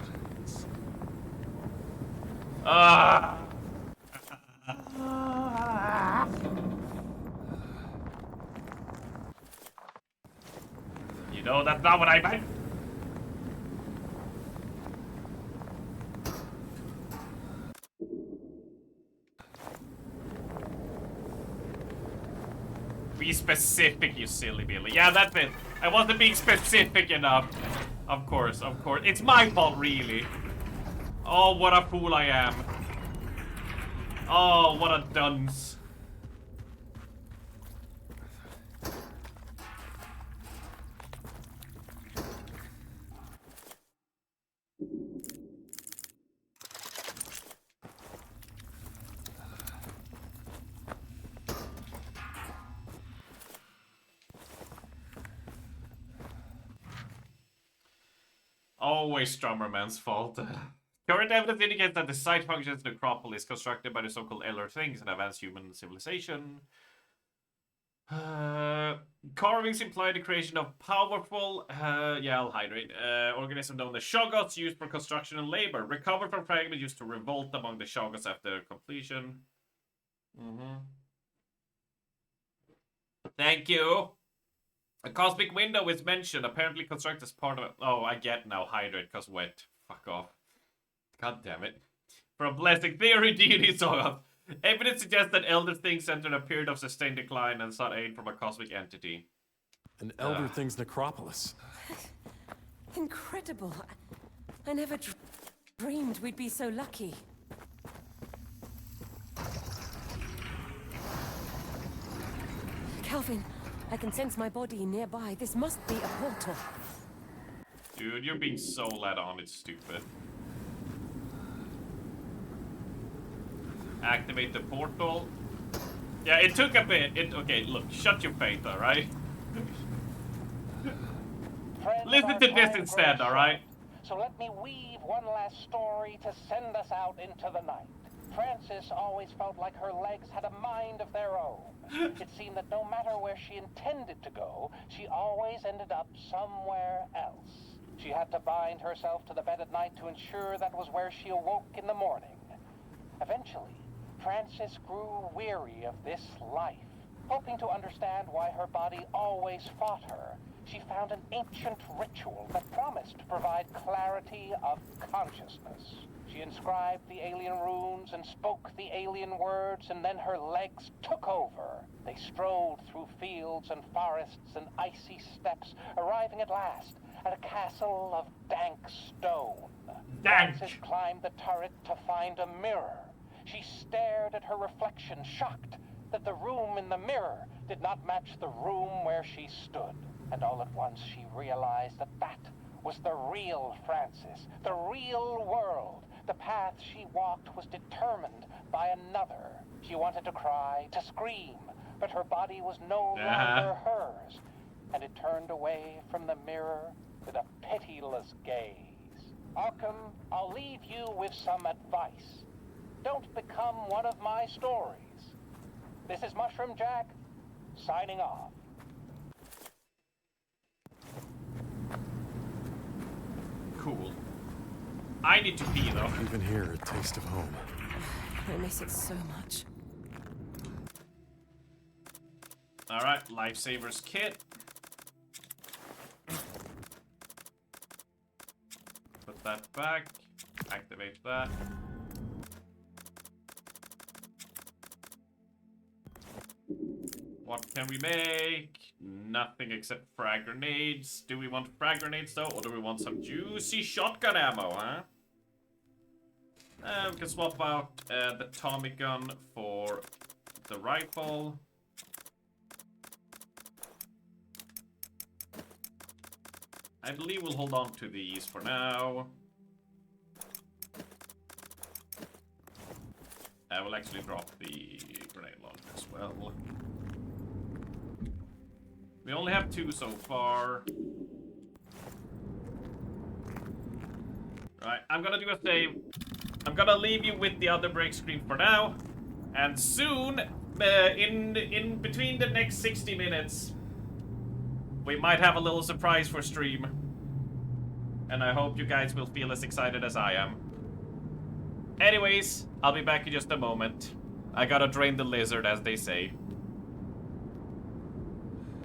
You know, that's not what I meant. Be specific, you silly Billy. Yeah, that's it. I wasn't being specific enough. Of course, of course. It's my fault, really. Oh, what a fool I am. Oh, what a dunce. Always Strummerman's fault. Current evidence indicates that the site functions as a necropolis constructed by the so-called Elder Things, an advanced human civilization. Carvings imply the creation of powerful, yeah, I'll hydrate, organism known as Shoggoths used for construction and labor. Recovered from fragments used to revolt among the Shoggoths after completion. Thank you. A cosmic window is mentioned, apparently constructed as part of it. Oh, I get now. Hydrate, cause wet. Fuck off. God damn it. From Blessing Theory, deity Shoggoth. Evidence suggests that Elder Things entered a period of sustained decline and sought aid from a cosmic entity. An Elder Things necropolis. Incredible. I never dreamed we'd be so lucky. Calvin, I can sense my body nearby. This must be a portal. Dude, you're being so led on, it's stupid. Activate the portal. Yeah, it took a bit. Okay, look, shut your face, alright? Listen to this instead, alright? So let me weave one last story to send us out into the night. Frances always felt like her legs had a mind of their own. It seemed that no matter where she intended to go, she always ended up somewhere else. She had to bind herself to the bed at night to ensure that was where she awoke in the morning. Eventually, Frances grew weary of this life. Hoping to understand why her body always fought her, she found an ancient ritual that promised to provide clarity of consciousness. She inscribed the alien runes and spoke the alien words, and then her legs took over. They strolled through fields and forests and icy steppes, arriving at last at a castle of dank stone. Frances climbed the turret to find a mirror. She stared at her reflection, shocked that the room in the mirror did not match the room where she stood. And all at once she realized that that was the real Frances, the real world. The path she walked was determined by another. She wanted to cry, to scream, but her body was no longer hers, and it turned away from the mirror with a pitiless gaze. Arkham, I'll leave you with some advice. Don't become one of my stories. This is Mushroom Jack, signing off. Cool. I need to pee though. Even here, a taste of home. I miss it so much. Alright, Lifesavers kit. Put that back. Activate that. What can we make? Nothing except frag grenades. Do we want frag grenades though, or do we want some juicy shotgun ammo, huh? We can swap out the Tommy gun for the rifle. I believe we'll hold on to these for now. I will actually drop the grenade launcher as well. We only have 2 so far. Right, I'm gonna do a save. I'm gonna leave you with the other break screen for now. And soon, in between the next 60 minutes, we might have a little surprise for stream. And I hope you guys will feel as excited as I am. Anyways, I'll be back in just a moment. I gotta drain the lizard, as they say.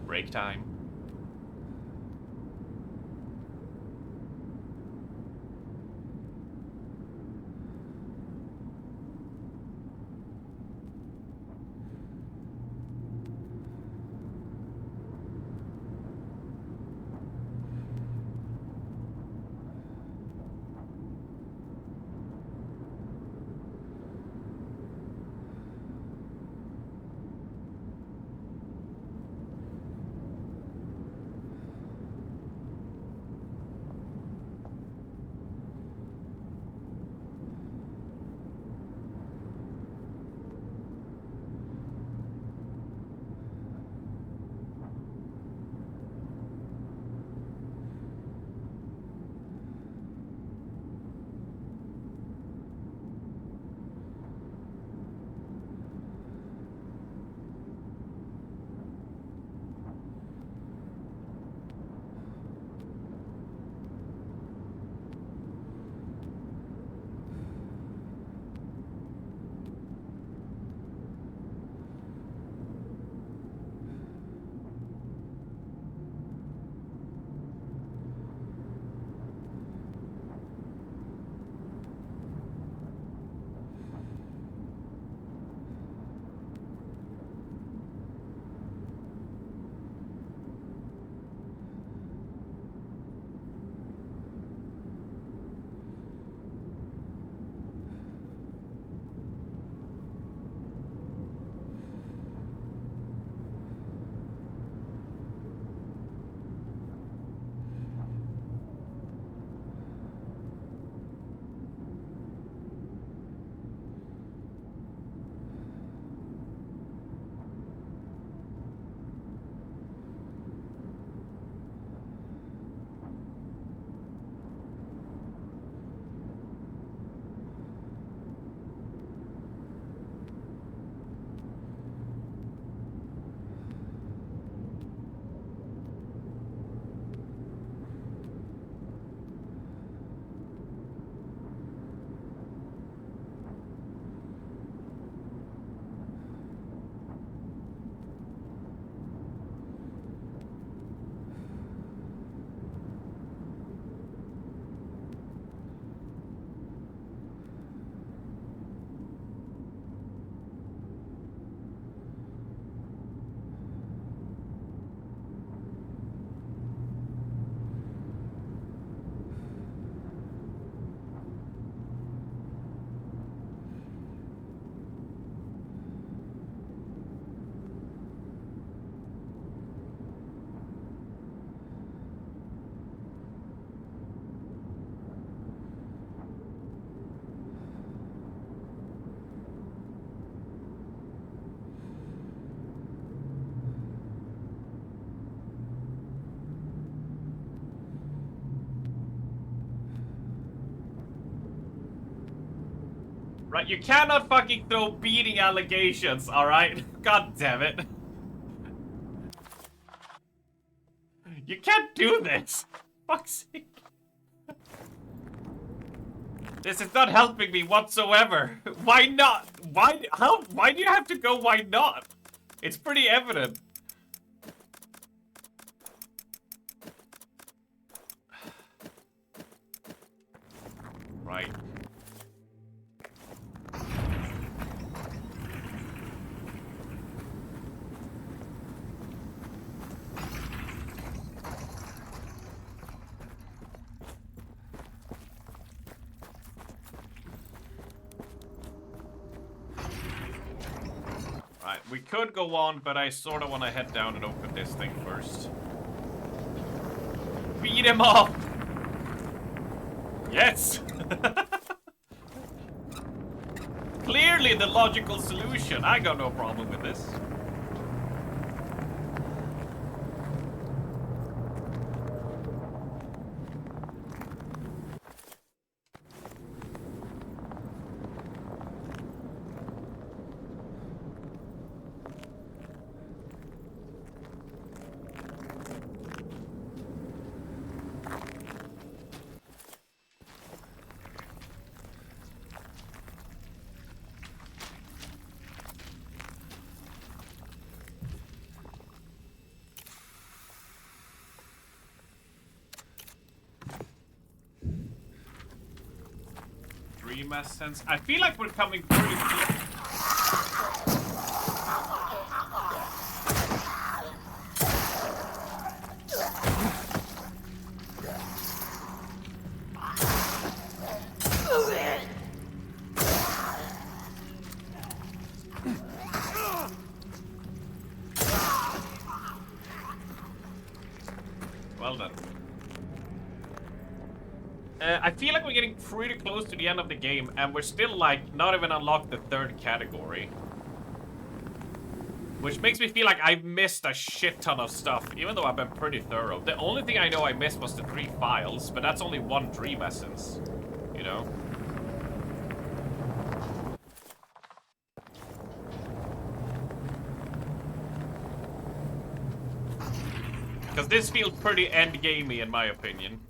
Break time. Right, you cannot fucking throw beating allegations, alright? God damn it. You can't do this! Fuck's sake. This is not helping me whatsoever. Why not? Why do you have to go why not? It's pretty evident. Right. Right, we could go on, but I sort of want to head down and open this thing first. Beat him up! Yes! Clear clearly the logical solution. I got no problem with this. Dream essence. I feel like we're coming pretty close. Well done. I feel like we're getting pretty close to the end of the game, and we're still, like, not even unlocked the third category. Which makes me feel like I've missed a shit ton of stuff, even though I've been pretty thorough. The only thing I know I missed was the 3 files, but that's only 1 dream essence, you know? Because this feels pretty endgamey in my opinion.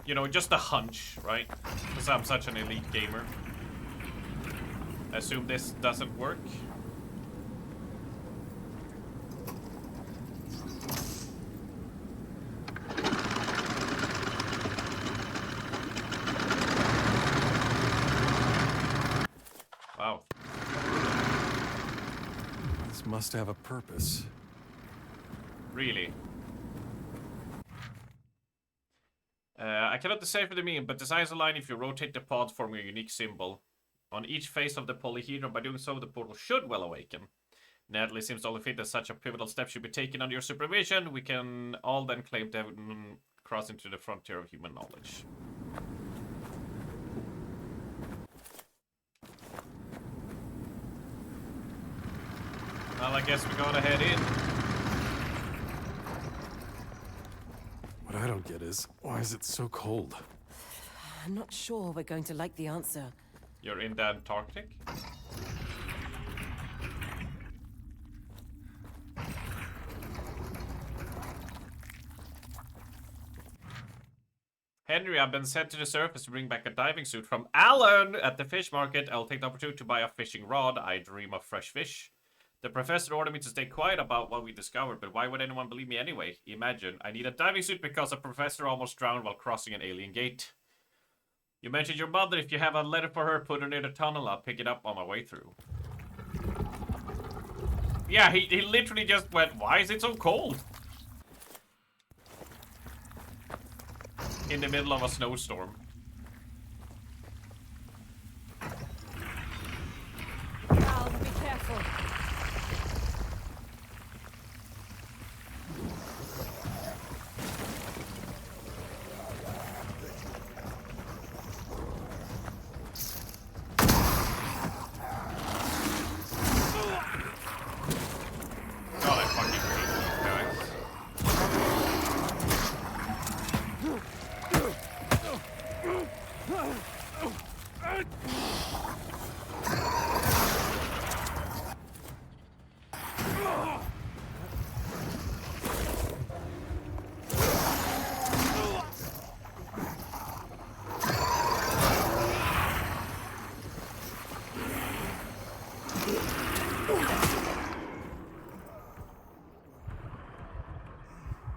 You know, just a hunch, right? Because I'm such an elite gamer. I assume this doesn't work. Wow. This must have a purpose. Really? I cannot decipher the meaning, but designs align if you rotate the pod, forming a unique symbol. On each face of the polyhedron, by doing so, the portal should well awaken. Natalie seems to only fit that such a pivotal step should be taken under your supervision. We can all then claim to have crossed into the frontier of human knowledge. Well, I guess we gotta head in. What I don't get is, why is it so cold? I'm not sure we're going to like the answer. You're in the Antarctic? Henry, I've been sent to the surface to bring back a diving suit from Alan at the fish market. I'll take the opportunity to buy a fishing rod. I dream of fresh fish. The professor ordered me to stay quiet about what we discovered, but why would anyone believe me anyway? Imagine, I need a diving suit because a professor almost drowned while crossing an alien gate. You mentioned your mother. If you have a letter for her, put her near the tunnel. I'll pick it up on my way through. Yeah, he literally just went, why is it so cold? In the middle of a snowstorm. Al, be careful.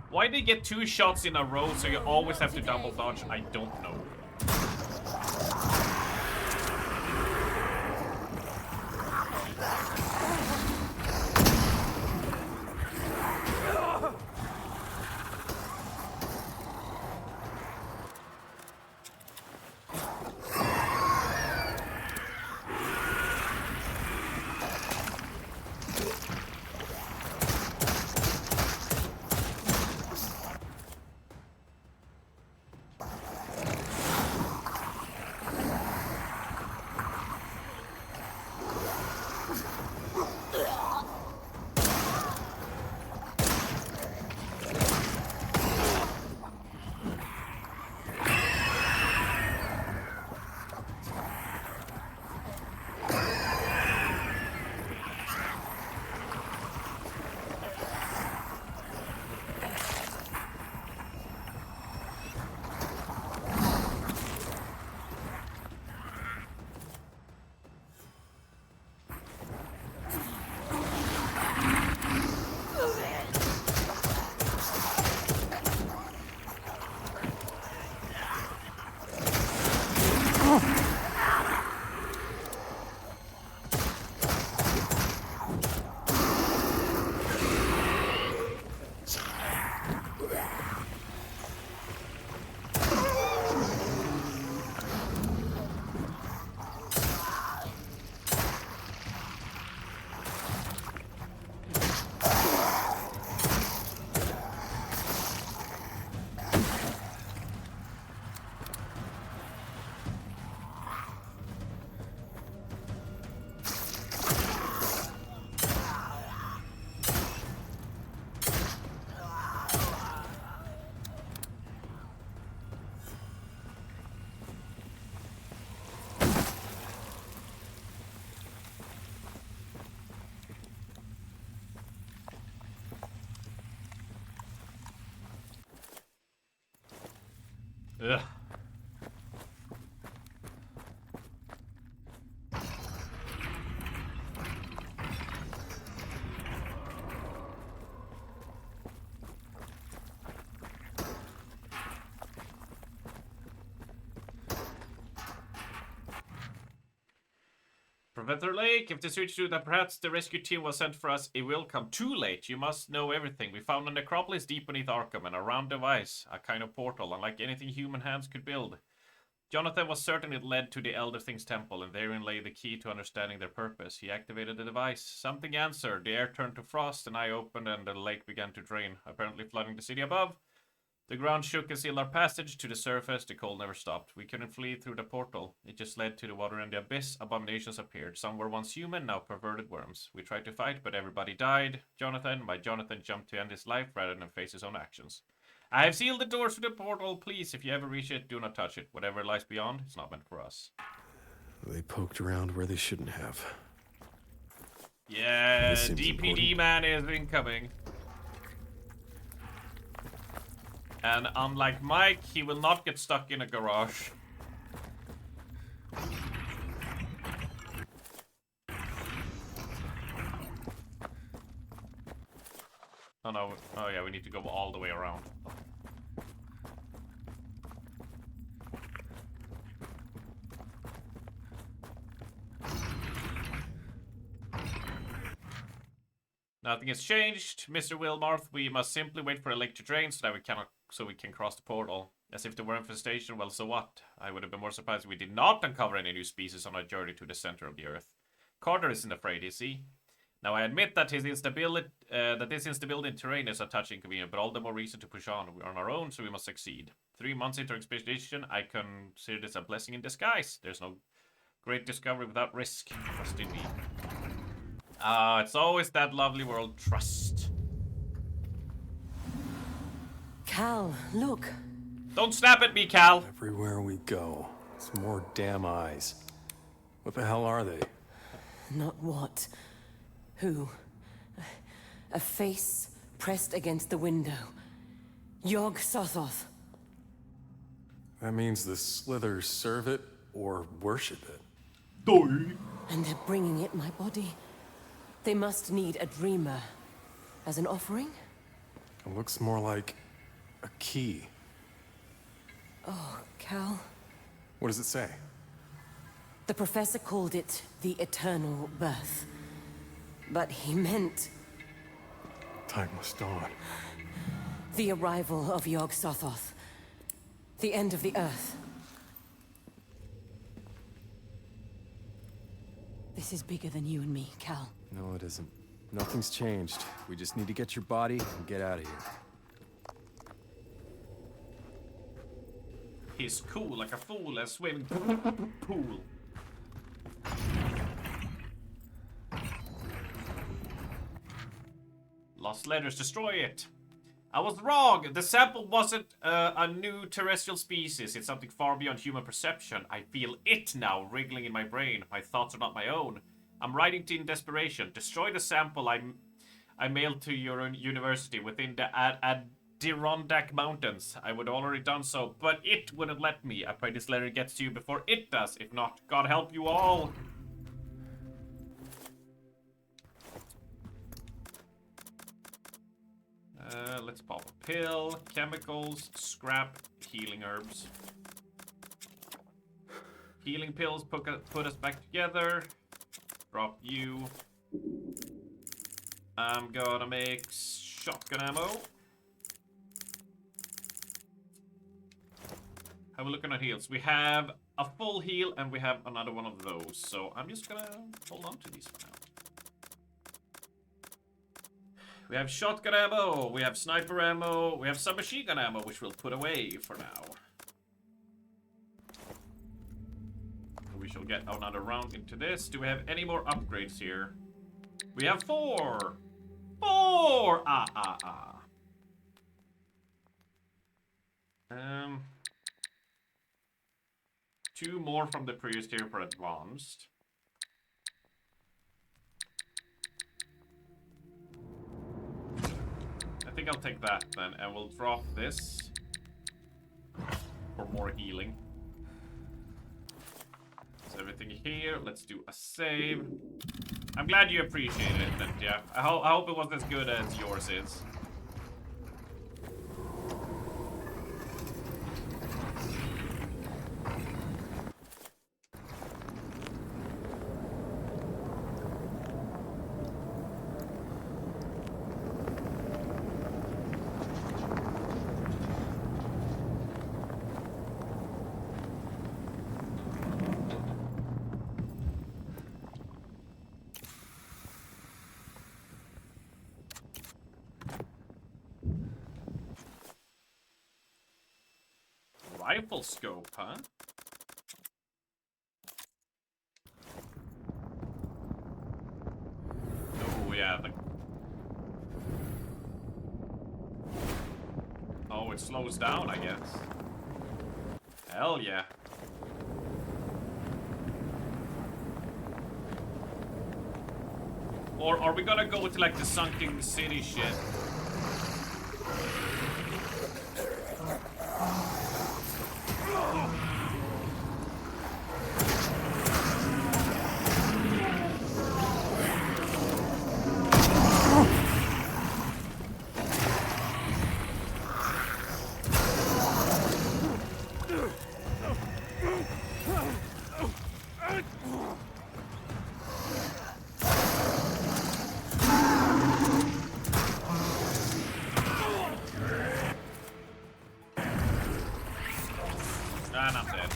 Why did they get 2 shots in a row so you always have to double dodge? I don't know. Ugh. Professor Lake, if this reaches you that perhaps the rescue team was sent for us, it will come too late. You must know everything. We found a necropolis deep beneath Arkham, and a round device, a kind of portal, unlike anything human hands could build. Jonathan was certain it led to the Elder Things temple, and therein lay the key to understanding their purpose. He activated the device. Something answered. The air turned to frost, an eye opened, and the lake began to drain, apparently flooding the city above. The ground shook and sealed our passage to the surface. The cold never stopped. We couldn't flee through the portal. It just led to the water and the abyss. Abominations appeared. Some were once human, now perverted worms. We tried to fight, but everybody died. Jonathan jumped to end his life rather than face his own actions. I have sealed the doors to the portal. Please, if you ever reach it, do not touch it. Whatever lies beyond, it's not meant for us. They poked around where they shouldn't have. Yeah, DPD man is incoming. And unlike Mike, he will not get stuck in a garage. Oh no, oh yeah, we need to go all the way around. Nothing has changed, Mr. Wilmarth. We must simply wait for a lake to drain so we can cross the portal. As if there were infestation, well, so what? I would have been more surprised if we did not uncover any new species on our journey to the center of the earth. Carter isn't afraid, is he? Now, I admit that this instability in terrain is a touch inconvenient, but all the more reason to push on. We're on our own, so we must succeed. 3 months into our expedition, I consider this a blessing in disguise. There's no great discovery without risk. Trust in me. It's always that lovely word, trust. Cal, look. Don't snap at me, Cal. Everywhere we go, it's more damn eyes. What the hell are they? Not what. Who? A face pressed against the window. Yog-Sothoth. That means the Slithers serve it or worship it. And they're bringing it my body. They must need a dreamer. As an offering? It looks more like a key. Oh, Cal. What does it say? The professor called it the Eternal Birth. But he meant... Time must dawn. The arrival of Yog-Sothoth. The end of the Earth. This is bigger than you and me, Cal. No, it isn't. Nothing's changed. We just need to get your body and get out of here. He's cool like a fool at swimming pool. Lost letters, destroy it. I was wrong. The sample wasn't a new terrestrial species. It's something far beyond human perception. I feel it now, wriggling in my brain. My thoughts are not my own. I'm writing to in desperation. Destroy the sample I mailed to your university within the Adirondack Mountains. I would have already done so, but it wouldn't let me. I pray this letter gets to you before it does. If not, God help you all. Let's pop a pill, chemicals, scrap, healing herbs. Healing pills put us back together. Drop you. I'm gonna make shotgun ammo. Have a look on our heals. We have a full heal and we have another one of those. So I'm just gonna hold on to these for now. We have shotgun ammo, we have sniper ammo, we have submachine gun ammo, which we'll put away for now. We shall get another round into this. Do we have any more upgrades here? We have 4! 4! Two more from the previous tier for advanced. I think I'll take that then, and we'll drop this. for more healing. So everything here. Let's do a save. I'm glad you appreciated it, then, Jeff. I hope it was as good as yours is. Rifle scope, huh? Oh, yeah. Oh, it slows down, I guess. Hell yeah. Or are we gonna go to like the sunken city shit? And I'm dead.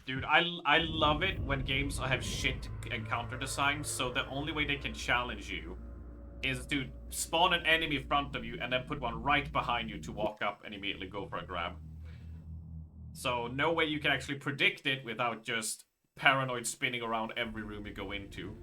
Dude, I love it when games have shit encounter designs, so the only way they can challenge you is to spawn an enemy in front of you and then put one right behind you to walk up and immediately go for a grab. So no way you can actually predict it without just paranoid spinning around every room you go into.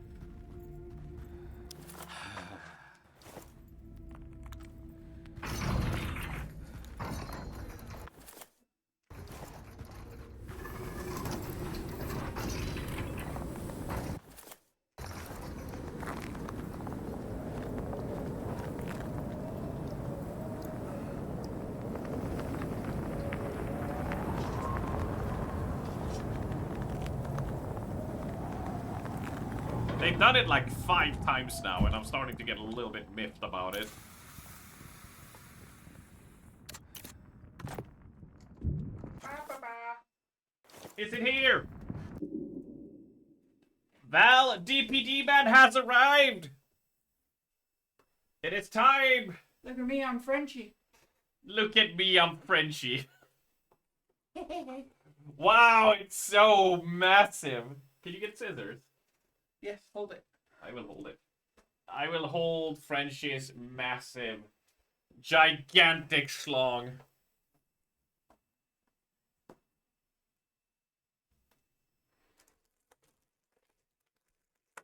They've done it like 5 times now, and I'm starting to get a little bit miffed about it. Is it here? Val, DPD man has arrived! It is time! Look at me, I'm Frenchie. Look at me, I'm Frenchie. Wow, it's so massive. Can you get scissors? Yes, hold it. I will hold it. I will hold Frenchie's massive, gigantic schlong.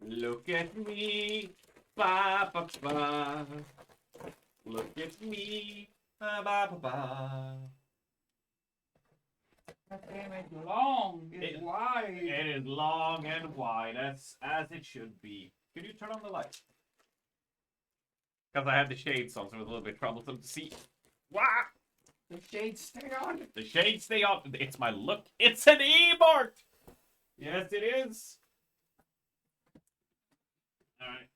Look at me, ba ba ba. Look at me, ba ba ba ba. That damn is long. It's wide. It is long and wide, as it should be. Could you turn on the light? Because I have the shades on, so it's a little bit troublesome to see. Wah! The shades stay on. The shades stay on. It's my look. It's an E-Mart! Yes, it is. Alright.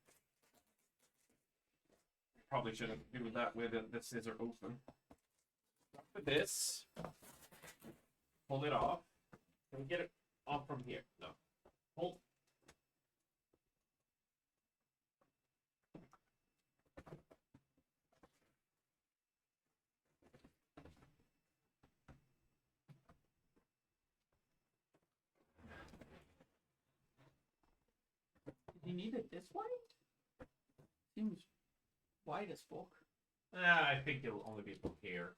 Probably should have do that with the scissor open. Start with this. Pull it off. Can we get it off from here? No. Hold. Do you need it this wide? Seems wide as fuck. I think it'll only be from here.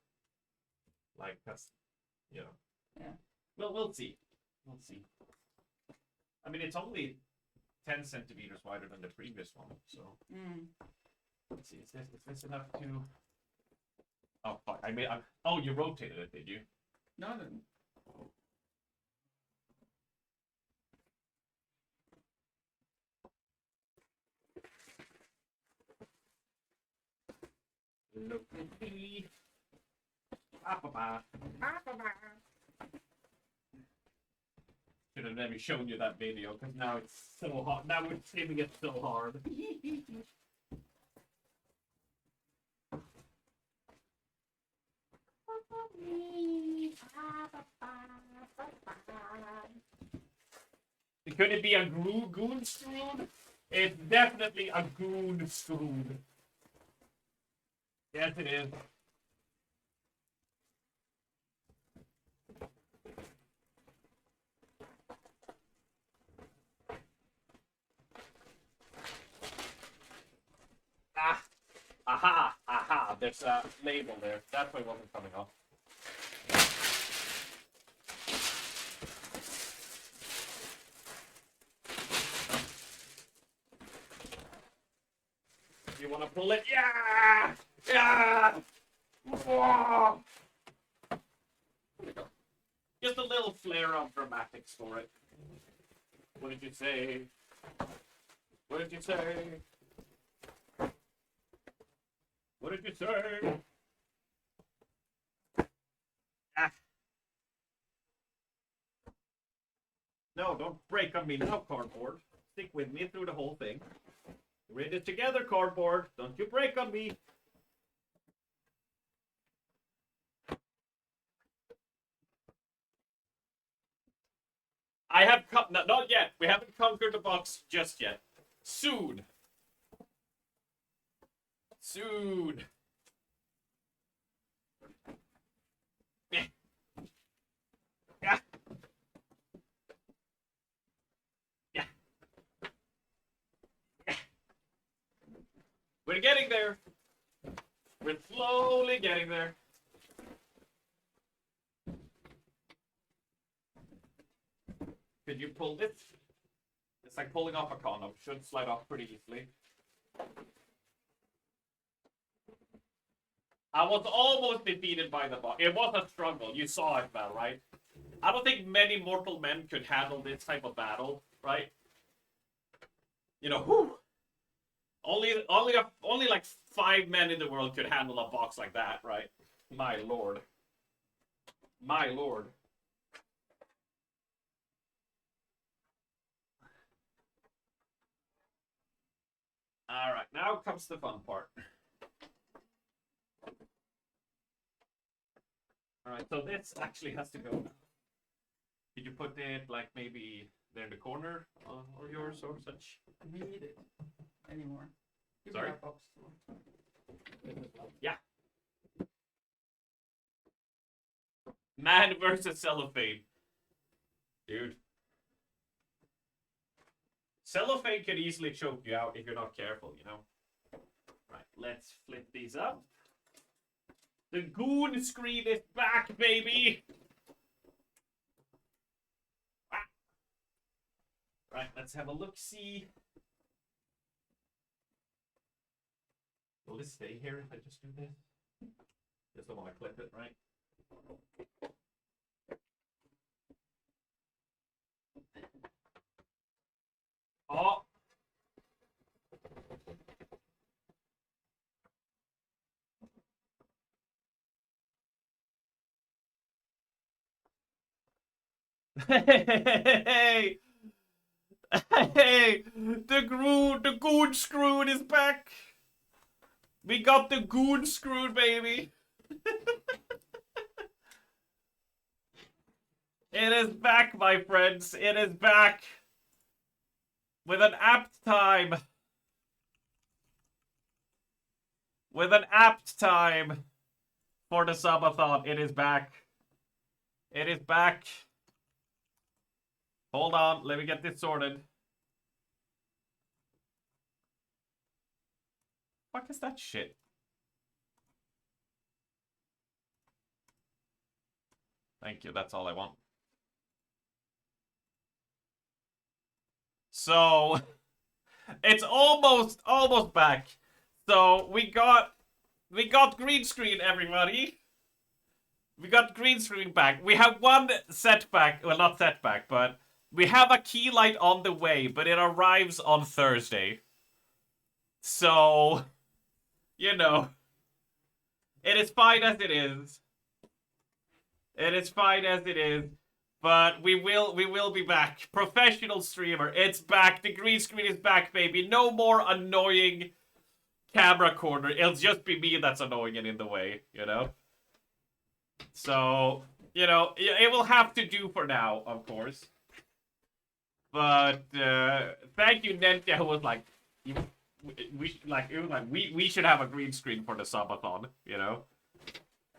Like, that's, you know. Yeah. Well, we'll see. We'll see. I mean, it's only 10 centimeters wider than the previous one, so. Let's see. Is this enough to? Oh fuck! Oh, you rotated it, did you? No, I didn't. Look at me. Should have never shown you that video because now it's so hard. Now it's hitting it so hard. Could it be a goon screwed? It's definitely a goon screwed. Yes, it is. Ah, aha, aha. There's a label there. That's why it wasn't coming off. You want to pull it? Yeah! Yeah! Whoa! Just a little flare of dramatics for it. What did you say? What did you say? What did you say? Ah. No, don't break on me now, cardboard. Stick with me through the whole thing. We're in this together, cardboard. Don't you break on me. I have not yet. We haven't conquered the box just yet. Soon. Soon. Yeah. Yeah. Yeah. Yeah. We're getting there. We're slowly getting there. Could you pull this? It's like pulling off a condom. Should slide off pretty easily. I was almost defeated by the boss. It was a struggle. You saw it, man, right? I don't think many mortal men could handle this type of battle, right? You know, whew. Only like 5 men in the world could handle a box like that, right? My lord. My lord. Alright, now comes the fun part. Alright, so this actually has to go now. Did you put it like maybe there in the corner or yours or such? We need it anymore. Give Sorry? me that box. Yeah. Man versus cellophane. Dude. Cellophane could easily choke you out if you're not careful, you know? Right, let's flip these up. The goon screen is back, baby! Ah. Right, let's have a look-see. Will this stay here if I just do this? Just don't want to clip it, right? Oh! Hey! Hey! The goon screwed is back! We got the goon screwed, baby! It is back, my friends! It is back! With an apt time! With an apt time for the subathon. It is back. It is back. Hold on, let me get this sorted. What is that shit? Thank you, that's all I want. So, it's almost back. So, we got green screen, everybody. We got green screen back. We have one setback, well, not setback, but we have a key light on the way, but it arrives on Thursday. So, you know, It is fine as it is. It is fine as it is. But we will be back. Professional streamer, it's back. The green screen is back, baby. No more annoying camera corner. It'll just be me that's annoying and in the way, you know? So, you know, it will have to do for now, of course. But thank you, Nentia, who was like, we should have a green screen for the subathon, you know.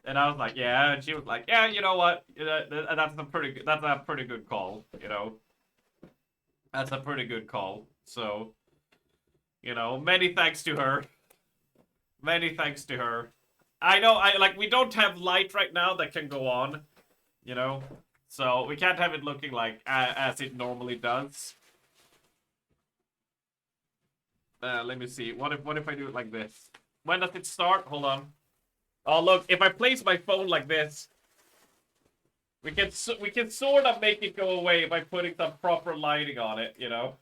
And I was like, yeah, and she was like, yeah, you know what? That's a pretty good call, you know. That's a pretty good call. So, you know, many thanks to her. Many thanks to her. I know, we don't have light right now that can go on, you know. So we can't have it looking like as it normally does. Let me see. What if I do it like this? When does it start? Hold on. Oh look, if I place my phone like this, we can sort of make it go away by putting some proper lighting on it, you know.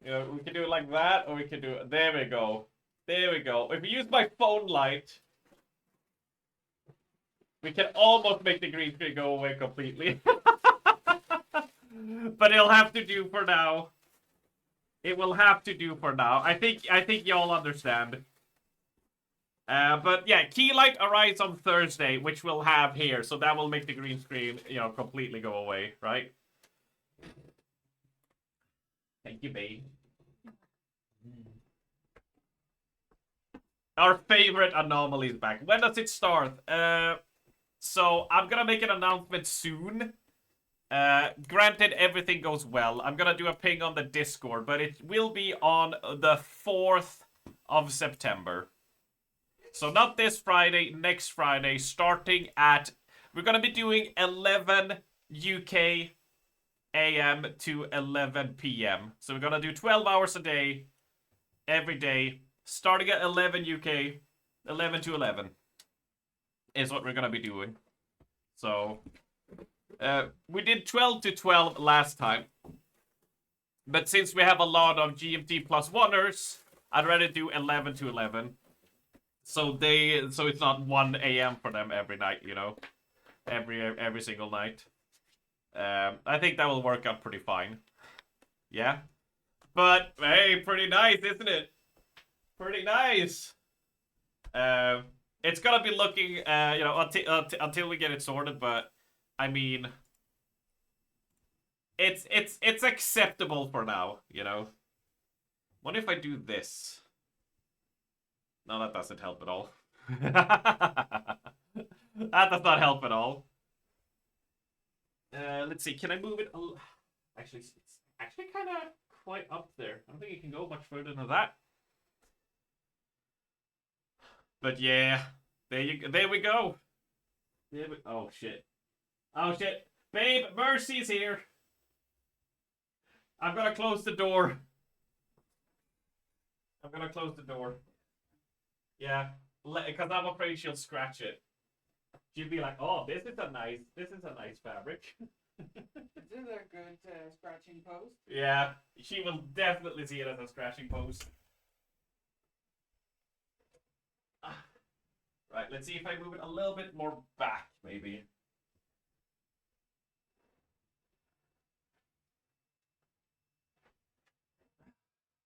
You know, we can do it like that, or we can do it. There we go. There we go. If we use my phone light, we can almost make the green screen go away completely. But it'll have to do for now. It will have to do for now. I think y'all understand. But yeah, Keylight arrives on Thursday, which we'll have here, so that will make the green screen, you know, completely go away, right? Thank you, babe. Our favorite anomaly is back. When does it start? So I'm gonna make an announcement soon. Granted, everything goes well. I'm gonna do a ping on the Discord, but it will be on the 4th of September. So not this Friday, next Friday, starting at... We're gonna be doing 11 UK AM to 11 PM. So we're gonna do 12 hours a day, every day, starting at 11 UK, 11 to 11 is what we're gonna be doing. So, we did 12 to 12 last time. But since we have a lot of GMT plus oneers, I'd rather do 11 to 11. So it's not 1 AM for them every night, you know? Every single night. I think that will work out pretty fine. Yeah? But, hey, pretty nice, isn't it? Pretty nice. It's gonna be looking, you know, until we get it sorted, but, I mean... It's acceptable for now, you know? What if I do this? No, that doesn't help at all. That does not help at all. Let's see, can I move it a little? Actually, it's actually kind of quite up there. I don't think it can go much further than that. But yeah, there we go. Oh shit. Oh shit. Babe, Mercy's here. I'm gonna close the door. I'm gonna close the door. Yeah, because I'm afraid she'll scratch it. She'll be like, "Oh, this is a nice fabric." This is a good scratching post. Yeah, she will definitely see it as a scratching post. Right, let's see if I move it a little bit more back, maybe.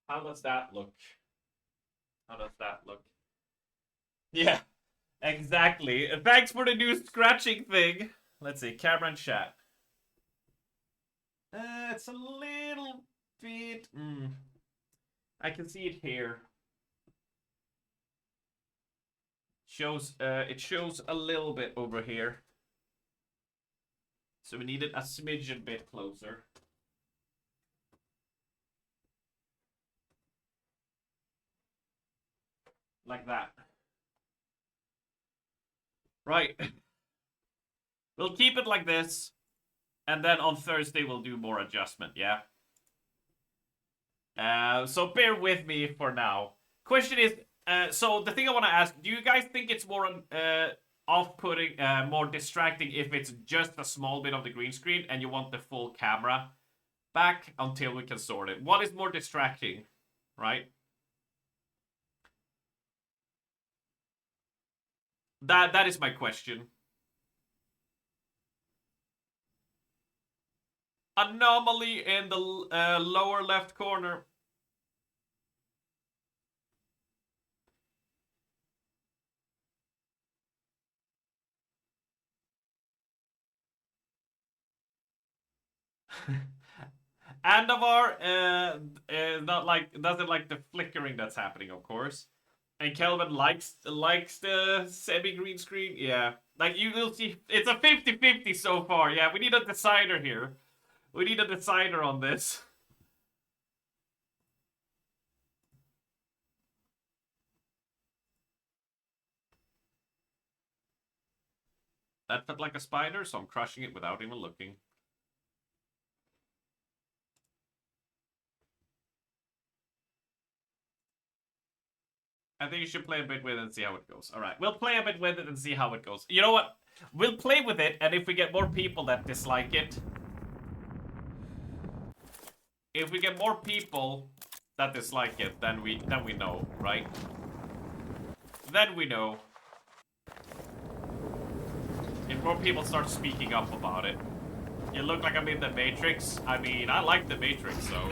How does that look? How does that look? Yeah, exactly. Thanks for the new scratching thing. Let's see, camera and chat. It's a little bit... I can see it here. It shows a little bit over here. So we need it a smidgen bit closer. Like that. Right. We'll keep it like this. And then on Thursday we'll do more adjustment, yeah? So bear with me for now. Question is, so the thing I want to ask, do you guys think it's more off-putting, more distracting if it's just a small bit of the green screen and you want the full camera back until we can sort it? What is more distracting, right? That is my question. Anomaly in the lower left corner. Andavar not like doesn't like the flickering that's happening, of course. And Kelvin likes the semi-green screen. Yeah. Like you'll see it's a 50-50 so far. Yeah, we need a decider here. We need a decider on this. That felt like a spider, so I'm crushing it without even looking. I think you should play a bit with it and see how it goes. Alright, we'll play a bit with it and see how it goes. You know what? We'll play with it, and if we get more people that dislike it... If we get more people that dislike it, then we know, right? Then we know. If more people start speaking up about it. You look like I'm in the Matrix. I mean, I like the Matrix, so...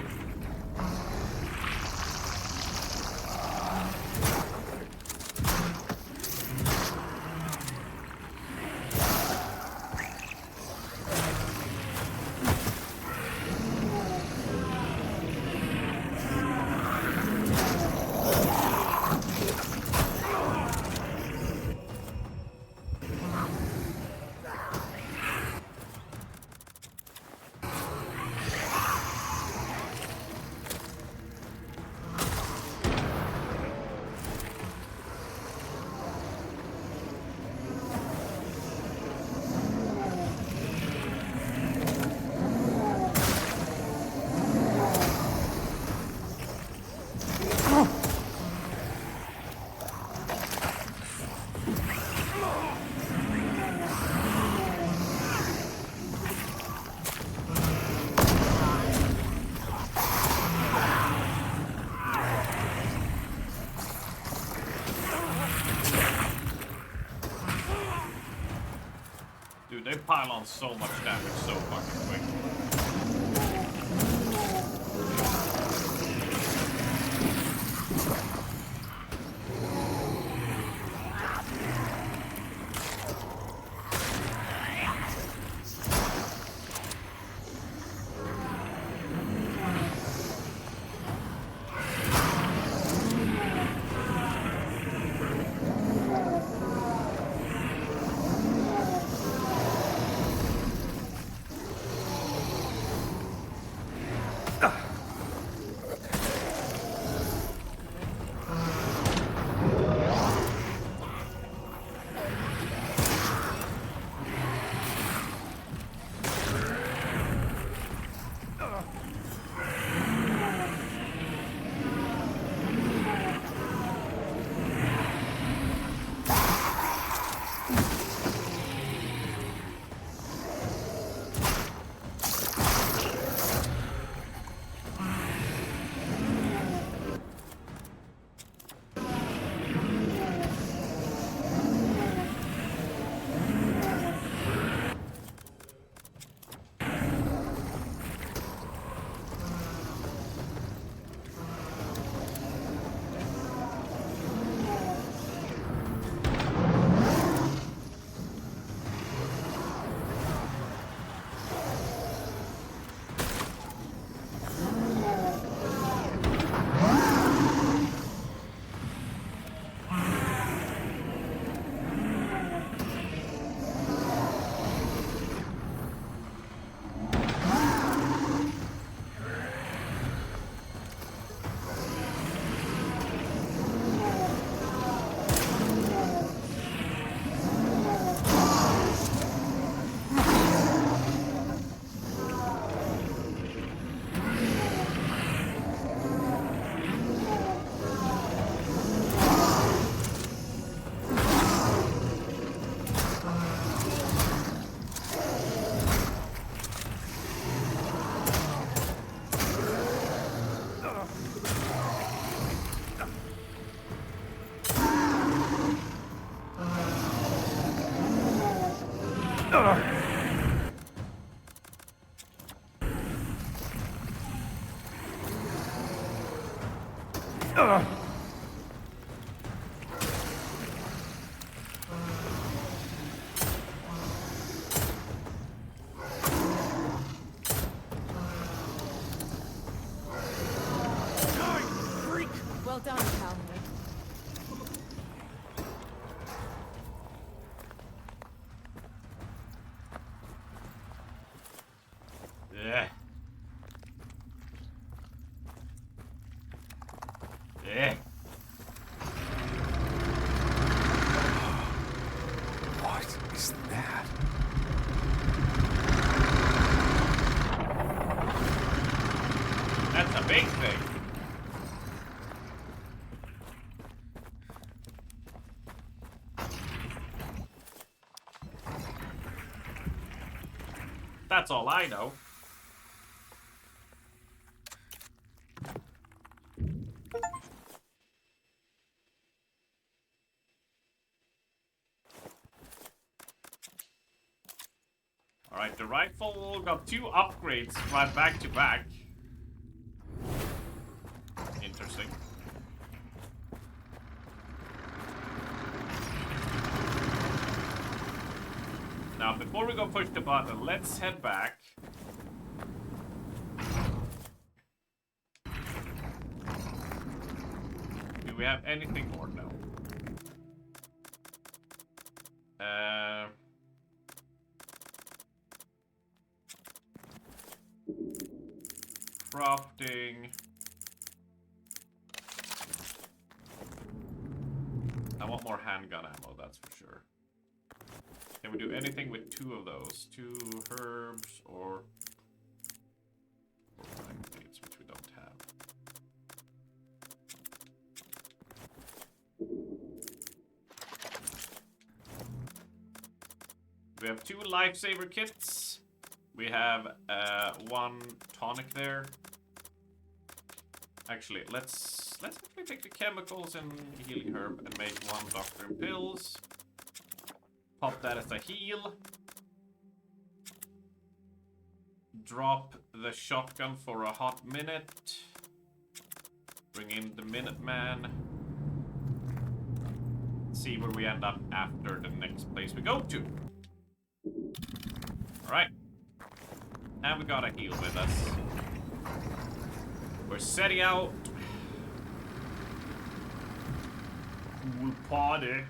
They pile on so much damage so fucking quick. Well done, Cal. Yeah. Yeah. What is that? That's a big thing. That's all I know. Alright, the rifle got 2 upgrades right back to back. Interesting. Now, before we go push the button, let's head back. Do we have anything more? No. Crafting. I want more handgun ammo, that's for sure. Can we do anything with 2 of those? 2 herbs or blades, which we don't have. We have 2 lifesaver kits. We have 1 tonic there. Actually, let's actually take the chemicals and healing herb and make 1 doctor and pills. Pop that as a heal. Drop the shotgun for a hot minute. Bring in the Minuteman. See where we end up after the next place we go to. Alright. And we got a heal with us. We're setting out. We'll party.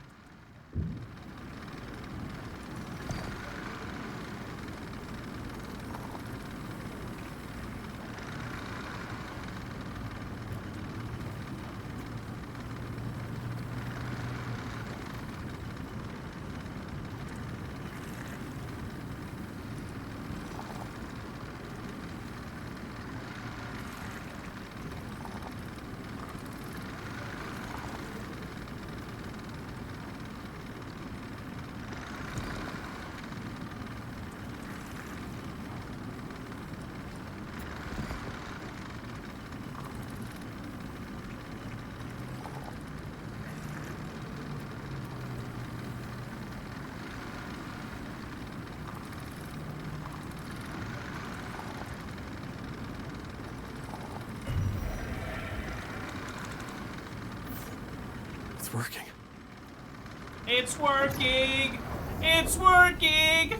It's working. It's working! It's working!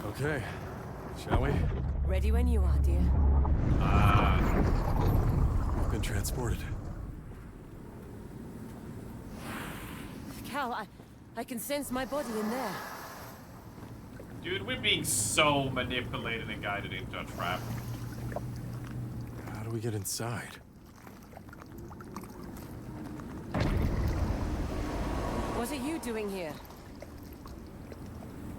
Okay, shall we? Ready when you are, dear. I've been transported. Cal, I can sense my body in there. Dude, we're being so manipulated and guided into a trap. How do we get inside? What are you doing here?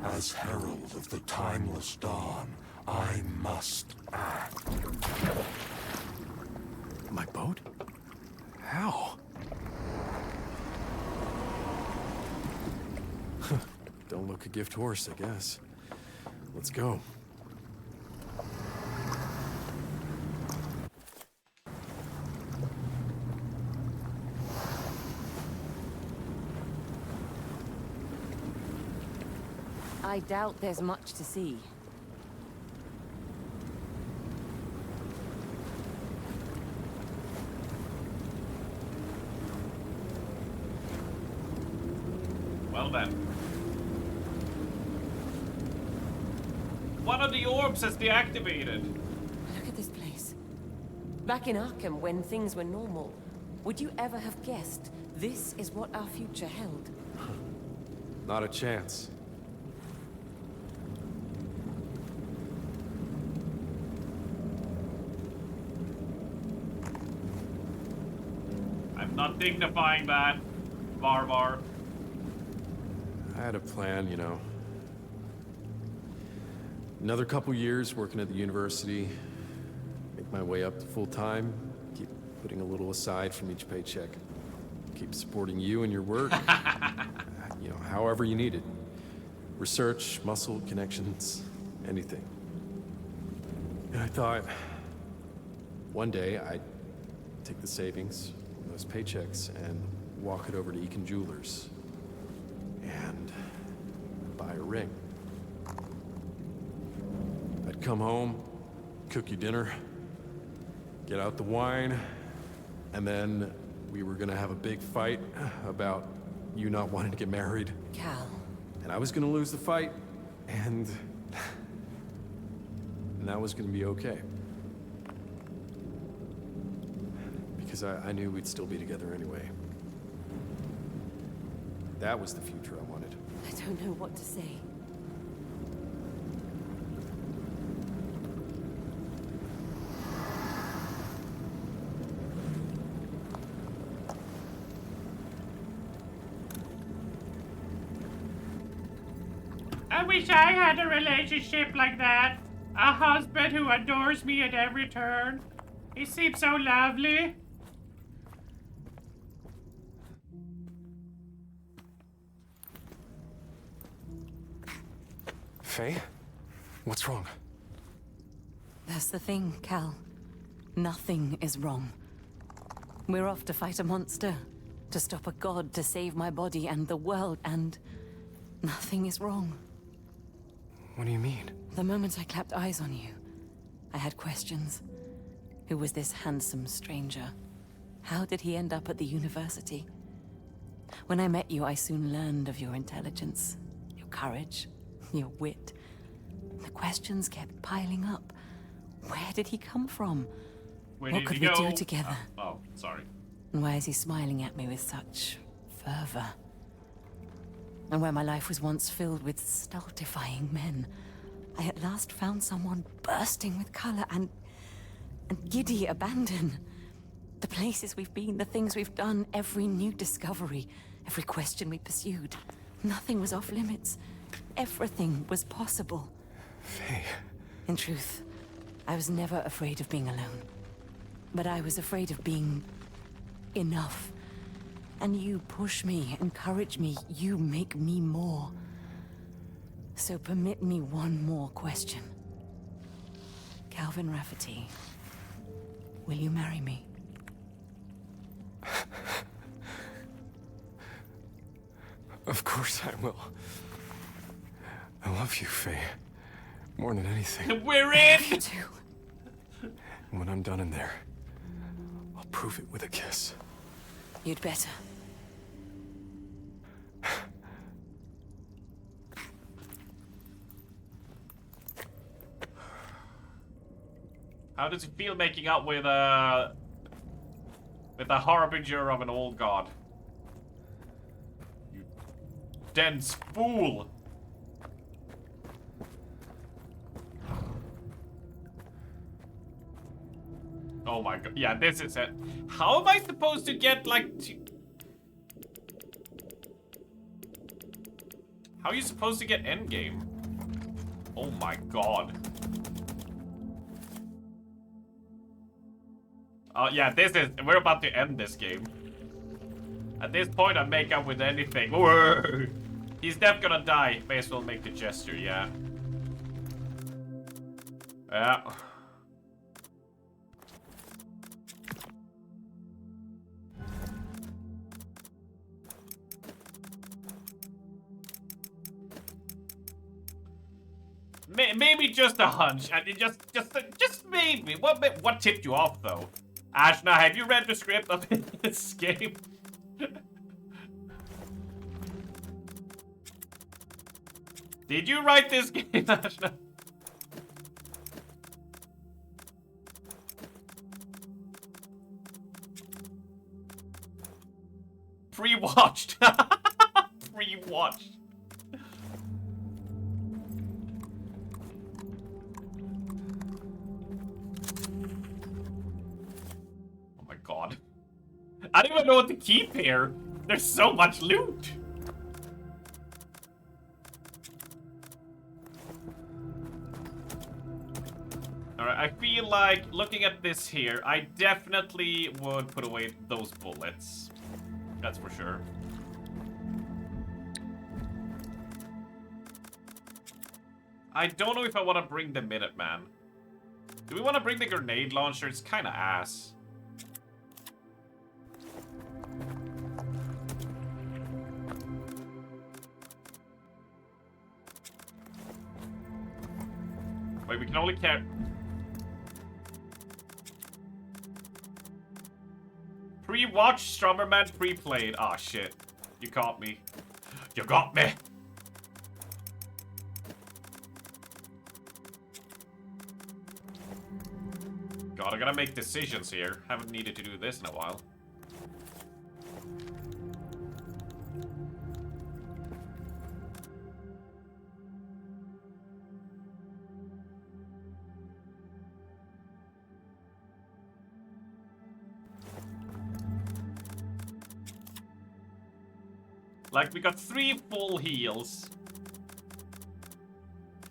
As herald of the timeless dawn, I must act. My boat? How? Don't look a gift horse, I guess. Let's go. I doubt there's much to see. Well then. One of the orbs has deactivated. Look at this place. Back in Arkham, when things were normal, would you ever have guessed this is what our future held? Not a chance. I'm not dignifying that, Varvar. I had a plan, you know. Another couple years working at the university, make my way up to full-time, keep putting a little aside from each paycheck. Keep supporting you and your work, you know, however you need it. Research, muscle, connections, anything. And I thought, one day I'd take the savings, those paychecks, and walk it over to Eakin Jewelers. And buy a ring. I'd come home, cook you dinner, get out the wine, and then we were gonna have a big fight about you not wanting to get married. Cal. And I was gonna lose the fight, and that was gonna be okay. Because I knew we'd still be together anyway. That was the future I wanted. I don't know what to say. I wish I had a relationship like that. A husband who adores me at every turn. He seems so lovely. Faye? What's wrong? That's the thing, Cal. Nothing is wrong. We're off to fight a monster, to stop a god, to save my body and the world, and nothing is wrong. What do you mean? The moment I clapped eyes on you, I had questions. Who was this handsome stranger? How did he end up at the university? When I met you, I soon learned of your intelligence, your courage, your wit. The questions kept piling up. Where did he come from? What could we do together? Oh, sorry. And why is he smiling at me with such fervor? And where my life was once filled with stultifying men, I at last found someone bursting with color and giddy abandon. The places we've been, the things we've done, every new discovery, every question we pursued. Nothing was off limits. Everything was possible. Faye. In truth, I was never afraid of being alone. But I was afraid of being enough. And you push me, encourage me, you make me more. So permit me one more question. Calvin Rafferty, will you marry me? Of course I will. I love you, Faye. More than anything. We're in! You too. And when I'm done in there, I'll prove it with a kiss. You'd better. How does it feel making up with a harbinger of an old god? You dense fool! Oh my god, yeah, this is it. How am I supposed to get, like, How are you supposed to get endgame? Oh my god. Yeah, we're about to end this game. At this point, I make up with anything. Whoa. He's def gonna die. May as well make the gesture, yeah. Yeah. Maybe just a hunch, and it just maybe. What tipped you off, though? Ashna, have you read the script of this game? Did you write this game, Ashna? Pre-watched. Pre-watched. Oh my god. I don't even know what to keep here. There's so much loot. Alright, I feel like looking at this here, I definitely would put away those bullets. That's for sure. I don't know if I want to bring the Minuteman. Do we want to bring the grenade launcher? It's kind of ass. Wait, we can only carry... Pre-watched, Strummerman pre-played. Aw, shit. You caught me. You got me! God, I gotta make decisions here. Haven't needed to do this in a while. Like, we got 3 full heals.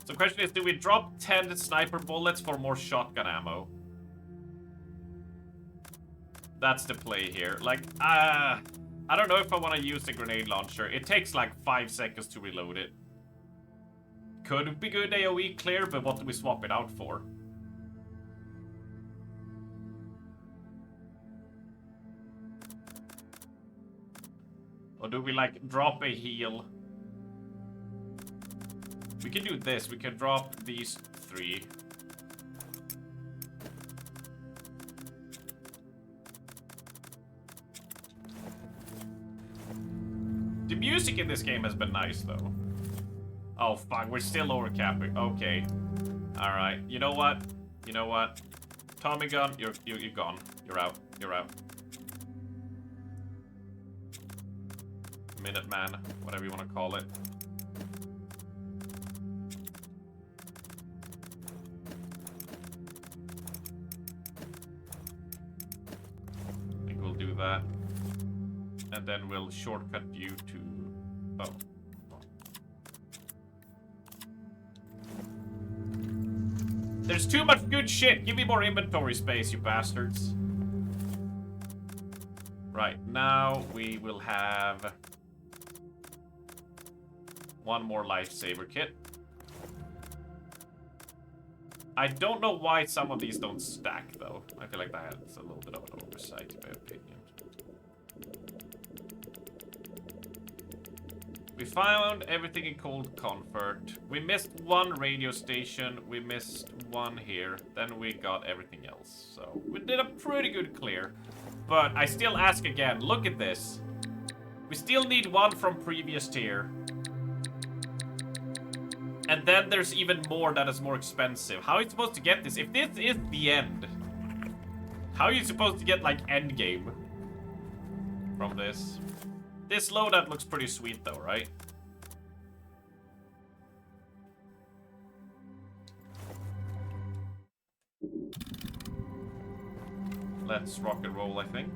So the question is, do we drop 10 sniper bullets for more shotgun ammo? That's the play here. Like, I don't know if I want to use the grenade launcher. It takes like 5 seconds to reload it. Could be good AoE clear, but what do we swap it out for? Or do we, like, drop a heal? We can do this. We can drop these 3. The music in this game has been nice, though. Oh, fuck. We're still overcapping. Okay. Alright. You know what? You know what? Tommy gun, you're gone. You're out. You're out. Minuteman, whatever you want to call it. I think we'll do that. And then we'll shortcut you to... Oh. There's too much good shit! Give me more inventory space, you bastards. Right, now we will have... 1 more lifesaver kit. I don't know why some of these don't stack, though. I feel like that's a little bit of an oversight, in my opinion. We found everything in Cold Comfort. We missed 1 radio station. We missed 1 here. Then we got everything else. So we did a pretty good clear. But I still ask again, look at this. We still need 1 from previous tier. And then there's even more that is more expensive. How are you supposed to get this? If this is the end, how are you supposed to get, like, end game from this? This loadout looks pretty sweet, though, right? Let's rock and roll, I think.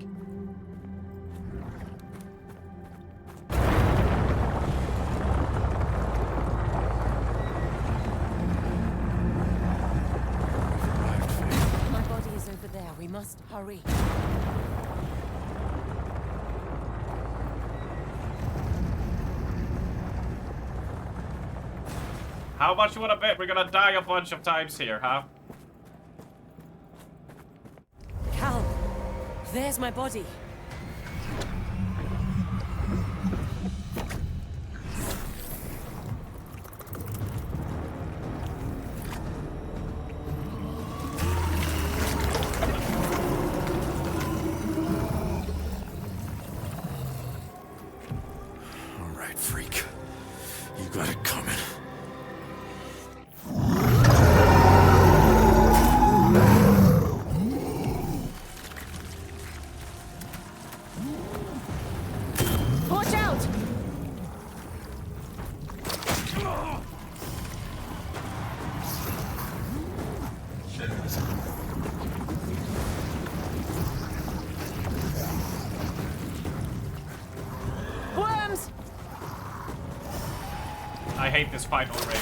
There, we must hurry. How much you wanna bet we're gonna die a bunch of times here, huh? Cal, there's my body. All right, freak. You got it coming. Watch out! Worms! I hate this fight already.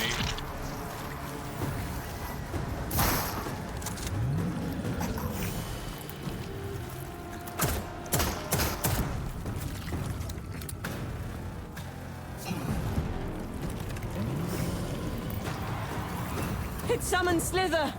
It summoned Slither!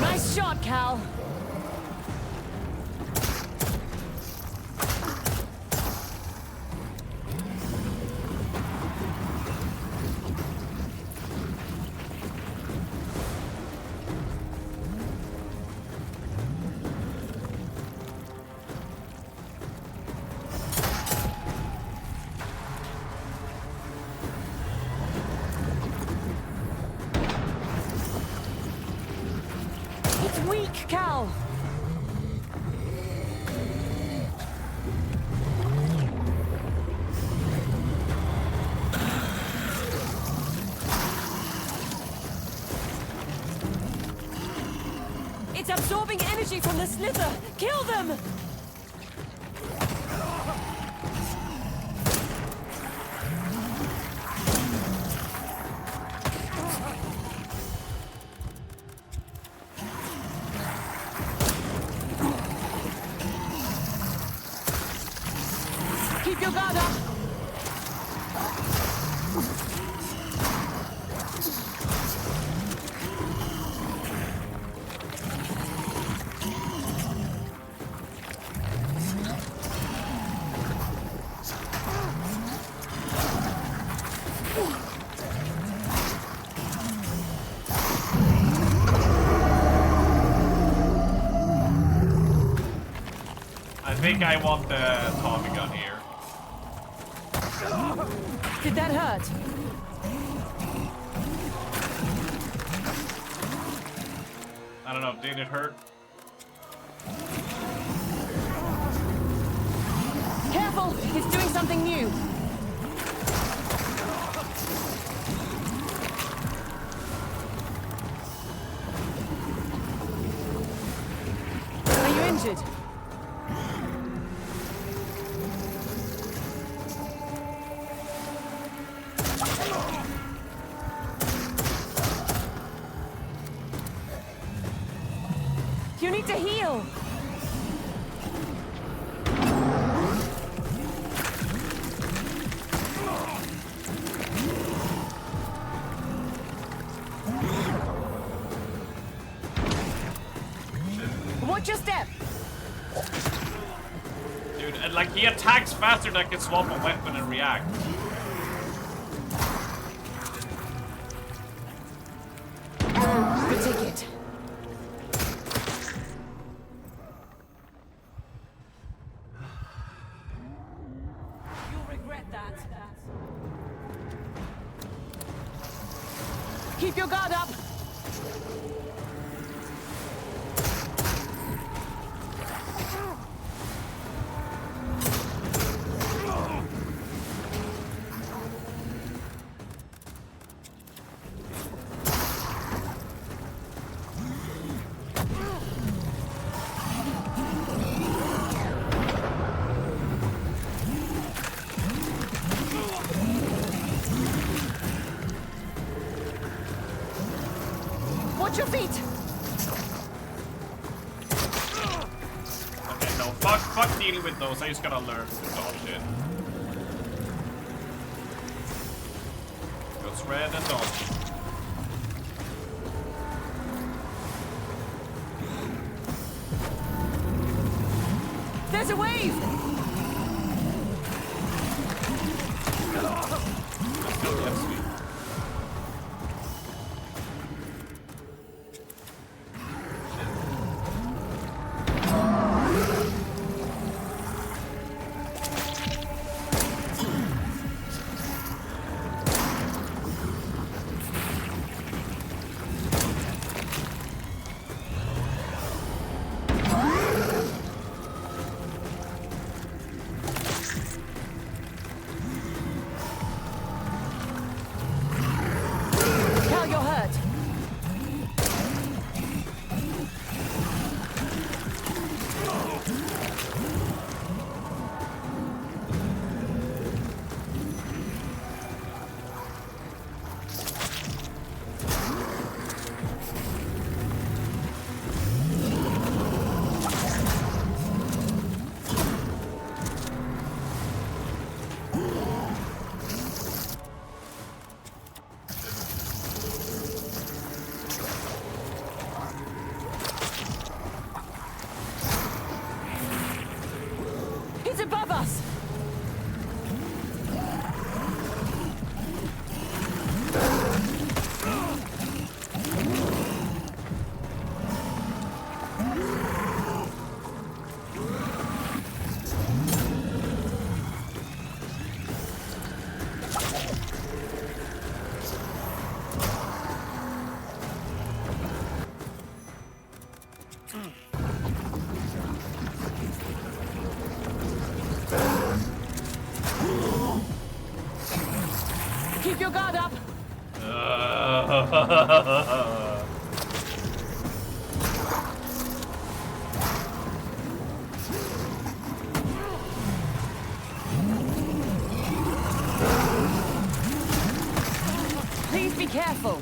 Nice shot, Cal! It's weak, Cal! It's absorbing energy from the Slither! Kill them! Keep your guard up! I think I want the Tommy gun here. Did that hurt? I don't know, did it hurt? Careful! It's doing something new! Are you injured? You need to heal! Watch your step! Dude, and like he attacks faster than I can swap a weapon and react. The ticket. You'll regret that. Keep your guard up! your feet! Okay, no, fuck dealing with those. I just gotta learn to dodge it. Goes red and dodge. There's a wave! Above us! Keep your guard up! Please be careful.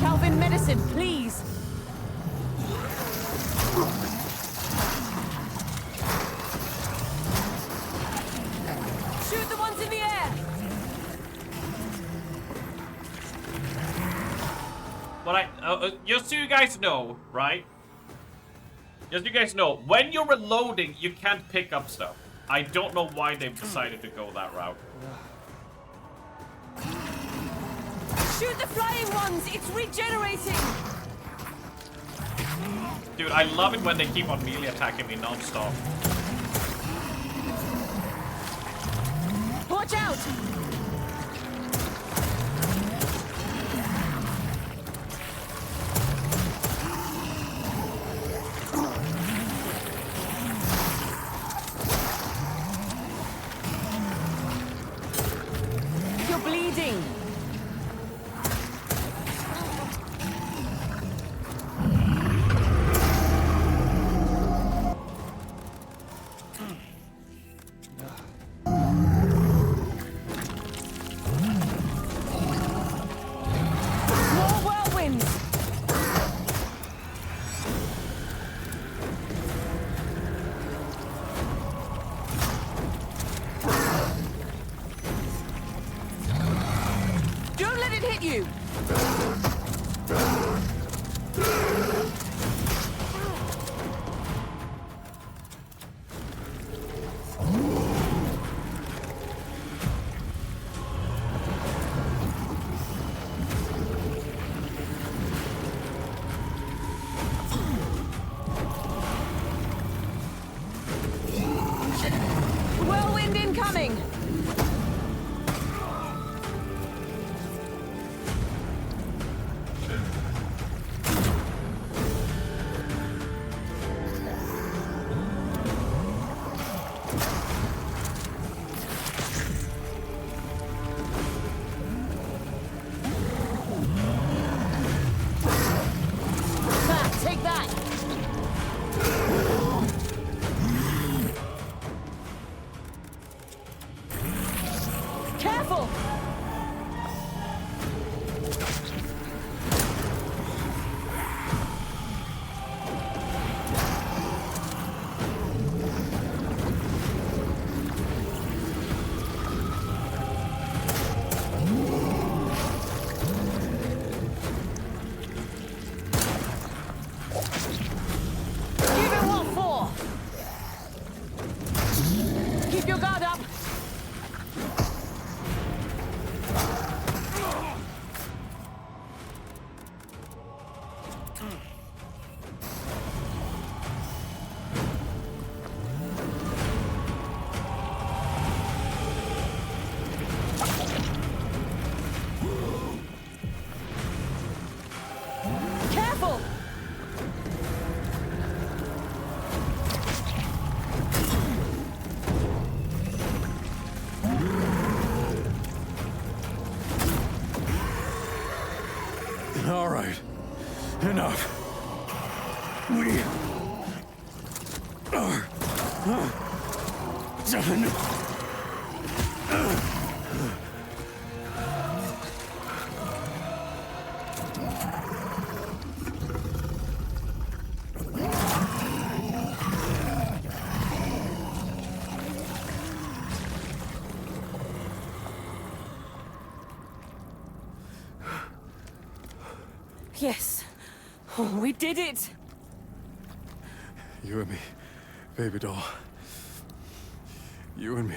Calvin, medicine, please. Shoot the ones in the air. But just so you guys know, right? Just so you guys know, when you're reloading, you can't pick up stuff. I don't know why they've decided to go that route. Shoot the flying ones! It's regenerating! Dude, I love it when they keep on melee attacking me non-stop. Watch out! You're bleeding! Don't let it hit you! Whirlwind incoming! Careful! Give it what for? Keep your guard up. Careful! All right. Enough. We are done. Yes. Oh, we did it! You and me, baby doll. You and me.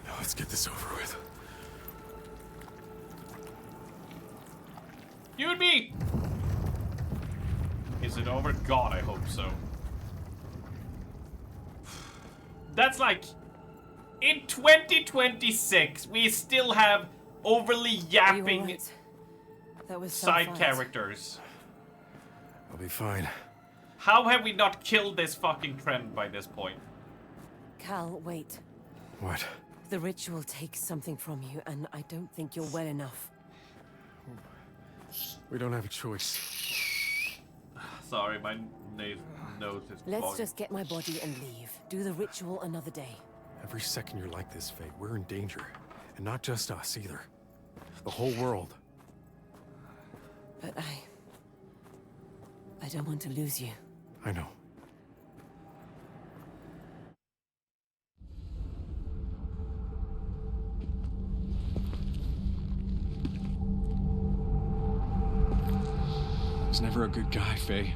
Now let's get this over with. You and me! Is it over? God, I hope so. That's like... In 2026, we still have overly yapping right? That was some side fight. characters. I'll be fine. How have we not killed this fucking trend by this point? Cal, wait. What? The ritual takes something from you, and I don't think you're well enough. We don't have a choice. Sorry, my nose is Let's clogged. just get my body and leave. Do the ritual another day. Every second you're like this, Faye, we're in danger. And not just us, either. The whole world. But I don't want to lose you. I know. I was never a good guy, Faye.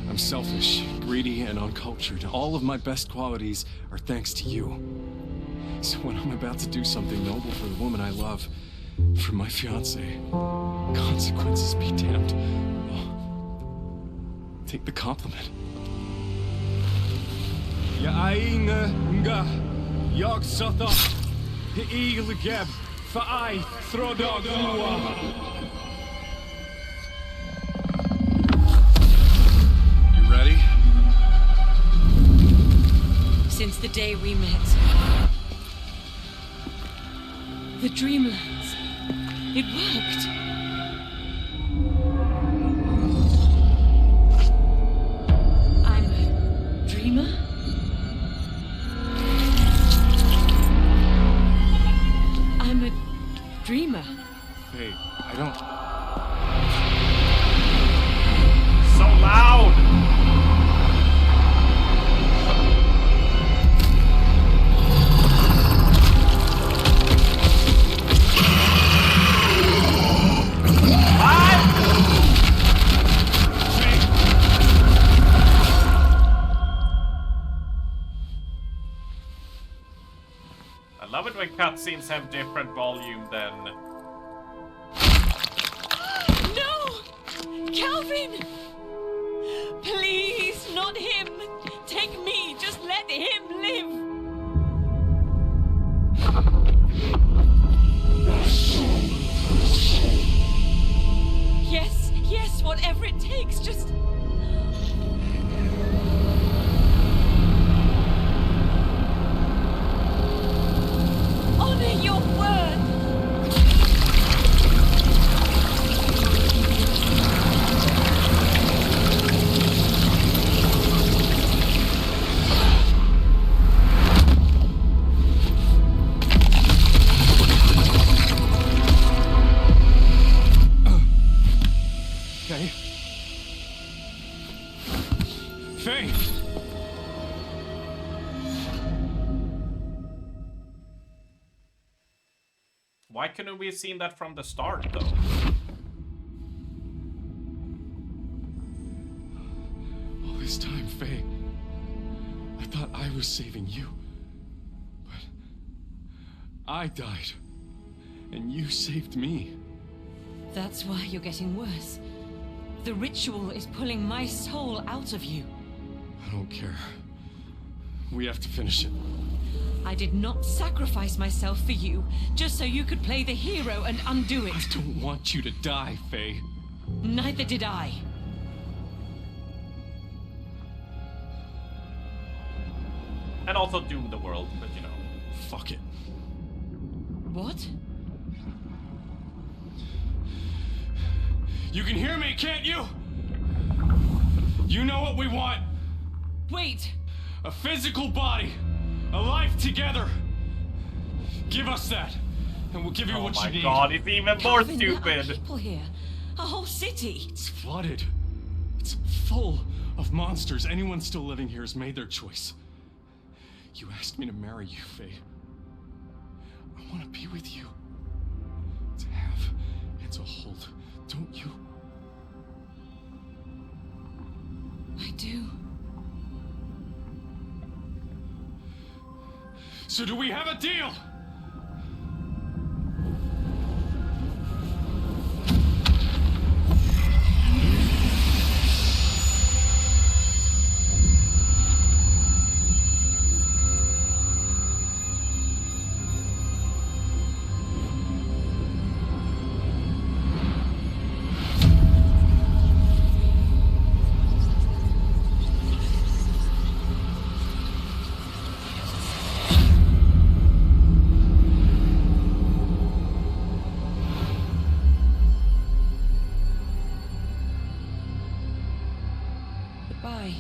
I'm selfish, greedy, and uncultured. All of my best qualities are thanks to you. So when I'm about to do something noble for the woman I love, for my fiancée, consequences be damned. Take the compliment. Jag satta ilgeb för I throdag You ready? Since the day we met. The Dreamlands. It worked. I'm a dreamer? I'm a dreamer. Hey, I don't... So loud! I love it when cutscenes have different volume than... No! Calvin! Please, not him! Take me, just let him live! Yes, yes, whatever it takes, just... Honor your word! Why couldn't we have seen that from the start, though? All this time, Faye, I thought I was saving you. But I died, and you saved me. That's why you're getting worse. The ritual is pulling my soul out of you. I don't care. We have to finish it. I did not sacrifice myself for you, just so you could play the hero and undo it. I don't want you to die, Faye. Neither did I. And also doom the world, but you know. Fuck it. What? You can hear me, can't you? You know what we want. Wait. A physical body. A life together. Give us that, and we'll give you what you need. Oh my god, it's even more Calvin, there are stupid. people here. A whole city. It's flooded. It's full of monsters. Anyone still living here has made their choice. You asked me to marry you, Faye. I want to be with you. To have and to hold, don't you? I do. So do we have a deal? Goodbye.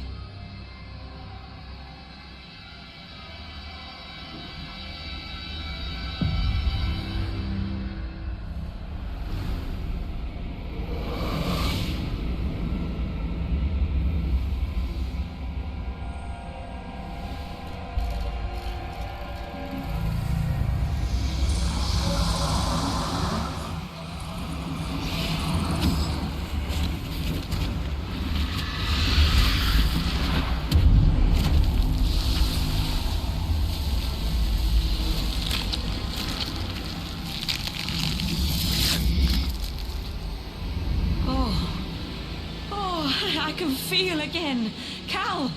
I can feel again. Cal!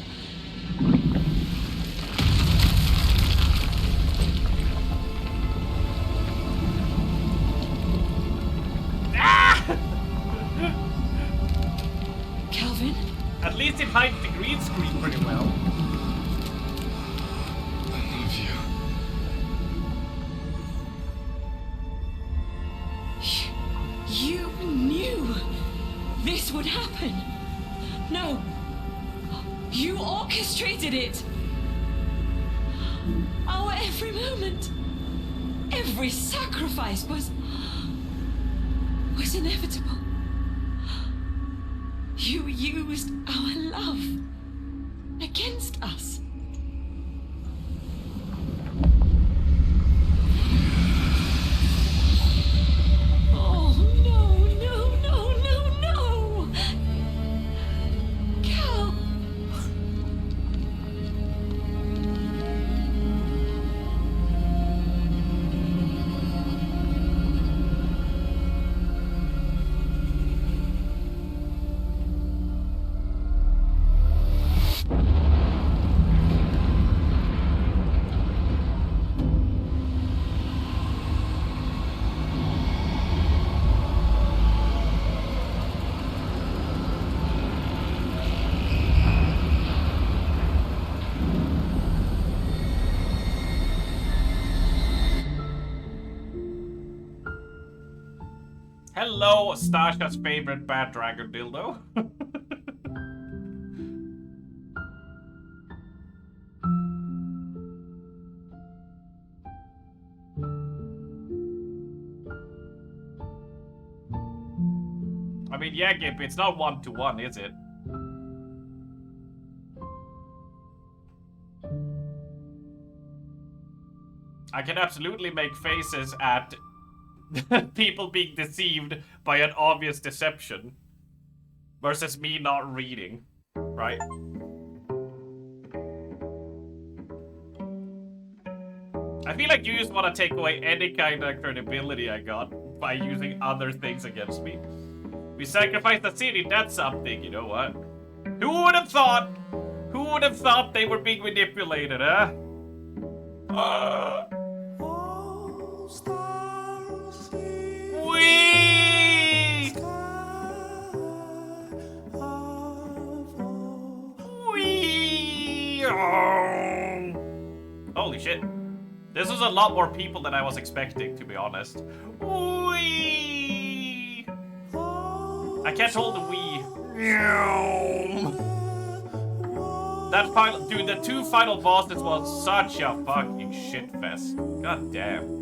Calvin? At least it hides the green screen pretty well. I love you. You knew this would happen. No. You orchestrated it. Our every moment, every sacrifice was inevitable. You used our love against us. Oh, no, no, no, no, no! Cal! Hello, Stasha's favorite bad dragon dildo. I mean, yeah, Gip, it's not 1-to-1, is it? I can absolutely make faces at people being deceived by an obvious deception versus me not reading, right? I feel like you just want to take away any kind of credibility I got by using other things against me. We sacrificed the city, that's something, you know what? Who would have thought? Who would have thought they were being manipulated, huh? Wee! Wee! Oh. Holy shit. This was a lot more people than I was expecting, to be honest. Wee! I can't hold the Wii. That final, dude, the 2 final bosses was such a fucking shit fest. God damn.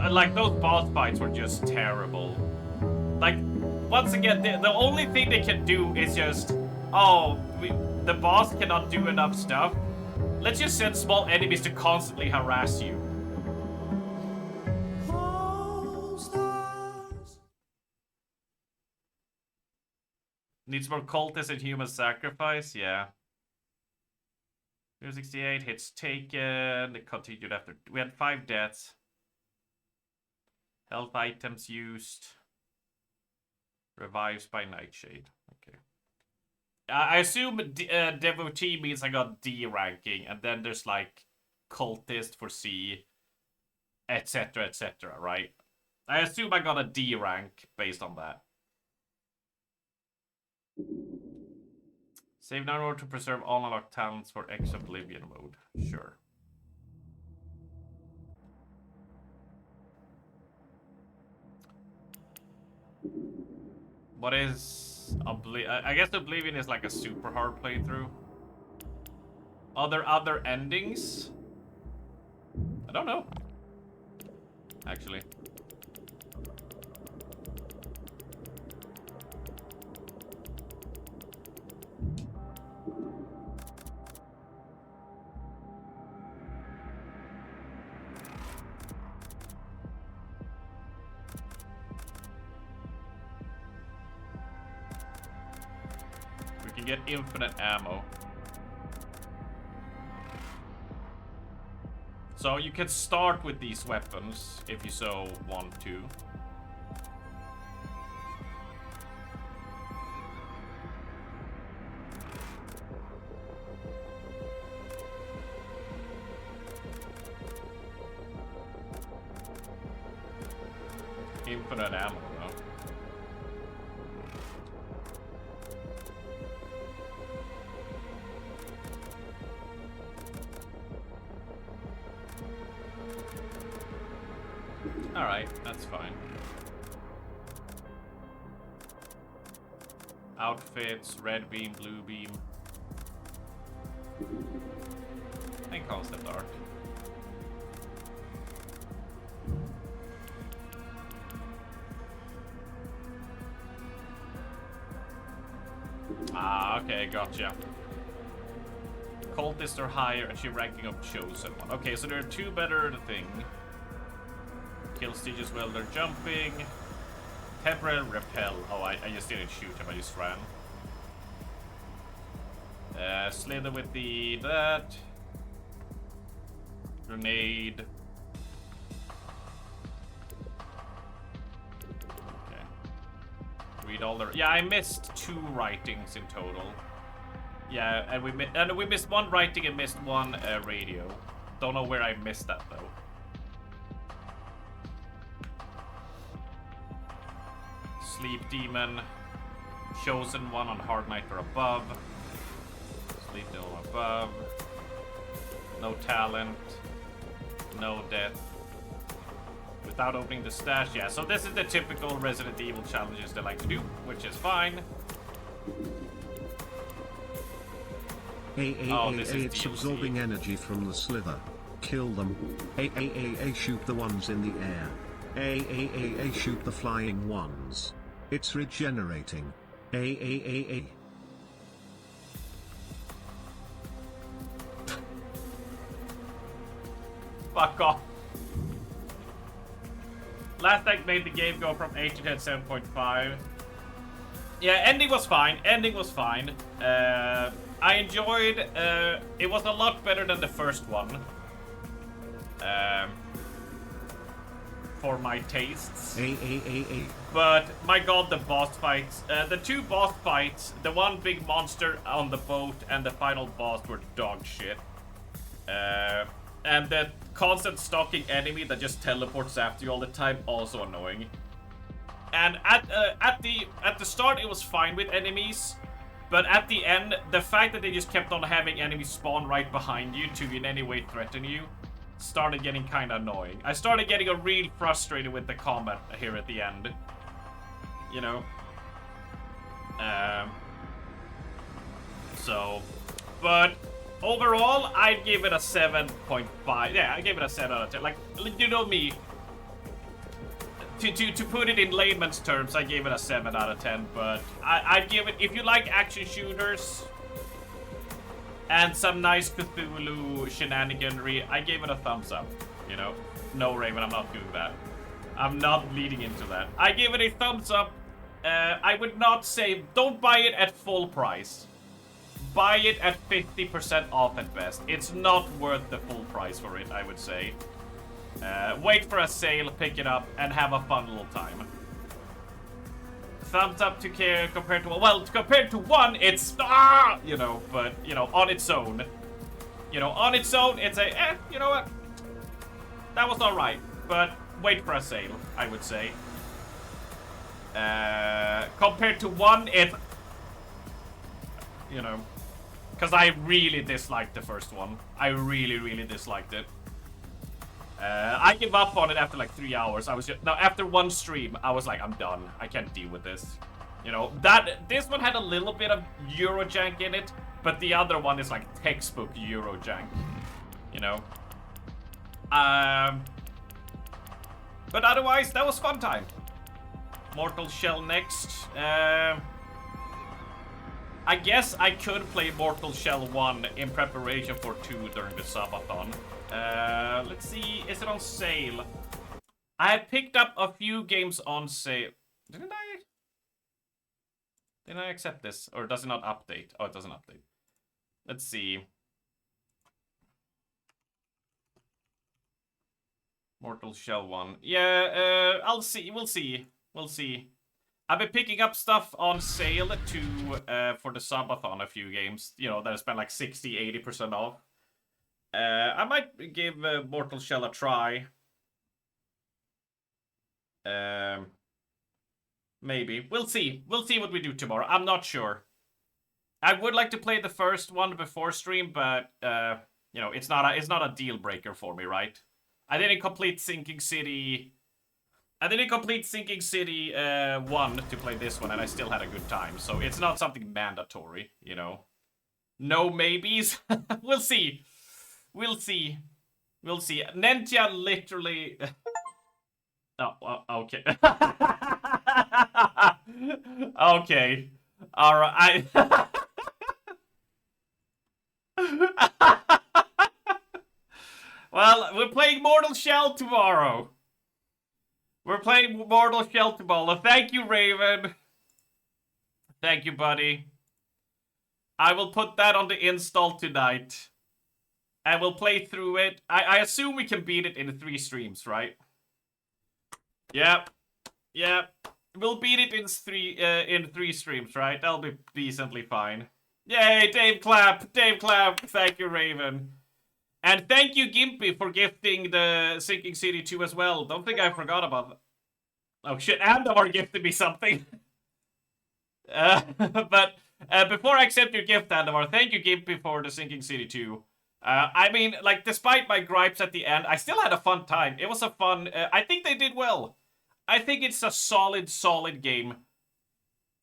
Like, those boss fights were just terrible. Like, once again, the only thing they can do is just, oh, the boss cannot do enough stuff. Let's just send small enemies to constantly harass you. Needs more cultists and human sacrifice? Yeah. 68 hits taken. It continued after. We had 5 deaths. Health items used. Revives by Nightshade. Okay. I assume devotee means I got D ranking, and then there's like cultist for C, etc., etc., right? I assume I got a D rank based on that. Save now in order to preserve all unlocked talents for X Oblivion mode. Sure. What is Oblivion? I guess Oblivion is like a super hard playthrough. Are there other endings? I don't know. Actually. Get infinite ammo. So you can start with these weapons if you so want to. Infinite ammo, though. Alright, that's fine. Outfits, red beam, blue beam. And concept art. Ah, okay, gotcha. Cultists are higher, and she ranking of chosen one. Okay, so there are 2 better thing. Kill Stitch as well, they're jumping. Temporary repel. Oh, I just didn't shoot him, I just ran. Slither with that. Grenade. Okay. Read all the... Yeah, I missed 2 writings in total. Yeah, and we missed 1 writing and missed 1 radio. Don't know where I missed that, though. Sleep Demon, Chosen One on Hard Knight or above. Sleep Demon above. No talent. No death. without opening the stash. Yeah, so this is the typical Resident Evil challenges they like to do, which is fine. It's absorbing energy from the sliver. Kill them. Shoot the ones in the air. Shoot the flying ones. It's regenerating. Fuck off. Last Act made the game go from 8 to 10, 7.5. Yeah, ending was fine. Ending was fine. I enjoyed. It was a lot better than the first one. For my tastes. But my god, the boss fights. The two boss fights, the one big monster on the boat and the final boss were dog shit. And the constant stalking enemy that just teleports after you all the time, also annoying. And at the start it was fine with enemies, but at the end, the fact that they just kept on having enemies spawn right behind you to in any way threaten you started getting kind of annoying. I started getting real frustrated with the combat here at the end. You know? But overall, I'd give it a 7.5. Yeah, I gave it a 7 out of 10. Like, you know me. To put it in layman's terms, I gave it a 7 out of 10. But I'd give it, if you like action shooters and some nice Cthulhu shenaniganry, I gave it a thumbs up. You know? No, Raven, I'm not doing that. I'm not leading into that. I give it a thumbs up. I would not say, don't buy it at full price. Buy it at 50% off at best. It's not worth the full price for it, I would say. Wait for a sale, pick it up, and have a fun little time. Thumbs up to care compared to, well, compared to 1, it's, you know, but, you know, on its own. You know, on its own, it's a, you know what? That was alright, but wait for a sale, I would say. Compared to 1, it's, you know, because I really disliked the first one. I really, really disliked it. I gave up on it after like 3 hours. I was just, now after one stream, I was like, I'm done. I can't deal with this. You know, this one had a little bit of Eurojank in it, but the other one is like textbook Eurojank. You know. But otherwise, that was fun time. Mortal Shell next. I guess I could play Mortal Shell 1 in preparation for 2 during the subathon. Let's see, is it on sale? I had picked up a few games on sale. Didn't I? Didn't I accept this? Or does it not update? Oh, it doesn't update. Let's see. Mortal Shell 1. Yeah, I'll see. We'll see. We'll see. I've been picking up stuff on sale for the subathon, a few games, you know, that I spent like 60-80% off. I might give Mortal Shell a try. Maybe. We'll see. We'll see what we do tomorrow. I'm not sure. I would like to play the first one before stream, but you know, it's not a deal breaker for me, right? I didn't complete Sinking City. I didn't complete Sinking City 1 to play this one, and I still had a good time. So it's not something mandatory, you know. No maybes. We'll see. We'll see. We'll see. Nentia literally... Oh, okay. Okay. Alright. Well, we're playing Mortal Shell tomorrow. We're playing Mortal Shell tomorrow. Thank you, Raven. Thank you, buddy. I will put that on the install tonight. And we'll play through it. I assume we can beat it in 3 streams, right? Yep. Yep. We'll beat it in 3 streams, right? That'll be decently fine. Yay, Dave Clapp. Dave Clapp. Thank you, Raven. And thank you, Gimpy, for gifting the Sinking City 2 as well. Don't think I forgot about that. Oh shit, Andamar gifted me something. But before I accept your gift, Andamar, thank you, Gimpy, for the Sinking City 2. I mean, like, despite my gripes at the end, I still had a fun time. It was a fun... I think they did well. I think it's a solid game.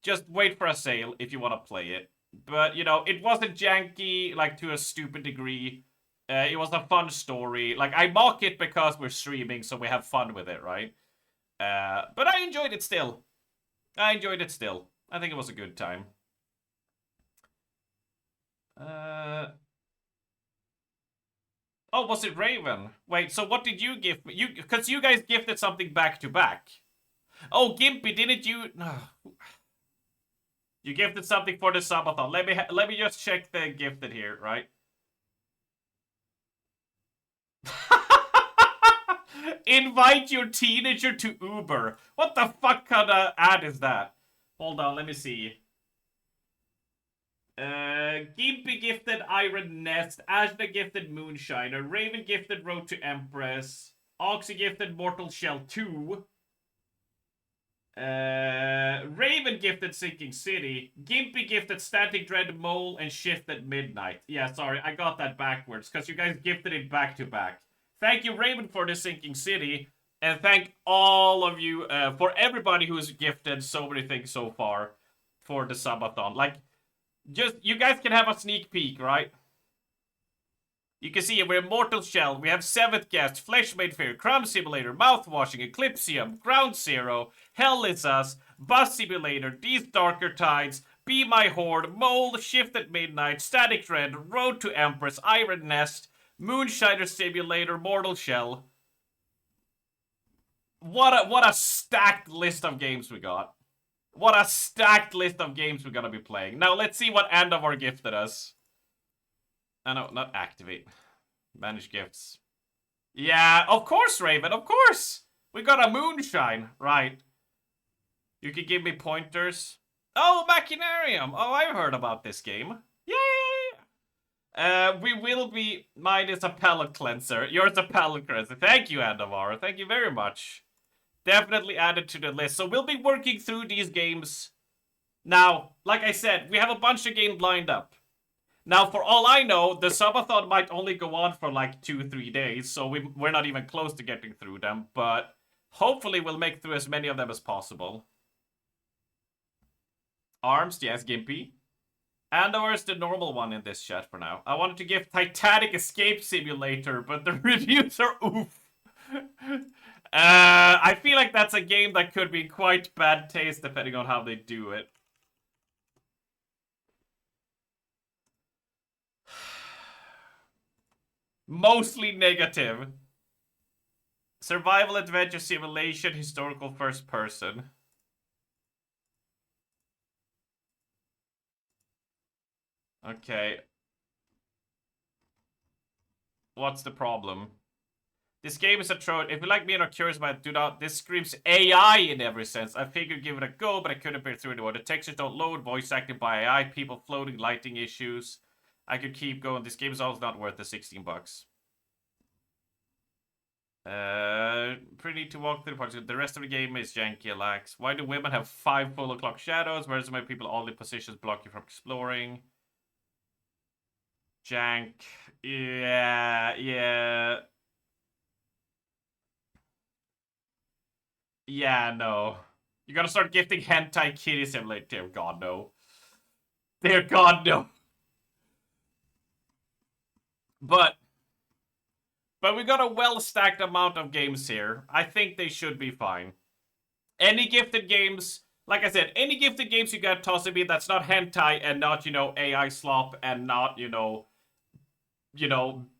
Just wait for a sale if you want to play it. But, you know, it wasn't janky, like, to a stupid degree. It was a fun story. Like, I mock it because we're streaming, so we have fun with it, right? But I enjoyed it still. I think it was a good time. Oh, was it Raven? Wait, so what did you give me? Because you guys gifted something back to back. Oh, Gimpy, didn't you? No. You gifted something for the subathon. Let me just check the gifted here, right? Invite your teenager to Uber. What the fuck kind of ad is that? Hold on, let me see. Gimpy gifted Iron Nest, Ashna gifted Moonshiner, Raven gifted Road to Empress, Oxy gifted Mortal Shell 2, Raven gifted Sinking City, Gimpy gifted Static Dread Mole, and Shifted Midnight. Yeah, sorry, I got that backwards, because you guys gifted it back to back. Thank you, Raven, for the Sinking City, and thank all of you, for everybody who's gifted so many things so far for the subathon. Like, just, you guys can have a sneak peek, right? You can see we're Mortal Shell, we have 7th Guest, Flesh Made Fair, Crumb Simulator, Mouthwashing, Eclipsium, Ground Zero, Hell Is Us, Bus Simulator, These Darker Tides, Be My Horde, Mole, Shifted Midnight, Static Dread, Road to Empress, Iron Nest, Moonshiner Simulator, Mortal Shell. What a stacked list of games we got. What a stacked list of games we're gonna be playing. Now, let's see what Andavar gifted us. No, not activate. Manage gifts. Yeah, of course, Raven, of course! We got a Moonshine, right. You can give me pointers. Oh, Machinarium! Oh, I've heard about this game. Yay! We will be... Mine is a palate cleanser. Yours a palate cleanser. Thank you, Andavar. Thank you very much. Definitely added to the list. So we'll be working through these games. Now, like I said, we have a bunch of games lined up. Now, for all I know, the subathon might only go on for like 2-3 days, so we're not even close to getting through them, but hopefully we'll make through as many of them as possible. Arms, yes, Gimpy. Andor is the normal one in this chat for now. I wanted to give Titanic Escape Simulator, but the reviews are oof. I feel like that's a game that could be in quite bad taste depending on how they do it. Mostly negative. Survival adventure simulation, historical first person. Okay. What's the problem? This game is a troll. If you like me and are curious about it, do not. This screams AI in every sense. I figured give it a go, but I couldn't bear through it. The textures don't load, voice acting by AI, people floating, lighting issues. I could keep going. This game is always not worth the $16. Pretty to walk through the parts. The rest of the game is janky, lax. Why do women have 5 full o'clock shadows? Whereas my people all the positions block you from exploring? Jank. Yeah. Yeah, no. You gotta start gifting hentai kitty simulator. Dear God, no. Dear God, no. But we got a well-stacked amount of games here. I think they should be fine. Any gifted games, like I said, any gifted games you got tossed at me that's not hentai and not, you know, AI slop and not, you know,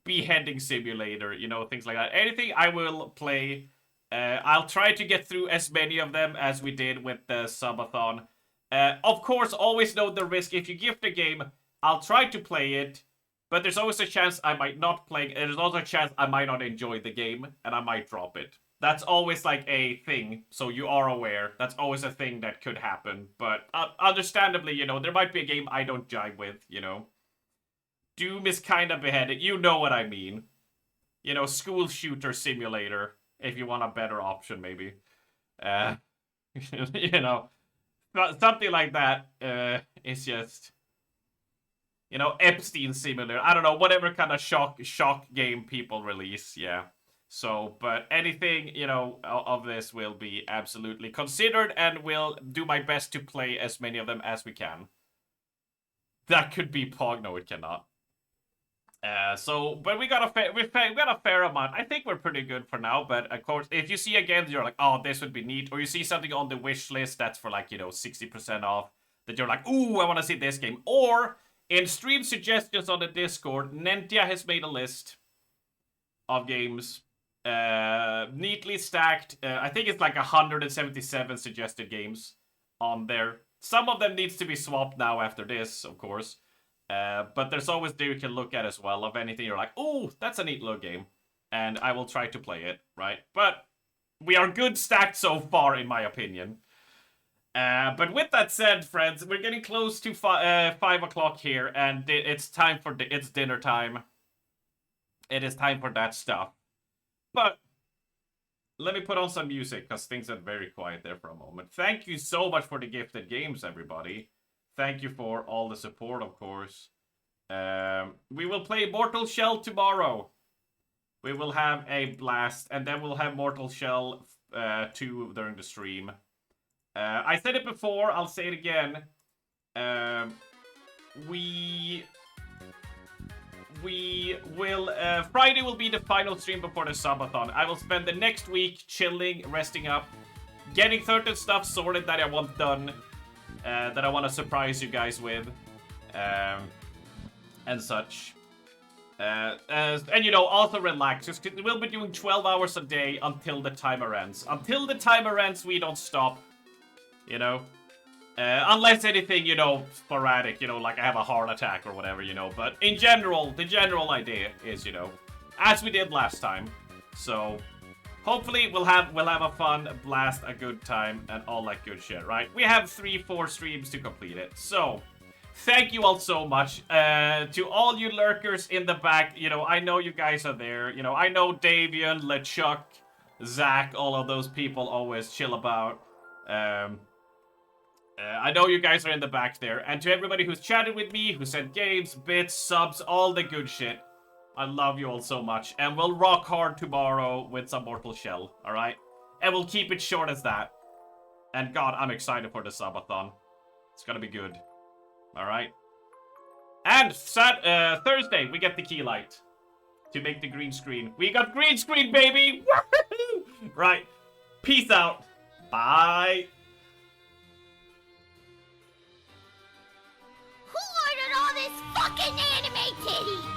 beheading simulator, you know, things like that. Anything I will play. I'll try to get through as many of them as we did with the subathon. Of course, always know the risk. If you gift a game, I'll try to play it, but there's always a chance I might not play it. And there's also a chance I might not enjoy the game, and I might drop it. That's always like a thing, so you are aware. That's always a thing that could happen. But understandably, you know, there might be a game I don't jive with, you know. Doom is kind of beheaded. You know what I mean. You know, school shooter simulator. If you want a better option, maybe. You know, something like that is just You know, Epstein Simulator. I don't know, whatever kind of shock game people release, yeah. So, but anything, you know, of this will be absolutely considered, and will do my best to play as many of them as we can. That could be Pog. No, it cannot. But we got a fair amount. I think we're pretty good for now. But of course, if you see a game that you're like, oh, this would be neat, or you see something on the wish list that's for like, you know, 60% off, that you're like, ooh, I want to see this game. Or in stream suggestions on the Discord, Nentia has made a list of games. Neatly stacked. I think it's like 177 suggested games on there. Some of them needs to be swapped now after this, of course. But there's always there you can look at as well of anything you're like, oh, that's a neat little game. And I will try to play it, right? But we are good stacked so far, in my opinion. But with that said, friends, we're getting close to 5 o'clock here, and it's time for it's dinner time. It is time for that stuff. But let me put on some music, because things are very quiet there for a moment. Thank you so much for the gifted games, everybody. Thank you for all the support, of course. We will play Mortal Shell tomorrow. We will have a blast, and then we'll have Mortal Shell 2 during the stream. I said it before, I'll say it again. We will, Friday will be the final stream before the subathon. I will spend the next week chilling, resting up, getting certain stuff sorted that I want done, that I want to surprise you guys with, and such. And you know, also relax, just we'll be doing 12 hours a day until the timer ends. Until the timer ends, we don't stop, you know? Unless anything, you know, sporadic, you know, like I have a heart attack or whatever, you know. But in general, the general idea is, you know, as we did last time. So, hopefully we'll have a fun blast, a good time, and all that good shit, right? We have 3-4 streams to complete it. So, thank you all so much. To all you lurkers in the back, you know, I know you guys are there. You know, I know Davian, LeChuck, Zach, all of those people always chill about. I know you guys are in the back there. And to everybody who's chatted with me, who sent games, bits, subs, all the good shit. I love you all so much. And we'll rock hard tomorrow with some Mortal Shell, alright? And we'll keep it short as that. And God, I'm excited for the subathon. It's gonna be good. Alright? And Thursday, we get the key light. To make the green screen. We got green screen, baby! Woohoo! Right. Peace out. Bye. Who ordered all this fucking anime titties?